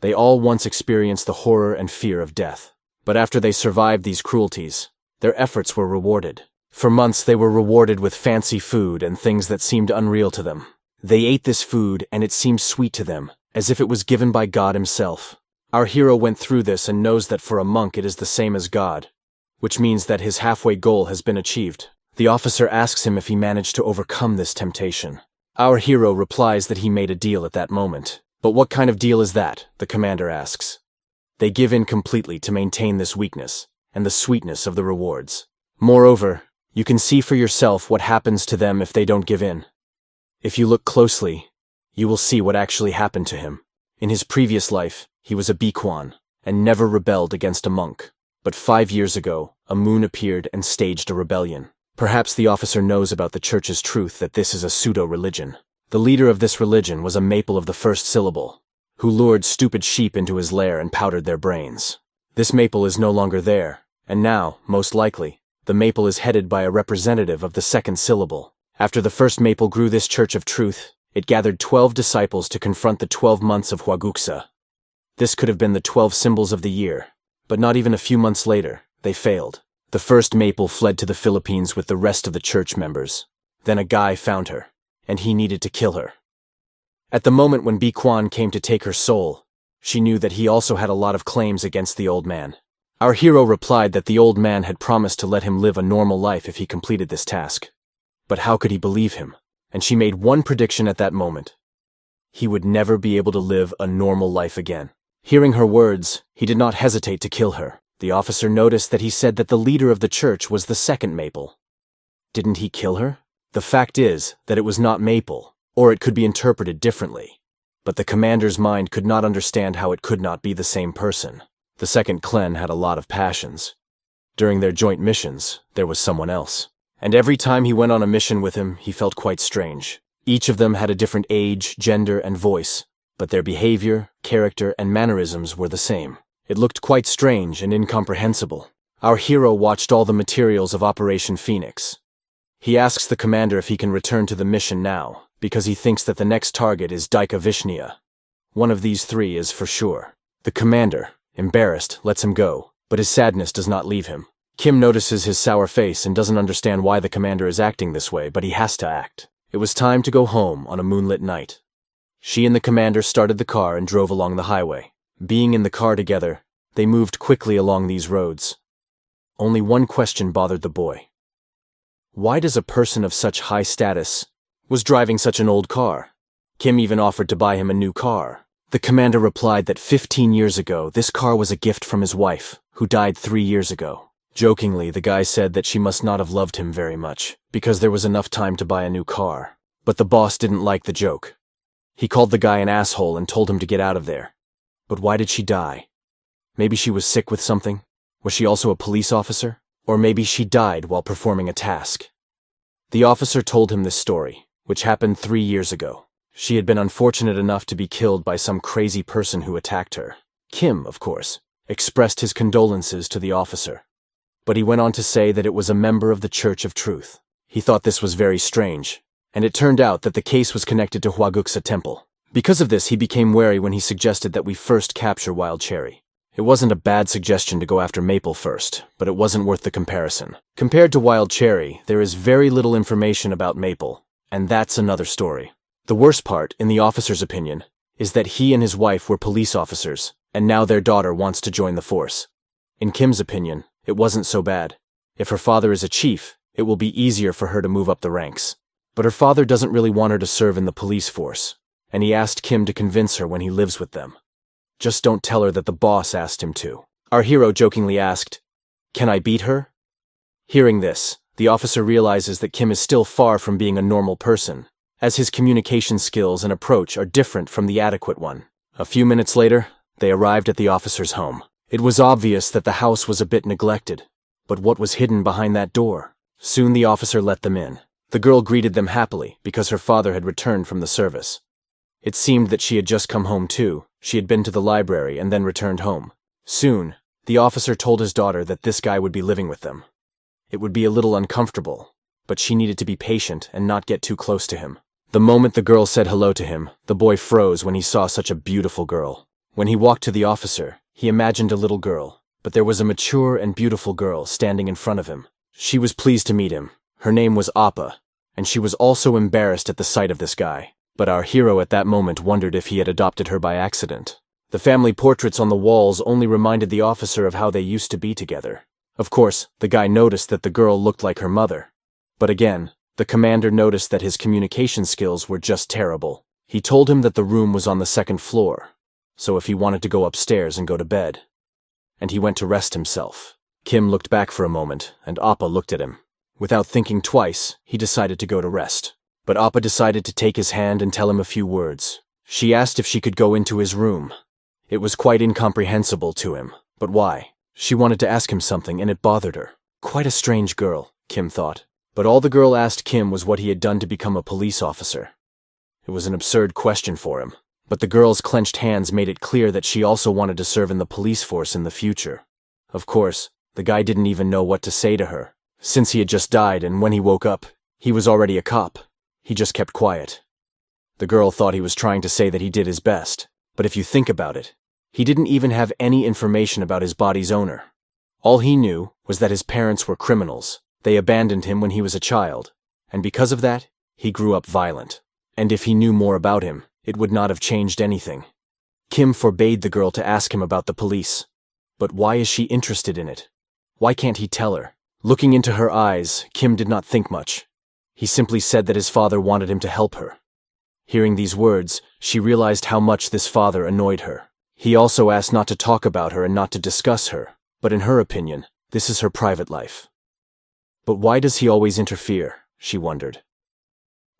They all once experienced the horror and fear of death, but after they survived these cruelties, their efforts were rewarded. For months they were rewarded with fancy food and things that seemed unreal to them. They ate this food and it seemed sweet to them, as if it was given by God himself. Our hero went through this and knows that for a monk it is the same as God, which means that his halfway goal has been achieved. The officer asks him if he managed to overcome this temptation. Our hero replies that he made a deal at that moment. But what kind of deal is that? The commander asks. They give in completely to maintain this weakness and the sweetness of the rewards. Moreover, you can see for yourself what happens to them if they don't give in. If you look closely, you will see what actually happened to him. In his previous life, he was a Bikwan and never rebelled against a monk. But 5 years ago, a moon appeared and staged a rebellion. Perhaps the officer knows about the church's truth that this is a pseudo-religion. The leader of this religion was a maple of the first syllable, who lured stupid sheep into his lair and powdered their brains. This maple is no longer there, and now, most likely, the maple is headed by a representative of the second syllable. After the first maple grew this church of truth, it gathered 12 disciples to confront the 12 months of Hwaguksa. This could have been the 12 symbols of the year, but not even a few months later, they failed. The first maple fled to the Philippines with the rest of the church members. Then a guy found her, and he needed to kill her. At the moment when Bikwan came to take her soul, she knew that he also had a lot of claims against the old man. Our hero replied that the old man had promised to let him live a normal life if he completed this task. But how could he believe him? And she made one prediction at that moment. He would never be able to live a normal life again. Hearing her words, he did not hesitate to kill her. The officer noticed that he said that the leader of the church was the second Maple. Didn't he kill her? The fact is that it was not Maple, or it could be interpreted differently. But the commander's mind could not understand how it could not be the same person. The second Clen had a lot of passions. During their joint missions, there was someone else. And every time he went on a mission with him, he felt quite strange. Each of them had a different age, gender, and voice, but their behavior, character, and mannerisms were the same. It looked quite strange and incomprehensible. Our hero watched all the materials of Operation Phoenix. He asks the commander if he can return to the mission now, because he thinks that the next target is Dika Vishnia. One of these three is for sure. The commander, embarrassed, lets him go, but his sadness does not leave him. Kim notices his sour face and doesn't understand why the commander is acting this way, but he has to act. It was time to go home on a moonlit night. She and the commander started the car and drove along the highway. Being in the car together, they moved quickly along these roads. Only one question bothered the boy. Why does a person of such high status was driving such an old car? Kim even offered to buy him a new car. The commander replied that 15 years ago, this car was a gift from his wife, who died 3 years ago. Jokingly, the guy said that she must not have loved him very much, because there was enough time to buy a new car. But the boss didn't like the joke. He called the guy an asshole and told him to get out of there. But why did she die? Maybe she was sick with something? Was she also a police officer? Or maybe she died while performing a task. The officer told him this story, which happened 3 years ago. She had been unfortunate enough to be killed by some crazy person who attacked her. Kim, of course, expressed his condolences to the officer. But he went on to say that it was a member of the Church of Truth. He thought this was very strange, and it turned out that the case was connected to Hwaguksa Temple. Because of this, he became wary when he suggested that we first capture Wild Cherry. It wasn't a bad suggestion to go after Maple first, but it wasn't worth the comparison. Compared to Wild Cherry, there is very little information about Maple, and that's another story. The worst part, in the officer's opinion, is that he and his wife were police officers, and now their daughter wants to join the force. In Kim's opinion, it wasn't so bad. If her father is a chief, it will be easier for her to move up the ranks. But her father doesn't really want her to serve in the police force, and he asked Kim to convince her when he lives with them. Just don't tell her that the boss asked him to. Our hero jokingly asked, "Can I beat her?" Hearing this, the officer realizes that Kim is still far from being a normal person, as his communication skills and approach are different from the adequate one. A few minutes later, they arrived at the officer's home. It was obvious that the house was a bit neglected, but what was hidden behind that door? Soon the officer let them in. The girl greeted them happily because her father had returned from the service. It seemed that she had just come home too. She had been to the library and then returned home. Soon, the officer told his daughter that this guy would be living with them. It would be a little uncomfortable, but she needed to be patient and not get too close to him. The moment the girl said hello to him, the boy froze when he saw such a beautiful girl. When he walked to the officer, he imagined a little girl, but there was a mature and beautiful girl standing in front of him. She was pleased to meet him. Her name was Appa, and she was also embarrassed at the sight of this guy. But our hero at that moment wondered if he had adopted her by accident. The family portraits on the walls only reminded the officer of how they used to be together. Of course, the guy noticed that the girl looked like her mother. But again, the commander noticed that his communication skills were just terrible. He told him that the room was on the 2nd floor, so if he wanted to go upstairs and go to bed. And he went to rest himself. Kim looked back for a moment, and Appa looked at him. Without thinking twice, he decided to go to rest. But Appa decided to take his hand and tell him a few words. She asked if she could go into his room. It was quite incomprehensible to him, but why? She wanted to ask him something, and it bothered her. Quite a strange girl, Kim thought. But all the girl asked Kim was what he had done to become a police officer. It was an absurd question for him, but the girl's clenched hands made it clear that she also wanted to serve in the police force in the future. Of course, the guy didn't even know what to say to her, since he had just died, and when he woke up, he was already a cop. He just kept quiet. The girl thought he was trying to say that he did his best, but if you think about it, he didn't even have any information about his body's owner. All he knew was that his parents were criminals. They abandoned him when he was a child, and because of that, he grew up violent. And if he knew more about him, it would not have changed anything. Kim forbade the girl to ask him about the police. But why is she interested in it? Why can't he tell her? Looking into her eyes, Kim did not think much. He simply said that his father wanted him to help her. Hearing these words, she realized how much this father annoyed her. He also asked not to talk about her and not to discuss her, but in her opinion, this is her private life. But why does he always interfere? She wondered.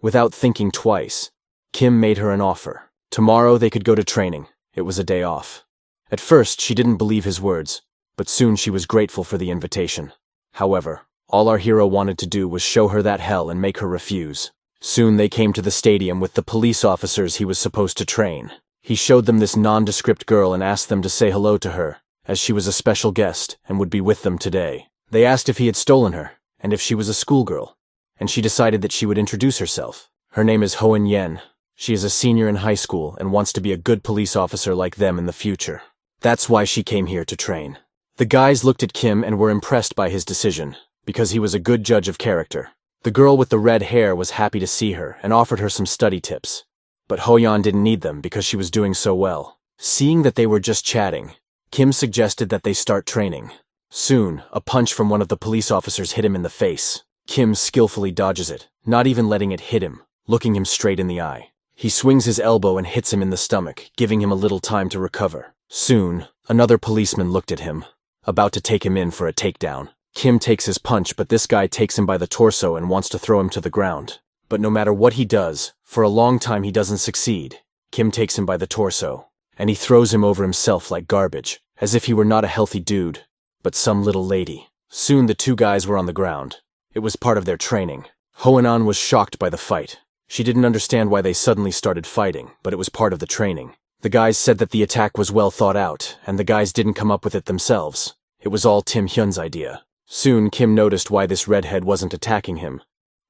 Without thinking twice, Kim made her an offer. Tomorrow they could go to training. It was a day off. At first, she didn't believe his words, but soon she was grateful for the invitation. However, all our hero wanted to do was show her that hell and make her refuse. Soon they came to the stadium with the police officers he was supposed to train. He showed them this nondescript girl and asked them to say hello to her, as she was a special guest and would be with them today. They asked if he had stolen her, and if she was a schoolgirl, and she decided that she would introduce herself. Her name is Hoen Yen. She is a senior in high school and wants to be a good police officer like them in the future. That's why she came here to train. The guys looked at Kim and were impressed by his decision, because he was a good judge of character. The girl with the red hair was happy to see her and offered her some study tips. But Hoyan didn't need them because she was doing so well. Seeing that they were just chatting, Kim suggested that they start training. Soon, a punch from one of the police officers hit him in the face. Kim skillfully dodges it, not even letting it hit him, looking him straight in the eye. He swings his elbow and hits him in the stomach, giving him a little time to recover. Soon, another policeman looked at him, about to take him in for a takedown. Kim takes his punch, but this guy takes him by the torso and wants to throw him to the ground. But no matter what he does, for a long time he doesn't succeed. Kim takes him by the torso, and he throws him over himself like garbage, as if he were not a healthy dude, but some little lady. Soon the two guys were on the ground. It was part of their training. Hoenan was shocked by the fight. She didn't understand why they suddenly started fighting, but it was part of the training. The guys said that the attack was well thought out, and the guys didn't come up with it themselves. It was all Tim Hyun's idea. Soon Kim noticed why this redhead wasn't attacking him,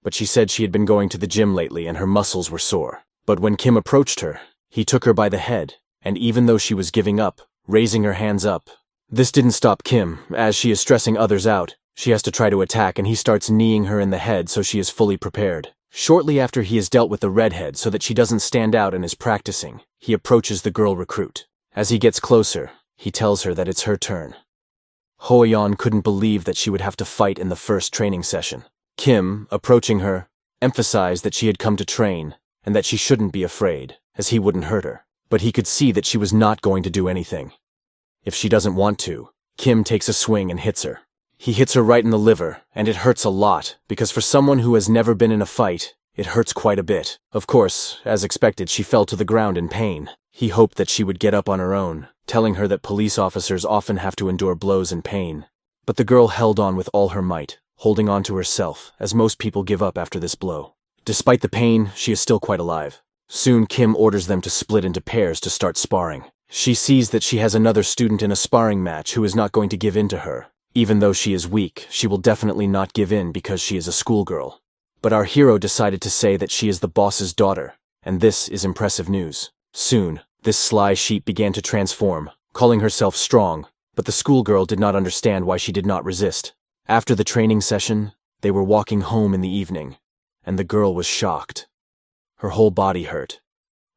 but she said she had been going to the gym lately and her muscles were sore. But when Kim approached her, he took her by the head, and even though she was giving up, raising her hands up. This didn't stop Kim, as she is stressing others out. She has to try to attack and he starts kneeing her in the head so she is fully prepared. Shortly after he has dealt with the redhead so that she doesn't stand out and is practicing, he approaches the girl recruit. As he gets closer, he tells her that it's her turn. Hoyeon couldn't believe that she would have to fight in the first training session. Kim, approaching her, emphasized that she had come to train and that she shouldn't be afraid, as he wouldn't hurt her. But he could see that she was not going to do anything. If she doesn't want to, Kim takes a swing and hits her. He hits her right in the liver, and it hurts a lot, because for someone who has never been in a fight, it hurts quite a bit. Of course, as expected, she fell to the ground in pain. He hoped that she would get up on her own, telling her that police officers often have to endure blows and pain. But the girl held on with all her might, holding on to herself, as most people give up after this blow. Despite the pain, she is still quite alive. Soon Kim orders them to split into pairs to start sparring. She sees that she has another student in a sparring match who is not going to give in to her. Even though she is weak, she will definitely not give in because she is a schoolgirl. But our hero decided to say that she is the boss's daughter, and this is impressive news. Soon, this sly sheep began to transform, calling herself strong, but the schoolgirl did not understand why she did not resist. After the training session, they were walking home in the evening, and the girl was shocked. Her whole body hurt,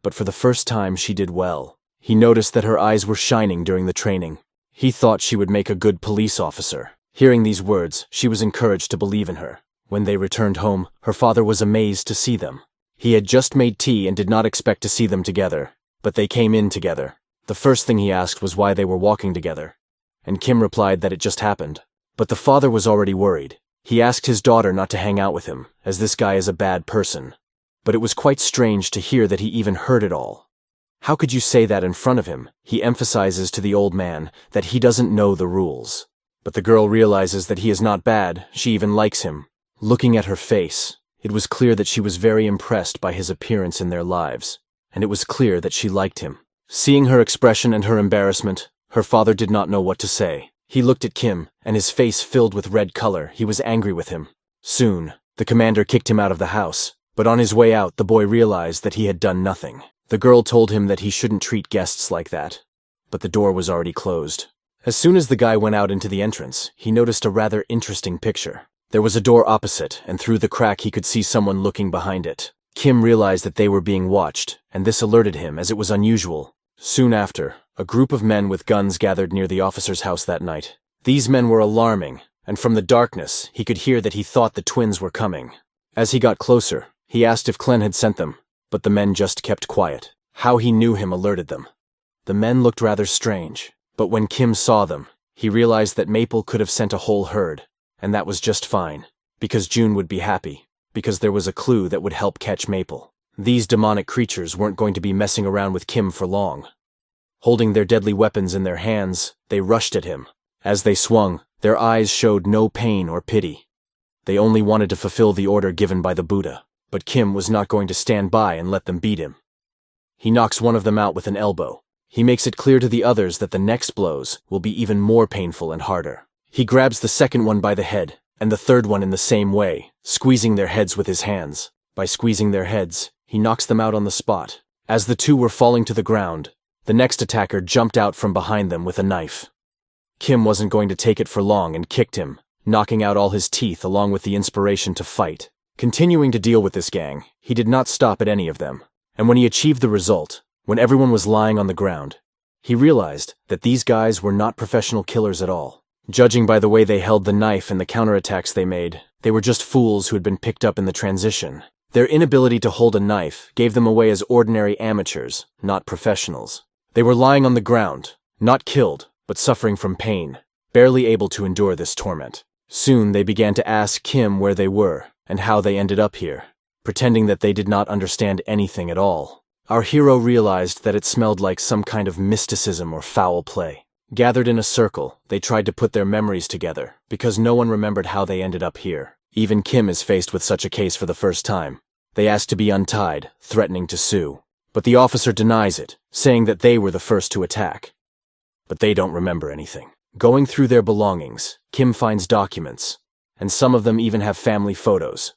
but for the first time she did well. He noticed that her eyes were shining during the training. He thought she would make a good police officer. Hearing these words, she was encouraged to believe in her. When they returned home, her father was amazed to see them. He had just made tea and did not expect to see them together, but they came in together. The first thing he asked was why they were walking together, and Kim replied that it just happened. But the father was already worried. He asked his daughter not to hang out with him, as this guy is a bad person. But it was quite strange to hear that he even heard it all. How could you say that in front of him? He emphasizes to the old man that he doesn't know the rules. But the girl realizes that he is not bad, she even likes him. Looking at her face, it was clear that she was very impressed by his appearance in their lives, and it was clear that she liked him. Seeing her expression and her embarrassment, her father did not know what to say. He looked at Kim, and his face filled with red color. He was angry with him. Soon, the commander kicked him out of the house, but on his way out, the boy realized that he had done nothing. The girl told him that he shouldn't treat guests like that, but the door was already closed. As soon as the guy went out into the entrance, he noticed a rather interesting picture. There was a door opposite, and through the crack he could see someone looking behind it. Kim realized that they were being watched, and this alerted him as it was unusual. Soon after, A group of men with guns gathered near the officer's house that night. These men were alarming, and from the darkness, he could hear that he thought the twins were coming. As he got closer, he asked if Clen had sent them, but the men just kept quiet. How he knew him alerted them. The men looked rather strange, but when Kim saw them, he realized that Maple could have sent a whole herd, and that was just fine, because June would be happy, because there was a clue that would help catch Maple. These demonic creatures weren't going to be messing around with Kim for long. Holding their deadly weapons in their hands, they rushed at him. As they swung, their eyes showed no pain or pity. They only wanted to fulfill the order given by the Buddha, but Kim was not going to stand by and let them beat him. He knocks one of them out with an elbow. He makes it clear to the others that the next blows will be even more painful and harder. He grabs the second one by the head, and the third one in the same way, squeezing their heads with his hands. By squeezing their heads, he knocks them out on the spot. As the two were falling to the ground, the next attacker jumped out from behind them with a knife. Kim wasn't going to take it for long and kicked him, knocking out all his teeth along with the inspiration to fight. Continuing to deal with this gang, he did not stop at any of them. And when he achieved the result, when everyone was lying on the ground, he realized that these guys were not professional killers at all. Judging by the way they held the knife and the counterattacks they made, they were just fools who had been picked up in the transition. Their inability to hold a knife gave them away as ordinary amateurs, not professionals. They were lying on the ground, not killed, but suffering from pain, barely able to endure this torment. Soon they began to ask Kim where they were and how they ended up here, pretending that they did not understand anything at all. Our hero realized that it smelled like some kind of mysticism or foul play. Gathered in a circle, they tried to put their memories together, because no one remembered how they ended up here. Even Kim is faced with such a case for the first time. They ask to be untied, threatening to sue. But the officer denies it, saying that they were the first to attack. But they don't remember anything. Going through their belongings, Kim finds documents, and some of them even have family photos.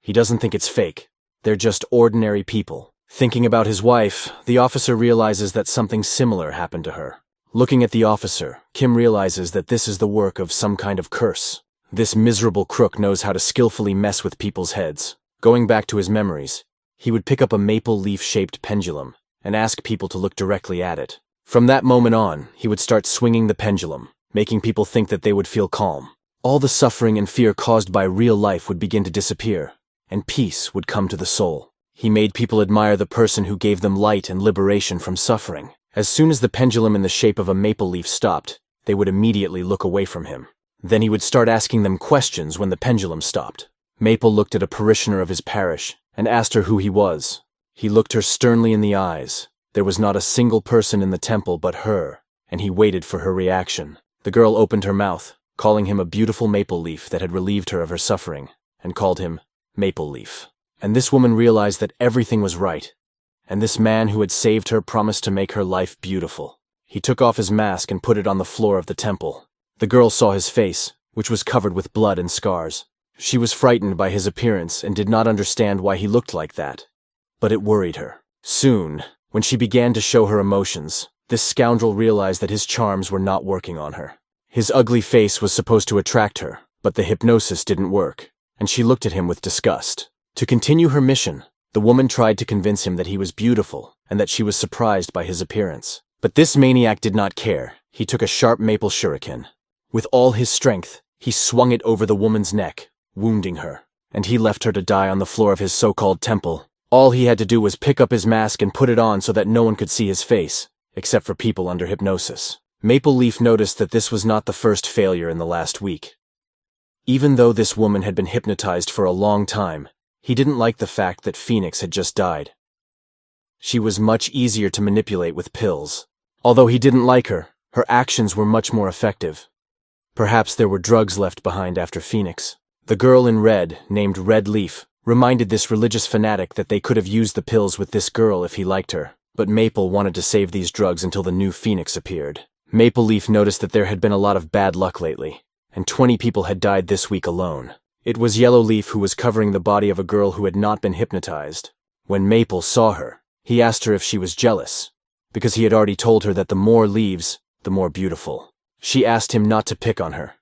He doesn't think it's fake. They're just ordinary people. Thinking about his wife, the officer realizes that something similar happened to her. Looking at the officer, Kim realizes that this is the work of some kind of curse. This miserable crook knows how to skillfully mess with people's heads. Going back to his memories, he would pick up a maple leaf-shaped pendulum and ask people to look directly at it. From that moment on, he would start swinging the pendulum, making people think that they would feel calm. All the suffering and fear caused by real life would begin to disappear, and peace would come to the soul. He made people admire the person who gave them light and liberation from suffering. As soon as the pendulum in the shape of a maple leaf stopped, they would immediately look away from him. Then he would start asking them questions when the pendulum stopped. Maple looked at a parishioner of his parish and asked her who he was. He looked her sternly in the eyes. There was not a single person in the temple but her, and he waited for her reaction. The girl opened her mouth, calling him a beautiful maple leaf that had relieved her of her suffering, and called him Maple Leaf. And this woman realized that everything was right, and this man who had saved her promised to make her life beautiful. He took off his mask and put it on the floor of the temple. The girl saw his face, which was covered with blood and scars. She was frightened by his appearance and did not understand why he looked like that. But it worried her. Soon, when she began to show her emotions, this scoundrel realized that his charms were not working on her. His ugly face was supposed to attract her, but the hypnosis didn't work, and she looked at him with disgust. To continue her mission, the woman tried to convince him that he was beautiful and that she was surprised by his appearance. But this maniac did not care. He took a sharp maple shuriken. With all his strength, he swung it over the woman's neck, wounding her, and he left her to die on the floor of his so-called temple. All he had to do was pick up his mask and put it on so that no one could see his face, except for people under hypnosis. Maple Leaf noticed that this was not the first failure in the last week. Even though this woman had been hypnotized for a long time, he didn't like the fact that Phoenix had just died. She was much easier to manipulate with pills. Although he didn't like her, her actions were much more effective. Perhaps there were drugs left behind after Phoenix. The girl in red, named Red Leaf, reminded this religious fanatic that they could have used the pills with this girl if he liked her, but Maple wanted to save these drugs until the new Phoenix appeared. Maple Leaf noticed that there had been a lot of bad luck lately, and 20 people had died this week alone. It was Yellow Leaf who was covering the body of a girl who had not been hypnotized. When Maple saw her, he asked her if she was jealous, because he had already told her that the more leaves, the more beautiful. She asked him not to pick on her.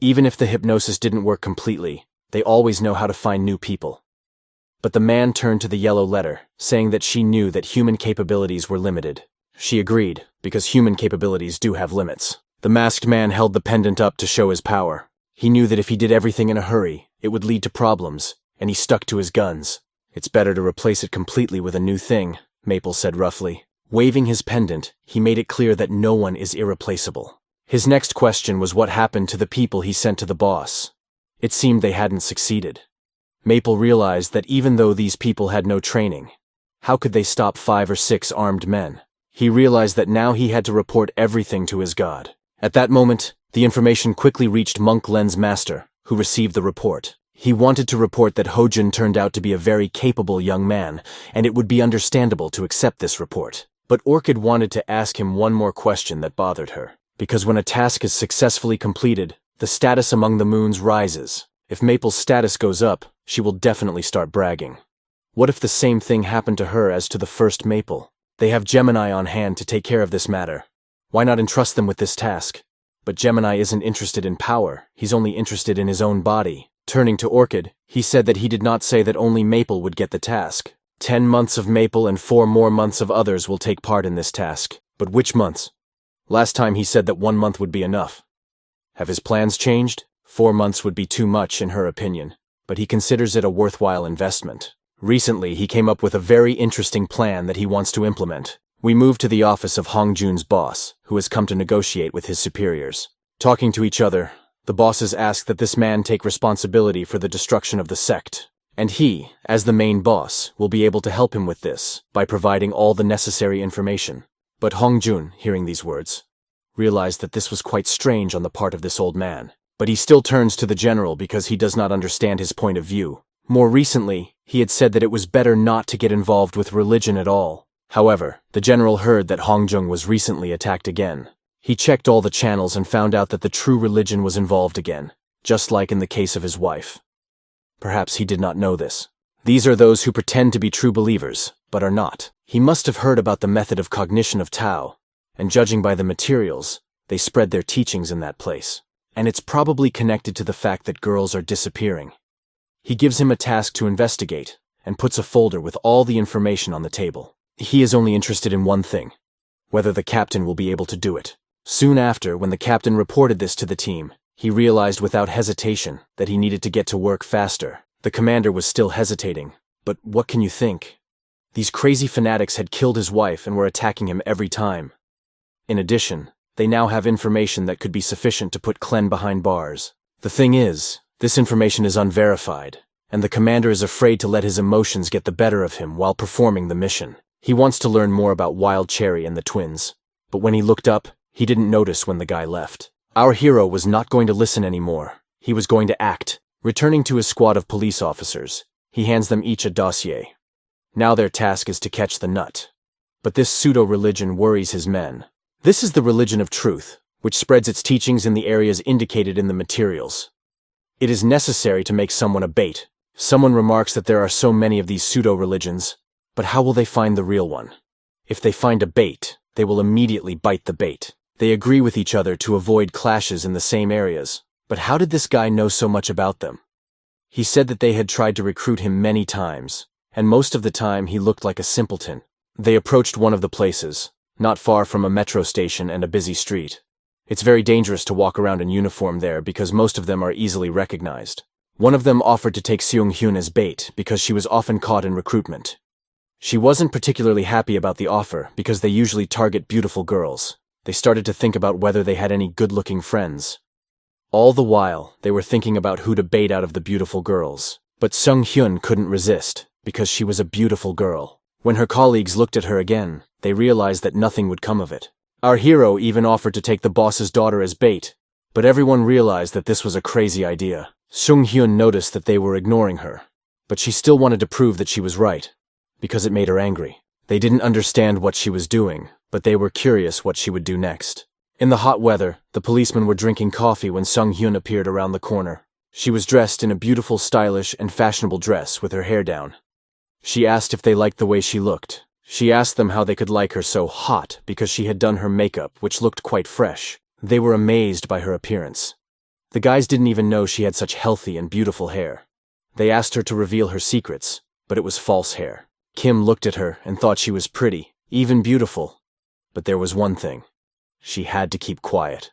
Even if the hypnosis didn't work completely, they always know how to find new people. But the man turned to the yellow letter, saying that she knew that human capabilities were limited. She agreed, because human capabilities do have limits. The masked man held the pendant up to show his power. He knew that if he did everything in a hurry, it would lead to problems, and he stuck to his guns. It's better to replace it completely with a new thing, Maple said roughly. Waving his pendant, he made it clear that no one is irreplaceable. His next question was what happened to the people he sent to the boss. It seemed they hadn't succeeded. Maple realized that even though these people had no training, how could they stop 5 or 6 armed men? He realized that now he had to report everything to his god. At that moment, the information quickly reached Monk Len's master, who received the report. He wanted to report that Hojun turned out to be a very capable young man, and it would be understandable to accept this report. But Orchid wanted to ask him one more question that bothered her. Because when a task is successfully completed, the status among the moons rises. If Maple's status goes up, she will definitely start bragging. What if the same thing happened to her as to the first Maple? They have Gemini on hand to take care of this matter. Why not entrust them with this task? But Gemini isn't interested in power, he's only interested in his own body. Turning to Orchid, he said that he did not say that only Maple would get the task. 10 months of Maple and 4 more months of others will take part in this task. But which months? Last time he said that 1 month would be enough. Have his plans changed? 4 months would be too much in her opinion, but he considers it a worthwhile investment. Recently, he came up with a very interesting plan that he wants to implement. We moved to the office of Hongjun's boss, who has come to negotiate with his superiors. Talking to each other, the bosses ask that this man take responsibility for the destruction of the sect. And he, as the main boss, will be able to help him with this by providing all the necessary information. But Hongjun, hearing these words, realized that this was quite strange on the part of this old man. But he still turns to the general because he does not understand his point of view. More recently, he had said that it was better not to get involved with religion at all. However, the general heard that Hongjun was recently attacked again. He checked all the channels and found out that the true religion was involved again, just like in the case of his wife. Perhaps he did not know this. These are those who pretend to be true believers, but are not. He must have heard about the method of cognition of Tao, and judging by the materials, they spread their teachings in that place. And it's probably connected to the fact that girls are disappearing. He gives him a task to investigate, and puts a folder with all the information on the table. He is only interested in one thing: whether the captain will be able to do it. Soon after, when the captain reported this to the team, he realized without hesitation that he needed to get to work faster. The commander was still hesitating, but what can you think? These crazy fanatics had killed his wife and were attacking him every time. In addition, they now have information that could be sufficient to put Klen behind bars. The thing is, this information is unverified, and the commander is afraid to let his emotions get the better of him while performing the mission. He wants to learn more about Wild Cherry and the twins, but when he looked up, he didn't notice when the guy left. Our hero was not going to listen anymore. He was going to act. Returning to his squad of police officers, he hands them each a dossier. Now their task is to catch the nut. But this pseudo-religion worries his men. This is the religion of truth, which spreads its teachings in the areas indicated in the materials. It is necessary to make someone a bait. Someone remarks that there are so many of these pseudo-religions, but how will they find the real one? If they find a bait, they will immediately bite the bait. They agree with each other to avoid clashes in the same areas. But how did this guy know so much about them? He said that they had tried to recruit him many times, and most of the time he looked like a simpleton. They approached one of the places, not far from a metro station and a busy street. It's very dangerous to walk around in uniform there because most of them are easily recognized. One of them offered to take Seung-hyun as bait because she was often caught in recruitment. She wasn't particularly happy about the offer because they usually target beautiful girls. They started to think about whether they had any good-looking friends. All the while, they were thinking about who to bait out of the beautiful girls. But Seung-hyun couldn't resist, because she was a beautiful girl. When her colleagues looked at her again, they realized that nothing would come of it. Our hero even offered to take the boss's daughter as bait, but everyone realized that this was a crazy idea. Seung-hyun noticed that they were ignoring her, but she still wanted to prove that she was right, because it made her angry. They didn't understand what she was doing, but they were curious what she would do next. In the hot weather, the policemen were drinking coffee when Seung-hyun appeared around the corner. She was dressed in a beautiful, stylish, and fashionable dress with her hair down. She asked if they liked the way she looked. She asked them how they could like her so hot because she had done her makeup, which looked quite fresh. They were amazed by her appearance. The guys didn't even know she had such healthy and beautiful hair. They asked her to reveal her secrets, but it was false hair. Kim looked at her and thought she was pretty, even beautiful. But there was one thing. She had to keep quiet.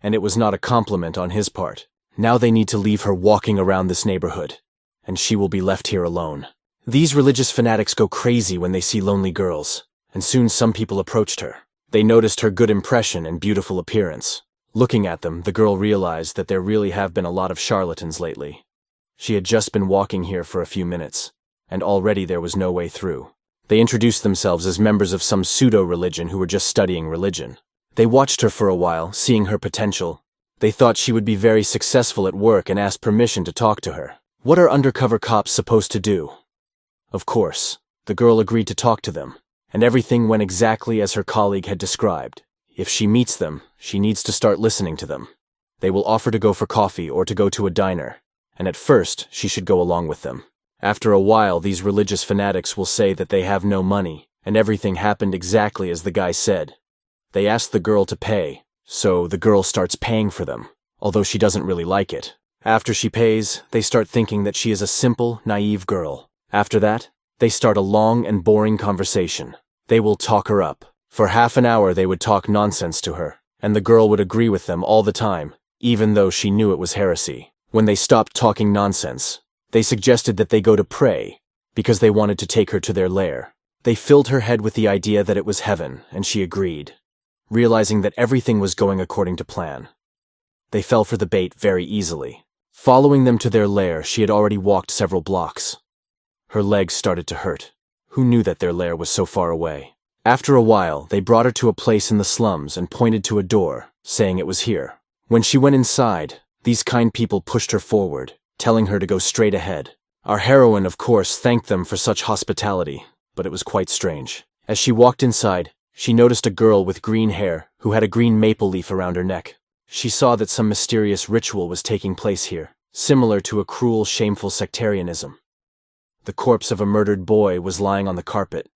And it was not a compliment on his part. Now they need to leave her walking around this neighborhood, and she will be left here alone. These religious fanatics go crazy when they see lonely girls, and soon some people approached her. They noticed her good impression and beautiful appearance. Looking at them, the girl realized that there really have been a lot of charlatans lately. She had just been walking here for a few minutes, and already there was no way through. They introduced themselves as members of some pseudo-religion who were just studying religion. They watched her for a while, seeing her potential. They thought she would be very successful at work and asked permission to talk to her. What are undercover cops supposed to do? Of course, the girl agreed to talk to them, and everything went exactly as her colleague had described. If she meets them, she needs to start listening to them. They will offer to go for coffee or to go to a diner, and at first she should go along with them. After a while, these religious fanatics will say that they have no money, and everything happened exactly as the guy said. They ask the girl to pay, so the girl starts paying for them, although she doesn't really like it. After she pays, they start thinking that she is a simple, naive girl. After that, they start a long and boring conversation. They will talk her up. For half an hour they would talk nonsense to her, and the girl would agree with them all the time, even though she knew it was heresy. When they stopped talking nonsense, they suggested that they go to pray, because they wanted to take her to their lair. They filled her head with the idea that it was heaven, and she agreed, realizing that everything was going according to plan. They fell for the bait very easily. Following them to their lair, she had already walked several blocks. Her legs started to hurt. Who knew that their lair was so far away? After a while, they brought her to a place in the slums and pointed to a door, saying it was here. When she went inside, these kind people pushed her forward, telling her to go straight ahead. Our heroine, of course, thanked them for such hospitality, but it was quite strange. As she walked inside, she noticed a girl with green hair who had a green maple leaf around her neck. She saw that some mysterious ritual was taking place here, similar to a cruel, shameful sectarianism. The corpse of a murdered boy was lying on the carpet,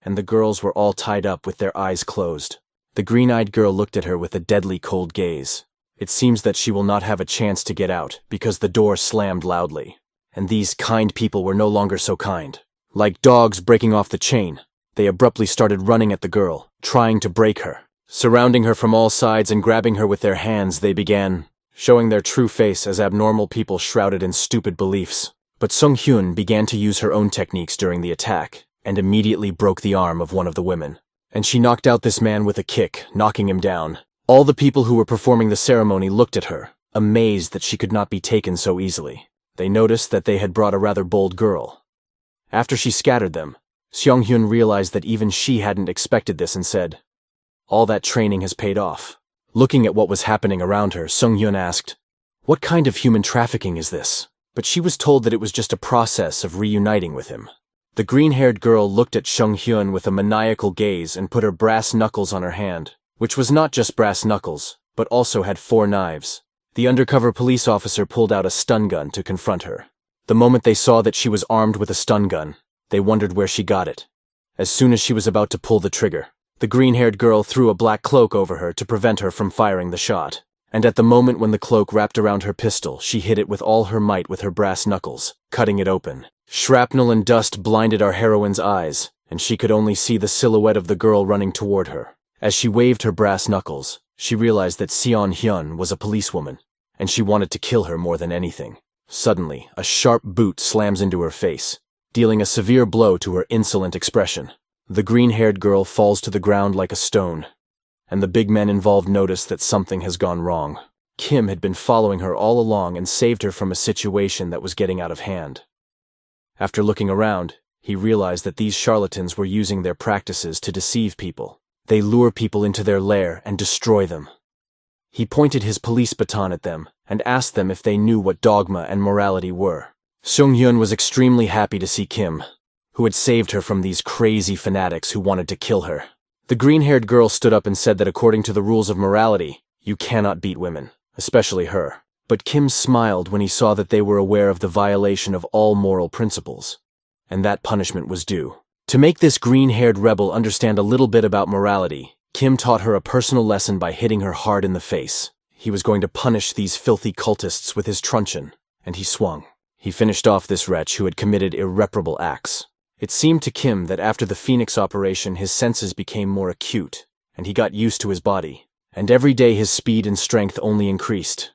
and the girls were all tied up with their eyes closed. The green-eyed girl looked at her with a deadly cold gaze. It seems that she will not have a chance to get out because the door slammed loudly, and these kind people were no longer so kind. Like dogs breaking off the chain, they abruptly started running at the girl, trying to break her. Surrounding her from all sides and grabbing her with their hands, they began showing their true face as abnormal people shrouded in stupid beliefs. But Sung-hyun began to use her own techniques during the attack, and immediately broke the arm of one of the women. And she knocked out this man with a kick, knocking him down. All the people who were performing the ceremony looked at her, amazed that she could not be taken so easily. They noticed that they had brought a rather bold girl. After she scattered them, Seong-hyun realized that even she hadn't expected this and said, "All that training has paid off." Looking at what was happening around her, Sung-hyun asked, "What kind of human trafficking is this?" But she was told that it was just a process of reuniting with him. The green-haired girl looked at Sung-hyun with a maniacal gaze and put her brass knuckles on her hand, which was not just brass knuckles, but also had 4 knives. The undercover police officer pulled out a stun gun to confront her. The moment they saw that she was armed with a stun gun, they wondered where she got it. As soon as she was about to pull the trigger, the green-haired girl threw a black cloak over her to prevent her from firing the shot. And at the moment when the cloak wrapped around her pistol, she hit it with all her might with her brass knuckles, cutting it open. Shrapnel and dust blinded our heroine's eyes, and she could only see the silhouette of the girl running toward her. As she waved her brass knuckles, she realized that Seon-hyun was a policewoman, and she wanted to kill her more than anything. Suddenly, a sharp boot slams into her face, dealing a severe blow to her insolent expression. The green-haired girl falls to the ground like a stone, and the big men involved notice that something has gone wrong. Kim had been following her all along and saved her from a situation that was getting out of hand. After looking around, he realized that these charlatans were using their practices to deceive people. They lure people into their lair and destroy them. He pointed his police baton at them and asked them if they knew what dogma and morality were. Sung-hyun was extremely happy to see Kim, who had saved her from these crazy fanatics who wanted to kill her. The green-haired girl stood up and said that according to the rules of morality, you cannot beat women, especially her. But Kim smiled when he saw that they were aware of the violation of all moral principles, and that punishment was due. To make this green-haired rebel understand a little bit about morality, Kim taught her a personal lesson by hitting her hard in the face. He was going to punish these filthy cultists with his truncheon, and he swung. He finished off this wretch who had committed irreparable acts. It seemed to Kim that after the Phoenix operation his senses became more acute, and he got used to his body. And every day his speed and strength only increased.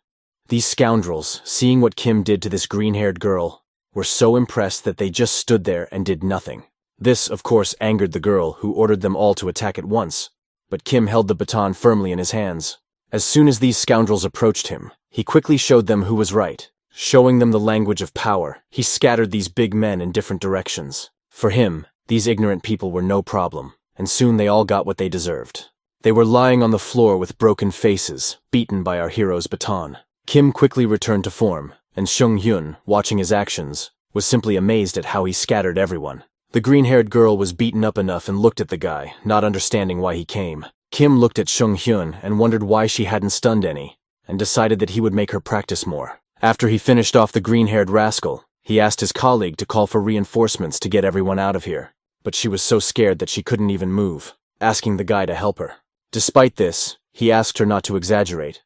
These scoundrels, seeing what Kim did to this green-haired girl, were so impressed that they just stood there and did nothing. This, of course, angered the girl, who ordered them all to attack at once, but Kim held the baton firmly in his hands. As soon as these scoundrels approached him, he quickly showed them who was right. Showing them the language of power, he scattered these big men in different directions. For him, these ignorant people were no problem, and soon they all got what they deserved. They were lying on the floor with broken faces, beaten by our hero's baton. Kim quickly returned to form, and Seung-hyun, watching his actions, was simply amazed at how he scattered everyone. The green-haired girl was beaten up enough and looked at the guy, not understanding why he came. Kim looked at Seung-hyun and wondered why she hadn't stunned any, and decided that he would make her practice more. After he finished off the green-haired rascal, he asked his colleague to call for reinforcements to get everyone out of here, but she was so scared that she couldn't even move, asking the guy to help her. Despite this, he asked her not to exaggerate.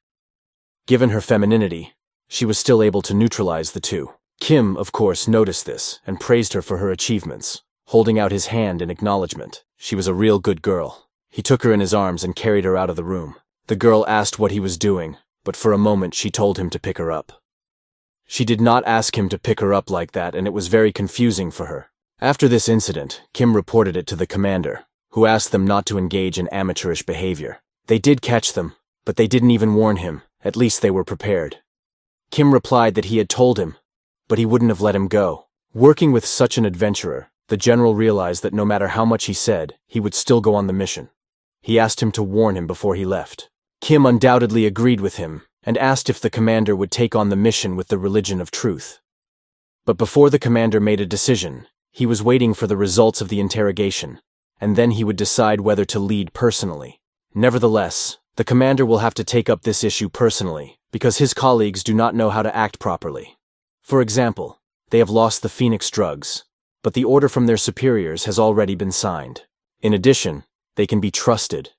Given her femininity, she was still able to neutralize the two. Kim, of course, noticed this and praised her for her achievements, holding out his hand in acknowledgement. She was a real good girl. He took her in his arms and carried her out of the room. The girl asked what he was doing, but for a moment she told him to pick her up. She did not ask him to pick her up like that, and it was very confusing for her. After this incident, Kim reported it to the commander, who asked them not to engage in amateurish behavior. They did catch them, but they didn't even warn him. At least they were prepared. Kim replied that he had told him, but he wouldn't have let him go. Working with such an adventurer, the general realized that no matter how much he said, he would still go on the mission. He asked him to warn him before he left. Kim undoubtedly agreed with him, and asked if the commander would take on the mission with the religion of truth. But before the commander made a decision, he was waiting for the results of the interrogation, and then he would decide whether to lead personally. Nevertheless, the commander will have to take up this issue personally, because his colleagues do not know how to act properly. For example, they have lost the Phoenix drugs, but the order from their superiors has already been signed. In addition, they can be trusted.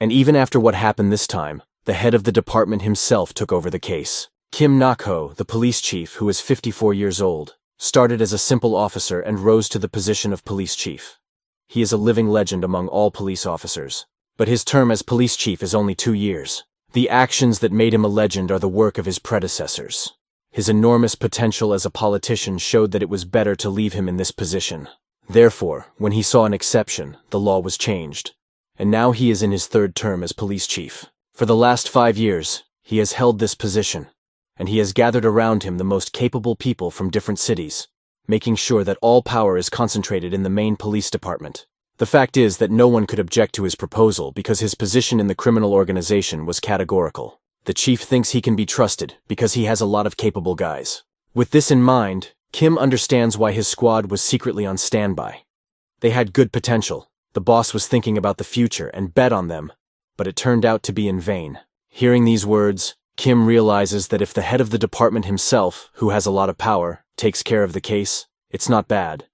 And even after what happened this time, the head of the department himself took over the case. Kim Nak-ho, the police chief, who is 54 years old, started as a simple officer and rose to the position of police chief. He is a living legend among all police officers, but his term as police chief is only 2 years. The actions that made him a legend are the work of his predecessors. His enormous potential as a politician showed that it was better to leave him in this position. Therefore, when he saw an exception, the law was changed, and now he is in his 3rd term as police chief. For the last 5 years, he has held this position, and he has gathered around him the most capable people from different cities, making sure that all power is concentrated in the main police department. The fact is that no one could object to his proposal because his position in the criminal organization was categorical. The chief thinks he can be trusted because he has a lot of capable guys. With this in mind, Kim understands why his squad was secretly on standby. They had good potential. The boss was thinking about the future and bet on them, but it turned out to be in vain. Hearing these words, Kim realizes that if the head of the department himself, who has a lot of power, takes care of the case, it's not bad.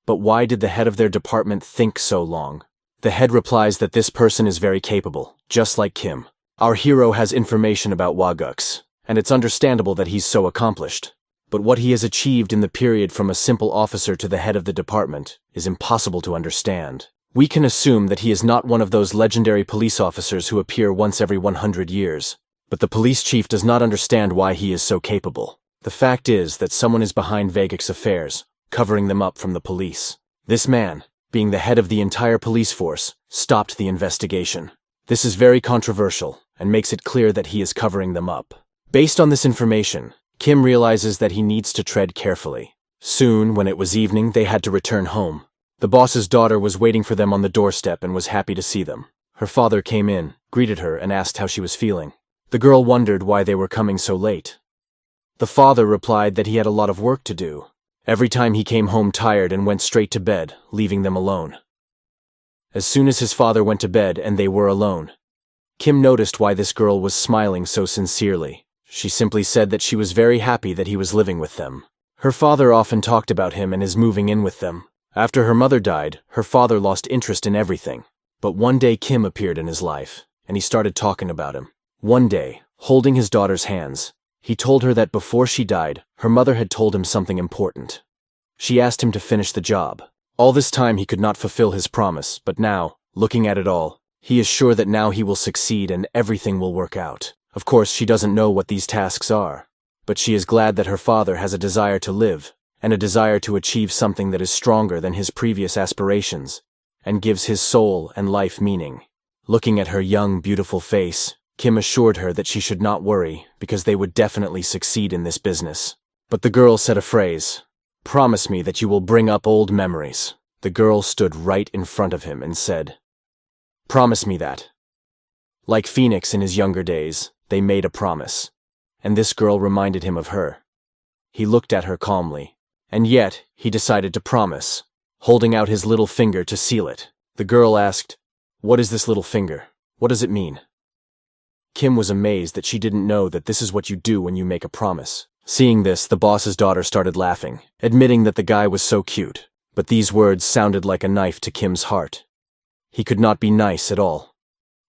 But why did the head of their department think so long? The head replies that this person is very capable, just like Kim. Our hero has information about Wagux, and it's understandable that he's so accomplished. But what he has achieved in the period from a simple officer to the head of the department is impossible to understand. We can assume that he is not one of those legendary police officers who appear once every 100 years, but the police chief does not understand why he is so capable. The fact is that someone is behind Vagic's affairs, covering them up from the police. This man, being the head of the entire police force, stopped the investigation. This is very controversial, and makes it clear that he is covering them up. Based on this information, Kim realizes that he needs to tread carefully. Soon, when it was evening, they had to return home. The boss's daughter was waiting for them on the doorstep and was happy to see them. Her father came in, greeted her, and asked how she was feeling. The girl wondered why they were coming so late. The father replied that he had a lot of work to do. Every time he came home tired and went straight to bed, leaving them alone. As soon as his father went to bed and they were alone, Kim noticed why this girl was smiling so sincerely. She simply said that she was very happy that he was living with them. Her father often talked about him and his moving in with them. After her mother died, her father lost interest in everything. But one day Kim appeared in his life, and he started talking about him. One day, holding his daughter's hands, he told her that before she died, her mother had told him something important. She asked him to finish the job. All this time he could not fulfill his promise, but now, looking at it all, He is sure that now he will succeed and everything will work out. Of course, she doesn't know what these tasks are, but she is glad that her father has a desire to live and a desire to achieve something that is stronger than his previous aspirations and gives his soul and life meaning. Looking at her young, beautiful face, Kim assured her that she should not worry because they would definitely succeed in this business. But the girl said a phrase, "Promise me that you will bring up old memories." The girl stood right in front of him and said, "Promise me that." Like Phoenix in his younger days, they made a promise, and this girl reminded him of her. He looked at her calmly, and yet he decided to promise, holding out his little finger to seal it. The girl asked, "What is this little finger? What does it mean?" Kim was amazed that she didn't know that this is what you do when you make a promise. Seeing this, the boss's daughter started laughing, admitting that the guy was so cute, but these words sounded like a knife to Kim's heart. He could not be nice at all.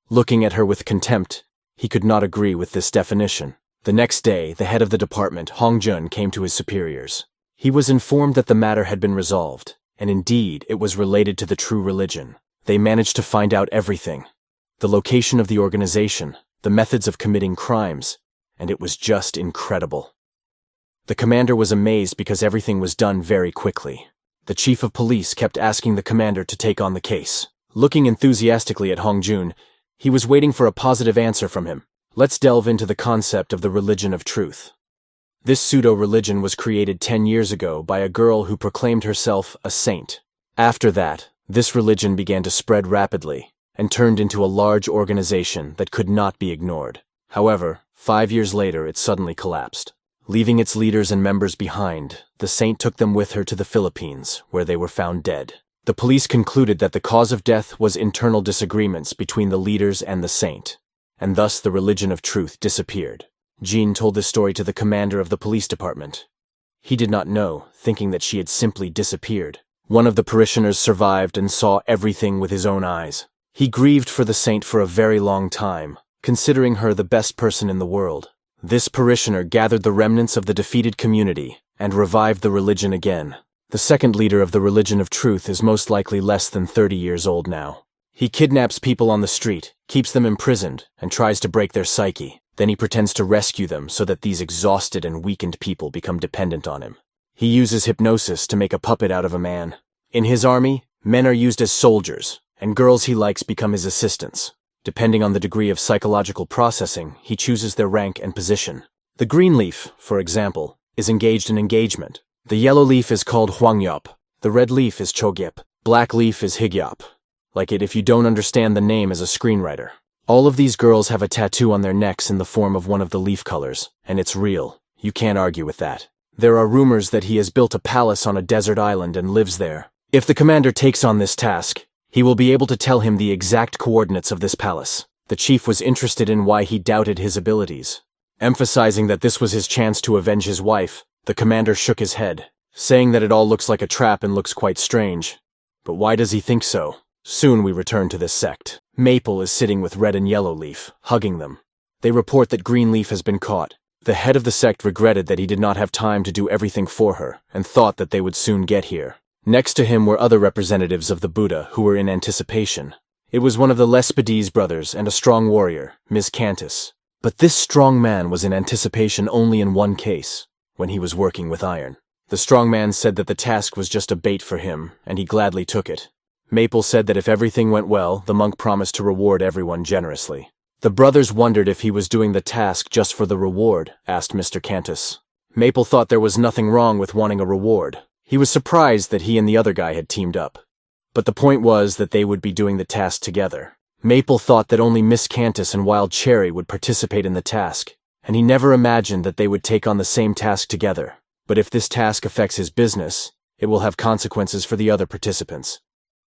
Looking at her with contempt, he could not agree with this definition. The next day, the head of the department, Hong Jun, came to his superiors. He was informed that the matter had been resolved, and indeed, it was related to the true religion. They managed to find out everything. The location of the organization, the methods of committing crimes, and it was just incredible. The commander was amazed because everything was done very quickly. The chief of police kept asking the commander to take on the case. Looking enthusiastically at Hong Jun, he was waiting for a positive answer from him. Let's delve into the concept of the religion of truth. This pseudo-religion was created 10 years ago by a girl who proclaimed herself a saint. After that, this religion began to spread rapidly and turned into a large organization that could not be ignored. However, 5 years later, it suddenly collapsed. Leaving its leaders and members behind, the saint took them with her to the Philippines, where they were found dead. The police concluded that the cause of death was internal disagreements between the leaders and the saint, and thus the religion of truth disappeared. Jean told this story to the commander of the police department. He did not know, thinking that she had simply disappeared. One of the parishioners survived and saw everything with his own eyes. He grieved for the saint for a very long time, considering her the best person in the world. This parishioner gathered the remnants of the defeated community and revived the religion again. The second leader of the religion of truth is most likely less than 30 years old now. He kidnaps people on the street, keeps them imprisoned, and tries to break their psyche. Then he pretends to rescue them so that these exhausted and weakened people become dependent on him. He uses hypnosis to make a puppet out of a man. In his army, men are used as soldiers, and girls he likes become his assistants. Depending on the degree of psychological processing, he chooses their rank and position. The green leaf, for example, is engaged in engagement. The yellow leaf is called Hwangyop. The red leaf is Chogyep. Black leaf is Higyop. Like it if you don't understand the name as a screenwriter. All of these girls have a tattoo on their necks in the form of one of the leaf colors, and it's real. You can't argue with that. There are rumors that he has built a palace on a desert island and lives there. If the commander takes on this task, he will be able to tell him the exact coordinates of this palace. The chief was interested in why he doubted his abilities. Emphasizing that this was his chance to avenge his wife, the commander shook his head, saying that it all looks like a trap and looks quite strange. But why does he think so? Soon we return to this sect. Maple is sitting with Red and Yellow Leaf, hugging them. They report that Green Leaf has been caught. The head of the sect regretted that he did not have time to do everything for her, and thought that they would soon get here. Next to him were other representatives of the Buddha who were in anticipation. It was one of the Lespedis brothers and a strong warrior, Ms. Cantus. But this strong man was in anticipation only in one case, when he was working with iron. The strong man said that the task was just a bait for him, and he gladly took it. Maple said that if everything went well, the monk promised to reward everyone generously. The brothers wondered if he was doing the task just for the reward, asked Mr. Cantus. Maple thought there was nothing wrong with wanting a reward. He was surprised that he and the other guy had teamed up. But the point was that they would be doing the task together. Maple thought that only Miss Cantus and Wild Cherry would participate in the task, and he never imagined that they would take on the same task together. But if this task affects his business, it will have consequences for the other participants.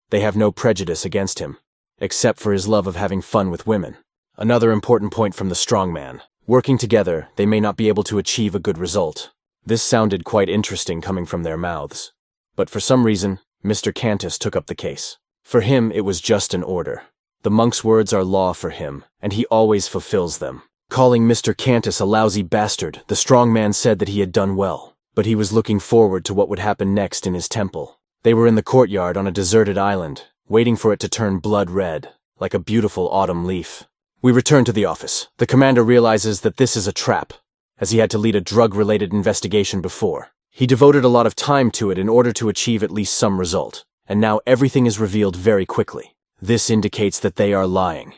They have no prejudice against him, except for his love of having fun with women. Another important point from the strongman. Working together, they may not be able to achieve a good result. This sounded quite interesting coming from their mouths. But for some reason, Mr. Cantus took up the case. For him, it was just an order. The monk's words are law for him, and he always fulfills them. Calling Mr. Cantus a lousy bastard, the strong man said that he had done well, but he was looking forward to what would happen next in his temple. They were in the courtyard on a deserted island, waiting for it to turn blood red. like a beautiful autumn leaf. We return to the office. The commander realizes that this is a trap, as he had to lead a drug-related investigation before. He devoted a lot of time to it in order to achieve at least some result, and now everything is revealed very quickly. This indicates that they are lying.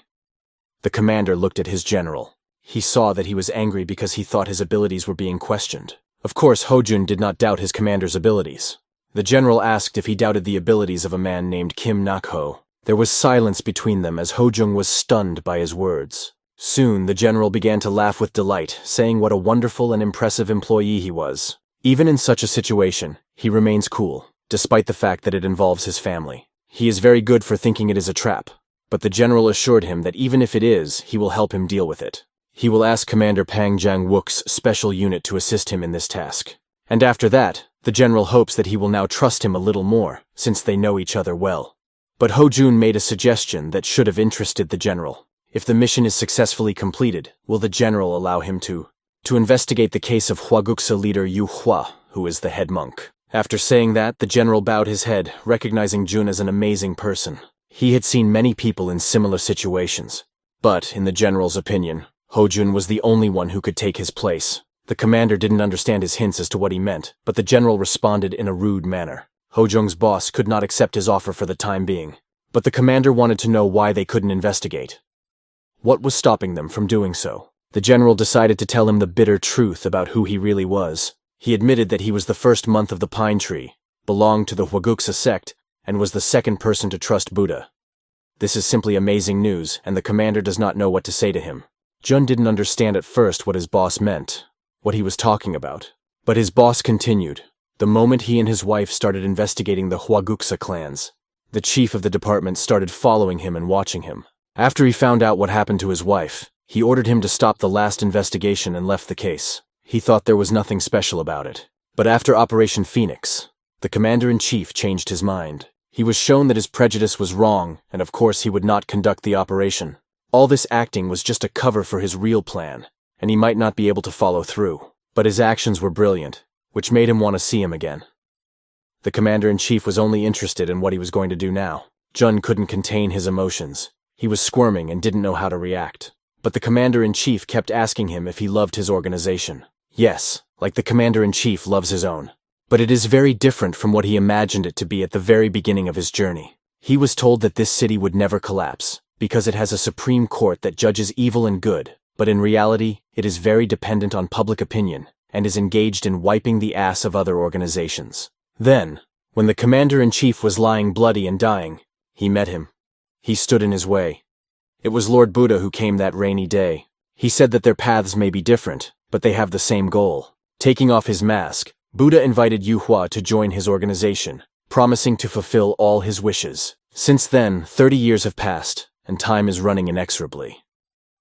The commander looked at his general. He saw that he was angry because he thought his abilities were being questioned. Of course, Hojun did not doubt his commander's abilities. The general asked if he doubted the abilities of a man named Kim Nakho. There was silence between them as Hojung was stunned by his words. Soon, the general began to laugh with delight, saying what a wonderful and impressive employee he was. Even in such a situation, he remains cool, despite the fact that it involves his family. He is very good for thinking it is a trap, but the general assured him that even if it is, he will help him deal with it. He will ask Commander Pang Jang-wook's special unit to assist him in this task. And after that, the general hopes that he will now trust him a little more, since they know each other well. But Hojun made a suggestion that should have interested the general. If the mission is successfully completed, will the general allow him to investigate the case of Hwaguksa leader Yu Hua, who is the head monk? After saying that, the general bowed his head, recognizing Jun as an amazing person. He had seen many people in similar situations. But, in the general's opinion, Hojun was the only one who could take his place. The commander didn't understand his hints as to what he meant, but the general responded in a rude manner. Hojung's boss could not accept his offer for the time being, but the commander wanted to know why they couldn't investigate. What was stopping them from doing so? The general decided to tell him the bitter truth about who he really was. He admitted that he was the first month of the pine tree, belonged to the Hwaguksa sect, and was the second person to trust Buddha. This is simply amazing news, and the commander does not know what to say to him. Jun didn't understand at first what his boss meant, what he was talking about. But his boss continued. The moment he and his wife started investigating the Hwaguksa clans, the chief of the department started following him and watching him. After he found out what happened to his wife, he ordered him to stop the last investigation and left the case. He thought there was nothing special about it. But after Operation Phoenix, the commander-in-chief changed his mind. He was shown that his prejudice was wrong, and of course he would not conduct the operation. All this acting was just a cover for his real plan, and he might not be able to follow through. But his actions were brilliant, which made him want to see him again. The commander-in-chief was only interested in what he was going to do now. Jun couldn't contain his emotions. He was squirming and didn't know how to react. But the commander-in-chief kept asking him if he loved his organization. Yes, like the commander-in-chief loves his own. But it is very different from what he imagined it to be at the very beginning of his journey. He was told that this city would never collapse, because it has a supreme court that judges evil and good, but in reality, it is very dependent on public opinion, and is engaged in wiping the ass of other organizations. Then, when the commander-in-chief was lying bloody and dying, he met him. He stood in his way. It was Lord Buddha who came that rainy day. He said that their paths may be different, but they have the same goal. Taking off his mask, Buddha invited Yu Hua to join his organization, promising to fulfill all his wishes. Since then, 30 years have passed, and time is running inexorably.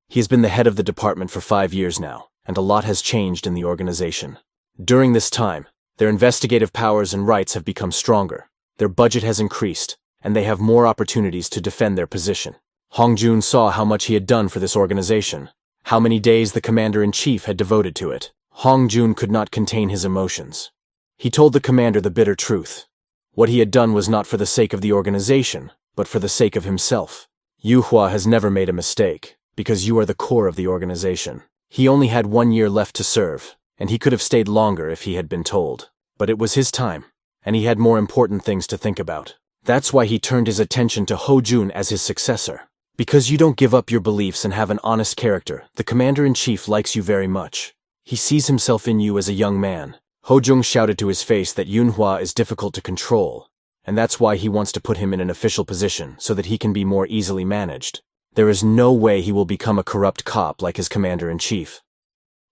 He has been the head of the department for 5 years now, and a lot has changed in the organization. During this time, their investigative powers and rights have become stronger, their budget has increased, and they have more opportunities to defend their position. Hongjun saw how much he had done for this organization, how many days the commander-in-chief had devoted to it. Hongjun could not contain his emotions. He told the commander the bitter truth. What he had done was not for the sake of the organization, but for the sake of himself. Yu Hua has never made a mistake, because you are the core of the organization. He only had 1 year left to serve, and he could have stayed longer if he had been told. But it was his time, and he had more important things to think about. That's why he turned his attention to Hojun as his successor. Because you don't give up your beliefs and have an honest character, the commander-in-chief likes you very much. He sees himself in you as a young man. Hojung shouted to his face that Yunhua is difficult to control, and that's why he wants to put him in an official position so that he can be more easily managed. There is no way he will become a corrupt cop like his commander-in-chief.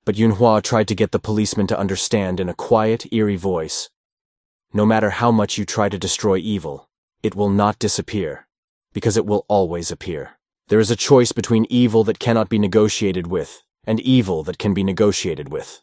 But Yunhua tried to get the policeman to understand in a quiet, eerie voice. No matter how much you try to destroy evil, it will not disappear, because it will always appear. There is a choice between evil that cannot be negotiated with, and evil that can be negotiated with.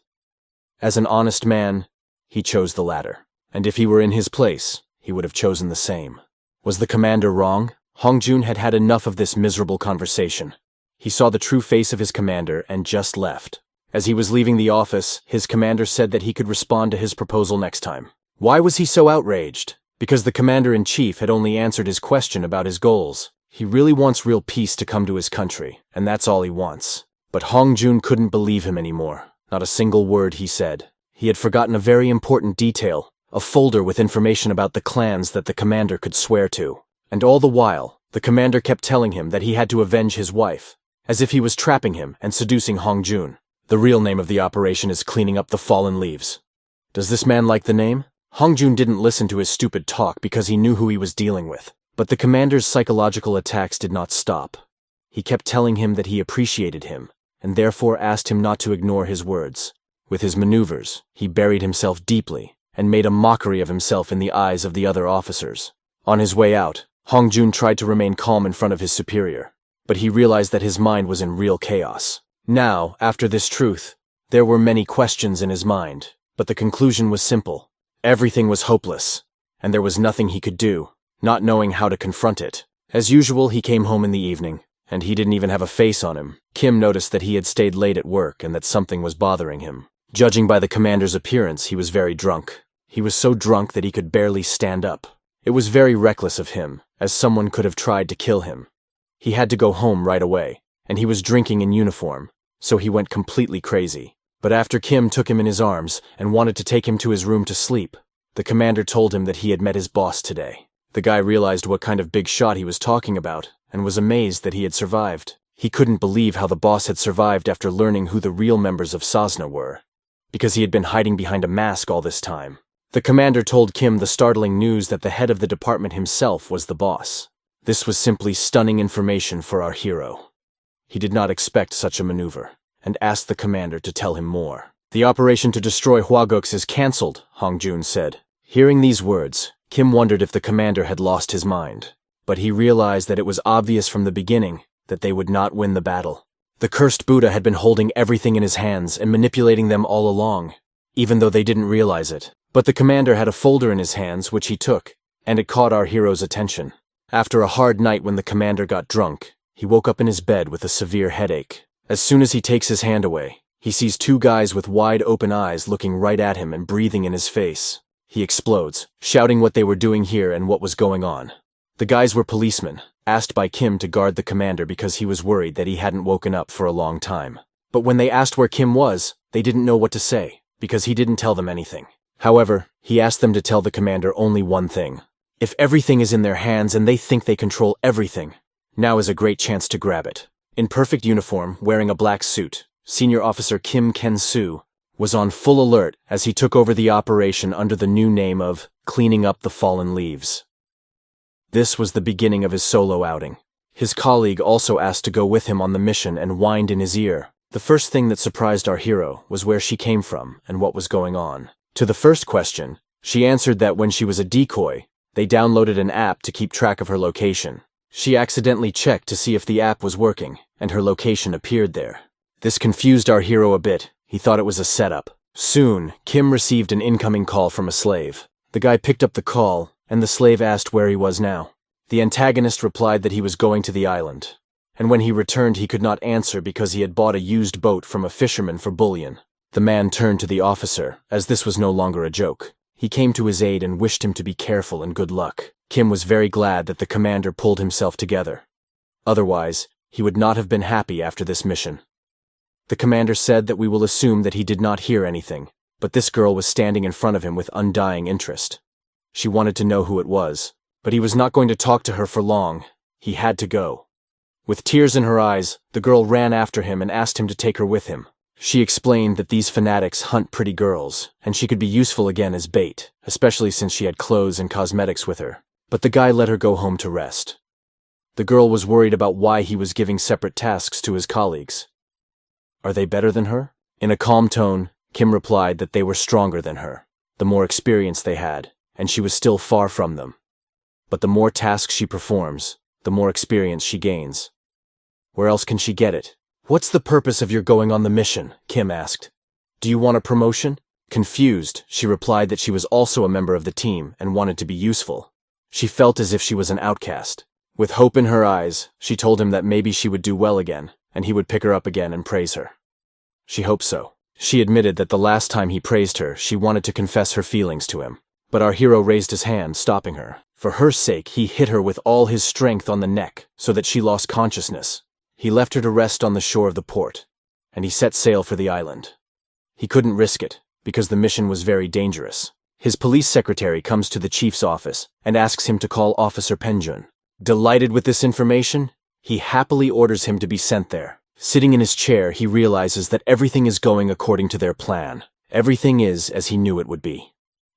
As an honest man, he chose the latter, and if he were in his place, he would have chosen the same. Was the commander wrong? Hongjun had had enough of this miserable conversation. He saw the true face of his commander and just left. As he was leaving the office, his commander said that he could respond to his proposal next time. Why was he so outraged? Because the commander-in-chief had only answered his question about his goals. He really wants real peace to come to his country, and that's all he wants. But Hongjun couldn't believe him anymore. Not a single word he said. He had forgotten a very important detail, a folder with information about the clans that the commander could swear to. And all the while, the commander kept telling him that he had to avenge his wife, as if he was trapping him and seducing Hongjun. The real name of the operation is cleaning up the fallen leaves. Does this man like the name? Hongjun didn't listen to his stupid talk because he knew who he was dealing with. But the commander's psychological attacks did not stop. He kept telling him that he appreciated him, and therefore asked him not to ignore his words. With his maneuvers, he buried himself deeply, and made a mockery of himself in the eyes of the other officers. On his way out, Hongjun tried to remain calm in front of his superior, but he realized that his mind was in real chaos. Now, after this truth, there were many questions in his mind, but the conclusion was simple. Everything was hopeless, and there was nothing he could do, not knowing how to confront it. As usual, he came home in the evening, and he didn't even have a face on him. Kim noticed that he had stayed late at work and that something was bothering him. Judging by the commander's appearance, he was very drunk. He was so drunk that he could barely stand up. It was very reckless of him, as someone could have tried to kill him. He had to go home right away, and he was drinking in uniform, so he went completely crazy. But after Kim took him in his arms and wanted to take him to his room to sleep, the commander told him that he had met his boss today. The guy realized what kind of big shot he was talking about, and was amazed that he had survived. He couldn't believe how the boss had survived after learning who the real members of Sasna were, because he had been hiding behind a mask all this time. The commander told Kim the startling news that the head of the department himself was the boss. This was simply stunning information for our hero. He did not expect such a maneuver, and asked the commander to tell him more. The operation to destroy Hwagox is cancelled, Hongjun said. Hearing these words, Kim wondered if the commander had lost his mind, but he realized that it was obvious from the beginning that they would not win the battle. The cursed Buddha had been holding everything in his hands and manipulating them all along, even though they didn't realize it. But the commander had a folder in his hands which he took, and it caught our hero's attention. After a hard night when the commander got drunk, he woke up in his bed with a severe headache. As soon as he takes his hand away, he sees two guys with wide open eyes looking right at him and breathing in his face. He explodes, shouting what they were doing here and what was going on. The guys were policemen, asked by Kim to guard the commander because he was worried that he hadn't woken up for a long time. But when they asked where Kim was, they didn't know what to say, because he didn't tell them anything. However, he asked them to tell the commander only one thing. If everything is in their hands and they think they control everything, now is a great chance to grab it. In perfect uniform, wearing a black suit, Senior Officer Kim Ken-soo was on full alert as he took over the operation under the new name of Cleaning Up the Fallen Leaves. This was the beginning of his solo outing. His colleague also asked to go with him on the mission and whined in his ear. The first thing that surprised our hero was where she came from and what was going on. To the first question, she answered that when she was a decoy, they downloaded an app to keep track of her location. She accidentally checked to see if the app was working, and her location appeared there. This confused our hero a bit. He thought it was a setup. Soon, Kim received an incoming call from a slave. The guy picked up the call, and the slave asked where he was now. The antagonist replied that he was going to the island, and when he returned he could not answer because he had bought a used boat from a fisherman for bullion. The man turned to the officer, as this was no longer a joke. He came to his aid and wished him to be careful and good luck. Kim was very glad that the commander pulled himself together. Otherwise, he would not have been happy after this mission. The commander said that we will assume that he did not hear anything, but this girl was standing in front of him with undying interest. She wanted to know who it was, but he was not going to talk to her for long. He had to go. With tears in her eyes, the girl ran after him and asked him to take her with him. She explained that these fanatics hunt pretty girls, and she could be useful again as bait, especially since she had clothes and cosmetics with her. But the guy let her go home to rest. The girl was worried about why he was giving separate tasks to his colleagues. Are they better than her? In a calm tone, Kim replied that they were stronger than her, the more experience they had, and she was still far from them. But the more tasks she performs, the more experience she gains. Where else can she get it? What's the purpose of your going on the mission? Kim asked. Do you want a promotion? Confused, she replied that she was also a member of the team and wanted to be useful. She felt as if she was an outcast. With hope in her eyes, she told him that maybe she would do well again, and he would pick her up again and praise her. She hoped so. She admitted that the last time he praised her, she wanted to confess her feelings to him. But our hero raised his hand, stopping her. For her sake, he hit her with all his strength on the neck so that she lost consciousness. He left her to rest on the shore of the port, and he set sail for the island. He couldn't risk it, because the mission was very dangerous. His police secretary comes to the chief's office and asks him to call Officer Penjun. Delighted with this information, he happily orders him to be sent there. Sitting in his chair, he realizes that everything is going according to their plan. Everything is as he knew it would be.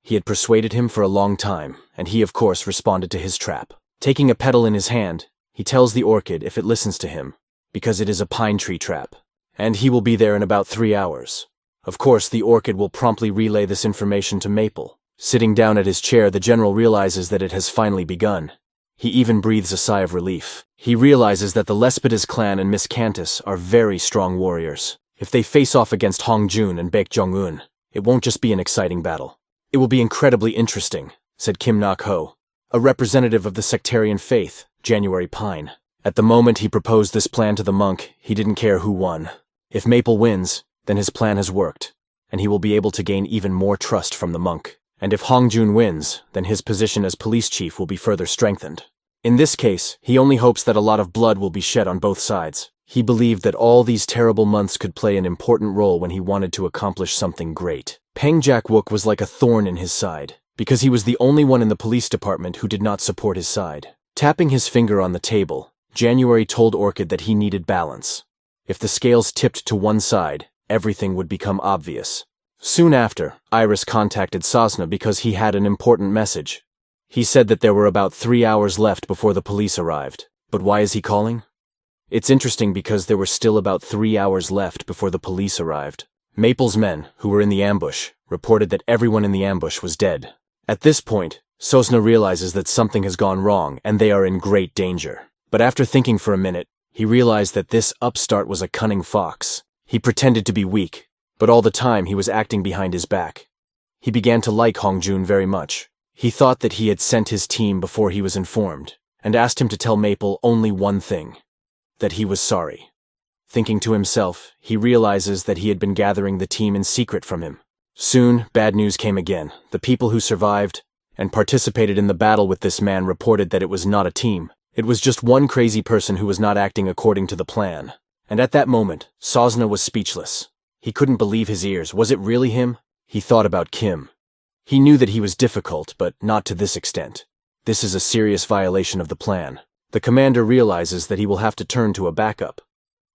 He had persuaded him for a long time, and he of course responded to his trap. Taking a petal in his hand, he tells the orchid if it listens to him, because it is a pine tree trap, and he will be there in about 3 hours. Of course, the orchid will promptly relay this information to Maple. Sitting down at his chair, the general realizes that it has finally begun. He even breathes a sigh of relief. He realizes that the Lespedes clan and Miss Cantus are very strong warriors. If they face off against Hong Jun and Baek Jong-un, it won't just be an exciting battle. It will be incredibly interesting, said Kim Nak-ho, a representative of the sectarian faith, January Pine. At the moment he proposed this plan to the monk, he didn't care who won. If Maple wins, then his plan has worked, and he will be able to gain even more trust from the monk. And if Hong Jun wins, then his position as police chief will be further strengthened. In this case, he only hopes that a lot of blood will be shed on both sides. He believed that all these terrible months could play an important role when he wanted to accomplish something great. Peng Jak-wook was like a thorn in his side, because he was the only one in the police department who did not support his side. Tapping his finger on the table, January told Orchid that he needed balance. If the scales tipped to one side, everything would become obvious. Soon after, Iris contacted Sosna because he had an important message. He said that there were about 3 hours left before the police arrived. But why is he calling? It's interesting because there were still about 3 hours left before the police arrived. Maple's men, who were in the ambush, reported that everyone in the ambush was dead. At this point, Sosna realizes that something has gone wrong and they are in great danger. But after thinking for a minute, he realized that this upstart was a cunning fox. He pretended to be weak, but all the time he was acting behind his back. He began to like Hong Jun very much. He thought that he had sent his team before he was informed, and asked him to tell Maple only one thing: that he was sorry. Thinking to himself, he realizes that he had been gathering the team in secret from him. Soon, bad news came again. The people who survived and participated in the battle with this man reported that it was not a team. It was just one crazy person who was not acting according to the plan. And at that moment, Sosna was speechless. He couldn't believe his ears. Was it really him? He thought about Kim. He knew that he was difficult, but not to this extent. This is a serious violation of the plan. The commander realizes that he will have to turn to a backup.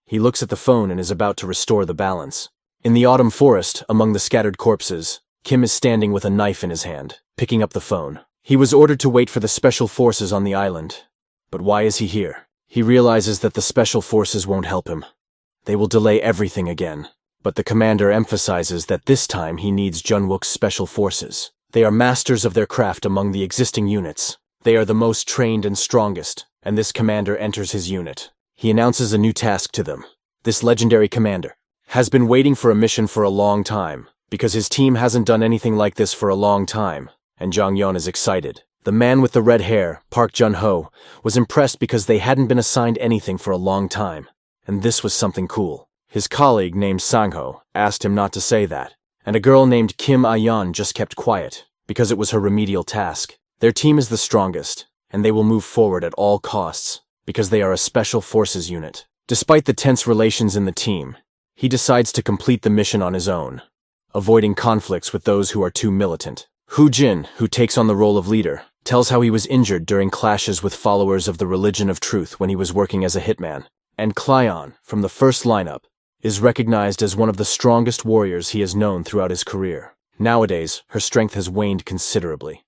He looks at the phone and is about to restore the balance. In the autumn forest, among the scattered corpses, Kim is standing with a knife in his hand, picking up the phone. He was ordered to wait for the special forces on the island. But why is he here? He realizes that the special forces won't help him. They will delay everything again. But the commander emphasizes that this time he needs Junwook's special forces. They are masters of their craft among the existing units. They are the most trained and strongest, and this commander enters his unit. He announces a new task to them. This legendary commander has been waiting for a mission for a long time, because his team hasn't done anything like this for a long time, and Jang Yeon is excited. The man with the red hair, Park Jun-ho, was impressed because they hadn't been assigned anything for a long time, and this was something cool. His colleague named Sang-ho asked him not to say that, and a girl named Kim Ah-yeon just kept quiet, because it was her remedial task. Their team is the strongest, and they will move forward at all costs, because they are a special forces unit. Despite the tense relations in the team, he decides to complete the mission on his own, avoiding conflicts with those who are too militant. Hu Jin, who takes on the role of leader, tells how he was injured during clashes with followers of the religion of truth when he was working as a hitman. And Klyon, from the first lineup, is recognized as one of the strongest warriors he has known throughout his career. Nowadays, her strength has waned considerably.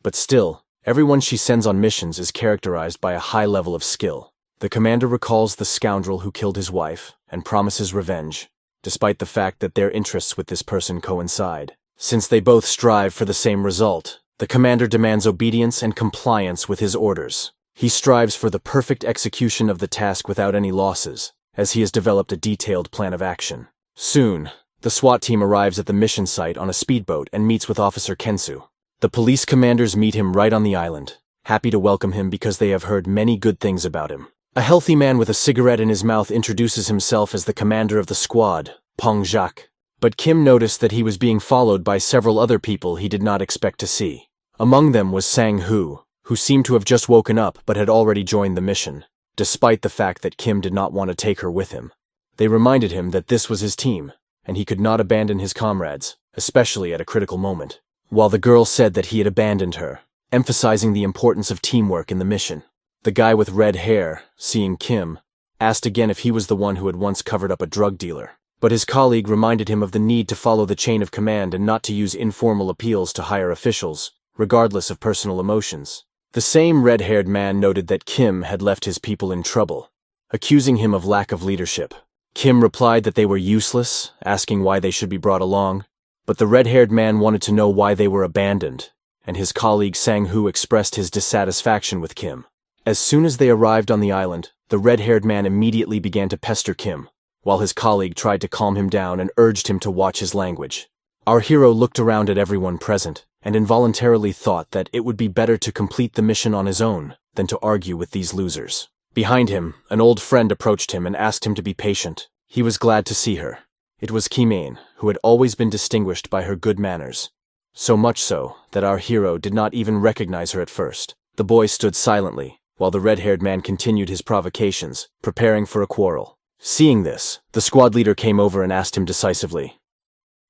But still, everyone she sends on missions is characterized by a high level of skill. The commander recalls the scoundrel who killed his wife and promises revenge, despite the fact that their interests with this person coincide. Since they both strive for the same result, the commander demands obedience and compliance with his orders. He strives for the perfect execution of the task without any losses, as he has developed a detailed plan of action. Soon, the SWAT team arrives at the mission site on a speedboat and meets with Officer Kensu. The police commanders meet him right on the island, happy to welcome him because they have heard many good things about him. A healthy man with a cigarette in his mouth introduces himself as the commander of the squad, Pong Jacques. But Kim noticed that he was being followed by several other people he did not expect to see. Among them was Sang-Hu, who seemed to have just woken up but had already joined the mission, despite the fact that Kim did not want to take her with him. They reminded him that this was his team, and he could not abandon his comrades, especially at a critical moment. While the girl said that he had abandoned her, emphasizing the importance of teamwork in the mission. The guy with red hair, seeing Kim, asked again if he was the one who had once covered up a drug dealer. But his colleague reminded him of the need to follow the chain of command and not to use informal appeals to higher officials, regardless of personal emotions. The same red-haired man noted that Kim had left his people in trouble, accusing him of lack of leadership. Kim replied that they were useless, asking why they should be brought along, but the red-haired man wanted to know why they were abandoned, and his colleague Sang-Hoo expressed his dissatisfaction with Kim. As soon as they arrived on the island, the red-haired man immediately began to pester Kim, while his colleague tried to calm him down and urged him to watch his language. Our hero looked around at everyone present, and involuntarily thought that it would be better to complete the mission on his own than to argue with these losers. Behind him, an old friend approached him and asked him to be patient. He was glad to see her. It was Kim, who had always been distinguished by her good manners. So much so that our hero did not even recognize her at first. The boy stood silently, while the red-haired man continued his provocations, preparing for a quarrel. Seeing this, the squad leader came over and asked him decisively,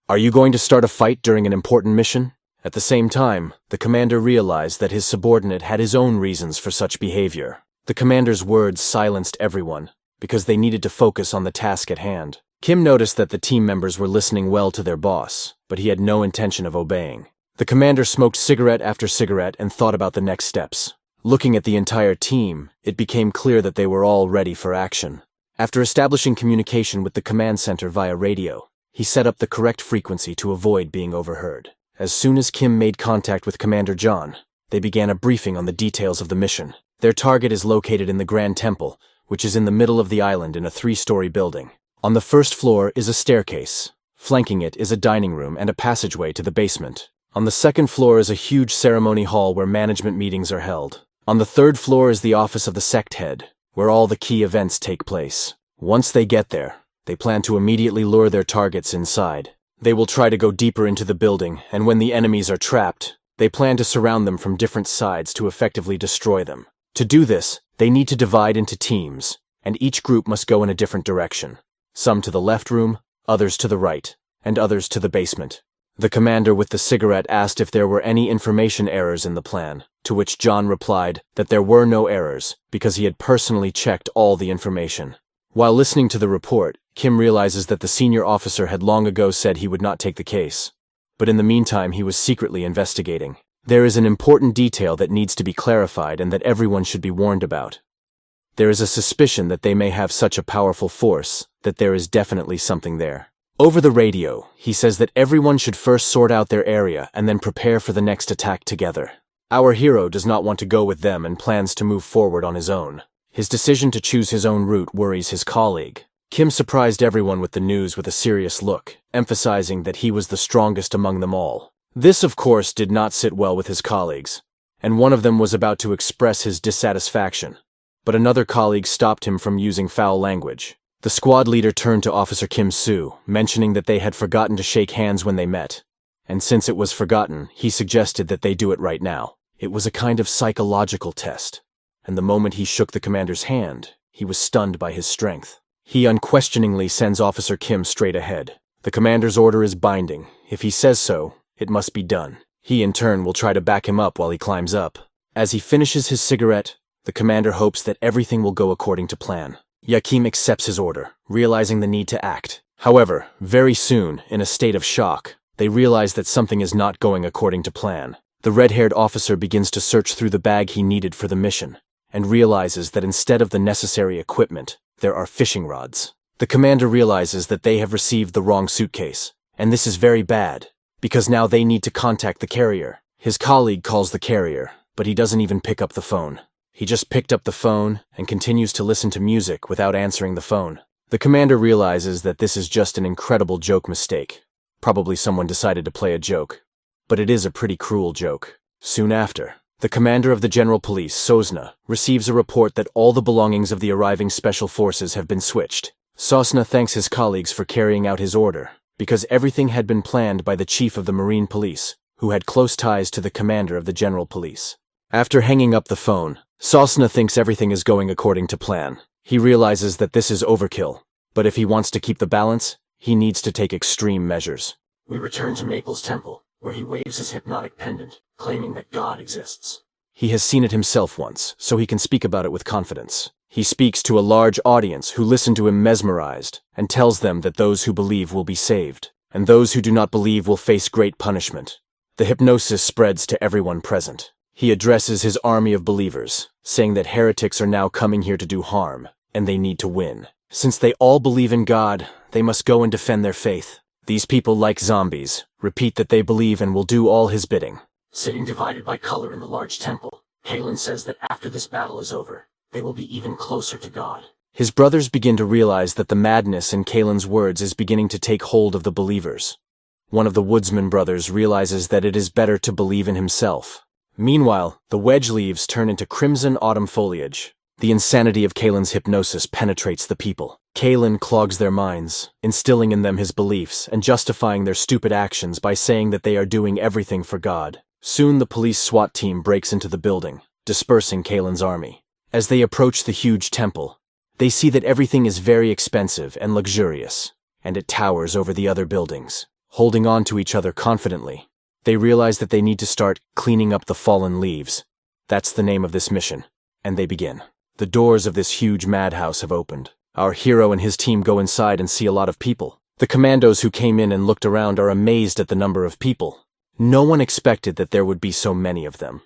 "Are you going to start a fight during an important mission?" At the same time, the commander realized that his subordinate had his own reasons for such behavior. The commander's words silenced everyone, because they needed to focus on the task at hand. Kim noticed that the team members were listening well to their boss, but he had no intention of obeying. The commander smoked cigarette after cigarette and thought about the next steps. Looking at the entire team, it became clear that they were all ready for action. After establishing communication with the command center via radio, he set up the correct frequency to avoid being overheard. As soon as Kim made contact with Commander John, they began a briefing on the details of the mission. Their target is located in the Grand Temple, which is in the middle of the island in a 3-story building. On the first floor is a staircase. Flanking it is a dining room and a passageway to the basement. On the second floor is a huge ceremony hall where management meetings are held. On the third floor is the office of the sect head, where all the key events take place. Once they get there, they plan to immediately lure their targets inside. They will try to go deeper into the building, and when the enemies are trapped, they plan to surround them from different sides to effectively destroy them. To do this, they need to divide into teams, and each group must go in a different direction. Some to the left room, others to the right, and others to the basement. The commander with the cigarette asked if there were any information errors in the plan, to which John replied that there were no errors because he had personally checked all the information. While listening to the report, Kim realizes that the senior officer had long ago said he would not take the case. But in the meantime, he was secretly investigating. There is an important detail that needs to be clarified and that everyone should be warned about. There is a suspicion that they may have such a powerful force that there is definitely something there. Over the radio, he says that everyone should first sort out their area and then prepare for the next attack together. Our hero does not want to go with them and plans to move forward on his own. His decision to choose his own route worries his colleague. Kim surprised everyone with the news with a serious look, emphasizing that he was the strongest among them all. This, of course, did not sit well with his colleagues, and one of them was about to express his dissatisfaction. But another colleague stopped him from using foul language. The squad leader turned to Officer Kim Soo, mentioning that they had forgotten to shake hands when they met. And since it was forgotten, he suggested that they do it right now. It was a kind of psychological test, and the moment he shook the commander's hand, he was stunned by his strength. He unquestioningly sends Officer Kim straight ahead. The commander's order is binding. If he says so, it must be done. He in turn will try to back him up while he climbs up. As he finishes his cigarette, the commander hopes that everything will go according to plan. Yahello accepts his order, realizing the need to act. However, very soon, in a state of shock, they realize that something is not going according to plan. The red-haired officer begins to search through the bag he needed for the mission, and realizes that instead of the necessary equipment, there are fishing rods. The commander realizes that they have received the wrong suitcase, and this is very bad, because now they need to contact the carrier. His colleague calls the carrier, but he doesn't even pick up the phone. He just picked up the phone and continues to listen to music without answering the phone. The commander realizes that this is just an incredible joke mistake. Probably someone decided to play a joke. But it is a pretty cruel joke. Soon after, the commander of the General Police, Sosna, receives a report that all the belongings of the arriving special forces have been switched. Sosna thanks his colleagues for carrying out his order, because everything had been planned by the chief of the Marine Police, who had close ties to the commander of the General Police. After hanging up the phone, Sosna thinks everything is going according to plan. He realizes that this is overkill, but if he wants to keep the balance, he needs to take extreme measures. We return to Maple's temple, where he waves his hypnotic pendant, claiming that God exists. He has seen it himself once, so he can speak about it with confidence. He speaks to a large audience who listen to him mesmerized, and tells them that those who believe will be saved, and those who do not believe will face great punishment. The hypnosis spreads to everyone present. He addresses his army of believers, saying that heretics are now coming here to do harm, and they need to win. Since they all believe in God, they must go and defend their faith. These people, like zombies, repeat that they believe and will do all his bidding. Sitting divided by color in the large temple, Kalen says that after this battle is over, they will be even closer to God. His brothers begin to realize that the madness in Kalen's words is beginning to take hold of the believers. One of the woodsman brothers realizes that it is better to believe in himself. Meanwhile, the wedge leaves turn into crimson autumn foliage. The insanity of Kalen's hypnosis penetrates the people. Kalen clogs their minds, instilling in them his beliefs and justifying their stupid actions by saying that they are doing everything for God. Soon the police SWAT team breaks into the building, dispersing Kalen's army. As they approach the huge temple, they see that everything is very expensive and luxurious, and it towers over the other buildings. Holding on to each other confidently, they realize that they need to start cleaning up the fallen leaves. That's the name of this mission, and they begin. The doors of this huge madhouse have opened. Our hero and his team go inside and see a lot of people. The commandos who came in and looked around are amazed at the number of people. No one expected that there would be so many of them.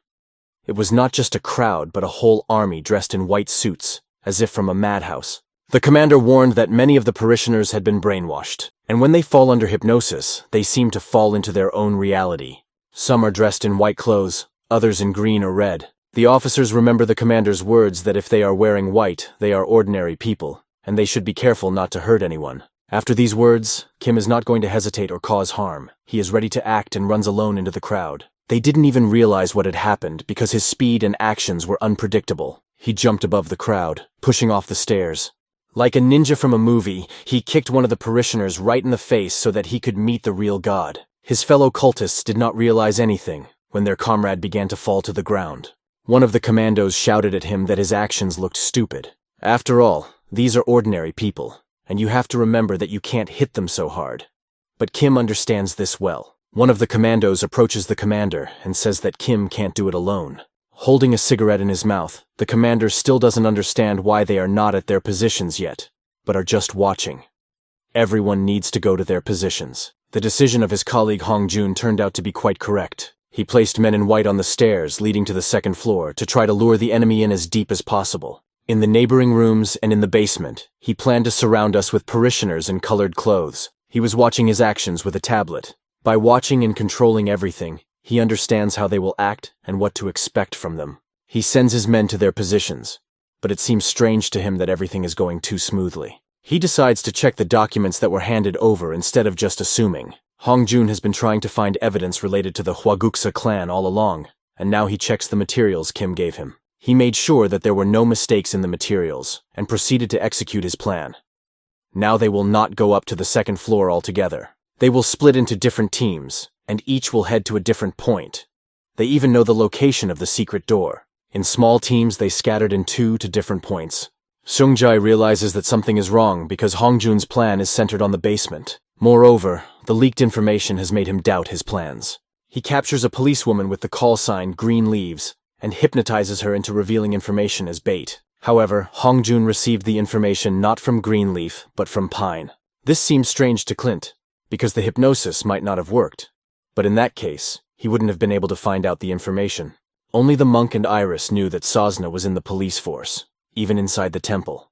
It was not just a crowd, but a whole army dressed in white suits, as if from a madhouse. The commander warned that many of the parishioners had been brainwashed, and when they fall under hypnosis, they seem to fall into their own reality. Some are dressed in white clothes, others in green or red. The officers remember the commander's words that if they are wearing white, they are ordinary people, and they should be careful not to hurt anyone. After these words, Kim is not going to hesitate or cause harm. He is ready to act and runs alone into the crowd. They didn't even realize what had happened because his speed and actions were unpredictable. He jumped above the crowd, pushing off the stairs. Like a ninja from a movie, he kicked one of the parishioners right in the face so that he could meet the real God. His fellow cultists did not realize anything when their comrade began to fall to the ground. One of the commandos shouted at him that his actions looked stupid. After all, these are ordinary people, and you have to remember that you can't hit them so hard. But Kim understands this well. One of the commandos approaches the commander and says that Kim can't do it alone. Holding a cigarette in his mouth, the commander still doesn't understand why they are not at their positions yet, but are just watching. Everyone needs to go to their positions. The decision of his colleague Hong Jun turned out to be quite correct. He placed men in white on the stairs leading to the second floor to try to lure the enemy in as deep as possible. In the neighboring rooms and in the basement, he planned to surround us with parishioners in colored clothes. He was watching his actions with a tablet. By watching and controlling everything, he understands how they will act and what to expect from them. He sends his men to their positions, but it seems strange to him that everything is going too smoothly. He decides to check the documents that were handed over instead of just assuming. Hong Jun has been trying to find evidence related to the Hwaguksa clan all along, and now he checks the materials Kim gave him. He made sure that there were no mistakes in the materials, and proceeded to execute his plan. Now they will not go up to the second floor altogether. They will split into different teams, and each will head to a different point. They even know the location of the secret door. In small teams, they scattered in 2 to different points. Seung-jae realizes that something is wrong because Hong Jun's plan is centered on the basement. Moreover, the leaked information has made him doubt his plans. He captures a policewoman with the call sign Green Leaves and hypnotizes her into revealing information as bait. However, Hong Jun received the information not from Greenleaf, but from Pine. This seems strange to Clint, because the hypnosis might not have worked. But in that case, he wouldn't have been able to find out the information. Only the monk and Iris knew that Sosna was in the police force, even inside the temple.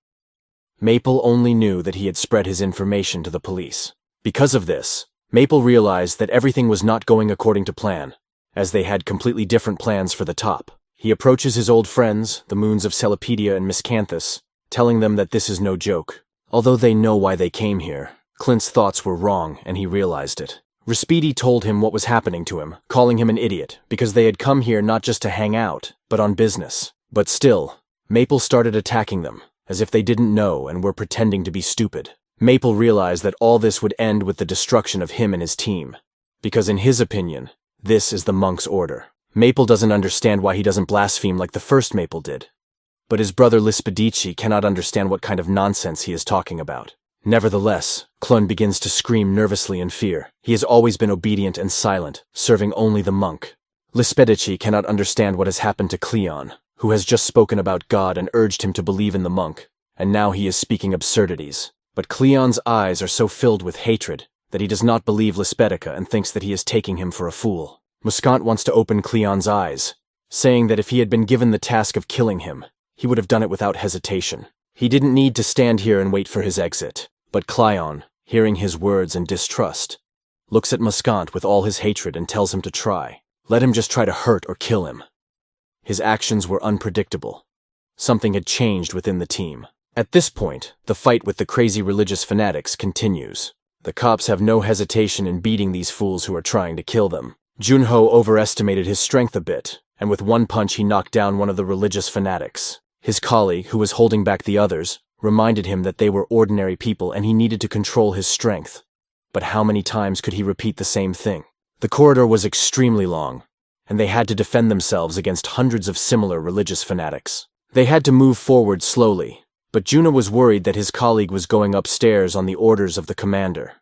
Maple only knew that he had spread his information to the police. Because of this, Maple realized that everything was not going according to plan, as they had completely different plans for the top. He approaches his old friends, the moons of Celepedia and Miscanthus, telling them that this is no joke. Although they know why they came here, Clint's thoughts were wrong and he realized it. Respedi told him what was happening to him, calling him an idiot, because they had come here not just to hang out, but on business. But still, Maple started attacking them, as if they didn't know and were pretending to be stupid. Maple realized that all this would end with the destruction of him and his team, because in his opinion, this is the monk's order. Maple doesn't understand why he doesn't blaspheme like the first Maple did. But his brother Lispedici cannot understand what kind of nonsense he is talking about. Nevertheless, Clun begins to scream nervously in fear. He has always been obedient and silent, serving only the monk. Lispedici cannot understand what has happened to Cleon, who has just spoken about God and urged him to believe in the monk, and now he is speaking absurdities. But Cleon's eyes are so filled with hatred that he does not believe Lispedica and thinks that he is taking him for a fool. Muscant wants to open Cleon's eyes, saying that if he had been given the task of killing him, he would have done it without hesitation. He didn't need to stand here and wait for his exit. But Cleon, hearing his words and distrust, looks at Muscant with all his hatred and tells him to try. Let him just try to hurt or kill him. His actions were unpredictable. Something had changed within the team. At this point, the fight with the crazy religious fanatics continues. The cops have no hesitation in beating these fools who are trying to kill them. Junho overestimated his strength a bit, and with one punch he knocked down one of the religious fanatics. His colleague, who was holding back the others, reminded him that they were ordinary people and he needed to control his strength. But how many times could he repeat the same thing? The corridor was extremely long, and they had to defend themselves against hundreds of similar religious fanatics. They had to move forward slowly, but Juno was worried that his colleague was going upstairs on the orders of the commander.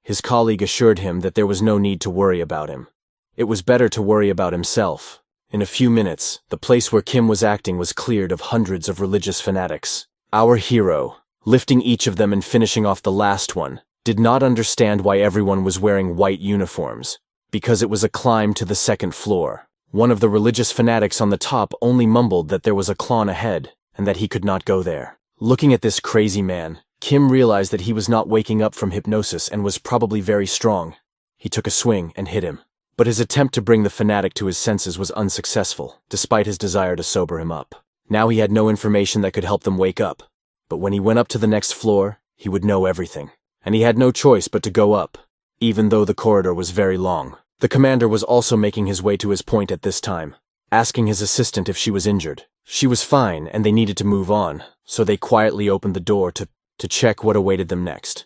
His colleague assured him that there was no need to worry about him. It was better to worry about himself. In a few minutes, the place where Kim was acting was cleared of hundreds of religious fanatics. Our hero, lifting each of them and finishing off the last one, did not understand why everyone was wearing white uniforms, because it was a climb to the second floor. One of the religious fanatics on the top only mumbled that there was a clone ahead, and that he could not go there. Looking at this crazy man, Kim realized that he was not waking up from hypnosis and was probably very strong. He took a swing and hit him. But his attempt to bring the fanatic to his senses was unsuccessful, despite his desire to sober him up. Now he had no information that could help them wake up. But when he went up to the next floor, he would know everything. And he had no choice but to go up, even though the corridor was very long. The commander was also making his way to his point at this time, asking his assistant if she was injured. She was fine, and they needed to move on, so they quietly opened the door to check what awaited them next.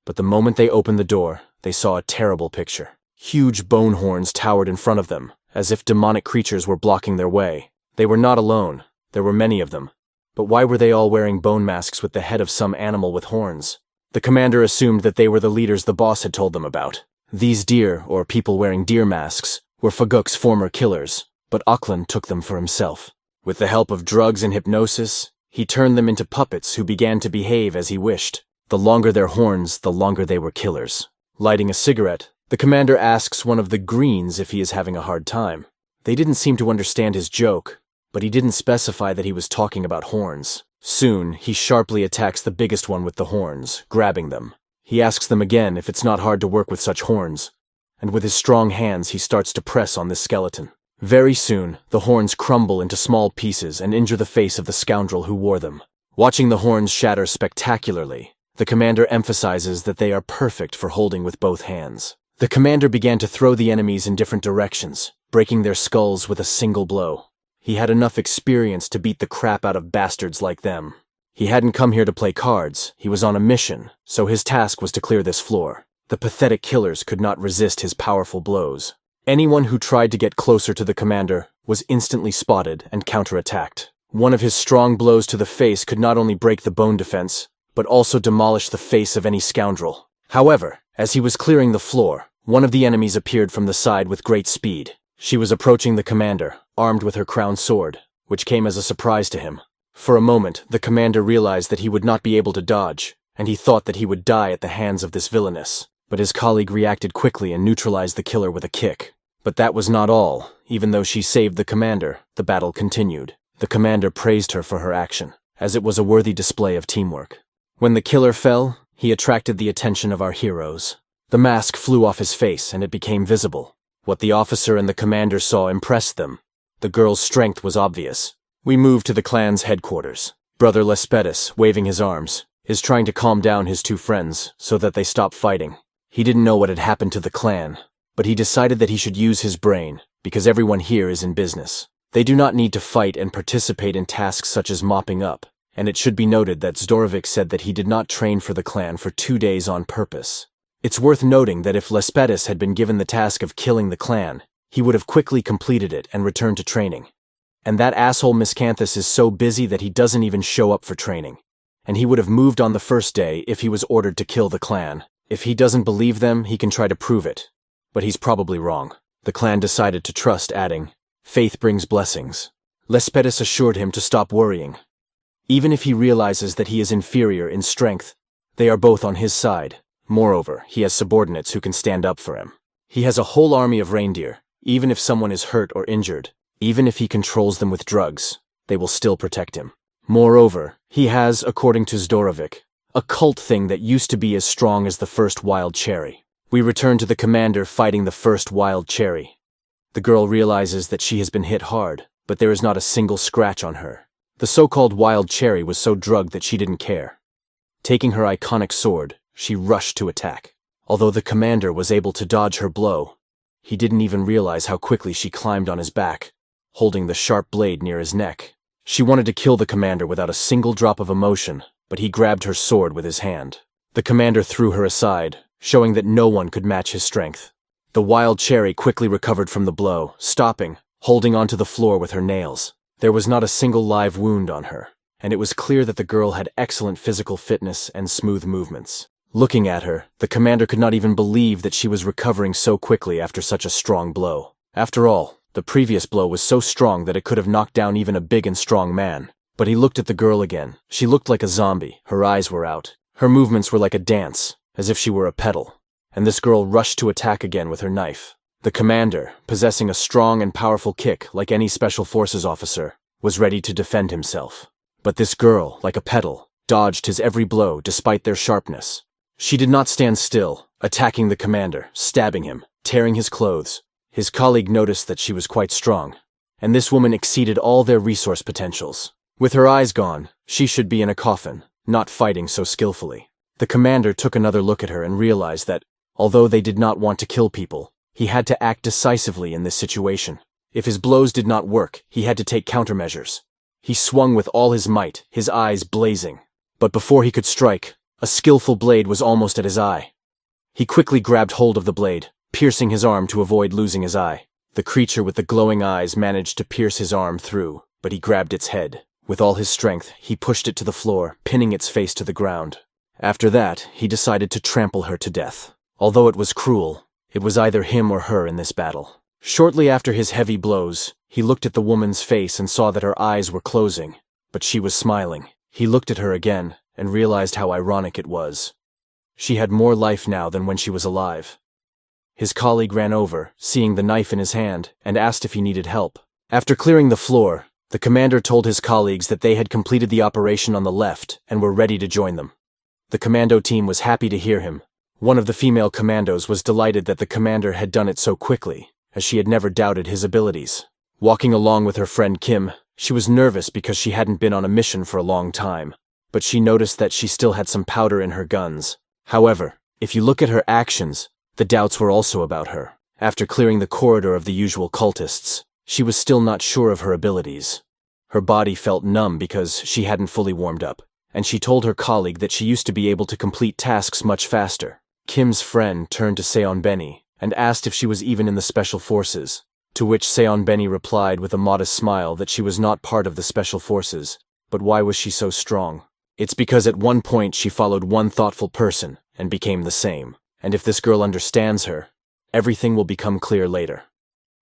But the moment they opened the door, they saw a terrible picture. Huge bone horns towered in front of them, as if demonic creatures were blocking their way. They were not alone. There were many of them. But why were they all wearing bone masks with the head of some animal with horns? The commander assumed that they were the leaders the boss had told them about. These deer, or people wearing deer masks, were Faguk's former killers, but Auckland took them for himself. With the help of drugs and hypnosis, he turned them into puppets who began to behave as he wished. The longer their horns, the longer they were killers. Lighting a cigarette, the commander asks one of the greens if he is having a hard time. They didn't seem to understand his joke, but he didn't specify that he was talking about horns. Soon, he sharply attacks the biggest one with the horns, grabbing them. He asks them again if it's not hard to work with such horns, and with his strong hands he starts to press on this skeleton. Very soon, the horns crumble into small pieces and injure the face of the scoundrel who wore them. Watching the horns shatter spectacularly, the commander emphasizes that they are perfect for holding with both hands. The commander began to throw the enemies in different directions, breaking their skulls with a single blow. He had enough experience to beat the crap out of bastards like them. He hadn't come here to play cards, he was on a mission, so his task was to clear this floor. The pathetic killers could not resist his powerful blows. Anyone who tried to get closer to the commander was instantly spotted and counterattacked. One of his strong blows to the face could not only break the bone defense, but also demolish the face of any scoundrel. However, as he was clearing the floor, one of the enemies appeared from the side with great speed. She was approaching the commander, armed with her crown sword, which came as a surprise to him. For a moment, the commander realized that he would not be able to dodge, and he thought that he would die at the hands of this villainess. But his colleague reacted quickly and neutralized the killer with a kick. But that was not all. Even though she saved the commander, the battle continued. The commander praised her for her action, as it was a worthy display of teamwork. When the killer fell, he attracted the attention of our heroes. The mask flew off his face and it became visible. What the officer and the commander saw impressed them. The girl's strength was obvious. We moved to the clan's headquarters. Brother Lespedis, waving his arms, is trying to calm down his two friends so that they stop fighting. He didn't know what had happened to the clan, but he decided that he should use his brain, because everyone here is in business. They do not need to fight and participate in tasks such as mopping up, and it should be noted that Zdorovic said that he did not train for the clan for 2 days on purpose. It's worth noting that if Lespedis had been given the task of killing the clan, he would have quickly completed it and returned to training. And that asshole Miscanthus is so busy that he doesn't even show up for training. And he would have moved on the first day if he was ordered to kill the clan. If he doesn't believe them, he can try to prove it. But he's probably wrong. The clan decided to trust, adding, "Faith brings blessings." Lespetus assured him to stop worrying. Even if he realizes that he is inferior in strength, they are both on his side. Moreover, he has subordinates who can stand up for him. He has a whole army of reindeer. Even if someone is hurt or injured, even if he controls them with drugs, they will still protect him. Moreover, he has, according to Zdorovic, a cult thing that used to be as strong as the first wild cherry. We return to the commander fighting the first wild cherry. The girl realizes that she has been hit hard, but there is not a single scratch on her. The so-called wild cherry was so drugged that she didn't care. Taking her iconic sword, she rushed to attack. Although the commander was able to dodge her blow, he didn't even realize how quickly she climbed on his back, holding the sharp blade near his neck. She wanted to kill the commander without a single drop of emotion, but he grabbed her sword with his hand. The commander threw her aside, showing that no one could match his strength. The wild cherry quickly recovered from the blow, stopping, holding onto the floor with her nails. There was not a single live wound on her, and it was clear that the girl had excellent physical fitness and smooth movements. Looking at her, the commander could not even believe that she was recovering so quickly after such a strong blow. After all, the previous blow was so strong that it could have knocked down even a big and strong man. But he looked at the girl again. She looked like a zombie. Her eyes were out. Her movements were like a dance, as if she were a pedal. And this girl rushed to attack again with her knife. The commander, possessing a strong and powerful kick like any special forces officer, was ready to defend himself. But this girl, like a pedal, dodged his every blow despite their sharpness. She did not stand still, attacking the commander, stabbing him, tearing his clothes. His colleague noticed that she was quite strong, and this woman exceeded all their resource potentials. With her eyes gone, she should be in a coffin, not fighting so skillfully. The commander took another look at her and realized that, although they did not want to kill people, he had to act decisively in this situation. If his blows did not work, he had to take countermeasures. He swung with all his might, his eyes blazing. But before he could strike, a skillful blade was almost at his eye. He quickly grabbed hold of the blade, piercing his arm to avoid losing his eye. The creature with the glowing eyes managed to pierce his arm through, but he grabbed its head. With all his strength, he pushed it to the floor, pinning its face to the ground. After that, he decided to trample her to death. Although it was cruel, it was either him or her in this battle. Shortly after his heavy blows, he looked at the woman's face and saw that her eyes were closing, but she was smiling. He looked at her again and realized how ironic it was. She had more life now than when she was alive. His colleague ran over, seeing the knife in his hand, and asked if he needed help. After clearing the floor, the commander told his colleagues that they had completed the operation on the left and were ready to join them. The commando team was happy to hear him. One of the female commandos was delighted that the commander had done it so quickly, as she had never doubted his abilities. Walking along with her friend Kim, she was nervous because she hadn't been on a mission for a long time, but she noticed that she still had some powder in her guns. However, if you look at her actions, the doubts were also about her. After clearing the corridor of the usual cultists, she was still not sure of her abilities. Her body felt numb because she hadn't fully warmed up, and she told her colleague that she used to be able to complete tasks much faster. Kim's friend turned to Seonbeni and asked if she was even in the special forces, to which Seonbeni replied with a modest smile that she was not part of the special forces, but why was she so strong? It's because at one point she followed one thoughtful person and became the same, and if this girl understands her, everything will become clear later.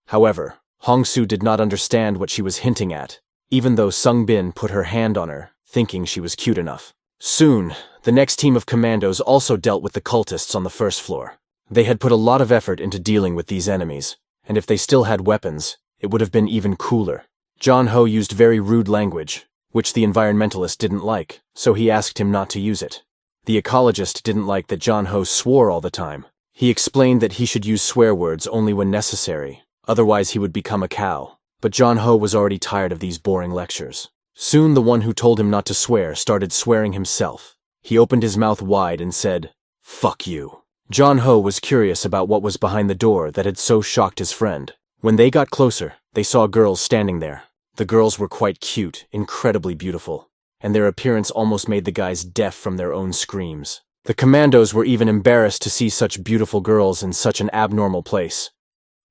However, Hongsu did not understand what she was hinting at, even though Sungbin put her hand on her, thinking she was cute enough. Soon, the next team of commandos also dealt with the cultists on the first floor. They had put a lot of effort into dealing with these enemies, and if they still had weapons, it would have been even cooler. John Ho used very rude language, which the environmentalist didn't like, so he asked him not to use it. The ecologist didn't like that John Ho swore all the time. He explained that he should use swear words only when necessary, otherwise he would become a cow. But John Ho was already tired of these boring lectures. Soon the one who told him not to swear started swearing himself. He opened his mouth wide and said, "Fuck you." John Ho was curious about what was behind the door that had so shocked his friend. When they got closer, they saw girls standing there. The girls were quite cute, incredibly beautiful, and their appearance almost made the guys deaf from their own screams. The commandos were even embarrassed to see such beautiful girls in such an abnormal place.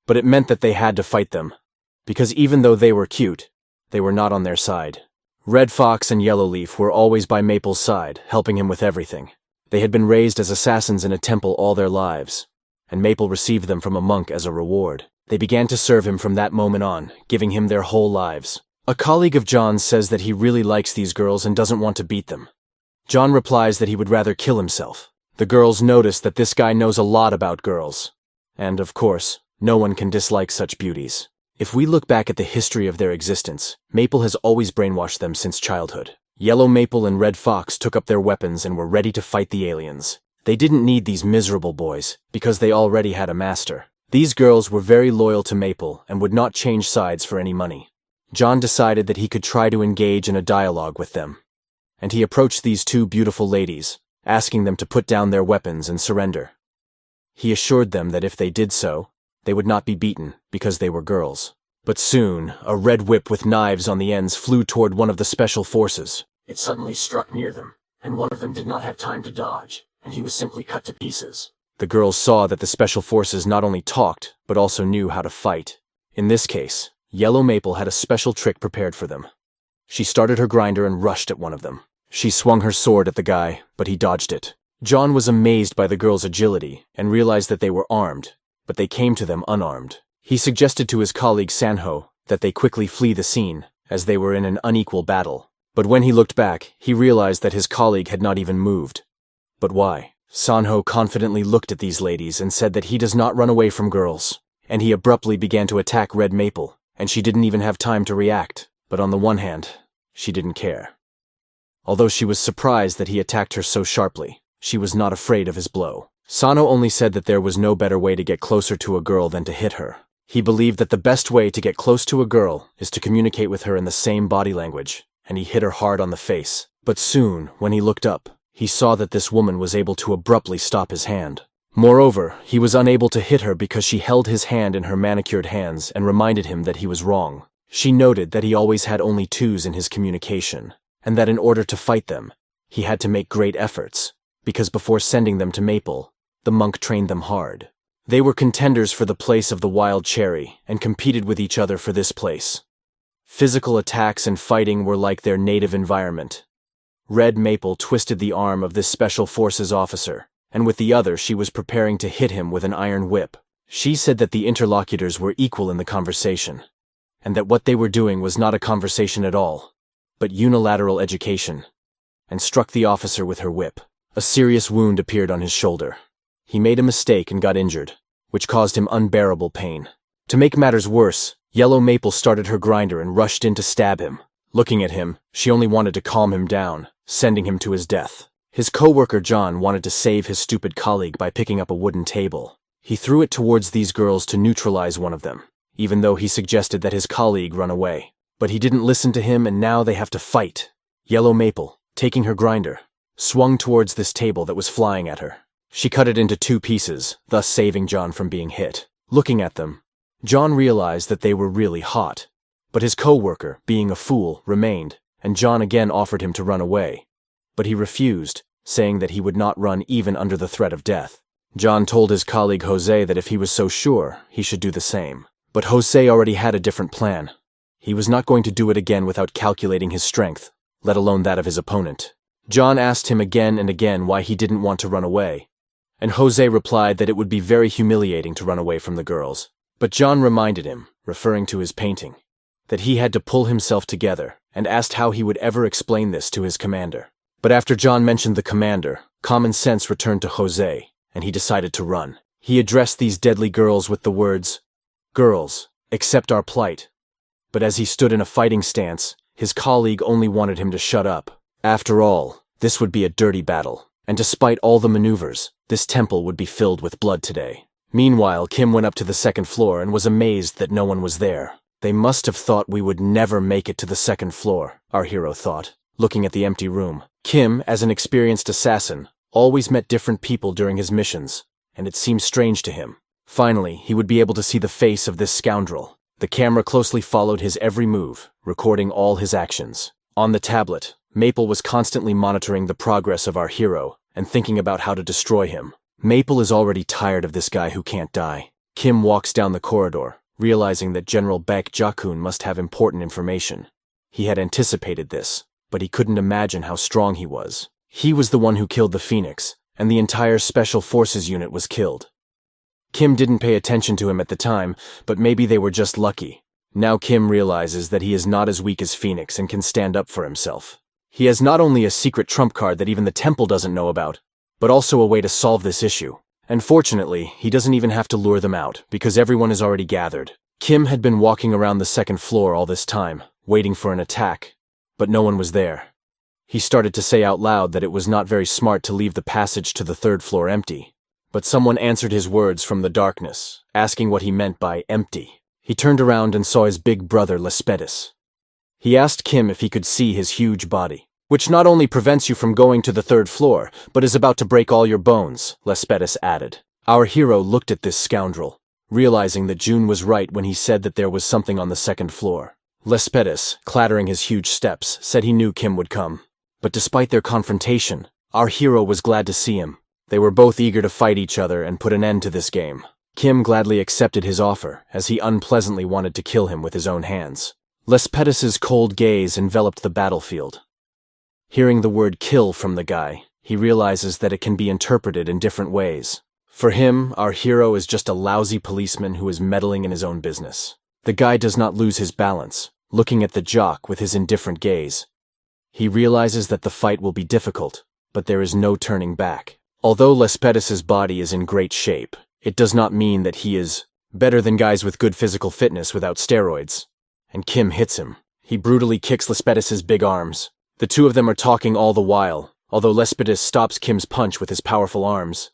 But it meant that they had to fight them. Because even though they were cute, they were not on their side. Red Fox and Yellowleaf were always by Maple's side, helping him with everything. They had been raised as assassins in a temple all their lives, and Maple received them from a monk as a reward. They began to serve him from that moment on, giving him their whole lives. A colleague of John's says that he really likes these girls and doesn't want to beat them. John replies that he would rather kill himself. The girls notice that this guy knows a lot about girls. And, of course, no one can dislike such beauties. If we look back at the history of their existence, Maple has always brainwashed them since childhood. Yellow Maple and Red Fox took up their weapons and were ready to fight the aliens. They didn't need these miserable boys, because they already had a master. These girls were very loyal to Maple and would not change sides for any money. John decided that he could try to engage in a dialogue with them. And he approached these two beautiful ladies, asking them to put down their weapons and surrender. He assured them that if they did so, they would not be beaten because they were girls. But soon, a red whip with knives on the ends flew toward one of the special forces. It suddenly struck near them, and one of them did not have time to dodge, and he was simply cut to pieces. The girls saw that the special forces not only talked, but also knew how to fight. In this case, Yellow Maple had a special trick prepared for them. She started her grinder and rushed at one of them. She swung her sword at the guy, but he dodged it. John was amazed by the girls' agility and realized that they were armed, but they came to them unarmed. He suggested to his colleague Sanho that they quickly flee the scene, as they were in an unequal battle. But when he looked back, he realized that his colleague had not even moved. But why? Sanho confidently looked at these ladies and said that he does not run away from girls. And he abruptly began to attack Red Maple, and she didn't even have time to react. But on the one hand, she didn't care. Although she was surprised that he attacked her so sharply, she was not afraid of his blow. Sano only said that there was no better way to get closer to a girl than to hit her. He believed that the best way to get close to a girl is to communicate with her in the same body language, and he hit her hard on the face. But soon, when he looked up, he saw that this woman was able to abruptly stop his hand. Moreover, he was unable to hit her because she held his hand in her manicured hands and reminded him that he was wrong. She noted that he always had only twos in his communication, and that in order to fight them, he had to make great efforts, because before sending them to Maple, the monk trained them hard. They were contenders for the place of the wild cherry and competed with each other for this place. Physical attacks and fighting were like their native environment. Red Maple twisted the arm of this special forces officer, and with the other she was preparing to hit him with an iron whip. She said that the interlocutors were equal in the conversation, and that what they were doing was not a conversation at all, but unilateral education, and struck the officer with her whip. A serious wound appeared on his shoulder. He made a mistake and got injured, which caused him unbearable pain. To make matters worse, Yellow Maple started her grinder and rushed in to stab him. Looking at him, she only wanted to calm him down, sending him to his death. His co-worker John wanted to save his stupid colleague by picking up a wooden table. He threw it towards these girls to neutralize one of them, even though he suggested that his colleague run away. But he didn't listen to him, and now they have to fight. Yellow Maple, taking her grinder, swung towards this table that was flying at her. She cut it into 2 pieces, thus saving John from being hit. Looking at them, John realized that they were really hot. But his co-worker, being a fool, remained, and John again offered him to run away. But he refused, saying that he would not run even under the threat of death. John told his colleague Jose that if he was so sure, he should do the same. But Jose already had a different plan. He was not going to do it again without calculating his strength, let alone that of his opponent. John asked him again and again why he didn't want to run away, and Jose replied that it would be very humiliating to run away from the girls. But John reminded him, referring to his painting, that he had to pull himself together, and asked how he would ever explain this to his commander. But after John mentioned the commander, common sense returned to Jose, and he decided to run. He addressed these deadly girls with the words, "Girls, accept our plight." But as he stood in a fighting stance, his colleague only wanted him to shut up. After all, this would be a dirty battle, and despite all the maneuvers, this temple would be filled with blood today. Meanwhile, Kim went up to the 2nd floor and was amazed that no one was there. They must have thought we would never make it to the 2nd floor, our hero thought, looking at the empty room. Kim, as an experienced assassin, always met different people during his missions, and it seemed strange to him. Finally, he would be able to see the face of this scoundrel. The camera closely followed his every move, recording all his actions. On the tablet, Maple was constantly monitoring the progress of our hero and thinking about how to destroy him. Maple is already tired of this guy who can't die. Kim walks down the corridor, realizing that General Baek Jakun must have important information. He had anticipated this, but he couldn't imagine how strong he was. He was the one who killed the Phoenix, and the entire Special Forces unit was killed. Kim didn't pay attention to him at the time, but maybe they were just lucky. Now Kim realizes that he is not as weak as Phoenix and can stand up for himself. He has not only a secret trump card that even the temple doesn't know about, but also a way to solve this issue. And fortunately, he doesn't even have to lure them out, because everyone is already gathered. Kim had been walking around the second floor all this time, waiting for an attack, but no one was there. He started to say out loud that it was not very smart to leave the passage to the third floor empty. But someone answered his words from the darkness, asking what he meant by empty. He turned around and saw his big brother Lespetis. He asked Kim if he could see his huge body, which not only prevents you from going to the third floor, but is about to break all your bones, Lespetis added. Our hero looked at this scoundrel, realizing that June was right when he said that there was something on the second floor. Lespetis, clattering his huge steps, said he knew Kim would come. But despite their confrontation, our hero was glad to see him. They were both eager to fight each other and put an end to this game. Kim gladly accepted his offer, as he unpleasantly wanted to kill him with his own hands. Lespetis's cold gaze enveloped the battlefield. Hearing the word kill from the guy, he realizes that it can be interpreted in different ways. For him, our hero is just a lousy policeman who is meddling in his own business. The guy does not lose his balance, looking at the jock with his indifferent gaze. He realizes that the fight will be difficult, but there is no turning back. Although Lespetis's body is in great shape, it does not mean that he is better than guys with good physical fitness without steroids. And Kim hits him. He brutally kicks Lespetis's big arms. The two of them are talking all the while, although Lespetis stops Kim's punch with his powerful arms.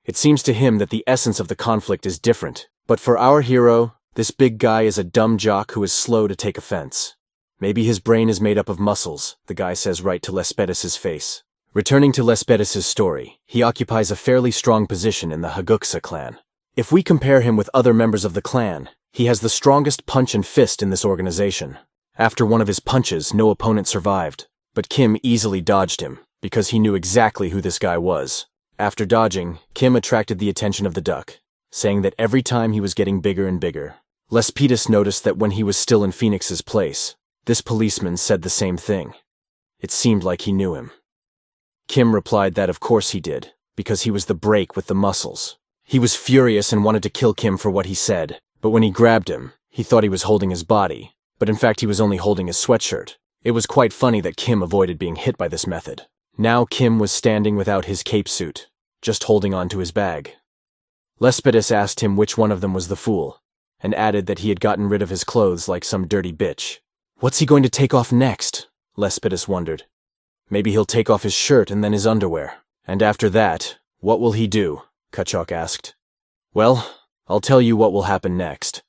It seems to him that the essence of the conflict is different, but for our hero, this big guy is a dumb jock who is slow to take offense. Maybe his brain is made up of muscles, the guy says right to Lespetis's face. Returning to Lespetis's story, he occupies a fairly strong position in the Haguksa clan. If we compare him with other members of the clan, he has the strongest punch and fist in this organization. After one of his punches, no opponent survived, but Kim easily dodged him, because he knew exactly who this guy was. After dodging, Kim attracted the attention of the duck, saying that every time he was getting bigger and bigger. Lespetis noticed that when he was still in Phoenix's place, this policeman said the same thing. It seemed like he knew him. Kim replied that of course he did, because he was the break with the muscles. He was furious and wanted to kill Kim for what he said, but when he grabbed him, he thought he was holding his body, but in fact he was only holding his sweatshirt. It was quite funny that Kim avoided being hit by this method. Now Kim was standing without his cape suit, just holding on to his bag. Lespetis asked him which one of them was the fool, and added that he had gotten rid of his clothes like some dirty bitch. What's he going to take off next? Lespetis wondered. Maybe he'll take off his shirt and then his underwear. And after that, what will he do? Kachok asked. Well, I'll tell you what will happen next.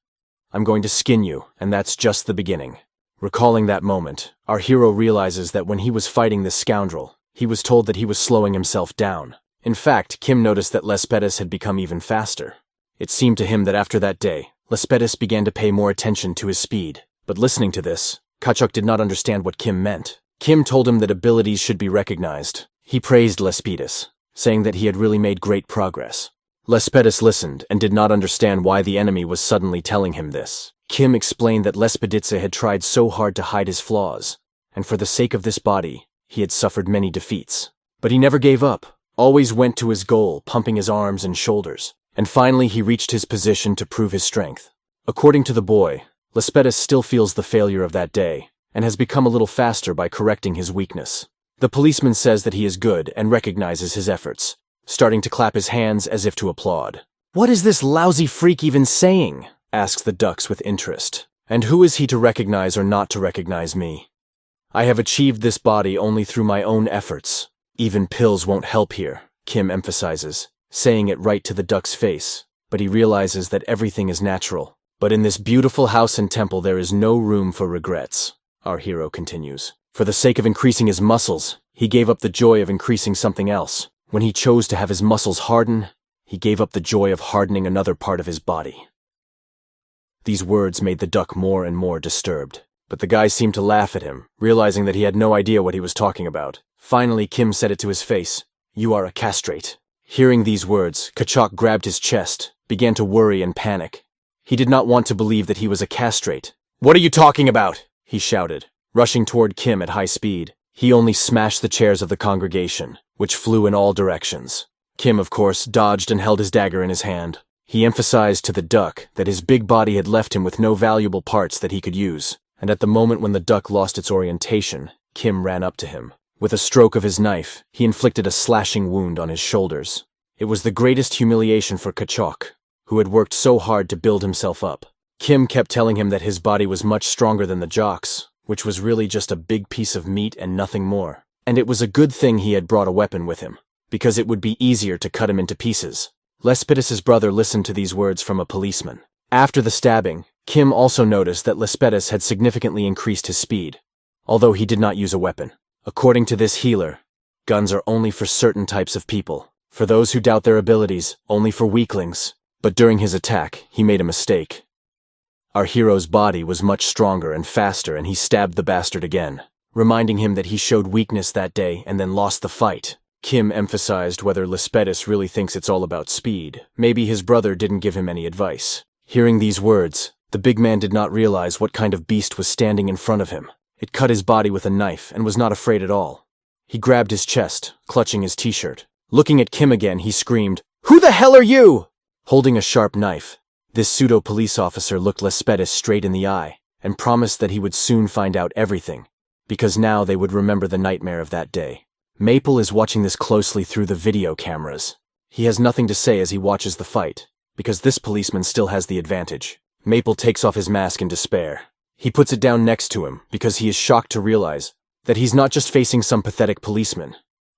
I'm going to skin you, and that's just the beginning. Recalling that moment, our hero realizes that when he was fighting this scoundrel, he was told that he was slowing himself down. In fact, Kim noticed that Lespetis had become even faster. It seemed to him that after that day, Lespetis began to pay more attention to his speed. But listening to this, Kachuk did not understand what Kim meant. Kim told him that abilities should be recognized. He praised Lespetis, saying that he had really made great progress. Lespetis listened and did not understand why the enemy was suddenly telling him this. Kim explained that Lespeditsa had tried so hard to hide his flaws, and for the sake of this body, he had suffered many defeats. But he never gave up, always went to his goal, pumping his arms and shoulders, and finally he reached his position to prove his strength. According to the boy, Lespetis still feels the failure of that day, and has become a little faster by correcting his weakness. The policeman says that he is good and recognizes his efforts, starting to clap his hands as if to applaud. What is this lousy freak even saying? Asks the ducks with interest. And who is he to recognize or not to recognize me? I have achieved this body only through my own efforts. Even pills won't help here, Kim emphasizes, saying it right to the duck's face, but he realizes that everything is natural. But in this beautiful house and temple there is no room for regrets, our hero continues. For the sake of increasing his muscles, he gave up the joy of increasing something else. When he chose to have his muscles harden, he gave up the joy of hardening another part of his body. These words made the duck more and more disturbed, but the guy seemed to laugh at him, realizing that he had no idea what he was talking about. Finally, Kim said it to his face. You are a castrate. Hearing these words, Kachok grabbed his chest, began to worry and panic. He did not want to believe that he was a castrate. "What are you talking about?" he shouted, rushing toward Kim at high speed. He only smashed the chairs of the congregation, which flew in all directions. Kim, of course, dodged and held his dagger in his hand. He emphasized to the duck that his big body had left him with no valuable parts that he could use, and at the moment when the duck lost its orientation, Kim ran up to him. With a stroke of his knife, he inflicted a slashing wound on his shoulders. It was the greatest humiliation for Kachok, who had worked so hard to build himself up. Kim kept telling him that his body was much stronger than the jock's, which was really just a big piece of meat and nothing more. And it was a good thing he had brought a weapon with him, because it would be easier to cut him into pieces. Lespetis's brother listened to these words from a policeman. After the stabbing, Kim also noticed that Lespetis had significantly increased his speed, although he did not use a weapon. According to this healer, guns are only for certain types of people, for those who doubt their abilities, only for weaklings. But during his attack, he made a mistake. Our hero's body was much stronger and faster, and he stabbed the bastard again, reminding him that he showed weakness that day and then lost the fight. Kim emphasized whether Lespetis really thinks it's all about speed. Maybe his brother didn't give him any advice. Hearing these words, the big man did not realize what kind of beast was standing in front of him. It cut his body with a knife and was not afraid at all. He grabbed his chest, clutching his t-shirt. Looking at Kim again, he screamed, "Who the hell are you?" Holding a sharp knife, this pseudo-police officer looked Lespetis straight in the eye and promised that he would soon find out everything, because now they would remember the nightmare of that day. Maple is watching this closely through the video cameras. He has nothing to say as he watches the fight, because this policeman still has the advantage. Maple takes off his mask in despair. He puts it down next to him because he is shocked to realize that he's not just facing some pathetic policeman.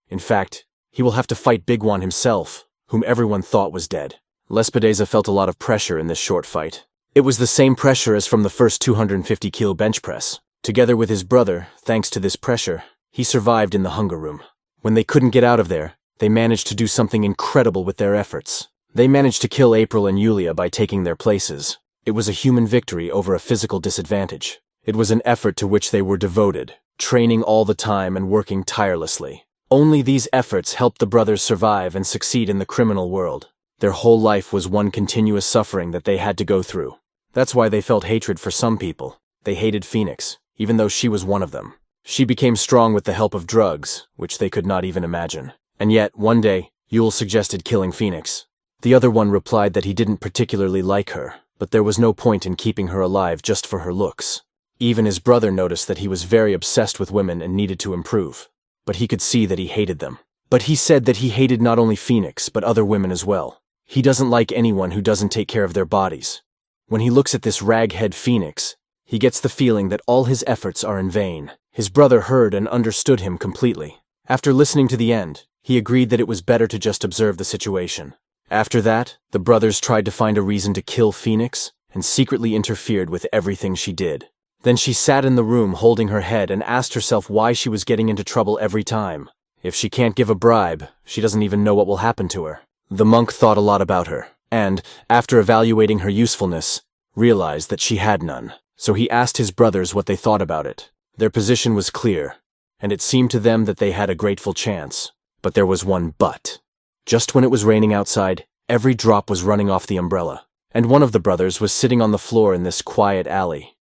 In fact, he will have to fight Big Juan himself, whom everyone thought was dead. Lespedeza felt a lot of pressure in this short fight. It was the same pressure as from the first 250-kilo bench press. Together with his brother, thanks to this pressure, he survived in the hunger room. When they couldn't get out of there, they managed to do something incredible with their efforts. They managed to kill April and Yulia by taking their places. It was a human victory over a physical disadvantage. It was an effort to which they were devoted, training all the time and working tirelessly. Only these efforts helped the brothers survive and succeed in the criminal world. Their whole life was one continuous suffering that they had to go through. That's why they felt hatred for some people. They hated Phoenix, even though she was one of them. She became strong with the help of drugs, which they could not even imagine. And yet, one day, Yule suggested killing Phoenix. The other one replied that he didn't particularly like her, but there was no point in keeping her alive just for her looks. Even his brother noticed that he was very obsessed with women and needed to improve. But he could see that he hated them. But he said that he hated not only Phoenix, but other women as well. He doesn't like anyone who doesn't take care of their bodies. When he looks at this raghead Phoenix, he gets the feeling that all his efforts are in vain. His brother heard and understood him completely. After listening to the end, he agreed that it was better to just observe the situation. After that, the brothers tried to find a reason to kill Phoenix and secretly interfered with everything she did. Then she sat in the room holding her head and asked herself why she was getting into trouble every time. If she can't give a bribe, she doesn't even know what will happen to her. The monk thought a lot about her, and, after evaluating her usefulness, realized that she had none. So he asked his brothers what they thought about it. Their position was clear, and it seemed to them that they had a grateful chance. But there was one but. Just when it was raining outside, every drop was running off the umbrella, and one of the brothers was sitting on the floor in this quiet alley,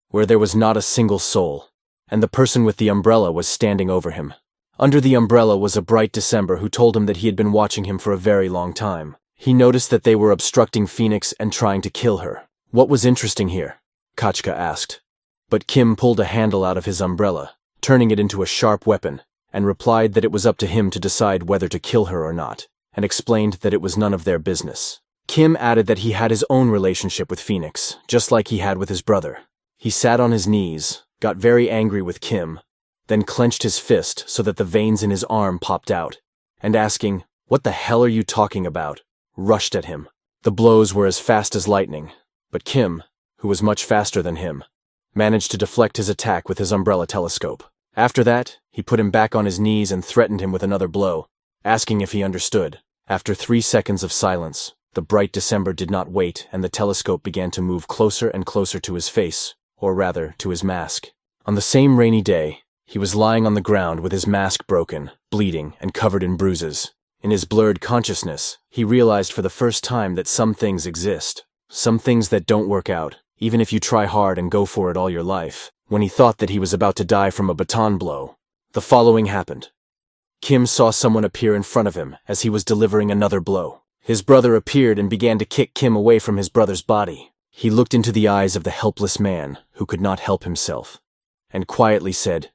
where there was not a single soul, and the person with the umbrella was standing over him. Under the umbrella was a bright December who told him that he had been watching him for a very long time. He noticed that they were obstructing Phoenix and trying to kill her. What was interesting here? Kachka asked. But Kim pulled a handle out of his umbrella, turning it into a sharp weapon, and replied that it was up to him to decide whether to kill her or not, and explained that it was none of their business. Kim added that he had his own relationship with Phoenix, just like he had with his brother. He sat on his knees, got very angry with Kim, then clenched his fist so that the veins in his arm popped out, and asking, "What the hell are you talking about?" rushed at him. The blows were as fast as lightning, but Kim, who was much faster than him, managed to deflect his attack with his umbrella telescope. After that, he put him back on his knees and threatened him with another blow, asking if he understood. After 3 seconds of silence, the bright December did not wait, and the telescope began to move closer and closer to his face, or rather, to his mask. On the same rainy day, he was lying on the ground with his mask broken, bleeding, and covered in bruises. In his blurred consciousness, he realized for the first time that some things exist. Some things that don't work out, even if you try hard and go for it all your life. When he thought that he was about to die from a baton blow, the following happened. Kim saw someone appear in front of him as he was delivering another blow. His brother appeared and began to kick Kim away from his brother's body. He looked into the eyes of the helpless man who could not help himself, and quietly said,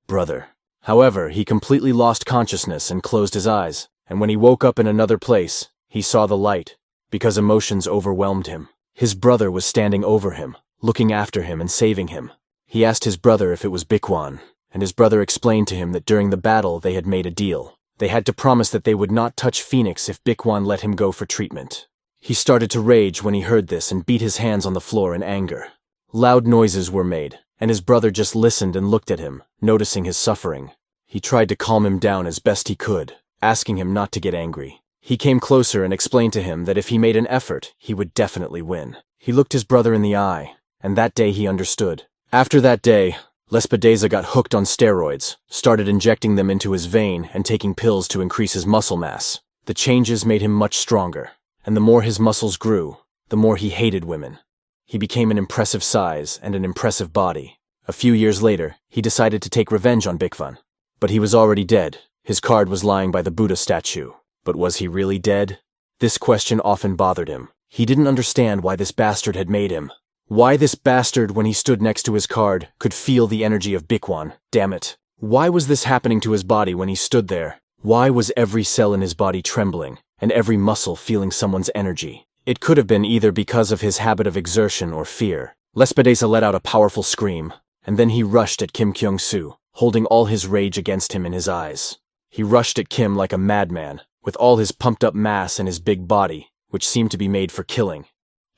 "Brother." However, he completely lost consciousness and closed his eyes, and when he woke up in another place, he saw the light, because emotions overwhelmed him. His brother was standing over him, looking after him and saving him. He asked his brother if it was Bikwan, and his brother explained to him that during the battle they had made a deal. They had to promise that they would not touch Phoenix if Bikwan let him go for treatment. He started to rage when he heard this and beat his hands on the floor in anger. Loud noises were made, and his brother just listened and looked at him, noticing his suffering. He tried to calm him down as best he could, asking him not to get angry. He came closer and explained to him that if he made an effort, he would definitely win. He looked his brother in the eye, and that day he understood. After that day, Lespedeza got hooked on steroids, started injecting them into his vein and taking pills to increase his muscle mass. The changes made him much stronger, and the more his muscles grew, the more he hated women. He became an impressive size and an impressive body. A few years later, he decided to take revenge on Bikwan. But he was already dead. His card was lying by the Buddha statue. But was he really dead? This question often bothered him. He didn't understand why this bastard had made him. Why this bastard, when he stood next to his card, could feel the energy of Bikwan. Damn it. Why was this happening to his body when he stood there? Why was every cell in his body trembling, and every muscle feeling someone's energy? It could have been either because of his habit of exertion or fear. Lespedeza let out a powerful scream, and then he rushed at Kim Kyung-soo, holding all his rage against him in his eyes. He rushed at Kim like a madman, with all his pumped-up mass and his big body, which seemed to be made for killing.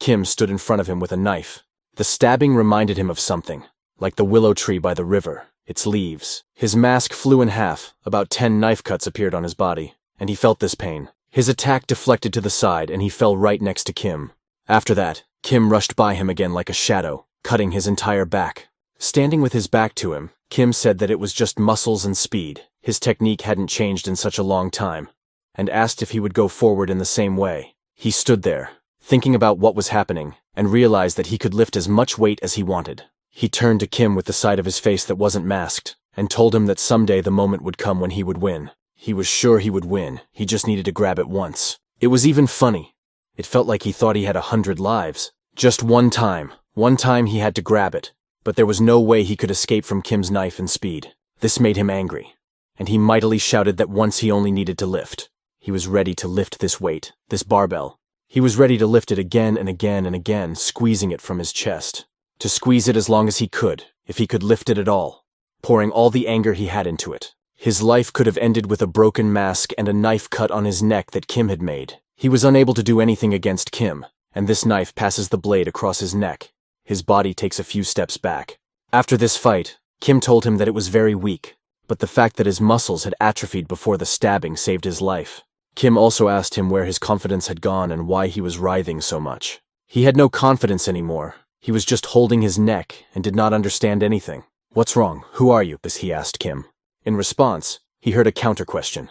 Kim stood in front of him with a knife. The stabbing reminded him of something, like the willow tree by the river, its leaves. His mask flew in half, about 10 knife cuts appeared on his body, and he felt this pain. His attack deflected to the side and he fell right next to Kim. After that, Kim rushed by him again like a shadow, cutting his entire back. Standing with his back to him, Kim said that it was just muscles and speed. His technique hadn't changed in such a long time, and asked if he would go forward in the same way. He stood there, thinking about what was happening, and realized that he could lift as much weight as he wanted. He turned to Kim with the side of his face that wasn't masked, and told him that someday the moment would come when he would win. He was sure he would win, he just needed to grab it once. It was even funny. It felt like he thought he had 100 lives. Just one time he had to grab it, but there was no way he could escape from Kim's knife and speed. This made him angry, and he mightily shouted that once he only needed to lift. He was ready to lift this weight, this barbell. He was ready to lift it again and again and again, squeezing it from his chest. To squeeze it as long as he could, if he could lift it at all, pouring all the anger he had into it. His life could have ended with a broken mask and a knife cut on his neck that Kim had made. He was unable to do anything against Kim, and this knife passes the blade across his neck. His body takes a few steps back. After this fight, Kim told him that it was very weak, but the fact that his muscles had atrophied before the stabbing saved his life. Kim also asked him where his confidence had gone and why he was writhing so much. He had no confidence anymore. He was just holding his neck and did not understand anything. "What's wrong? Who are you?" he asked Kim. In response, he heard a counter-question.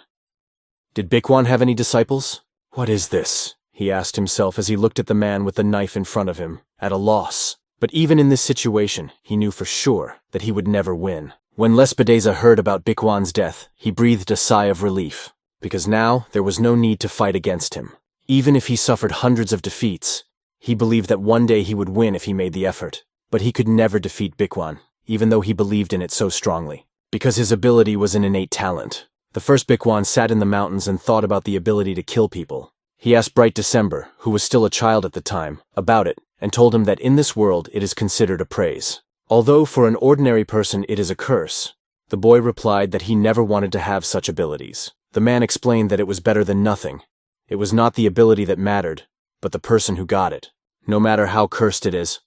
"Did Bikwan have any disciples?" "What is this?" he asked himself as he looked at the man with the knife in front of him, at a loss. But even in this situation, he knew for sure that he would never win. When Lespedeza heard about Bikwan's death, he breathed a sigh of relief, because now there was no need to fight against him. Even if he suffered hundreds of defeats, he believed that one day he would win if he made the effort. But he could never defeat Bikwan, even though he believed in it so strongly, because his ability was an innate talent. The first Bikwan sat in the mountains and thought about the ability to kill people. He asked Bright December, who was still a child at the time, about it, and told him that in this world it is considered a praise. Although for an ordinary person it is a curse, the boy replied that he never wanted to have such abilities. The man explained that it was better than nothing. It was not the ability that mattered, but the person who got it. "No matter how cursed it is,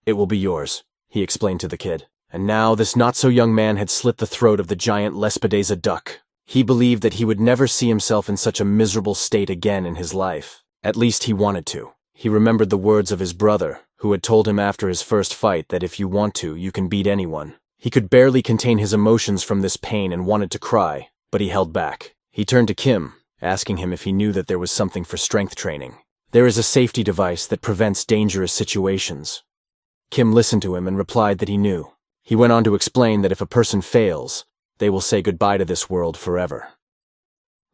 it will be yours," he explained to the kid. And now this not-so-young man had slit the throat of the giant Lespedeza duck. He believed that he would never see himself in such a miserable state again in his life. At least he wanted to. He remembered the words of his brother, who had told him after his first fight that if you want to, you can beat anyone. He could barely contain his emotions from this pain and wanted to cry, but he held back. He turned to Kim asking him if he knew that there was something for strength training. There is a safety device that prevents dangerous situations. Kim listened to him and replied that he knew. He went on to explain that if a person fails, they will say goodbye to this world forever.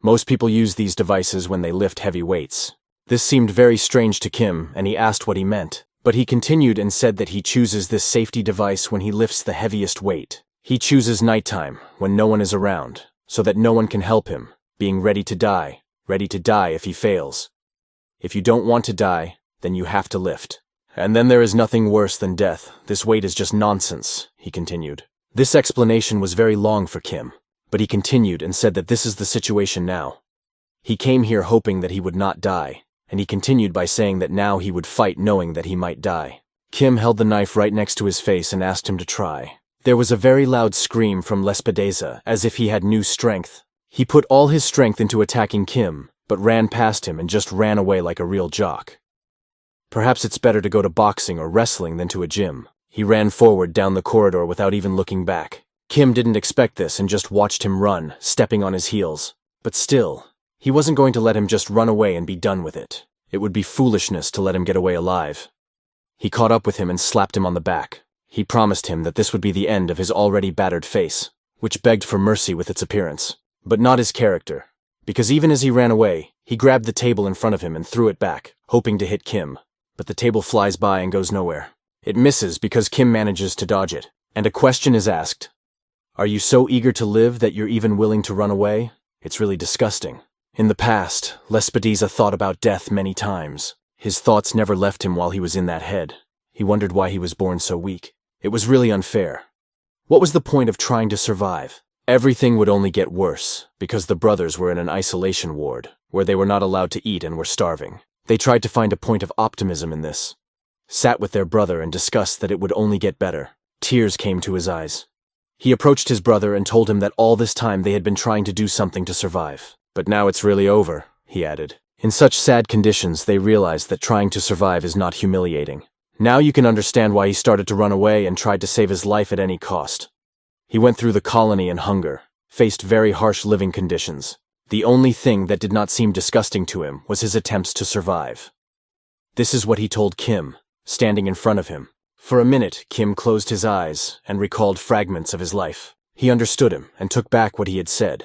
Most people use these devices when they lift heavy weights. This seemed very strange to Kim, and he asked what he meant, but he continued and said that he chooses this safety device when he lifts the heaviest weight. He chooses nighttime, when no one is around, so that no one can help him, being ready to die if he fails. If you don't want to die, then you have to lift. And then there is nothing worse than death. This weight is just nonsense, he continued. This explanation was very long for Kim, but he continued and said that this is the situation now. He came here hoping that he would not die, and he continued by saying that now he would fight knowing that he might die. Kim held the knife right next to his face and asked him to try. There was a very loud scream from Lespedeza, as if he had new strength. He put all his strength into attacking Kim, but ran past him and just ran away like a real jock. Perhaps it's better to go to boxing or wrestling than to a gym. He ran forward down the corridor without even looking back. Kim didn't expect this and just watched him run, stepping on his heels. But still, he wasn't going to let him just run away and be done with it. It would be foolishness to let him get away alive. He caught up with him and slapped him on the back. He promised him that this would be the end of his already battered face, which begged for mercy with its appearance. But not his character, because even as he ran away, he grabbed the table in front of him and threw it back, hoping to hit Kim. But the table flies by and goes nowhere. It misses because Kim manages to dodge it, and a question is asked. Are you so eager to live that you're even willing to run away? It's really disgusting. In the past, Lespedeza thought about death many times. His thoughts never left him while he was in that head. He wondered why he was born so weak. It was really unfair. What was the point of trying to survive? Everything would only get worse, because the brothers were in an isolation ward, where they were not allowed to eat and were starving. They tried to find a point of optimism in this. Sat with their brother and discussed that it would only get better. Tears came to his eyes. He approached his brother and told him that all this time they had been trying to do something to survive. But now it's really over, he added. In such sad conditions, they realized that trying to survive is not humiliating. Now you can understand why he started to run away and tried to save his life at any cost. He went through the colony in hunger, faced very harsh living conditions. The only thing that did not seem disgusting to him was his attempts to survive. This is what he told Kim, standing in front of him. For a minute, Kim closed his eyes and recalled fragments of his life. He understood him and took back what he had said.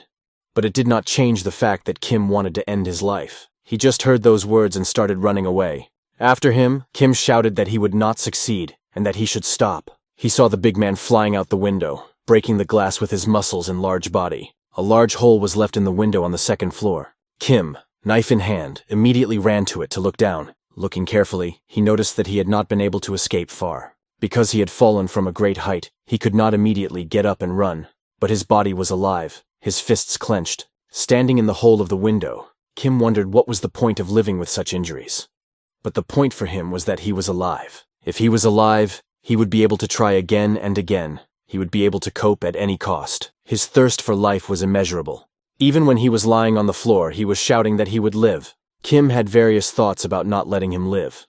But it did not change the fact that Kim wanted to end his life. He just heard those words and started running away. After him, Kim shouted that he would not succeed and that he should stop. He saw the big man flying out the window, breaking the glass with his muscles and large body. A large hole was left in the window on the second floor. Kim, knife in hand, immediately ran to it to look down. Looking carefully, he noticed that he had not been able to escape far. Because he had fallen from a great height, he could not immediately get up and run. But his body was alive, his fists clenched. Standing in the hole of the window, Kim wondered what was the point of living with such injuries. But the point for him was that he was alive. If he was alive, he would be able to try again and again. He would be able to cope at any cost. His thirst for life was immeasurable. Even when he was lying on the floor, he was shouting that he would live. Kim had various thoughts about not letting him live.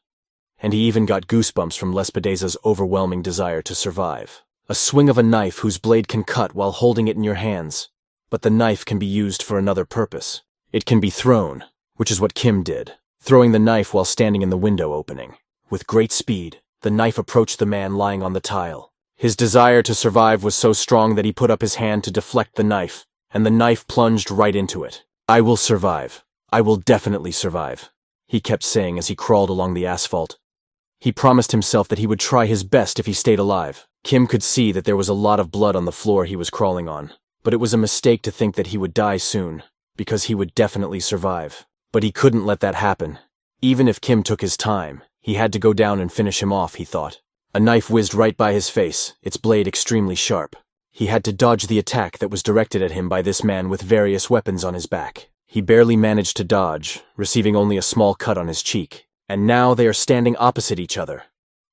And he even got goosebumps from Lespedeza's overwhelming desire to survive. A swing of a knife whose blade can cut while holding it in your hands. But the knife can be used for another purpose. It can be thrown, which is what Kim did, throwing the knife while standing in the window opening. With great speed, the knife approached the man lying on the tile. His desire to survive was so strong that he put up his hand to deflect the knife, and the knife plunged right into it. I will survive. I will definitely survive, he kept saying as he crawled along the asphalt. He promised himself that he would try his best if he stayed alive. Kim could see that there was a lot of blood on the floor he was crawling on, but it was a mistake to think that he would die soon, because he would definitely survive. But he couldn't let that happen. Even if Kim took his time, he had to go down and finish him off, he thought. A knife whizzed right by his face, its blade extremely sharp. He had to dodge the attack that was directed at him by this man with various weapons on his back. He barely managed to dodge, receiving only a small cut on his cheek. And now they are standing opposite each other.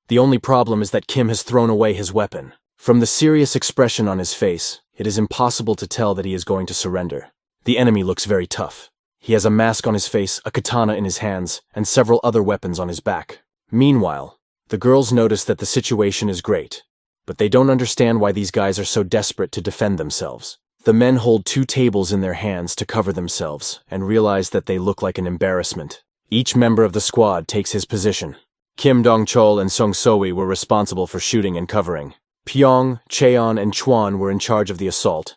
The only problem is that Kim has thrown away his weapon. From the serious expression on his face, it is impossible to tell that he is going to surrender. The enemy looks very tough. He has a mask on his face, a katana in his hands, and several other weapons on his back. Meanwhile, the girls notice that the situation is great, but they don't understand why these guys are so desperate to defend themselves. The men hold 2 tables in their hands to cover themselves and realize that they look like an embarrassment. Each member of the squad takes his position. Kim Dong-chol and Song So-wi were responsible for shooting and covering. Pyong, Cheon, and Chuan were in charge of the assault,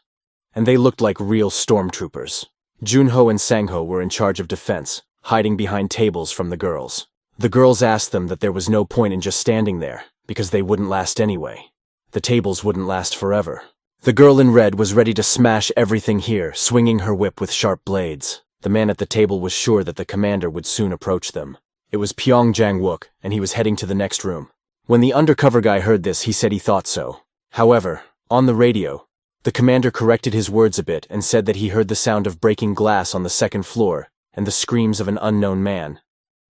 and they looked like real stormtroopers. Junho and Sangho were in charge of defense, hiding behind tables from the girls. The girls asked them that there was no point in just standing there, because they wouldn't last anyway. The tables wouldn't last forever. The girl in red was ready to smash everything here, swinging her whip with sharp blades. The man at the table was sure that the commander would soon approach them. It was Pyong Jang-wook, and he was heading to the next room. When the undercover guy heard this, he said he thought so. However, on the radio, the commander corrected his words a bit and said that he heard the sound of breaking glass on the 2nd floor and the screams of an unknown man.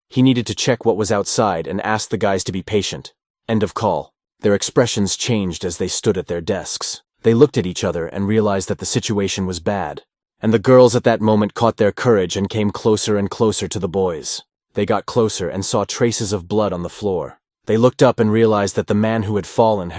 He needed to check what was outside and asked the guys to be patient. End of call. Their expressions changed as they stood at their desks. They looked at each other and realized that the situation was bad. And the girls at that moment caught their courage and came closer and closer to the boys. They got closer and saw traces of blood on the floor. They looked up and realized that the man who had fallen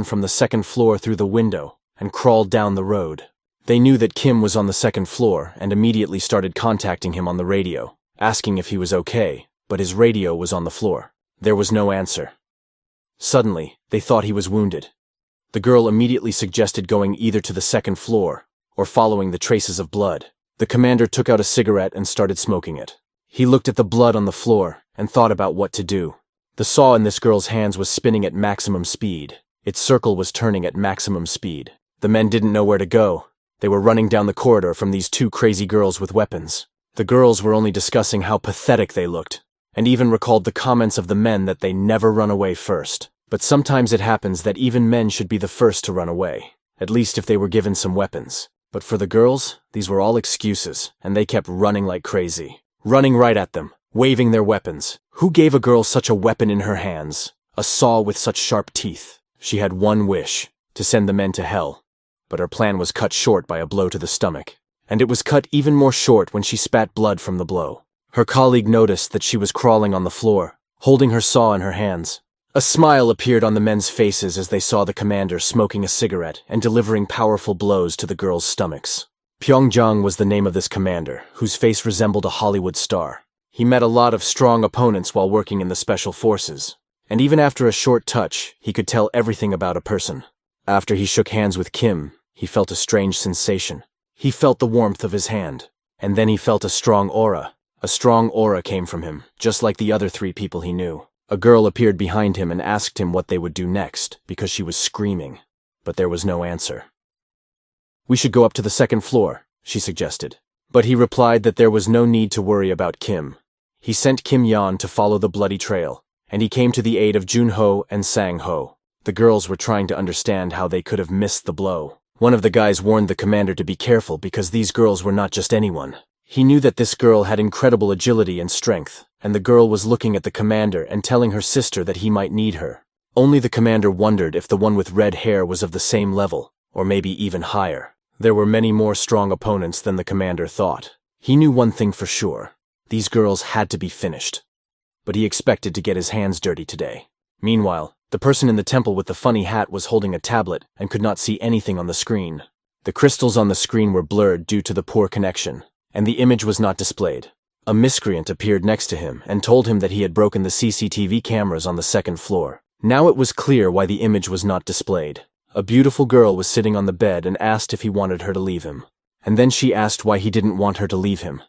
from the 2nd floor through the window and crawled down the road. They knew that Kim was on the 2nd floor and immediately started contacting him on the radio, asking if he was okay, but his radio was on the floor. There was no answer. Suddenly, they thought he was wounded. The girl immediately suggested going either to the 2nd floor or following the traces of blood. The commander took out a cigarette and started smoking it. He looked at the blood on the floor and thought about what to do. The saw in this girl's hands was spinning at maximum speed. Its circle was turning at maximum speed. The men didn't know where to go. They were running down the corridor from these 2 crazy girls with weapons. The girls were only discussing how pathetic they looked, and even recalled the comments of the men that they never run away first. But sometimes it happens that even men should be the first to run away, at least if they were given some weapons. But for the girls, these were all excuses, and they kept running like crazy. Running right at them, waving their weapons. Who gave a girl such a weapon in her hands? A saw with such sharp teeth? She had one wish, to send the men to hell. But her plan was cut short by a blow to the stomach. And it was cut even more short when she spat blood from the blow. Her colleague noticed that she was crawling on the floor, holding her saw in her hands. A smile appeared on the men's faces as they saw the commander smoking a cigarette and delivering powerful blows to the girls' stomachs. Pyongjang was the name of this commander, whose face resembled a Hollywood star. He met a lot of strong opponents while working in the special forces, and even after a short touch, he could tell everything about a person. After he shook hands with Kim, he felt a strange sensation. He felt the warmth of his hand, and then he felt a strong aura. A strong aura came from him, just like the other 3 people he knew. A girl appeared behind him and asked him what they would do next, because she was screaming, but there was no answer. "We should go up to the 2nd floor," she suggested. But he replied that there was no need to worry about Kim. He sent Kim Yan to follow the bloody trail, and he came to the aid of Junho and Sang-ho. The girls were trying to understand how they could have missed the blow. One of the guys warned the commander to be careful because these girls were not just anyone. He knew that this girl had incredible agility and strength, and the girl was looking at the commander and telling her sister that he might need her. Only the commander wondered if the one with red hair was of the same level, or maybe even higher. There were many more strong opponents than the commander thought. He knew one thing for sure. These girls had to be finished. But he expected to get his hands dirty today. Meanwhile, the person in the temple with the funny hat was holding a tablet and could not see anything on the screen. The crystals on the screen were blurred due to the poor connection, and the image was not displayed. A miscreant appeared next to him and told him that he had broken the CCTV cameras on the 2nd floor. Now it was clear why the image was not displayed. A beautiful girl was sitting on the bed and asked if he wanted her to leave him. And then she asked why he didn't want her to leave him.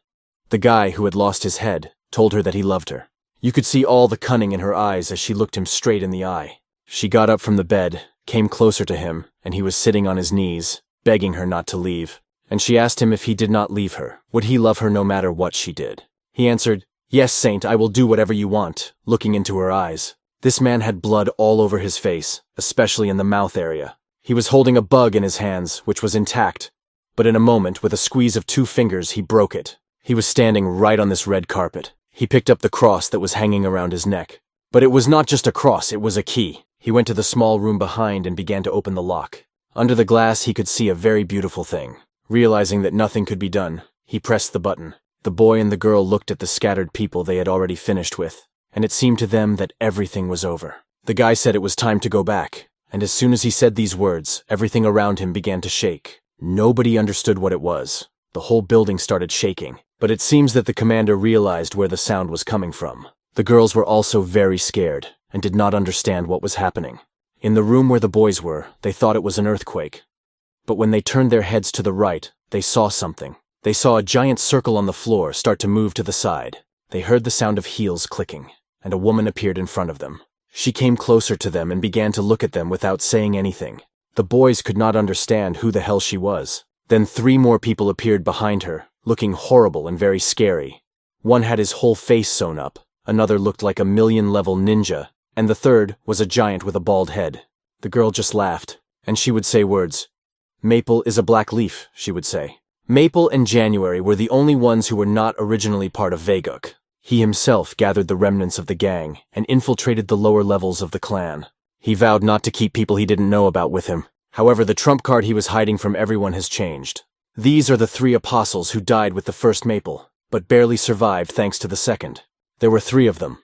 The guy, who had lost his head, told her that he loved her. You could see all the cunning in her eyes as she looked him straight in the eye. She got up from the bed, came closer to him, and he was sitting on his knees, begging her not to leave. And she asked him if he did not leave her, would he love her no matter what she did? He answered, "Yes, Saint, I will do whatever you want," looking into her eyes. This man had blood all over his face, especially in the mouth area. He was holding a bug in his hands, which was intact. But in a moment, with a squeeze of 2 fingers, he broke it. He was standing right on this red carpet. He picked up the cross that was hanging around his neck. But it was not just a cross, it was a key. He went to the small room behind and began to open the lock. Under the glass, he could see a very beautiful thing. Realizing that nothing could be done, he pressed the button. The boy and the girl looked at the scattered people they had already finished with, and it seemed to them that everything was over. The guy said it was time to go back, and as soon as he said these words, everything around him began to shake. Nobody understood what it was. The whole building started shaking, but it seems that the commander realized where the sound was coming from. The girls were also very scared and did not understand what was happening. In the room where the boys were, they thought it was an earthquake. But when they turned their heads to the right, they saw something. They saw a giant circle on the floor start to move to the side. They heard the sound of heels clicking, and a woman appeared in front of them. She came closer to them and began to look at them without saying anything. The boys could not understand who the hell she was. Then 3 more people appeared behind her, looking horrible and very scary. One had his whole face sewn up, another looked like a million-level ninja, and the third was a giant with a bald head. The girl just laughed, and she would say words. Maple is a black leaf, she would say. Maple and January were the only ones who were not originally part of Vaeguk. He himself gathered the remnants of the gang and infiltrated the lower levels of the clan. He vowed not to keep people he didn't know about with him. However, the trump card he was hiding from everyone has changed. These are the 3 apostles who died with the first Maple, but barely survived thanks to the second. There were 3 of them.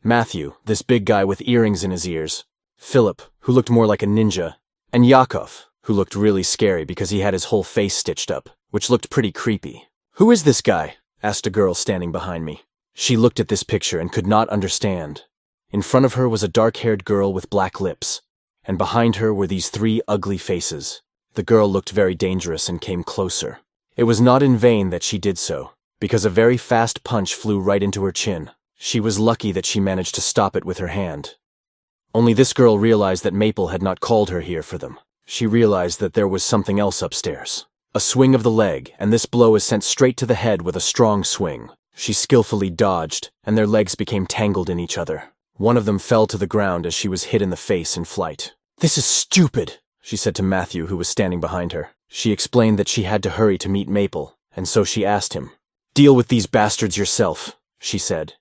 Matthew, this big guy with earrings in his ears, Philip, who looked more like a ninja, and Yakov, who looked really scary because he had his whole face stitched up, which looked pretty creepy. "Who is this guy?" asked a girl standing behind me. She looked at this picture and could not understand. In front of her was a dark-haired girl with black lips, and behind her were these 3 ugly faces. The girl looked very dangerous and came closer. It was not in vain that she did so, because a very fast punch flew right into her chin. She was lucky that she managed to stop it with her hand. Only this girl realized that Maple had not called her here for them. She realized that there was something else upstairs. A swing of the leg, and this blow is sent straight to the head with a strong swing. She skillfully dodged, and their legs became tangled in each other. One of them fell to the ground as she was hit in the face in flight. "This is stupid," she said to Matthew, who was standing behind her. She explained that she had to hurry to meet Maple, and so she asked him. "Deal with these bastards yourself," she said.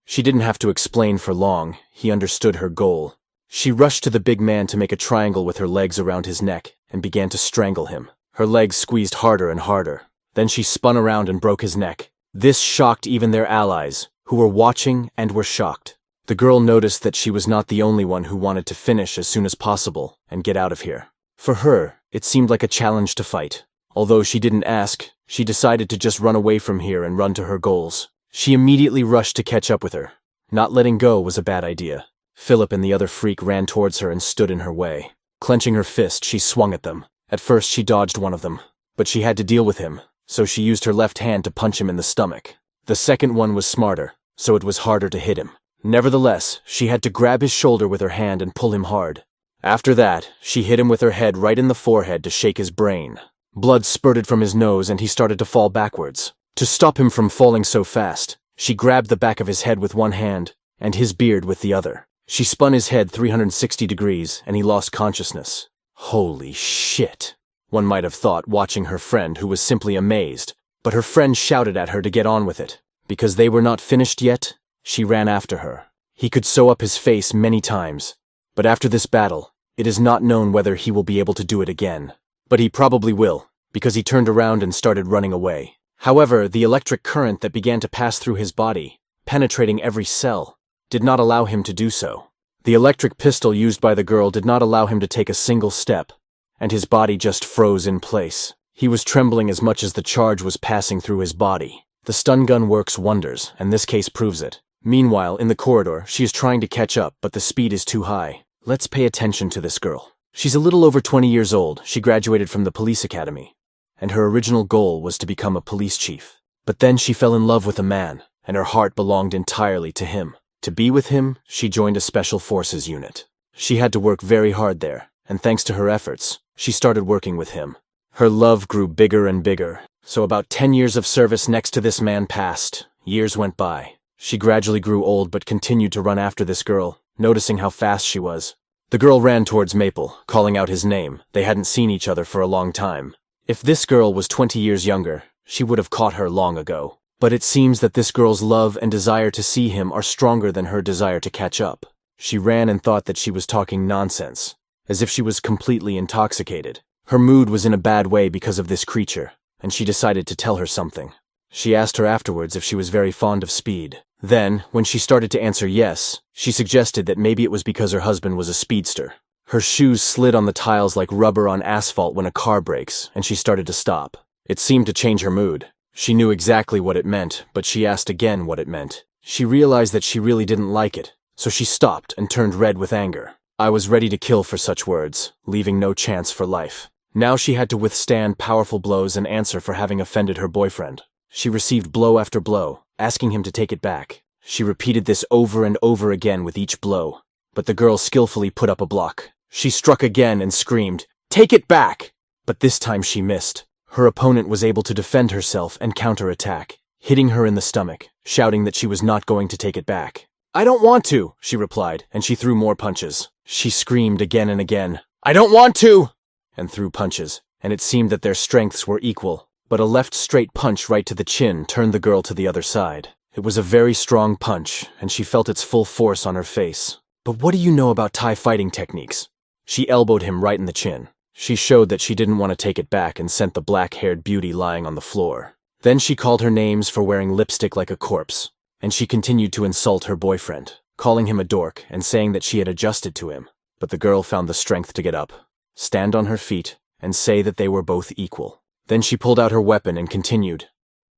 She didn't have to explain for long. He understood her goal. She rushed to the big man to make a triangle with her legs around his neck and began to strangle him. Her legs squeezed harder and harder. Then she spun around and broke his neck. This shocked even their allies, who were watching and were shocked. The girl noticed that she was not the only one who wanted to finish as soon as possible and get out of here. For her, it seemed like a challenge to fight. Although she didn't ask, she decided to just run away from here and run to her goals. She immediately rushed to catch up with her. Not letting go was a bad idea. Philip and the other freak ran towards her and stood in her way. Clenching her fist, she swung at them. At first, she dodged one of them, but she had to deal with him, so she used her left hand to punch him in the stomach. The second one was smarter, so it was harder to hit him. Nevertheless, she had to grab his shoulder with her hand and pull him hard. After that, she hit him with her head right in the forehead to shake his brain. Blood spurted from his nose and he started to fall backwards. To stop him from falling so fast, she grabbed the back of his head with one hand and his beard with the other. She spun his head 360 degrees and he lost consciousness. Holy shit, one might have thought watching her friend, who was simply amazed. But her friend shouted at her to get on with it. Because they were not finished yet, she ran after her. He could sew up his face many times, but after this battle, it is not known whether he will be able to do it again. But he probably will, because he turned around and started running away. However, the electric current that began to pass through his body, penetrating every cell, did not allow him to do so. The electric pistol used by the girl did not allow him to take a single step, and his body just froze in place. He was trembling as much as the charge was passing through his body. The stun gun works wonders, and this case proves it. Meanwhile, in the corridor, she is trying to catch up, but the speed is too high. Let's pay attention to this girl. She's a little over 20 years old. She graduated from the police academy, and her original goal was to become a police chief. But then she fell in love with a man, and her heart belonged entirely to him. To be with him, she joined a special forces unit. She had to work very hard there, and thanks to her efforts, she started working with him. Her love grew bigger and bigger, so about 10 years of service next to this man passed. Years went by. She gradually grew old but continued to run after this girl, noticing how fast she was. The girl ran towards Maple, calling out his name. They hadn't seen each other for a long time. If this girl was 20 years younger, she would have caught her long ago. But it seems that this girl's love and desire to see him are stronger than her desire to catch up. She ran and thought that she was talking nonsense, as if she was completely intoxicated. Her mood was in a bad way because of this creature, and she decided to tell her something. She asked her afterwards if she was very fond of speed. Then, when she started to answer yes, she suggested that maybe it was because her husband was a speedster. Her shoes slid on the tiles like rubber on asphalt when a car brakes, and she started to stop. It seemed to change her mood. She knew exactly what it meant, but she asked again what it meant. She realized that she really didn't like it, so she stopped and turned red with anger. I was ready to kill for such words, leaving no chance for life. Now she had to withstand powerful blows and answer for having offended her boyfriend. She received blow after blow, asking him to take it back. She repeated this over and over again with each blow, but the girl skillfully put up a block. She struck again and screamed, "Take it back!" But this time she missed. Her opponent was able to defend herself and counterattack, hitting her in the stomach, shouting that she was not going to take it back. "I don't want to," she replied, and she threw more punches. She screamed again and again, "I don't want to!" and threw punches, and it seemed that their strengths were equal. But a left straight punch right to the chin turned the girl to the other side. It was a very strong punch, and she felt its full force on her face. "But what do you know about Thai fighting techniques?" She elbowed him right in the chin. She showed that she didn't want to take it back and sent the black-haired beauty lying on the floor. Then she called her names for wearing lipstick like a corpse, and she continued to insult her boyfriend, calling him a dork and saying that she had adjusted to him. But the girl found the strength to get up, stand on her feet, and say that they were both equal. Then she pulled out her weapon and continued,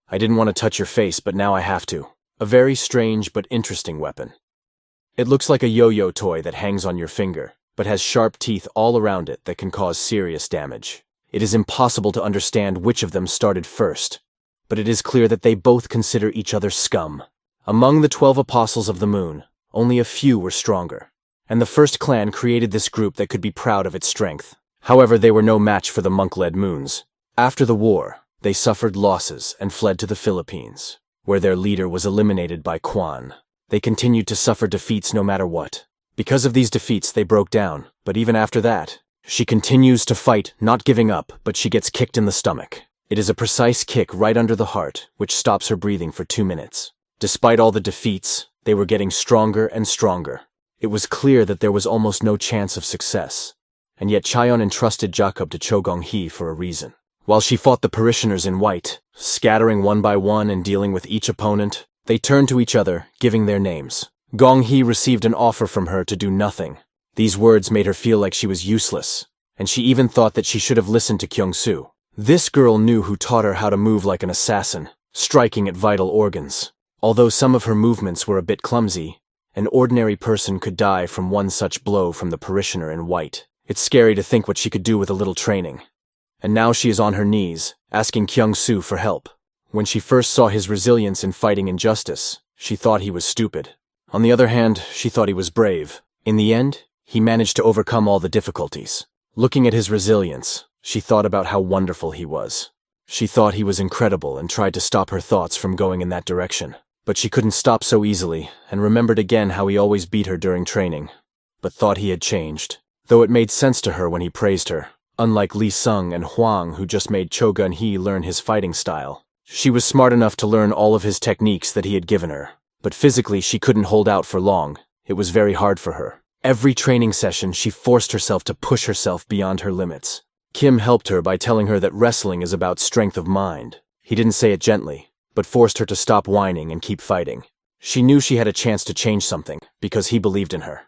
"I didn't want to touch your face, but now I have to." A very strange but interesting weapon. It looks like a yo-yo toy that hangs on your finger, but has sharp teeth all around it that can cause serious damage. It is impossible to understand which of them started first, but it is clear that they both consider each other scum. Among the 12 apostles of the moon, only a few were stronger, and the first clan created this group that could be proud of its strength. However, they were no match for the monk-led moons. After the war, they suffered losses and fled to the Philippines, where their leader was eliminated by Quan. They continued to suffer defeats no matter what. Because of these defeats, they broke down, but even after that, she continues to fight, not giving up, but she gets kicked in the stomach. It is a precise kick right under the heart, which stops her breathing for 2 minutes. Despite all the defeats, they were getting stronger and stronger. It was clear that there was almost no chance of success, and yet Chaeyeon entrusted Jacob to Cho Gong-hee for a reason. While she fought the parishioners in white, scattering one by one and dealing with each opponent, they turned to each other, giving their names. Gong-hee received an offer from her to do nothing. These words made her feel like she was useless, and she even thought that she should have listened to Kyung-soo. This girl knew who taught her how to move like an assassin, striking at vital organs. Although some of her movements were a bit clumsy, an ordinary person could die from one such blow from the parishioner in white. It's scary to think what she could do with a little training. And now she is on her knees, asking Kyung-soo for help. When she first saw his resilience in fighting injustice, she thought he was stupid. On the other hand, she thought he was brave. In the end, he managed to overcome all the difficulties. Looking at his resilience, she thought about how wonderful he was. She thought he was incredible and tried to stop her thoughts from going in that direction. But she couldn't stop so easily, and remembered again how he always beat her during training, but thought he had changed. Though it made sense to her when he praised her. Unlike Lee Sung and Hwang, who just made Cho Gun-hee learn his fighting style. She was smart enough to learn all of his techniques that he had given her. But physically, she couldn't hold out for long. It was very hard for her. Every training session, she forced herself to push herself beyond her limits. Kim helped her by telling her that wrestling is about strength of mind. He didn't say it gently, but forced her to stop whining and keep fighting. She knew she had a chance to change something, because he believed in her.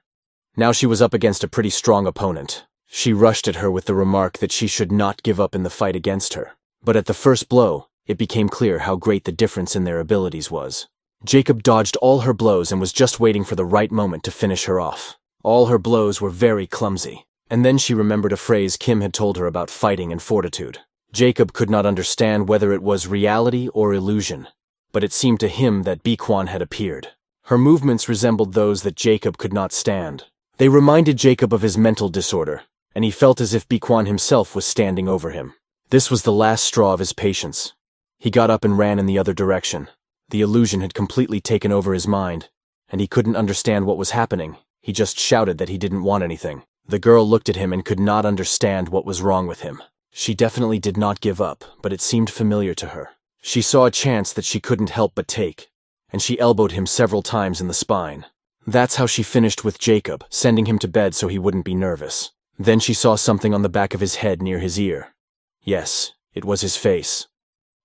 Now she was up against a pretty strong opponent. She rushed at her with the remark that she should not give up in the fight against her. But at the first blow, it became clear how great the difference in their abilities was. Jacob dodged all her blows and was just waiting for the right moment to finish her off. All her blows were very clumsy. And then she remembered a phrase Kim had told her about fighting and fortitude. Jacob could not understand whether it was reality or illusion, but it seemed to him that Bi-kwan had appeared. Her movements resembled those that Jacob could not stand. They reminded Jacob of his mental disorder, and he felt as if Bi-kwan himself was standing over him. This was the last straw of his patience. He got up and ran in the other direction. The illusion had completely taken over his mind, and he couldn't understand what was happening. He just shouted that he didn't want anything. The girl looked at him and could not understand what was wrong with him. She definitely did not give up, but it seemed familiar to her. She saw a chance that she couldn't help but take, and she elbowed him several times in the spine. That's how she finished with Jacob, sending him to bed so he wouldn't be nervous. Then she saw something on the back of his head near his ear. Yes, it was his face.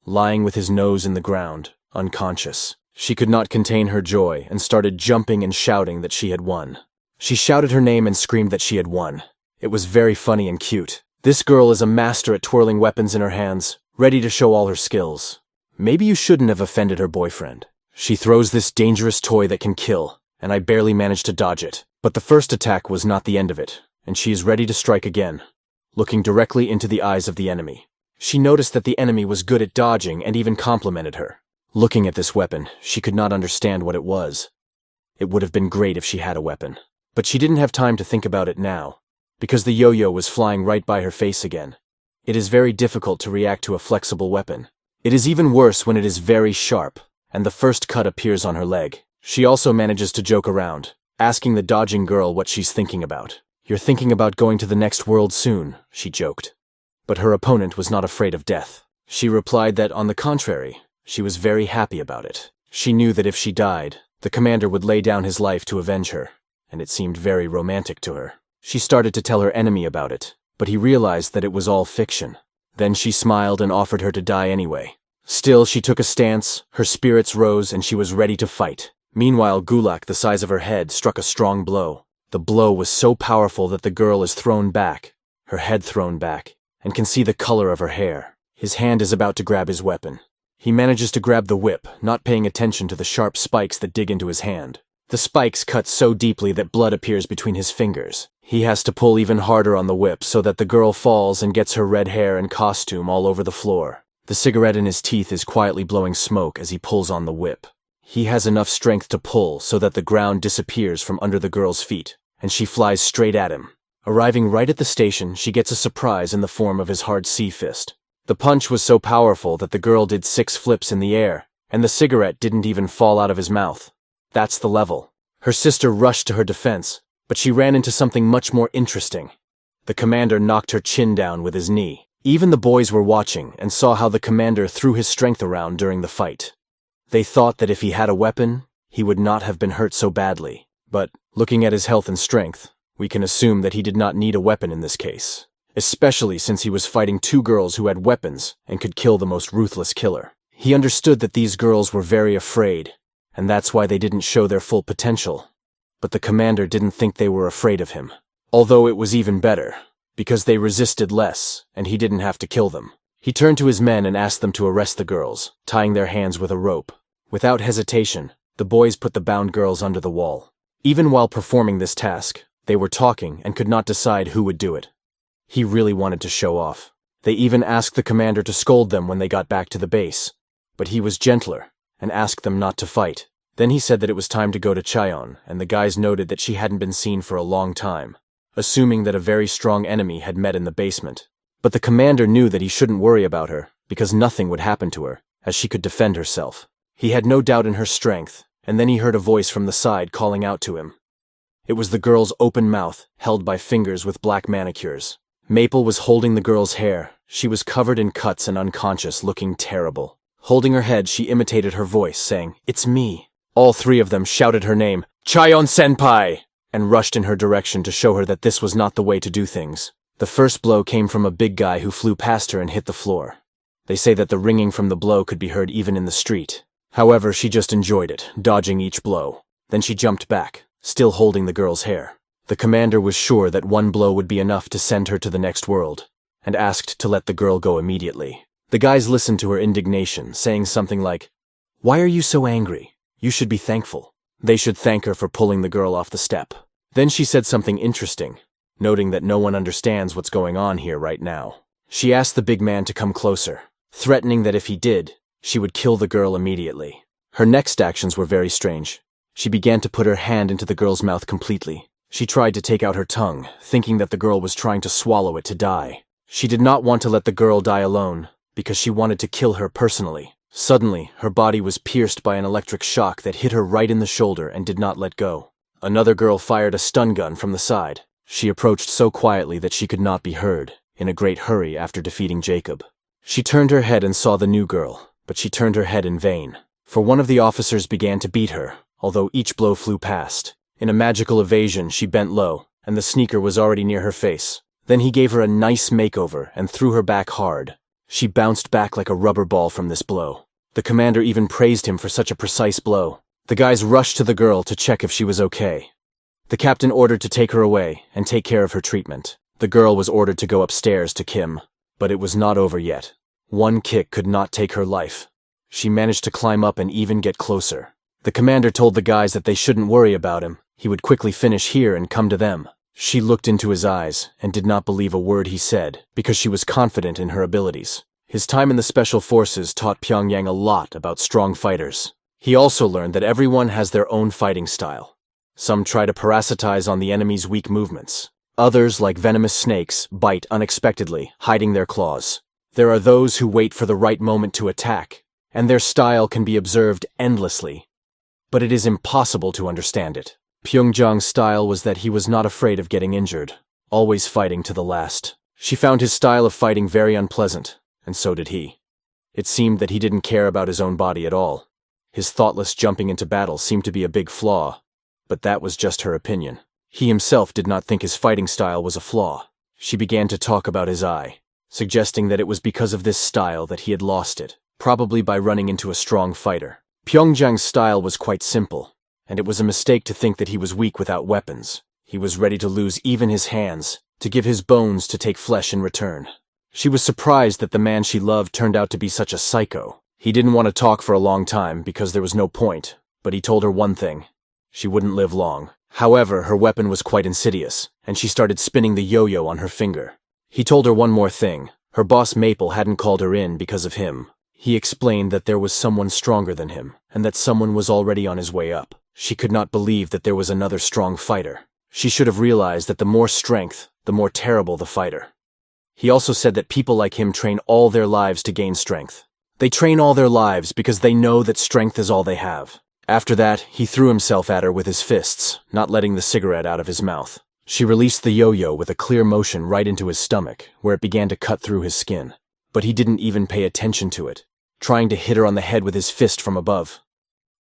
Lying with his nose in the ground, unconscious. She could not contain her joy and started jumping and shouting that she had won. She shouted her name and screamed that she had won. It was very funny and cute. This girl is a master at twirling weapons in her hands, ready to show all her skills. Maybe you shouldn't have offended her boyfriend. She throws this dangerous toy that can kill, and I barely managed to dodge it. But the first attack was not the end of it, and she is ready to strike again, looking directly into the eyes of the enemy. She noticed that the enemy was good at dodging and even complimented her. Looking at this weapon, she could not understand what it was. It would have been great if she had a weapon. But she didn't have time to think about it now, because the yo-yo was flying right by her face again. It is very difficult to react to a flexible weapon. It is even worse when it is very sharp, and the first cut appears on her leg. She also manages to joke around, asking the dodging girl what she's thinking about. "You're thinking about going to the next world soon," she joked. But her opponent was not afraid of death. She replied that, on the contrary, she was very happy about it. She knew that if she died, the commander would lay down his life to avenge her, and it seemed very romantic to her. She started to tell her enemy about it, but he realized that it was all fiction. Then she smiled and offered her to die anyway. Still, she took a stance, her spirits rose, and she was ready to fight. Meanwhile, Gulak, the size of her head, struck a strong blow. The blow was so powerful that the girl is thrown back, her head thrown back, and can see the color of her hair. His hand is about to grab his weapon. He manages to grab the whip, not paying attention to the sharp spikes that dig into his hand. The spikes cut so deeply that blood appears between his fingers. He has to pull even harder on the whip so that the girl falls and gets her red hair and costume all over the floor. The cigarette in his teeth is quietly blowing smoke as he pulls on the whip. He has enough strength to pull so that the ground disappears from under the girl's feet, and she flies straight at him. Arriving right at the station, she gets a surprise in the form of his hard C-fist. The punch was so powerful that the girl did 6 flips in the air, and the cigarette didn't even fall out of his mouth. That's the level. Her sister rushed to her defense, but she ran into something much more interesting. The commander knocked her chin down with his knee. Even the boys were watching and saw how the commander threw his strength around during the fight. They thought that if he had a weapon, he would not have been hurt so badly. But, looking at his health and strength, we can assume that he did not need a weapon in this case, especially since he was fighting 2 girls who had weapons and could kill the most ruthless killer. He understood that these girls were very afraid, and that's why they didn't show their full potential. But the commander didn't think they were afraid of him. Although it was even better, because they resisted less, and he didn't have to kill them. He turned to his men and asked them to arrest the girls, tying their hands with a rope. Without hesitation, the boys put the bound girls under the wall. Even while performing this task, they were talking and could not decide who would do it. He really wanted to show off. They even asked the commander to scold them when they got back to the base, but he was gentler and asked them not to fight. Then he said that it was time to go to Chaeon, and the guys noted that she hadn't been seen for a long time, assuming that a very strong enemy had met in the basement. But the commander knew that he shouldn't worry about her, because nothing would happen to her, as she could defend herself. He had no doubt in her strength, and then he heard a voice from the side calling out to him. It was the girl's open mouth, held by fingers with black manicures. Maple was holding the girl's hair. She was covered in cuts and unconscious, looking terrible. Holding her head, she imitated her voice, saying, "It's me." All 3 of them shouted her name, "Chaeon-senpai!" and rushed in her direction to show her that this was not the way to do things. The first blow came from a big guy who flew past her and hit the floor. They say that the ringing from the blow could be heard even in the street. However, she just enjoyed it, dodging each blow. Then she jumped back, still holding the girl's hair. The commander was sure that 1 blow would be enough to send her to the next world, and asked to let the girl go immediately. The guys listened to her indignation, saying something like, "Why are you so angry? You should be thankful." They should thank her for pulling the girl off the step. Then she said something interesting, noting that no one understands what's going on here right now. She asked the big man to come closer, threatening that if he did, she would kill the girl immediately. Her next actions were very strange. She began to put her hand into the girl's mouth completely. She tried to take out her tongue, thinking that the girl was trying to swallow it to die. She did not want to let the girl die alone, because she wanted to kill her personally. Suddenly, her body was pierced by an electric shock that hit her right in the shoulder and did not let go. Another girl fired a stun gun from the side. She approached so quietly that she could not be heard, in a great hurry after defeating Jacob. She turned her head and saw the new girl, but she turned her head in vain. For one of the officers began to beat her, although each blow flew past. In a magical evasion, she bent low, and the sneaker was already near her face. Then he gave her a nice makeover and threw her back hard. She bounced back like a rubber ball from this blow. The commander even praised him for such a precise blow. The guys rushed to the girl to check if she was okay. The captain ordered to take her away and take care of her treatment. The girl was ordered to go upstairs to Kim, but it was not over yet. One kick could not take her life. She managed to climb up and even get closer. The commander told the guys that they shouldn't worry about him. He would quickly finish here and come to them. She looked into his eyes and did not believe a word he said because she was confident in her abilities. His time in the Special Forces taught Pyongyang a lot about strong fighters. He also learned that everyone has their own fighting style. Some try to parasitize on the enemy's weak movements. Others, like venomous snakes, bite unexpectedly, hiding their claws. There are those who wait for the right moment to attack, and their style can be observed endlessly. But it is impossible to understand it. Pyongyang's style was that he was not afraid of getting injured, always fighting to the last. She found his style of fighting very unpleasant, and so did he. It seemed that he didn't care about his own body at all. His thoughtless jumping into battle seemed to be a big flaw, but that was just her opinion. He himself did not think his fighting style was a flaw. She began to talk about his eye, suggesting that it was because of this style that he had lost it, probably by running into a strong fighter. Pyongyang's style was quite simple, and it was a mistake to think that he was weak without weapons. He was ready to lose even his hands, to give his bones to take flesh in return. She was surprised that the man she loved turned out to be such a psycho. He didn't want to talk for a long time because there was no point, but he told her one thing. She wouldn't live long. However, her weapon was quite insidious, and she started spinning the yo-yo on her finger. He told her one more thing. Her boss Maple hadn't called her in because of him. He explained that there was someone stronger than him, and that someone was already on his way up. She could not believe that there was another strong fighter. She should have realized that the more strength, the more terrible the fighter. He also said that people like him train all their lives to gain strength. They train all their lives because they know that strength is all they have. After that, he threw himself at her with his fists, not letting the cigarette out of his mouth. She released the yo-yo with a clear motion right into his stomach, where it began to cut through his skin. But he didn't even pay attention to it, trying to hit her on the head with his fist from above.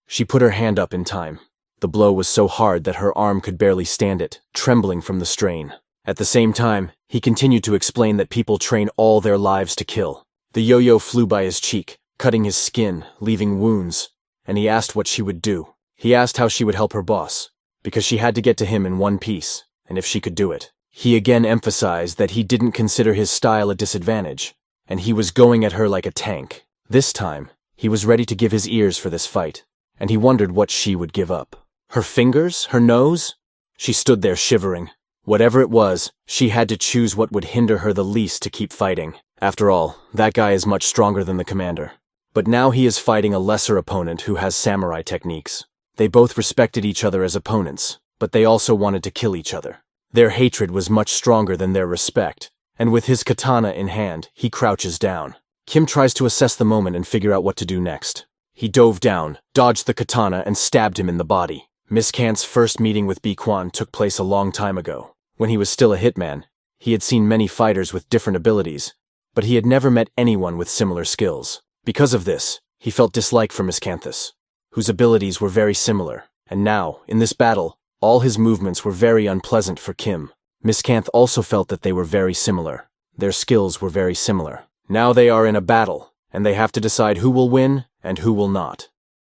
She put her hand up in time. The blow was so hard that her arm could barely stand it, trembling from the strain. At the same time, he continued to explain that people train all their lives to kill. The yo-yo flew by his cheek, cutting his skin, leaving wounds, and he asked what she would do. He asked how she would help her boss, because she had to get to him in one piece, and if she could do it. He again emphasized that he didn't consider his style a disadvantage, and he was going at her like a tank. This time, he was ready to give his ears for this fight, and he wondered what she would give up. Her fingers? Her nose? She stood there shivering. Whatever it was, she had to choose what would hinder her the least to keep fighting. After all, that guy is much stronger than the commander. But now he is fighting a lesser opponent who has samurai techniques. They both respected each other as opponents, but they also wanted to kill each other. Their hatred was much stronger than their respect, and with his katana in hand, he crouches down. Kim tries to assess the moment and figure out what to do next. He dove down, dodged the katana, and stabbed him in the body. Miss Kant's first meeting with Bi Kwan took place a long time ago. When he was still a hitman, he had seen many fighters with different abilities, but he had never met anyone with similar skills. Because of this, he felt dislike for Miss Kanthus, whose abilities were very similar, and now, in this battle, all his movements were very unpleasant for Kim. Miss Kanth also felt that they were very similar. Their skills were very similar. Now they are in a battle, and they have to decide who will win and who will not.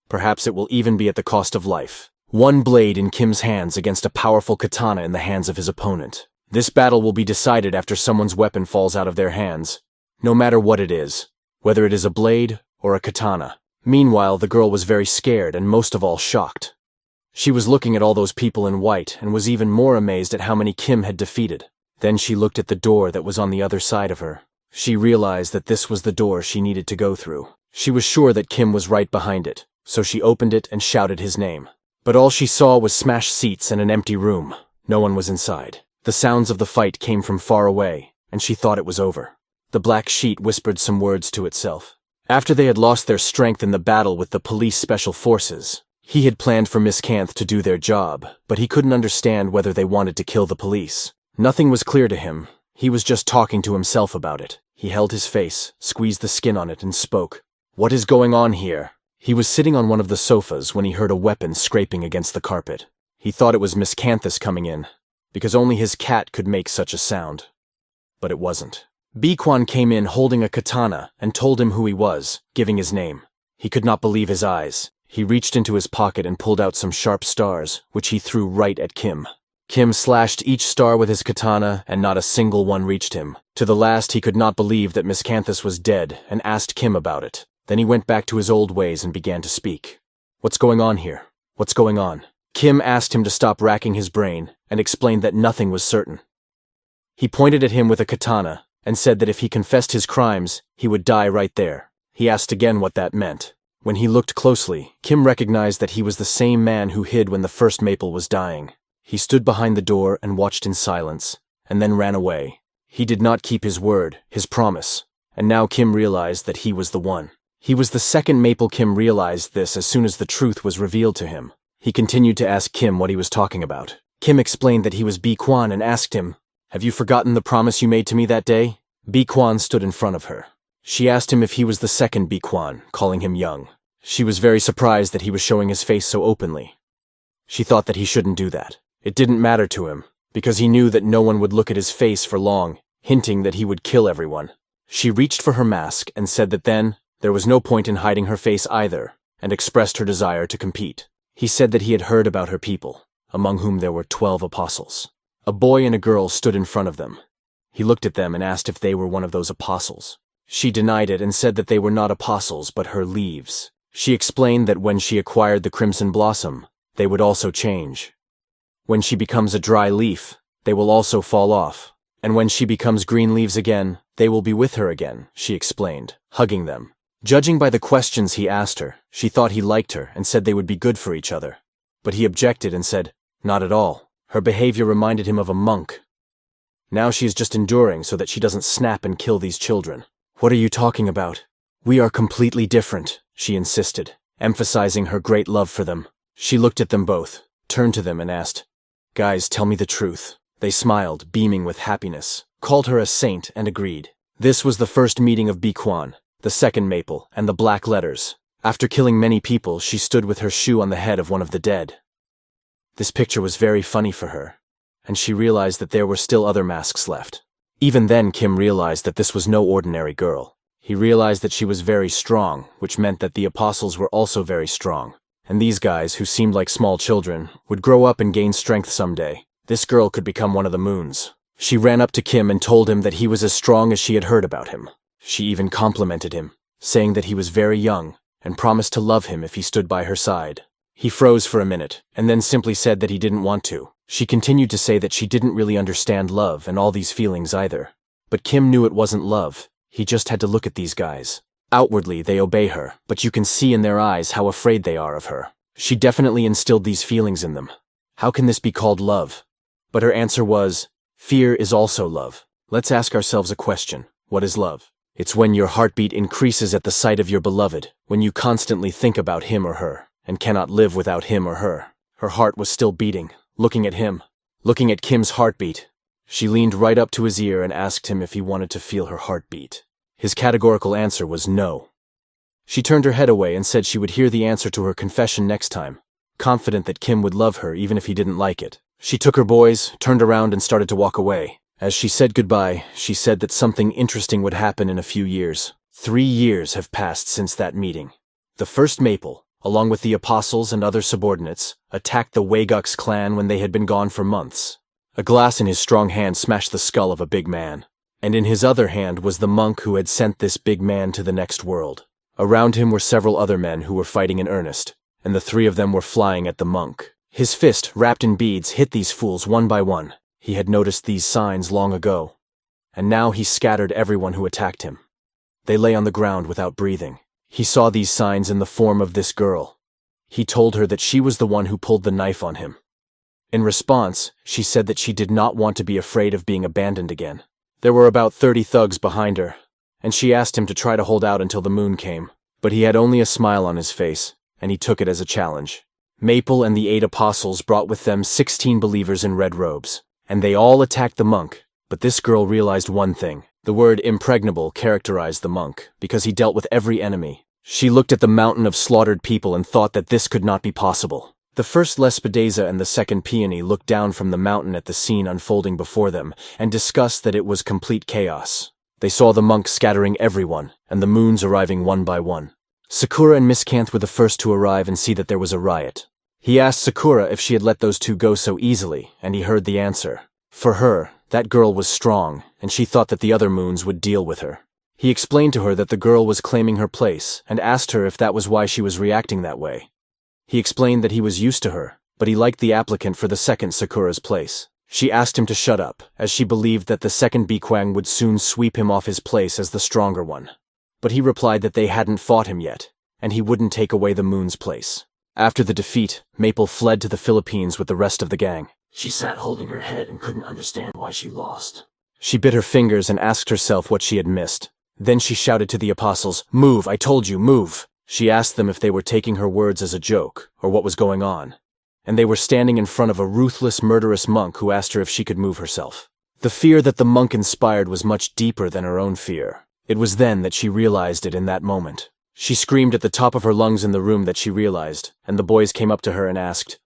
Perhaps it will even be at the cost of life. One blade in Kim's hands against a powerful katana in the hands of his opponent. This battle will be decided after someone's weapon falls out of their hands, no matter what it is, whether it is a blade or a katana. Meanwhile, the girl was very scared and most of all shocked. She was looking at all those people in white and was even more amazed at how many Kim had defeated. Then she looked at the door that was on the other side of her. She realized that this was the door she needed to go through. She was sure that Kim was right behind it, so she opened it and shouted his name. But all she saw was smashed seats and an empty room. No one was inside. The sounds of the fight came from far away, and she thought it was over. The black sheet whispered some words to itself. After they had lost their strength in the battle with the police special forces, he had planned for Miss Kanth to do their job, but he couldn't understand whether they wanted to kill the police. Nothing was clear to him. He was just talking to himself about it. He held his face, squeezed the skin on it, and spoke. "What is going on here?" He was sitting on one of the sofas when he heard a weapon scraping against the carpet. He thought it was Miss Kanthus coming in, because only his cat could make such a sound. But it wasn't. Bi Kwan came in holding a katana and told him who he was, giving his name. He could not believe his eyes. He reached into his pocket and pulled out some sharp stars, which he threw right at Kim. Kim slashed each star with his katana, and not a single one reached him. To the last, he could not believe that Miss Canthus was dead, and asked Kim about it. Then he went back to his old ways and began to speak. "What's going on here? What's going on?" Kim asked him to stop racking his brain, and explained that nothing was certain. He pointed at him with a katana, and said that if he confessed his crimes, he would die right there. He asked again what that meant. When he looked closely, Kim recognized that he was the same man who hid when the first Maple was dying. He stood behind the door and watched in silence, and then ran away. He did not keep his word, his promise, and now Kim realized that he was the one. He was the second Maple. Kim realized this as soon as the truth was revealed to him. He continued to ask Kim what he was talking about. Kim explained that he was Bi Kwan and asked him, "Have you forgotten the promise you made to me that day?" Bi Kwan stood in front of her. She asked him if he was the second Bi Kwan, calling him young. She was very surprised that he was showing his face so openly. She thought that he shouldn't do that. It didn't matter to him, because he knew that no one would look at his face for long, hinting that he would kill everyone. She reached for her mask and said that then, there was no point in hiding her face either, and expressed her desire to compete. He said that he had heard about her people, among whom there were 12 apostles. A boy and a girl stood in front of them. He looked at them and asked if they were one of those apostles. She denied it and said that they were not apostles but her leaves. She explained that when she acquired the crimson blossom, they would also change. When she becomes a dry leaf, they will also fall off. And when she becomes green leaves again, they will be with her again, she explained, hugging them. Judging by the questions he asked her, she thought he liked her and said they would be good for each other. But he objected and said, not at all. Her behavior reminded him of a monk. Now she is just enduring so that she doesn't snap and kill these children. What are you talking about? We are completely different, she insisted, emphasizing her great love for them. She looked at them both, turned to them and asked, "Guys, tell me the truth." They smiled, beaming with happiness, called her a saint and agreed. This was the first meeting of Bi Kwan, the second Maple, and the black letters. After killing many people, she stood with her shoe on the head of one of the dead. This picture was very funny for her, and she realized that there were still other masks left. Even then, Kim realized that this was no ordinary girl. He realized that she was very strong, which meant that the apostles were also very strong. And these guys, who seemed like small children, would grow up and gain strength someday. This girl could become one of the moons. She ran up to Kim and told him that he was as strong as she had heard about him. She even complimented him, saying that he was very young, and promised to love him if he stood by her side. He froze for a minute, and then simply said that he didn't want to. She continued to say that she didn't really understand love and all these feelings either. But Kim knew it wasn't love. He just had to look at these guys. Outwardly, they obey her, but you can see in their eyes how afraid they are of her. She definitely instilled these feelings in them. How can this be called love? But her answer was, fear is also love. Let's ask ourselves a question. What is love? It's when your heartbeat increases at the sight of your beloved, when you constantly think about him or her, and cannot live without him or her. Her heart was still beating, looking at him, looking at Kim's heartbeat. She leaned right up to his ear and asked him if he wanted to feel her heartbeat. His categorical answer was no. She turned her head away and said she would hear the answer to her confession next time, confident that Kim would love her even if he didn't like it. She took her boys, turned around and started to walk away. As she said goodbye, she said that something interesting would happen in a few years. 3 years have passed since that meeting. The first Maple, along with the apostles and other subordinates, attacked the Waygux clan when they had been gone for months. A glass in his strong hand smashed the skull of a big man. And in his other hand was the monk who had sent this big man to the next world. Around him were several other men who were fighting in earnest, and the 3 of them were flying at the monk. His fist, wrapped in beads, hit these fools one by one. He had noticed these signs long ago, and now he scattered everyone who attacked him. They lay on the ground without breathing. He saw these signs in the form of this girl. He told her that she was the one who pulled the knife on him. In response, she said that she did not want to be afraid of being abandoned again. There were about 30 thugs behind her, and she asked him to try to hold out until the moon came. But he had only a smile on his face, and he took it as a challenge. Maple and the 8 apostles brought with them 16 believers in red robes, and they all attacked the monk. But this girl realized one thing. The word impregnable characterized the monk, because he dealt with every enemy. She looked at the mountain of slaughtered people and thought that this could not be possible. The first Lespedeza and the second Peony looked down from the mountain at the scene unfolding before them, and discussed that it was complete chaos. They saw the monk scattering everyone, and the moons arriving one by one. Sakura and Miss Canth were the first to arrive and see that there was a riot. He asked Sakura if she had let those two go so easily, and he heard the answer. For her, that girl was strong, and she thought that the other moons would deal with her. He explained to her that the girl was claiming her place, and asked her if that was why she was reacting that way. He explained that he was used to her, but he liked the applicant for the second Sakura's place. She asked him to shut up, as she believed that the second Bikwang would soon sweep him off his place as the stronger one. But he replied that they hadn't fought him yet, and he wouldn't take away the moon's place. After the defeat, Maple fled to the Philippines with the rest of the gang. She sat holding her head and couldn't understand why she lost. She bit her fingers and asked herself what she had missed. Then she shouted to the apostles, "Move, I told you, move!" She asked them if they were taking her words as a joke, or what was going on. And they were standing in front of a ruthless, murderous monk who asked her if she could move herself. The fear that the monk inspired was much deeper than her own fear. It was then that she realized it in that moment. She screamed at the top of her lungs in the room that she realized, and the boys came up to her and asked,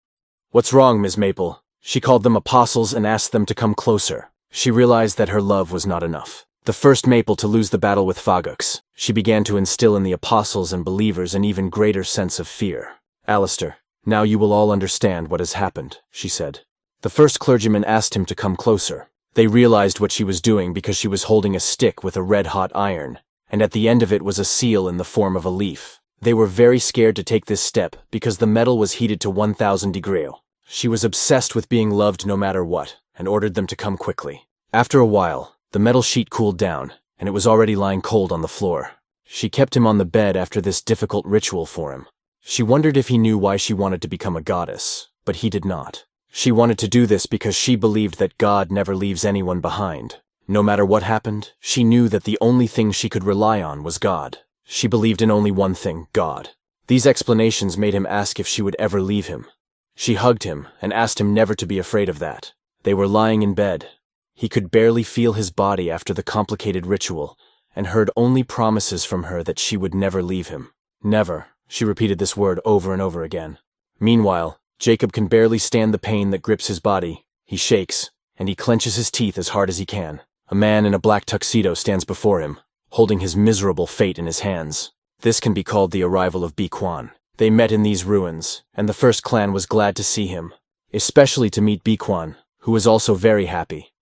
"What's wrong, Ms. Maple?" She called them apostles and asked them to come closer. She realized that her love was not enough. The first Maple to lose the battle with Fagux, she began to instill in the apostles and believers an even greater sense of fear. "Alistair, now you will all understand what has happened," she said. The first clergyman asked him to come closer. They realized what she was doing because she was holding a stick with a red-hot iron, and at the end of it was a seal in the form of a leaf. They were very scared to take this step because the metal was heated to 1000 degrees. She was obsessed with being loved no matter what, and ordered them to come quickly. After a while, the metal sheet cooled down, and it was already lying cold on the floor. She kept him on the bed after this difficult ritual for him. She wondered if he knew why she wanted to become a goddess, but he did not. She wanted to do this because she believed that God never leaves anyone behind. No matter what happened, she knew that the only thing she could rely on was God. She believed in only one thing, God. These explanations made him ask if she would ever leave him. She hugged him and asked him never to be afraid of that. They were lying in bed. He could barely feel his body after the complicated ritual, and heard only promises from her that she would never leave him. Never. She repeated this word over and over again. Meanwhile, Jacob can barely stand the pain that grips his body. He shakes, and he clenches his teeth as hard as he can. A man in a black tuxedo stands before him, holding his miserable fate in his hands. This can be called the arrival of Bikwang. They met in these ruins, and the first clan was glad to see him, especially to meet Bikwang, who was also very happy,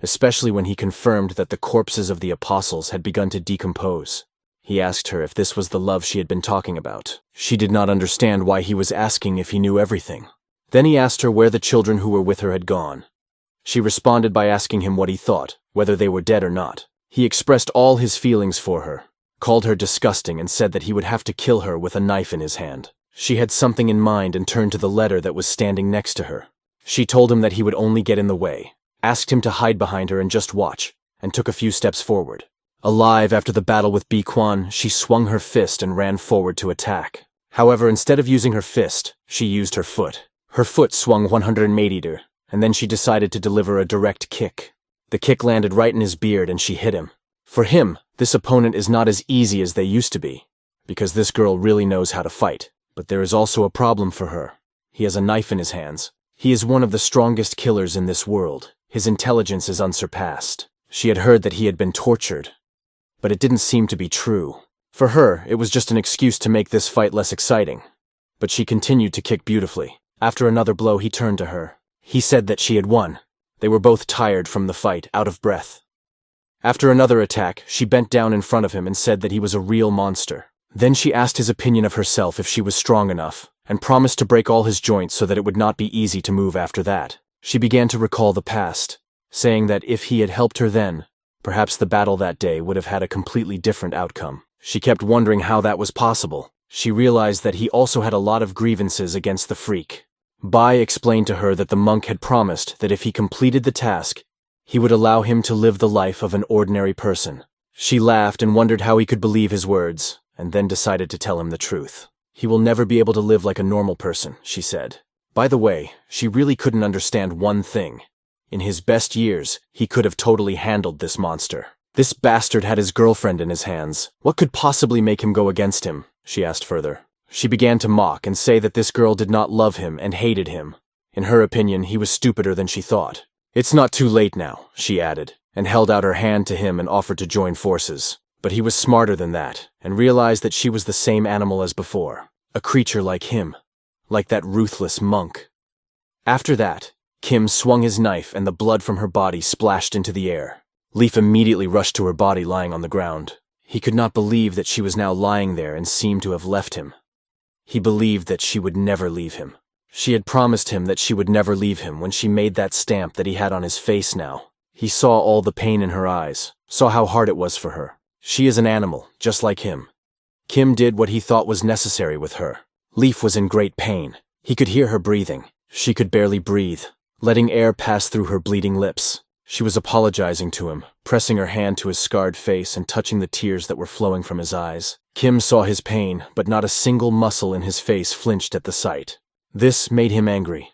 especially when he confirmed that the corpses of the apostles had begun to decompose. He asked her if this was the love she had been talking about. She did not understand why he was asking if he knew everything. Then he asked her where the children who were with her had gone. She responded by asking him what he thought, whether they were dead or not. He expressed all his feelings for her, called her disgusting, and said that he would have to kill her with a knife in his hand. She had something in mind and turned to the letter that was standing next to her. She told him that he would only get in the way, asked him to hide behind her and just watch, and took a few steps forward. Alive after the battle with Bikwang, she swung her fist and ran forward to attack. However, instead of using her fist, she used her foot. Her foot swung 180 and then she decided to deliver a direct kick. The kick landed right in his beard and she hit him. For him, this opponent is not as easy as they used to be, because this girl really knows how to fight. But there is also a problem for her. He has a knife in his hands. He is one of the strongest killers in this world. His intelligence is unsurpassed. She had heard that he had been tortured, but it didn't seem to be true. For her, it was just an excuse to make this fight less exciting. But she continued to kick beautifully. After another blow, he turned to her. He said that she had won. They were both tired from the fight, out of breath. After another attack, she bent down in front of him and said that he was a real monster. Then she asked his opinion of herself if she was strong enough, and promised to break all his joints so that it would not be easy to move after that. She began to recall the past, saying that if he had helped her then, perhaps the battle that day would have had a completely different outcome. She kept wondering how that was possible. She realized that he also had a lot of grievances against the freak. Bai explained to her that the monk had promised that if he completed the task, he would allow him to live the life of an ordinary person. She laughed and wondered how he could believe his words, and then decided to tell him the truth. He will never be able to live like a normal person, she said. By the way, she really couldn't understand one thing. In his best years, he could have totally handled this monster. This bastard had his girlfriend in his hands. What could possibly make him go against him? She asked further. She began to mock and say that this girl did not love him and hated him. In her opinion, he was stupider than she thought. It's not too late now, she added, and held out her hand to him and offered to join forces. But he was smarter than that, and realized that she was the same animal as before, a creature like him. like that ruthless monk. After that, Kim swung his knife and the blood from her body splashed into the air. Leaf immediately rushed to her body lying on the ground. He could not believe that she was now lying there and seemed to have left him. He believed that she would never leave him. She had promised him that she would never leave him when she made that stamp that he had on his face now. He saw all the pain in her eyes, saw how hard it was for her. She is an animal, just like him. Kim did what he thought was necessary with her. Leaf was in great pain. He could hear her breathing. She could barely breathe, letting air pass through her bleeding lips. She was apologizing to him, pressing her hand to his scarred face and touching the tears that were flowing from his eyes. Kim saw his pain, but not a single muscle in his face flinched at the sight. This made him angry.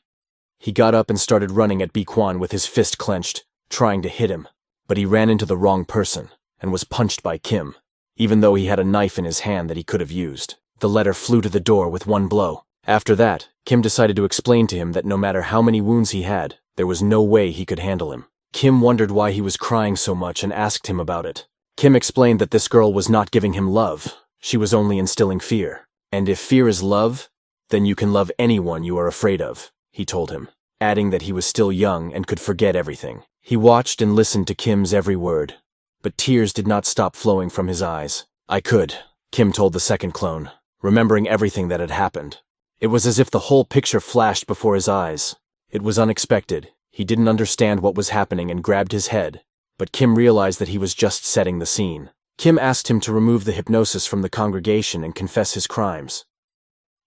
He got up and started running at Bi-Kwan with his fist clenched, trying to hit him. But he ran into the wrong person and was punched by Kim, even though he had a knife in his hand that he could have used. The letter flew to the door with one blow. After that, Kim decided to explain to him that no matter how many wounds he had, there was no way he could handle him. Kim wondered why he was crying so much and asked him about it. Kim explained that this girl was not giving him love. She was only instilling fear. And if fear is love, then you can love anyone you are afraid of, he told him, adding that he was still young and could forget everything. He watched and listened to Kim's every word, but tears did not stop flowing from his eyes. I could, Kim told the second clone, remembering everything that had happened. It was as if the whole picture flashed before his eyes. It was unexpected. He didn't understand what was happening and grabbed his head, but Kim realized that he was just setting the scene. Kim asked him to remove the hypnosis from the congregation and confess his crimes.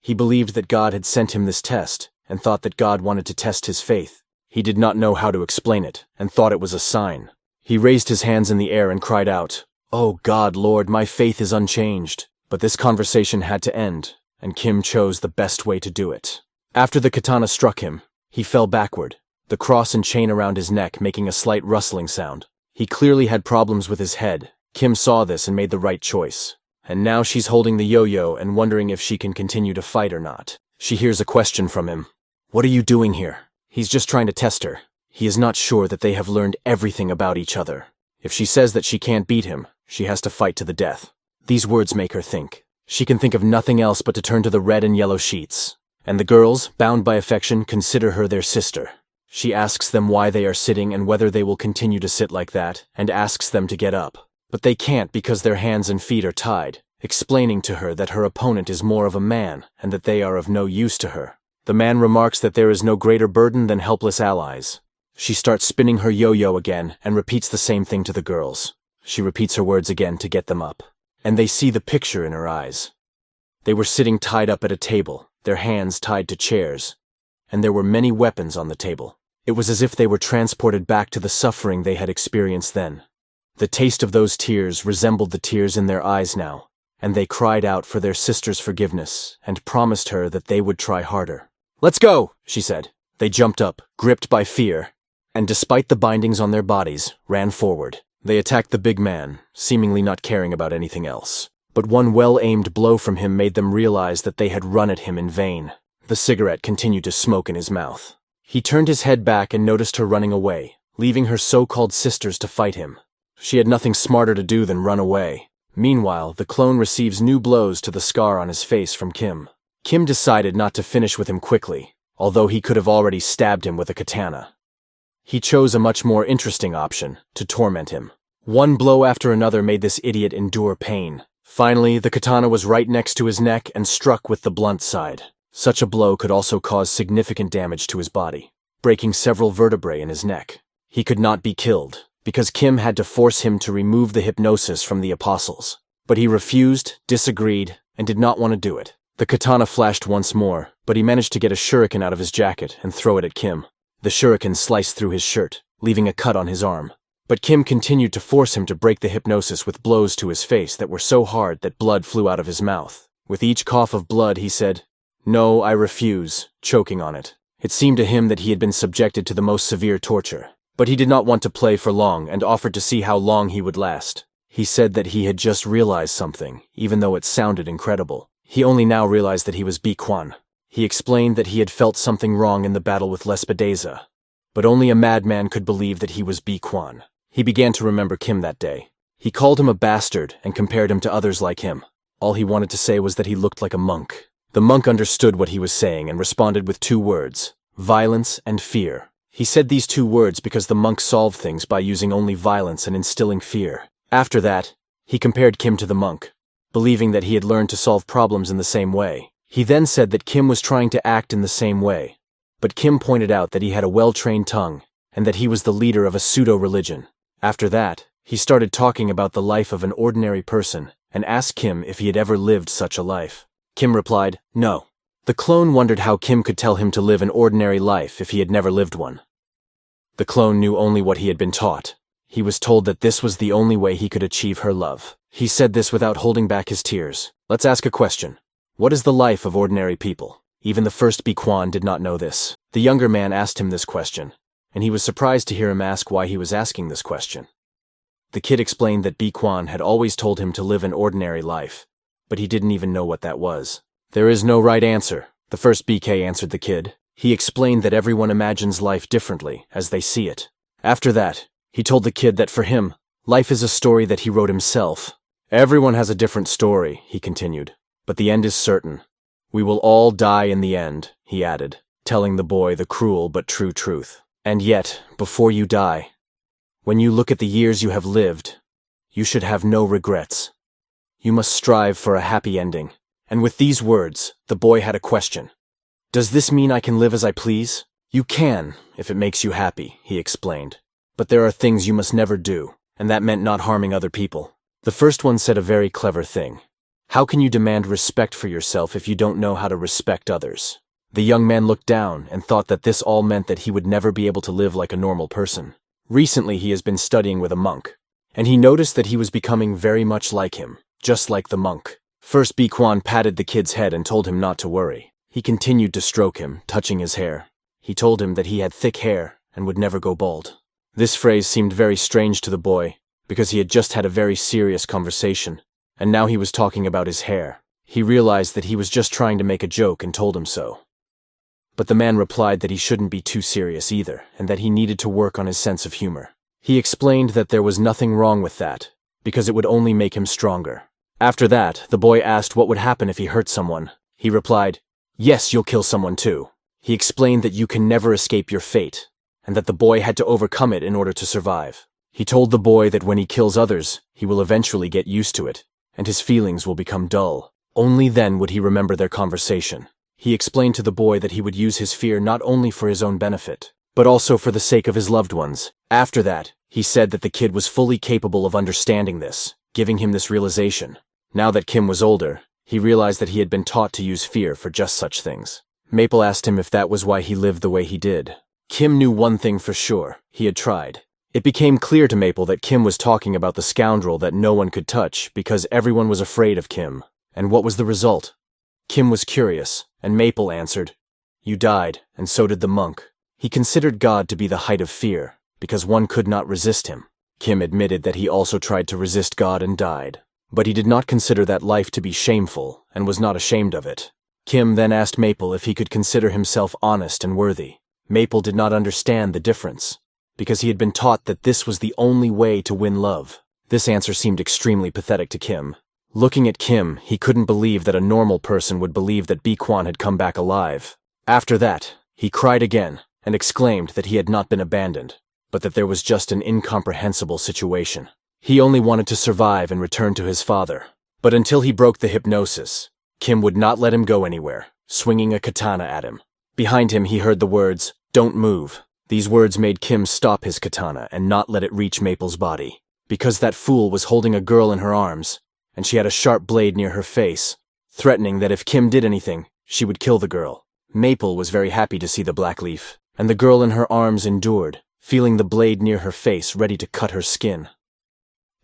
He believed that God had sent him this test and thought that God wanted to test his faith. He did not know how to explain it and thought it was a sign. He raised his hands in the air and cried out, "Oh God, Lord, my faith is unchanged." But this conversation had to end, and Kim chose the best way to do it. After the katana struck him, he fell backward, the cross and chain around his neck making a slight rustling sound. He clearly had problems with his head. Kim saw this and made the right choice. And now she's holding the yo-yo and wondering if she can continue to fight or not. She hears a question from him. What are you doing here? He's just trying to test her. He is not sure that they have learned everything about each other. If she says that she can't beat him, she has to fight to the death. These words make her think. She can think of nothing else but to turn to the red and yellow sheets. And the girls, bound by affection, consider her their sister. She asks them why they are sitting and whether they will continue to sit like that, and asks them to get up. But they can't because their hands and feet are tied, explaining to her that her opponent is more of a man and that they are of no use to her. The man remarks that there is no greater burden than helpless allies. She starts spinning her yo-yo again and repeats the same thing to the girls. She repeats her words again to get them up. And they see the picture in her eyes. They were sitting tied up at a table, their hands tied to chairs, and there were many weapons on the table. It was as if they were transported back to the suffering they had experienced then. The taste of those tears resembled the tears in their eyes now, and they cried out for their sister's forgiveness and promised her that they would try harder. "Let's go," she said. They jumped up, gripped by fear, and despite the bindings on their bodies, ran forward. They attacked the big man, seemingly not caring about anything else. But one well-aimed blow from him made them realize that they had run at him in vain. The cigarette continued to smoke in his mouth. He turned his head back and noticed her running away, leaving her so-called sisters to fight him. She had nothing smarter to do than run away. Meanwhile, the clone receives new blows to the scar on his face from Kim. Kim decided not to finish with him quickly, although he could have already stabbed him with a katana. He chose a much more interesting option, to torment him. One blow after another made this idiot endure pain. Finally, the katana was right next to his neck and struck with the blunt side. Such a blow could also cause significant damage to his body, breaking several vertebrae in his neck. He could not be killed, because Kim had to force him to remove the hypnosis from the apostles. But he refused, disagreed, and did not want to do it. The katana flashed once more, but he managed to get a shuriken out of his jacket and throw it at Kim. The shuriken sliced through his shirt, leaving a cut on his arm. But Kim continued to force him to break the hypnosis with blows to his face that were so hard that blood flew out of his mouth. With each cough of blood, he said, "No, I refuse," choking on it. It seemed to him that he had been subjected to the most severe torture. But he did not want to play for long and offered to see how long he would last. He said that he had just realized something, even though it sounded incredible. He only now realized that he was Bi-Kwan. He explained that he had felt something wrong in the battle with Lespedeza, but only a madman could believe that he was Bi-Kwan. He began to remember Kim that day. He called him a bastard and compared him to others like him. All he wanted to say was that he looked like a monk. The monk understood what he was saying and responded with 2 words: violence and fear. He said these 2 words because the monk solved things by using only violence and instilling fear. After that, he compared Kim to the monk, believing that he had learned to solve problems in the same way. He then said that Kim was trying to act in the same way, but Kim pointed out that he had a well-trained tongue and that he was the leader of a pseudo-religion. After that, he started talking about the life of an ordinary person and asked Kim if he had ever lived such a life. Kim replied, no. The clone wondered how Kim could tell him to live an ordinary life if he had never lived one. The clone knew only what he had been taught. He was told that this was the only way he could achieve her love. He said this without holding back his tears. Let's ask a question. What is the life of ordinary people? Even the first Biquan did not know this. The younger man asked him this question, and he was surprised to hear him ask why he was asking this question. The kid explained that Biquan had always told him to live an ordinary life, but he didn't even know what that was. There is no right answer, the first BK answered the kid. He explained that everyone imagines life differently as they see it. After that, he told the kid that for him, life is a story that he wrote himself. Everyone has a different story, he continued, but the end is certain. We will all die in the end, he added, telling the boy the cruel but true truth. And yet, before you die, when you look at the years you have lived, you should have no regrets. You must strive for a happy ending. And with these words, the boy had a question. Does this mean I can live as I please? You can, if it makes you happy, he explained. But there are things you must never do, and that meant not harming other people. The first one said a very clever thing. How can you demand respect for yourself if you don't know how to respect others? The young man looked down and thought that this all meant that he would never be able to live like a normal person. Recently he has been studying with a monk, and he noticed that he was becoming very much like him, just like the monk. First Biquan patted the kid's head and told him not to worry. He continued to stroke him, touching his hair. He told him that he had thick hair and would never go bald. This phrase seemed very strange to the boy, because he had just had a very serious conversation, and now he was talking about his hair. He realized that he was just trying to make a joke and told him so. But the man replied that he shouldn't be too serious either, and that he needed to work on his sense of humor. He explained that there was nothing wrong with that, because it would only make him stronger. After that, the boy asked what would happen if he hurt someone. He replied, yes, you'll kill someone too. He explained that you can never escape your fate, and that the boy had to overcome it in order to survive. He told the boy that when he kills others, he will eventually get used to it, and his feelings will become dull. Only then would he remember their conversation. He explained to the boy that he would use his fear not only for his own benefit, but also for the sake of his loved ones. After that, he said that the kid was fully capable of understanding this, giving him this realization. Now that Kim was older, he realized that he had been taught to use fear for just such things. Maple asked him if that was why he lived the way he did. Kim knew one thing for sure. He had tried. It became clear to Maple that Kim was talking about the scoundrel that no one could touch because everyone was afraid of Kim. And what was the result? Kim was curious, and Maple answered, you died, and so did the monk. He considered God to be the height of fear, because one could not resist him. Kim admitted that he also tried to resist God and died. But he did not consider that life to be shameful, and was not ashamed of it. Kim then asked Maple if he could consider himself honest and worthy. Maple did not understand the difference, because he had been taught that this was the only way to win love. This answer seemed extremely pathetic to Kim. Looking at Kim, he couldn't believe that a normal person would believe that Biquan had come back alive. After that, he cried again, and exclaimed that he had not been abandoned, but that there was just an incomprehensible situation. He only wanted to survive and return to his father. But until he broke the hypnosis, Kim would not let him go anywhere, swinging a katana at him. Behind him he heard the words, don't move. These words made Kim stop his katana and not let it reach Maple's body, because that fool was holding a girl in her arms, and she had a sharp blade near her face, threatening that if Kim did anything, she would kill the girl. Maple was very happy to see the black leaf, and the girl in her arms endured, feeling the blade near her face ready to cut her skin.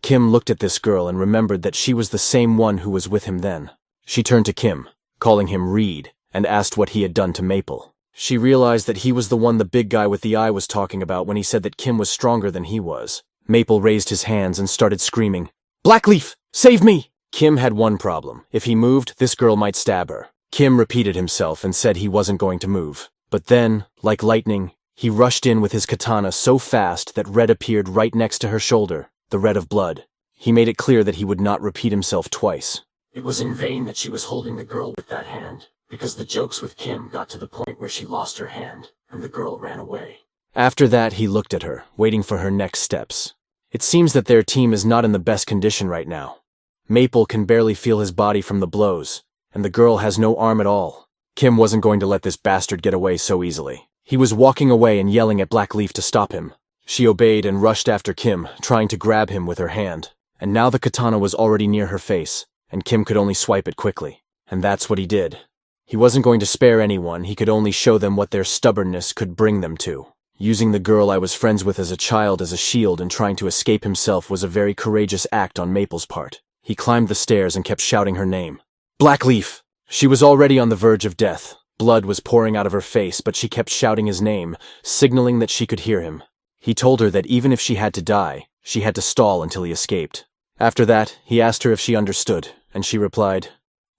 Kim looked at this girl and remembered that she was the same one who was with him then. She turned to Kim, calling him Reed, and asked what he had done to Maple. She realized that he was the one the big guy with the eye was talking about when he said that Kim was stronger than he was. Maple raised his hands and started screaming, Blackleaf, save me! Kim had one problem. If he moved, this girl might stab her. Kim repeated himself and said he wasn't going to move. But then, like lightning, he rushed in with his katana so fast that red appeared right next to her shoulder, the red of blood. He made it clear that he would not repeat himself twice. It was in vain that she was holding the girl with that hand. because the jokes with Kim got to the point where she lost her hand, and the girl ran away. After that, he looked at her, waiting for her next steps. It seems that their team is not in the best condition right now. Maple can barely feel his body from the blows, and the girl has no arm at all. Kim wasn't going to let this bastard get away so easily. He was walking away and yelling at Blackleaf to stop him. She obeyed and rushed after Kim, trying to grab him with her hand. And now the katana was already near her face, and Kim could only swipe it quickly. And that's what he did. He wasn't going to spare anyone, he could only show them what their stubbornness could bring them to. Using the girl I was friends with as a child as a shield and trying to escape himself was a very courageous act on Maple's part. He climbed the stairs and kept shouting her name. Blackleaf! She was already on the verge of death. Blood was pouring out of her face, but she kept shouting his name, signaling that she could hear him. He told her that even if she had to die, she had to stall until he escaped. After that, he asked her if she understood, and she replied,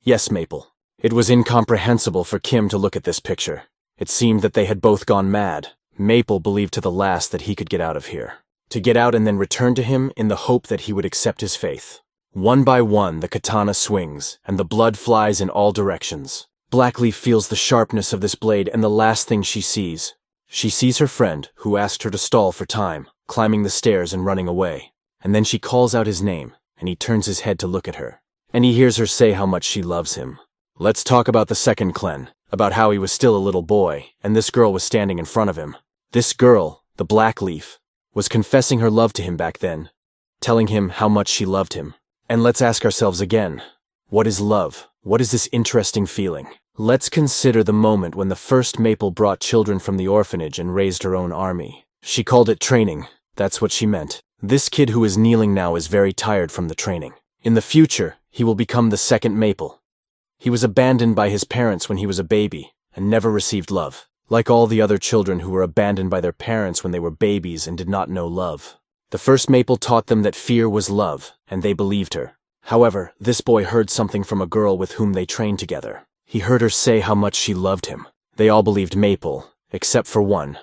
"Yes, Maple." It was incomprehensible for Kim to look at this picture. It seemed that they had both gone mad. Maple believed to the last that he could get out of here. To get out and then return to him in the hope that he would accept his faith. One by one, the katana swings, and the blood flies in all directions. Blackleaf feels the sharpness of this blade, and the last thing she sees her friend, who asked her to stall for time, climbing the stairs and running away. And then she calls out his name, and he turns his head to look at her. And he hears her say how much she loves him. Let's talk about the second clan, about how he was still a little boy, and this girl was standing in front of him. This girl, the Blackleaf, was confessing her love to him back then, telling him how much she loved him. And let's ask ourselves again, what is love? What is this interesting feeling? Let's consider the moment when the first Maple brought children from the orphanage and raised her own army. She called it training. That's what she meant. This kid who is kneeling now is very tired from the training. In the future, he will become the second Maple. He was abandoned by his parents when he was a baby and never received love, like all the other children who were abandoned by their parents when they were babies and did not know love. The first Maple taught them that fear was love, and they believed her. However, this boy heard something from a girl with whom they trained together. He heard her say how much she loved him. They all believed Maple, except for one.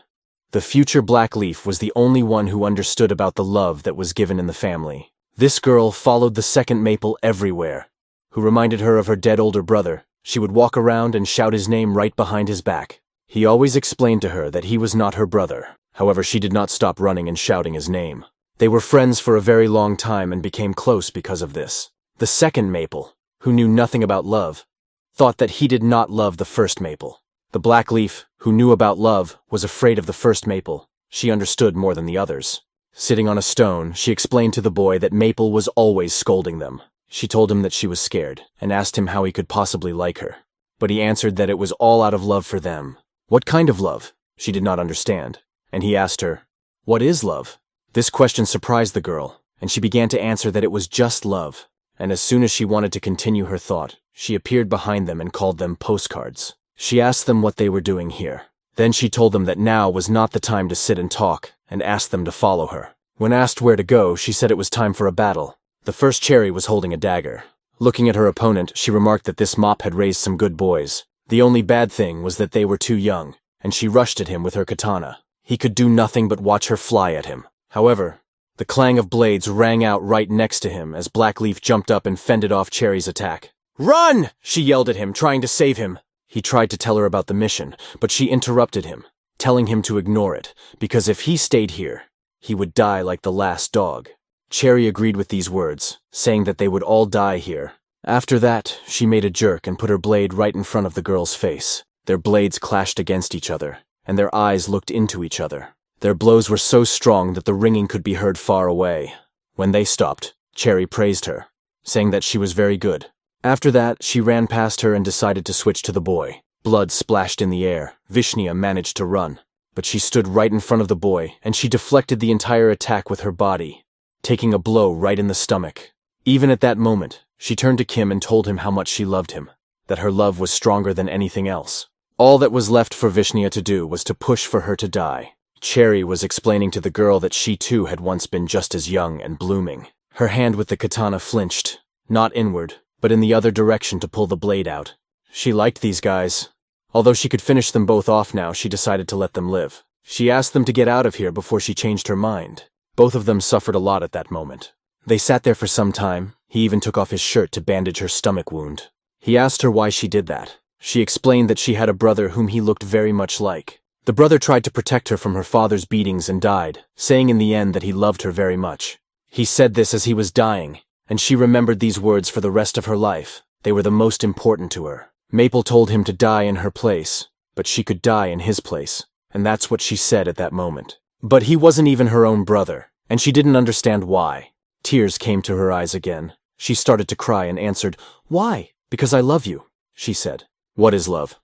The future Blackleaf was the only one who understood about the love that was given in the family. This girl followed the second Maple everywhere, who reminded her of her dead older brother. She would walk around and shout his name right behind his back. He always explained to her that he was not her brother. However, she did not stop running and shouting his name. They were friends for a very long time and became close because of this. The second Maple, who knew nothing about love, thought that he did not love the first Maple. The Blackleaf, who knew about love, was afraid of the first Maple. She understood more than the others. Sitting on a stone, she explained to the boy that Maple was always scolding them. She told him that she was scared, and asked him how he could possibly like her. But he answered that it was all out of love for them. What kind of love? She did not understand. And he asked her, "What is love?" This question surprised the girl, and she began to answer that it was just love. And as soon as she wanted to continue her thought, she appeared behind them and called them postcards. She asked them what they were doing here. Then she told them that now was not the time to sit and talk, and asked them to follow her. When asked where to go, she said it was time for a battle. The first Cherry was holding a dagger. Looking at her opponent, she remarked that this mop had raised some good boys. The only bad thing was that they were too young, and she rushed at him with her katana. He could do nothing but watch her fly at him. However, the clang of blades rang out right next to him as Blackleaf jumped up and fended off Cherry's attack. "Run!" she yelled at him, trying to save him. He tried to tell her about the mission, but she interrupted him, telling him to ignore it, because if he stayed here, he would die like the last dog. Cherry agreed with these words, saying that they would all die here. After that, she made a jerk and put her blade right in front of the girl's face. Their blades clashed against each other, and their eyes looked into each other. Their blows were so strong that the ringing could be heard far away. When they stopped, Cherry praised her, saying that she was very good. After that, she ran past her and decided to switch to the boy. Blood splashed in the air. Vishnia managed to run, but she stood right in front of the boy, and she deflected the entire attack with her body, taking a blow right in the stomach. Even at that moment, she turned to Kim and told him how much she loved him, that her love was stronger than anything else. All that was left for Vishnia to do was to push for her to die. Cherry was explaining to the girl that she too had once been just as young and blooming. Her hand with the katana flinched, not inward, but in the other direction to pull the blade out. She liked these guys. Although she could finish them both off now, she decided to let them live. She asked them to get out of here before she changed her mind. Both of them suffered a lot at that moment. They sat there for some time. He even took off his shirt to bandage her stomach wound. He asked her why she did that. She explained that she had a brother whom he looked very much like. The brother tried to protect her from her father's beatings and died, saying in the end that he loved her very much. He said this as he was dying, and she remembered these words for the rest of her life. They were the most important to her. Maple told him to die in her place, but she could die in his place, and that's what she said at that moment. But he wasn't even her own brother, and she didn't understand why. Tears came to her eyes again. She started to cry and answered, "Why? Because I love you," she said. "What is love?"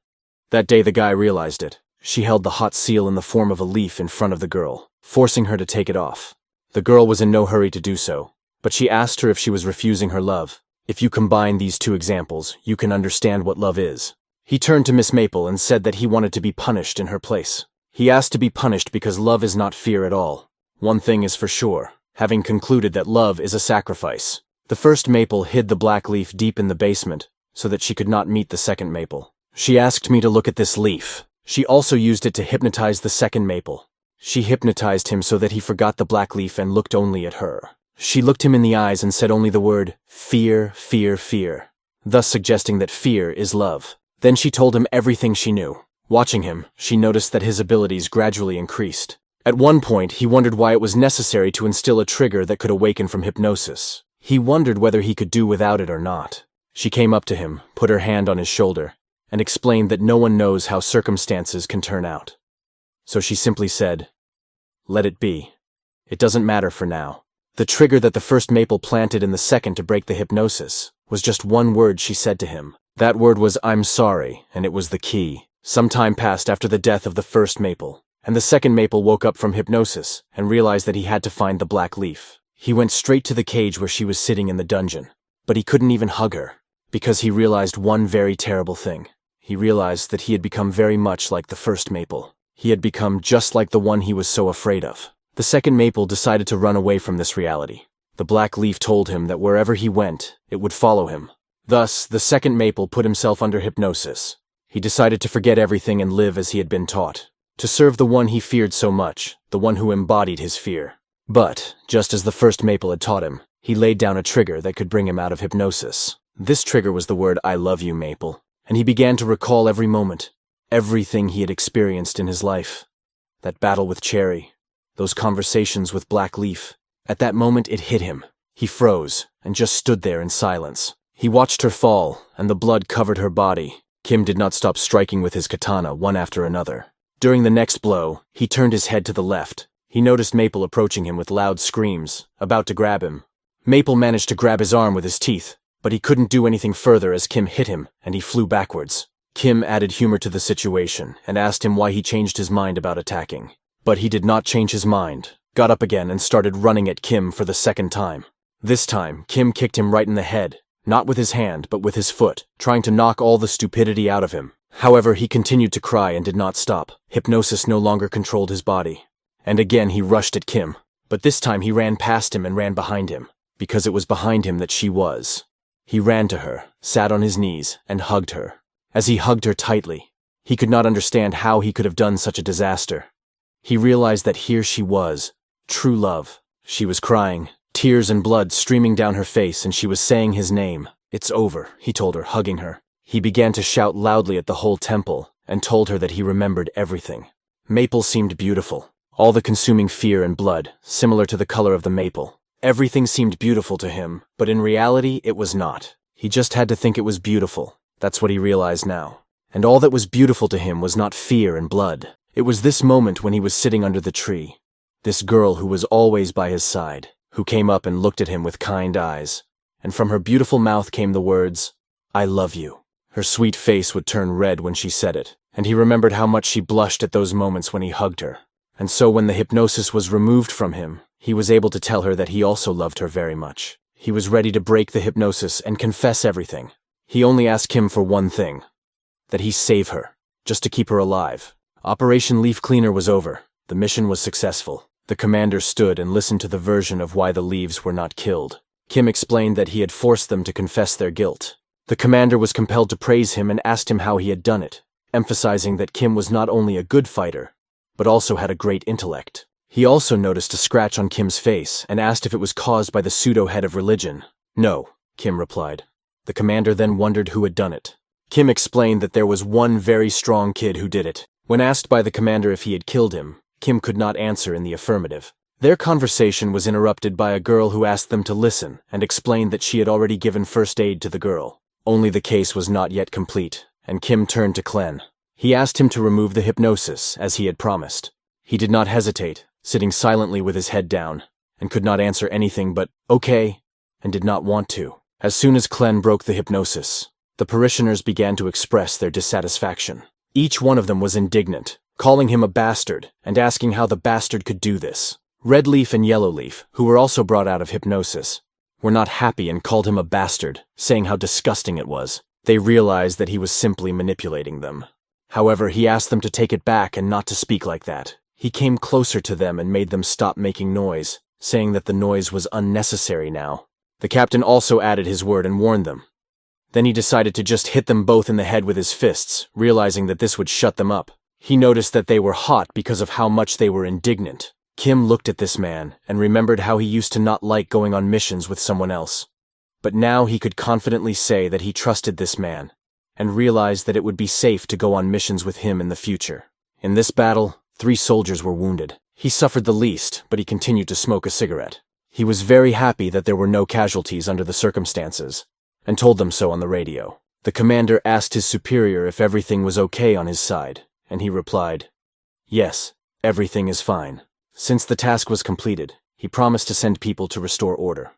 That day the guy realized it. She held the hot seal in the form of a leaf in front of the girl, forcing her to take it off. The girl was in no hurry to do so, but she asked her if she was refusing her love. If you combine these two examples, you can understand what love is. He turned to Miss Maple and said that he wanted to be punished in her place. He asked to be punished because love is not fear at all. One thing is for sure, having concluded that love is a sacrifice. The first Maple hid the black leaf deep in the basement so that she could not meet the second Maple. She asked me to look at this leaf. She also used it to hypnotize the second Maple. She hypnotized him so that he forgot the black leaf and looked only at her. She looked him in the eyes and said only the word, "Fear, fear, fear," thus suggesting that fear is love. Then she told him everything she knew. Watching him, she noticed that his abilities gradually increased. At one point, he wondered why it was necessary to instill a trigger that could awaken from hypnosis. He wondered whether he could do without it or not. She came up to him, put her hand on his shoulder, and explained that no one knows how circumstances can turn out. So she simply said, "Let it be. It doesn't matter for now." The trigger that the first Maple planted in the second to break the hypnosis was just one word she said to him. That word was "I'm sorry," and it was the key. Some time passed after the death of the first Maple, and the second Maple woke up from hypnosis and realized that he had to find the black leaf. He went straight to the cage where she was sitting in the dungeon, but he couldn't even hug her, because he realized one very terrible thing. He realized that he had become very much like the first Maple. He had become just like the one he was so afraid of. The second Maple decided to run away from this reality. The black leaf told him that wherever he went, it would follow him. Thus, the second Maple put himself under hypnosis. He decided to forget everything and live as he had been taught, to serve the one he feared so much, the one who embodied his fear. But, just as the first Maple had taught him, he laid down a trigger that could bring him out of hypnosis. This trigger was the word "I love you, Maple," and he began to recall every moment, everything he had experienced in his life. That battle with Cherry, those conversations with Black Leaf. At that moment it hit him. He froze, and just stood there in silence. He watched her fall, and the blood covered her body. Kim did not stop striking with his katana one after another. During the next blow, he turned his head to the left. He noticed Maple approaching him with loud screams, about to grab him. Maple managed to grab his arm with his teeth, but he couldn't do anything further as Kim hit him, and he flew backwards. Kim added humor to the situation, and asked him why he changed his mind about attacking. But he did not change his mind, got up again and started running at Kim for the second time. This time, Kim kicked him right in the head, not with his hand, but with his foot, trying to knock all the stupidity out of him. However, he continued to cry and did not stop. Hypnosis no longer controlled his body. And again he rushed at Kim, but this time he ran past him and ran behind him, because it was behind him that she was. He ran to her, sat on his knees, and hugged her. As he hugged her tightly, he could not understand how he could have done such a disaster. He realized that here she was, true love. She was crying, tears and blood streaming down her face, and she was saying his name. "It's over," he told her, hugging her. He began to shout loudly at the whole temple, and told her that he remembered everything. Maple seemed beautiful. All the consuming fear and blood, similar to the color of the maple. Everything seemed beautiful to him, but in reality it was not. He just had to think it was beautiful. That's what he realized now. And all that was beautiful to him was not fear and blood. It was this moment when he was sitting under the tree. This girl who was always by his side, who came up and looked at him with kind eyes. And from her beautiful mouth came the words, "I love you." Her sweet face would turn red when she said it, and he remembered how much she blushed at those moments when he hugged her. And so when the hypnosis was removed from him, he was able to tell her that he also loved her very much. He was ready to break the hypnosis and confess everything. He only asked Kim for one thing, that he save her, just to keep her alive. Operation Leaf Cleaner was over. The mission was successful. The commander stood and listened to the version of why the leaves were not killed. Kim explained that he had forced them to confess their guilt. The commander was compelled to praise him and asked him how he had done it, emphasizing that Kim was not only a good fighter, but also had a great intellect. He also noticed a scratch on Kim's face and asked if it was caused by the pseudo-head of religion. "No," Kim replied. The commander then wondered who had done it. Kim explained that there was one very strong kid who did it. When asked by the commander if he had killed him, Kim could not answer in the affirmative. Their conversation was interrupted by a girl who asked them to listen and explained that she had already given first aid to the girl. Only the case was not yet complete, and Kim turned to Klen. He asked him to remove the hypnosis, as he had promised. He did not hesitate, sitting silently with his head down, and could not answer anything but, okay, and did not want to. As soon as Klen broke the hypnosis, the parishioners began to express their dissatisfaction. Each one of them was indignant, calling him a bastard, and asking how the bastard could do this. Red Leaf and Yellow Leaf, who were also brought out of hypnosis, were not happy and called him a bastard, saying how disgusting it was. They realized that he was simply manipulating them. However, he asked them to take it back and not to speak like that. He came closer to them and made them stop making noise, saying that the noise was unnecessary now. The captain also added his word and warned them. Then he decided to just hit them both in the head with his fists, realizing that this would shut them up. He noticed that they were hot because of how much they were indignant. Kim looked at this man and remembered how he used to not like going on missions with someone else. But now he could confidently say that he trusted this man, and realized that it would be safe to go on missions with him in the future. In this battle, 3 soldiers were wounded. He suffered the least, but he continued to smoke a cigarette. He was very happy that there were no casualties under the circumstances, and told them so on the radio. The commander asked his superior if everything was okay on his side, and he replied, "Yes, everything is fine." Since the task was completed, he promised to send people to restore order.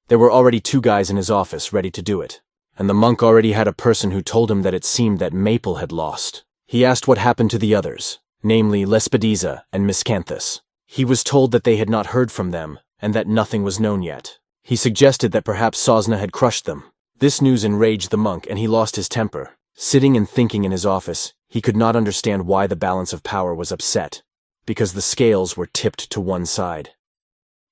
There were already 2 guys in his office ready to do it, and the monk already had a person who told him that it seemed that Maple had lost. He asked what happened to the others, namely Lespediza and Miscanthus. He was told that they had not heard from them, and that nothing was known yet. He suggested that perhaps Sosna had crushed them. This news enraged the monk, and he lost his temper. Sitting and thinking in his office, he could not understand why the balance of power was upset, because the scales were tipped to one side.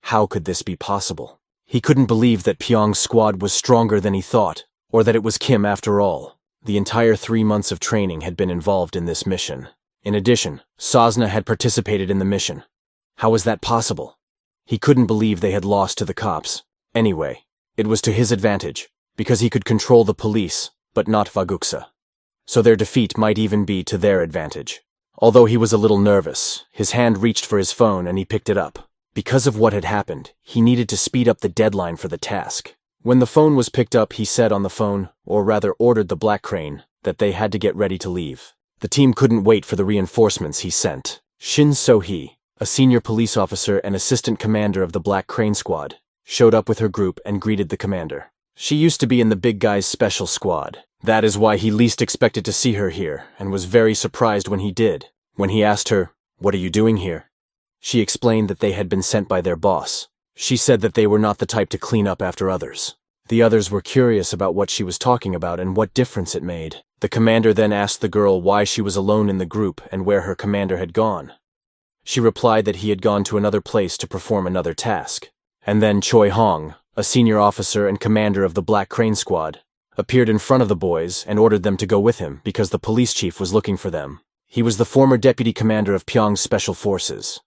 How could this be possible? He couldn't believe that Pyong's squad was stronger than he thought, or that it was Kim after all. The entire 3 months of training had been involved in this mission. In addition, Sosna had participated in the mission. How was that possible? He couldn't believe they had lost to the cops. Anyway, it was to his advantage, because he could control the police, but not Vaguksa. So their defeat might even be to their advantage. Although he was a little nervous, his hand reached for his phone and he picked it up. Because of what had happened, he needed to speed up the deadline for the task. When the phone was picked up, he said on the phone, or rather ordered the Black Crane, that they had to get ready to leave. The team couldn't wait for the reinforcements he sent. Shin So-hee, a senior police officer and assistant commander of the Black Crane squad, showed up with her group and greeted the commander. She used to be in the big guy's special squad. That is why he least expected to see her here, and was very surprised when he did. When he asked her, "What are you doing here?" she explained that they had been sent by their boss. She said that they were not the type to clean up after others. The others were curious about what she was talking about and what difference it made. The commander then asked the girl why she was alone in the group and where her commander had gone. She replied that he had gone to another place to perform another task. And then Choi Hong, a senior officer and commander of the Black Crane squad, appeared in front of the boys and ordered them to go with him because the police chief was looking for them. He was the former deputy commander of Pyong's special forces.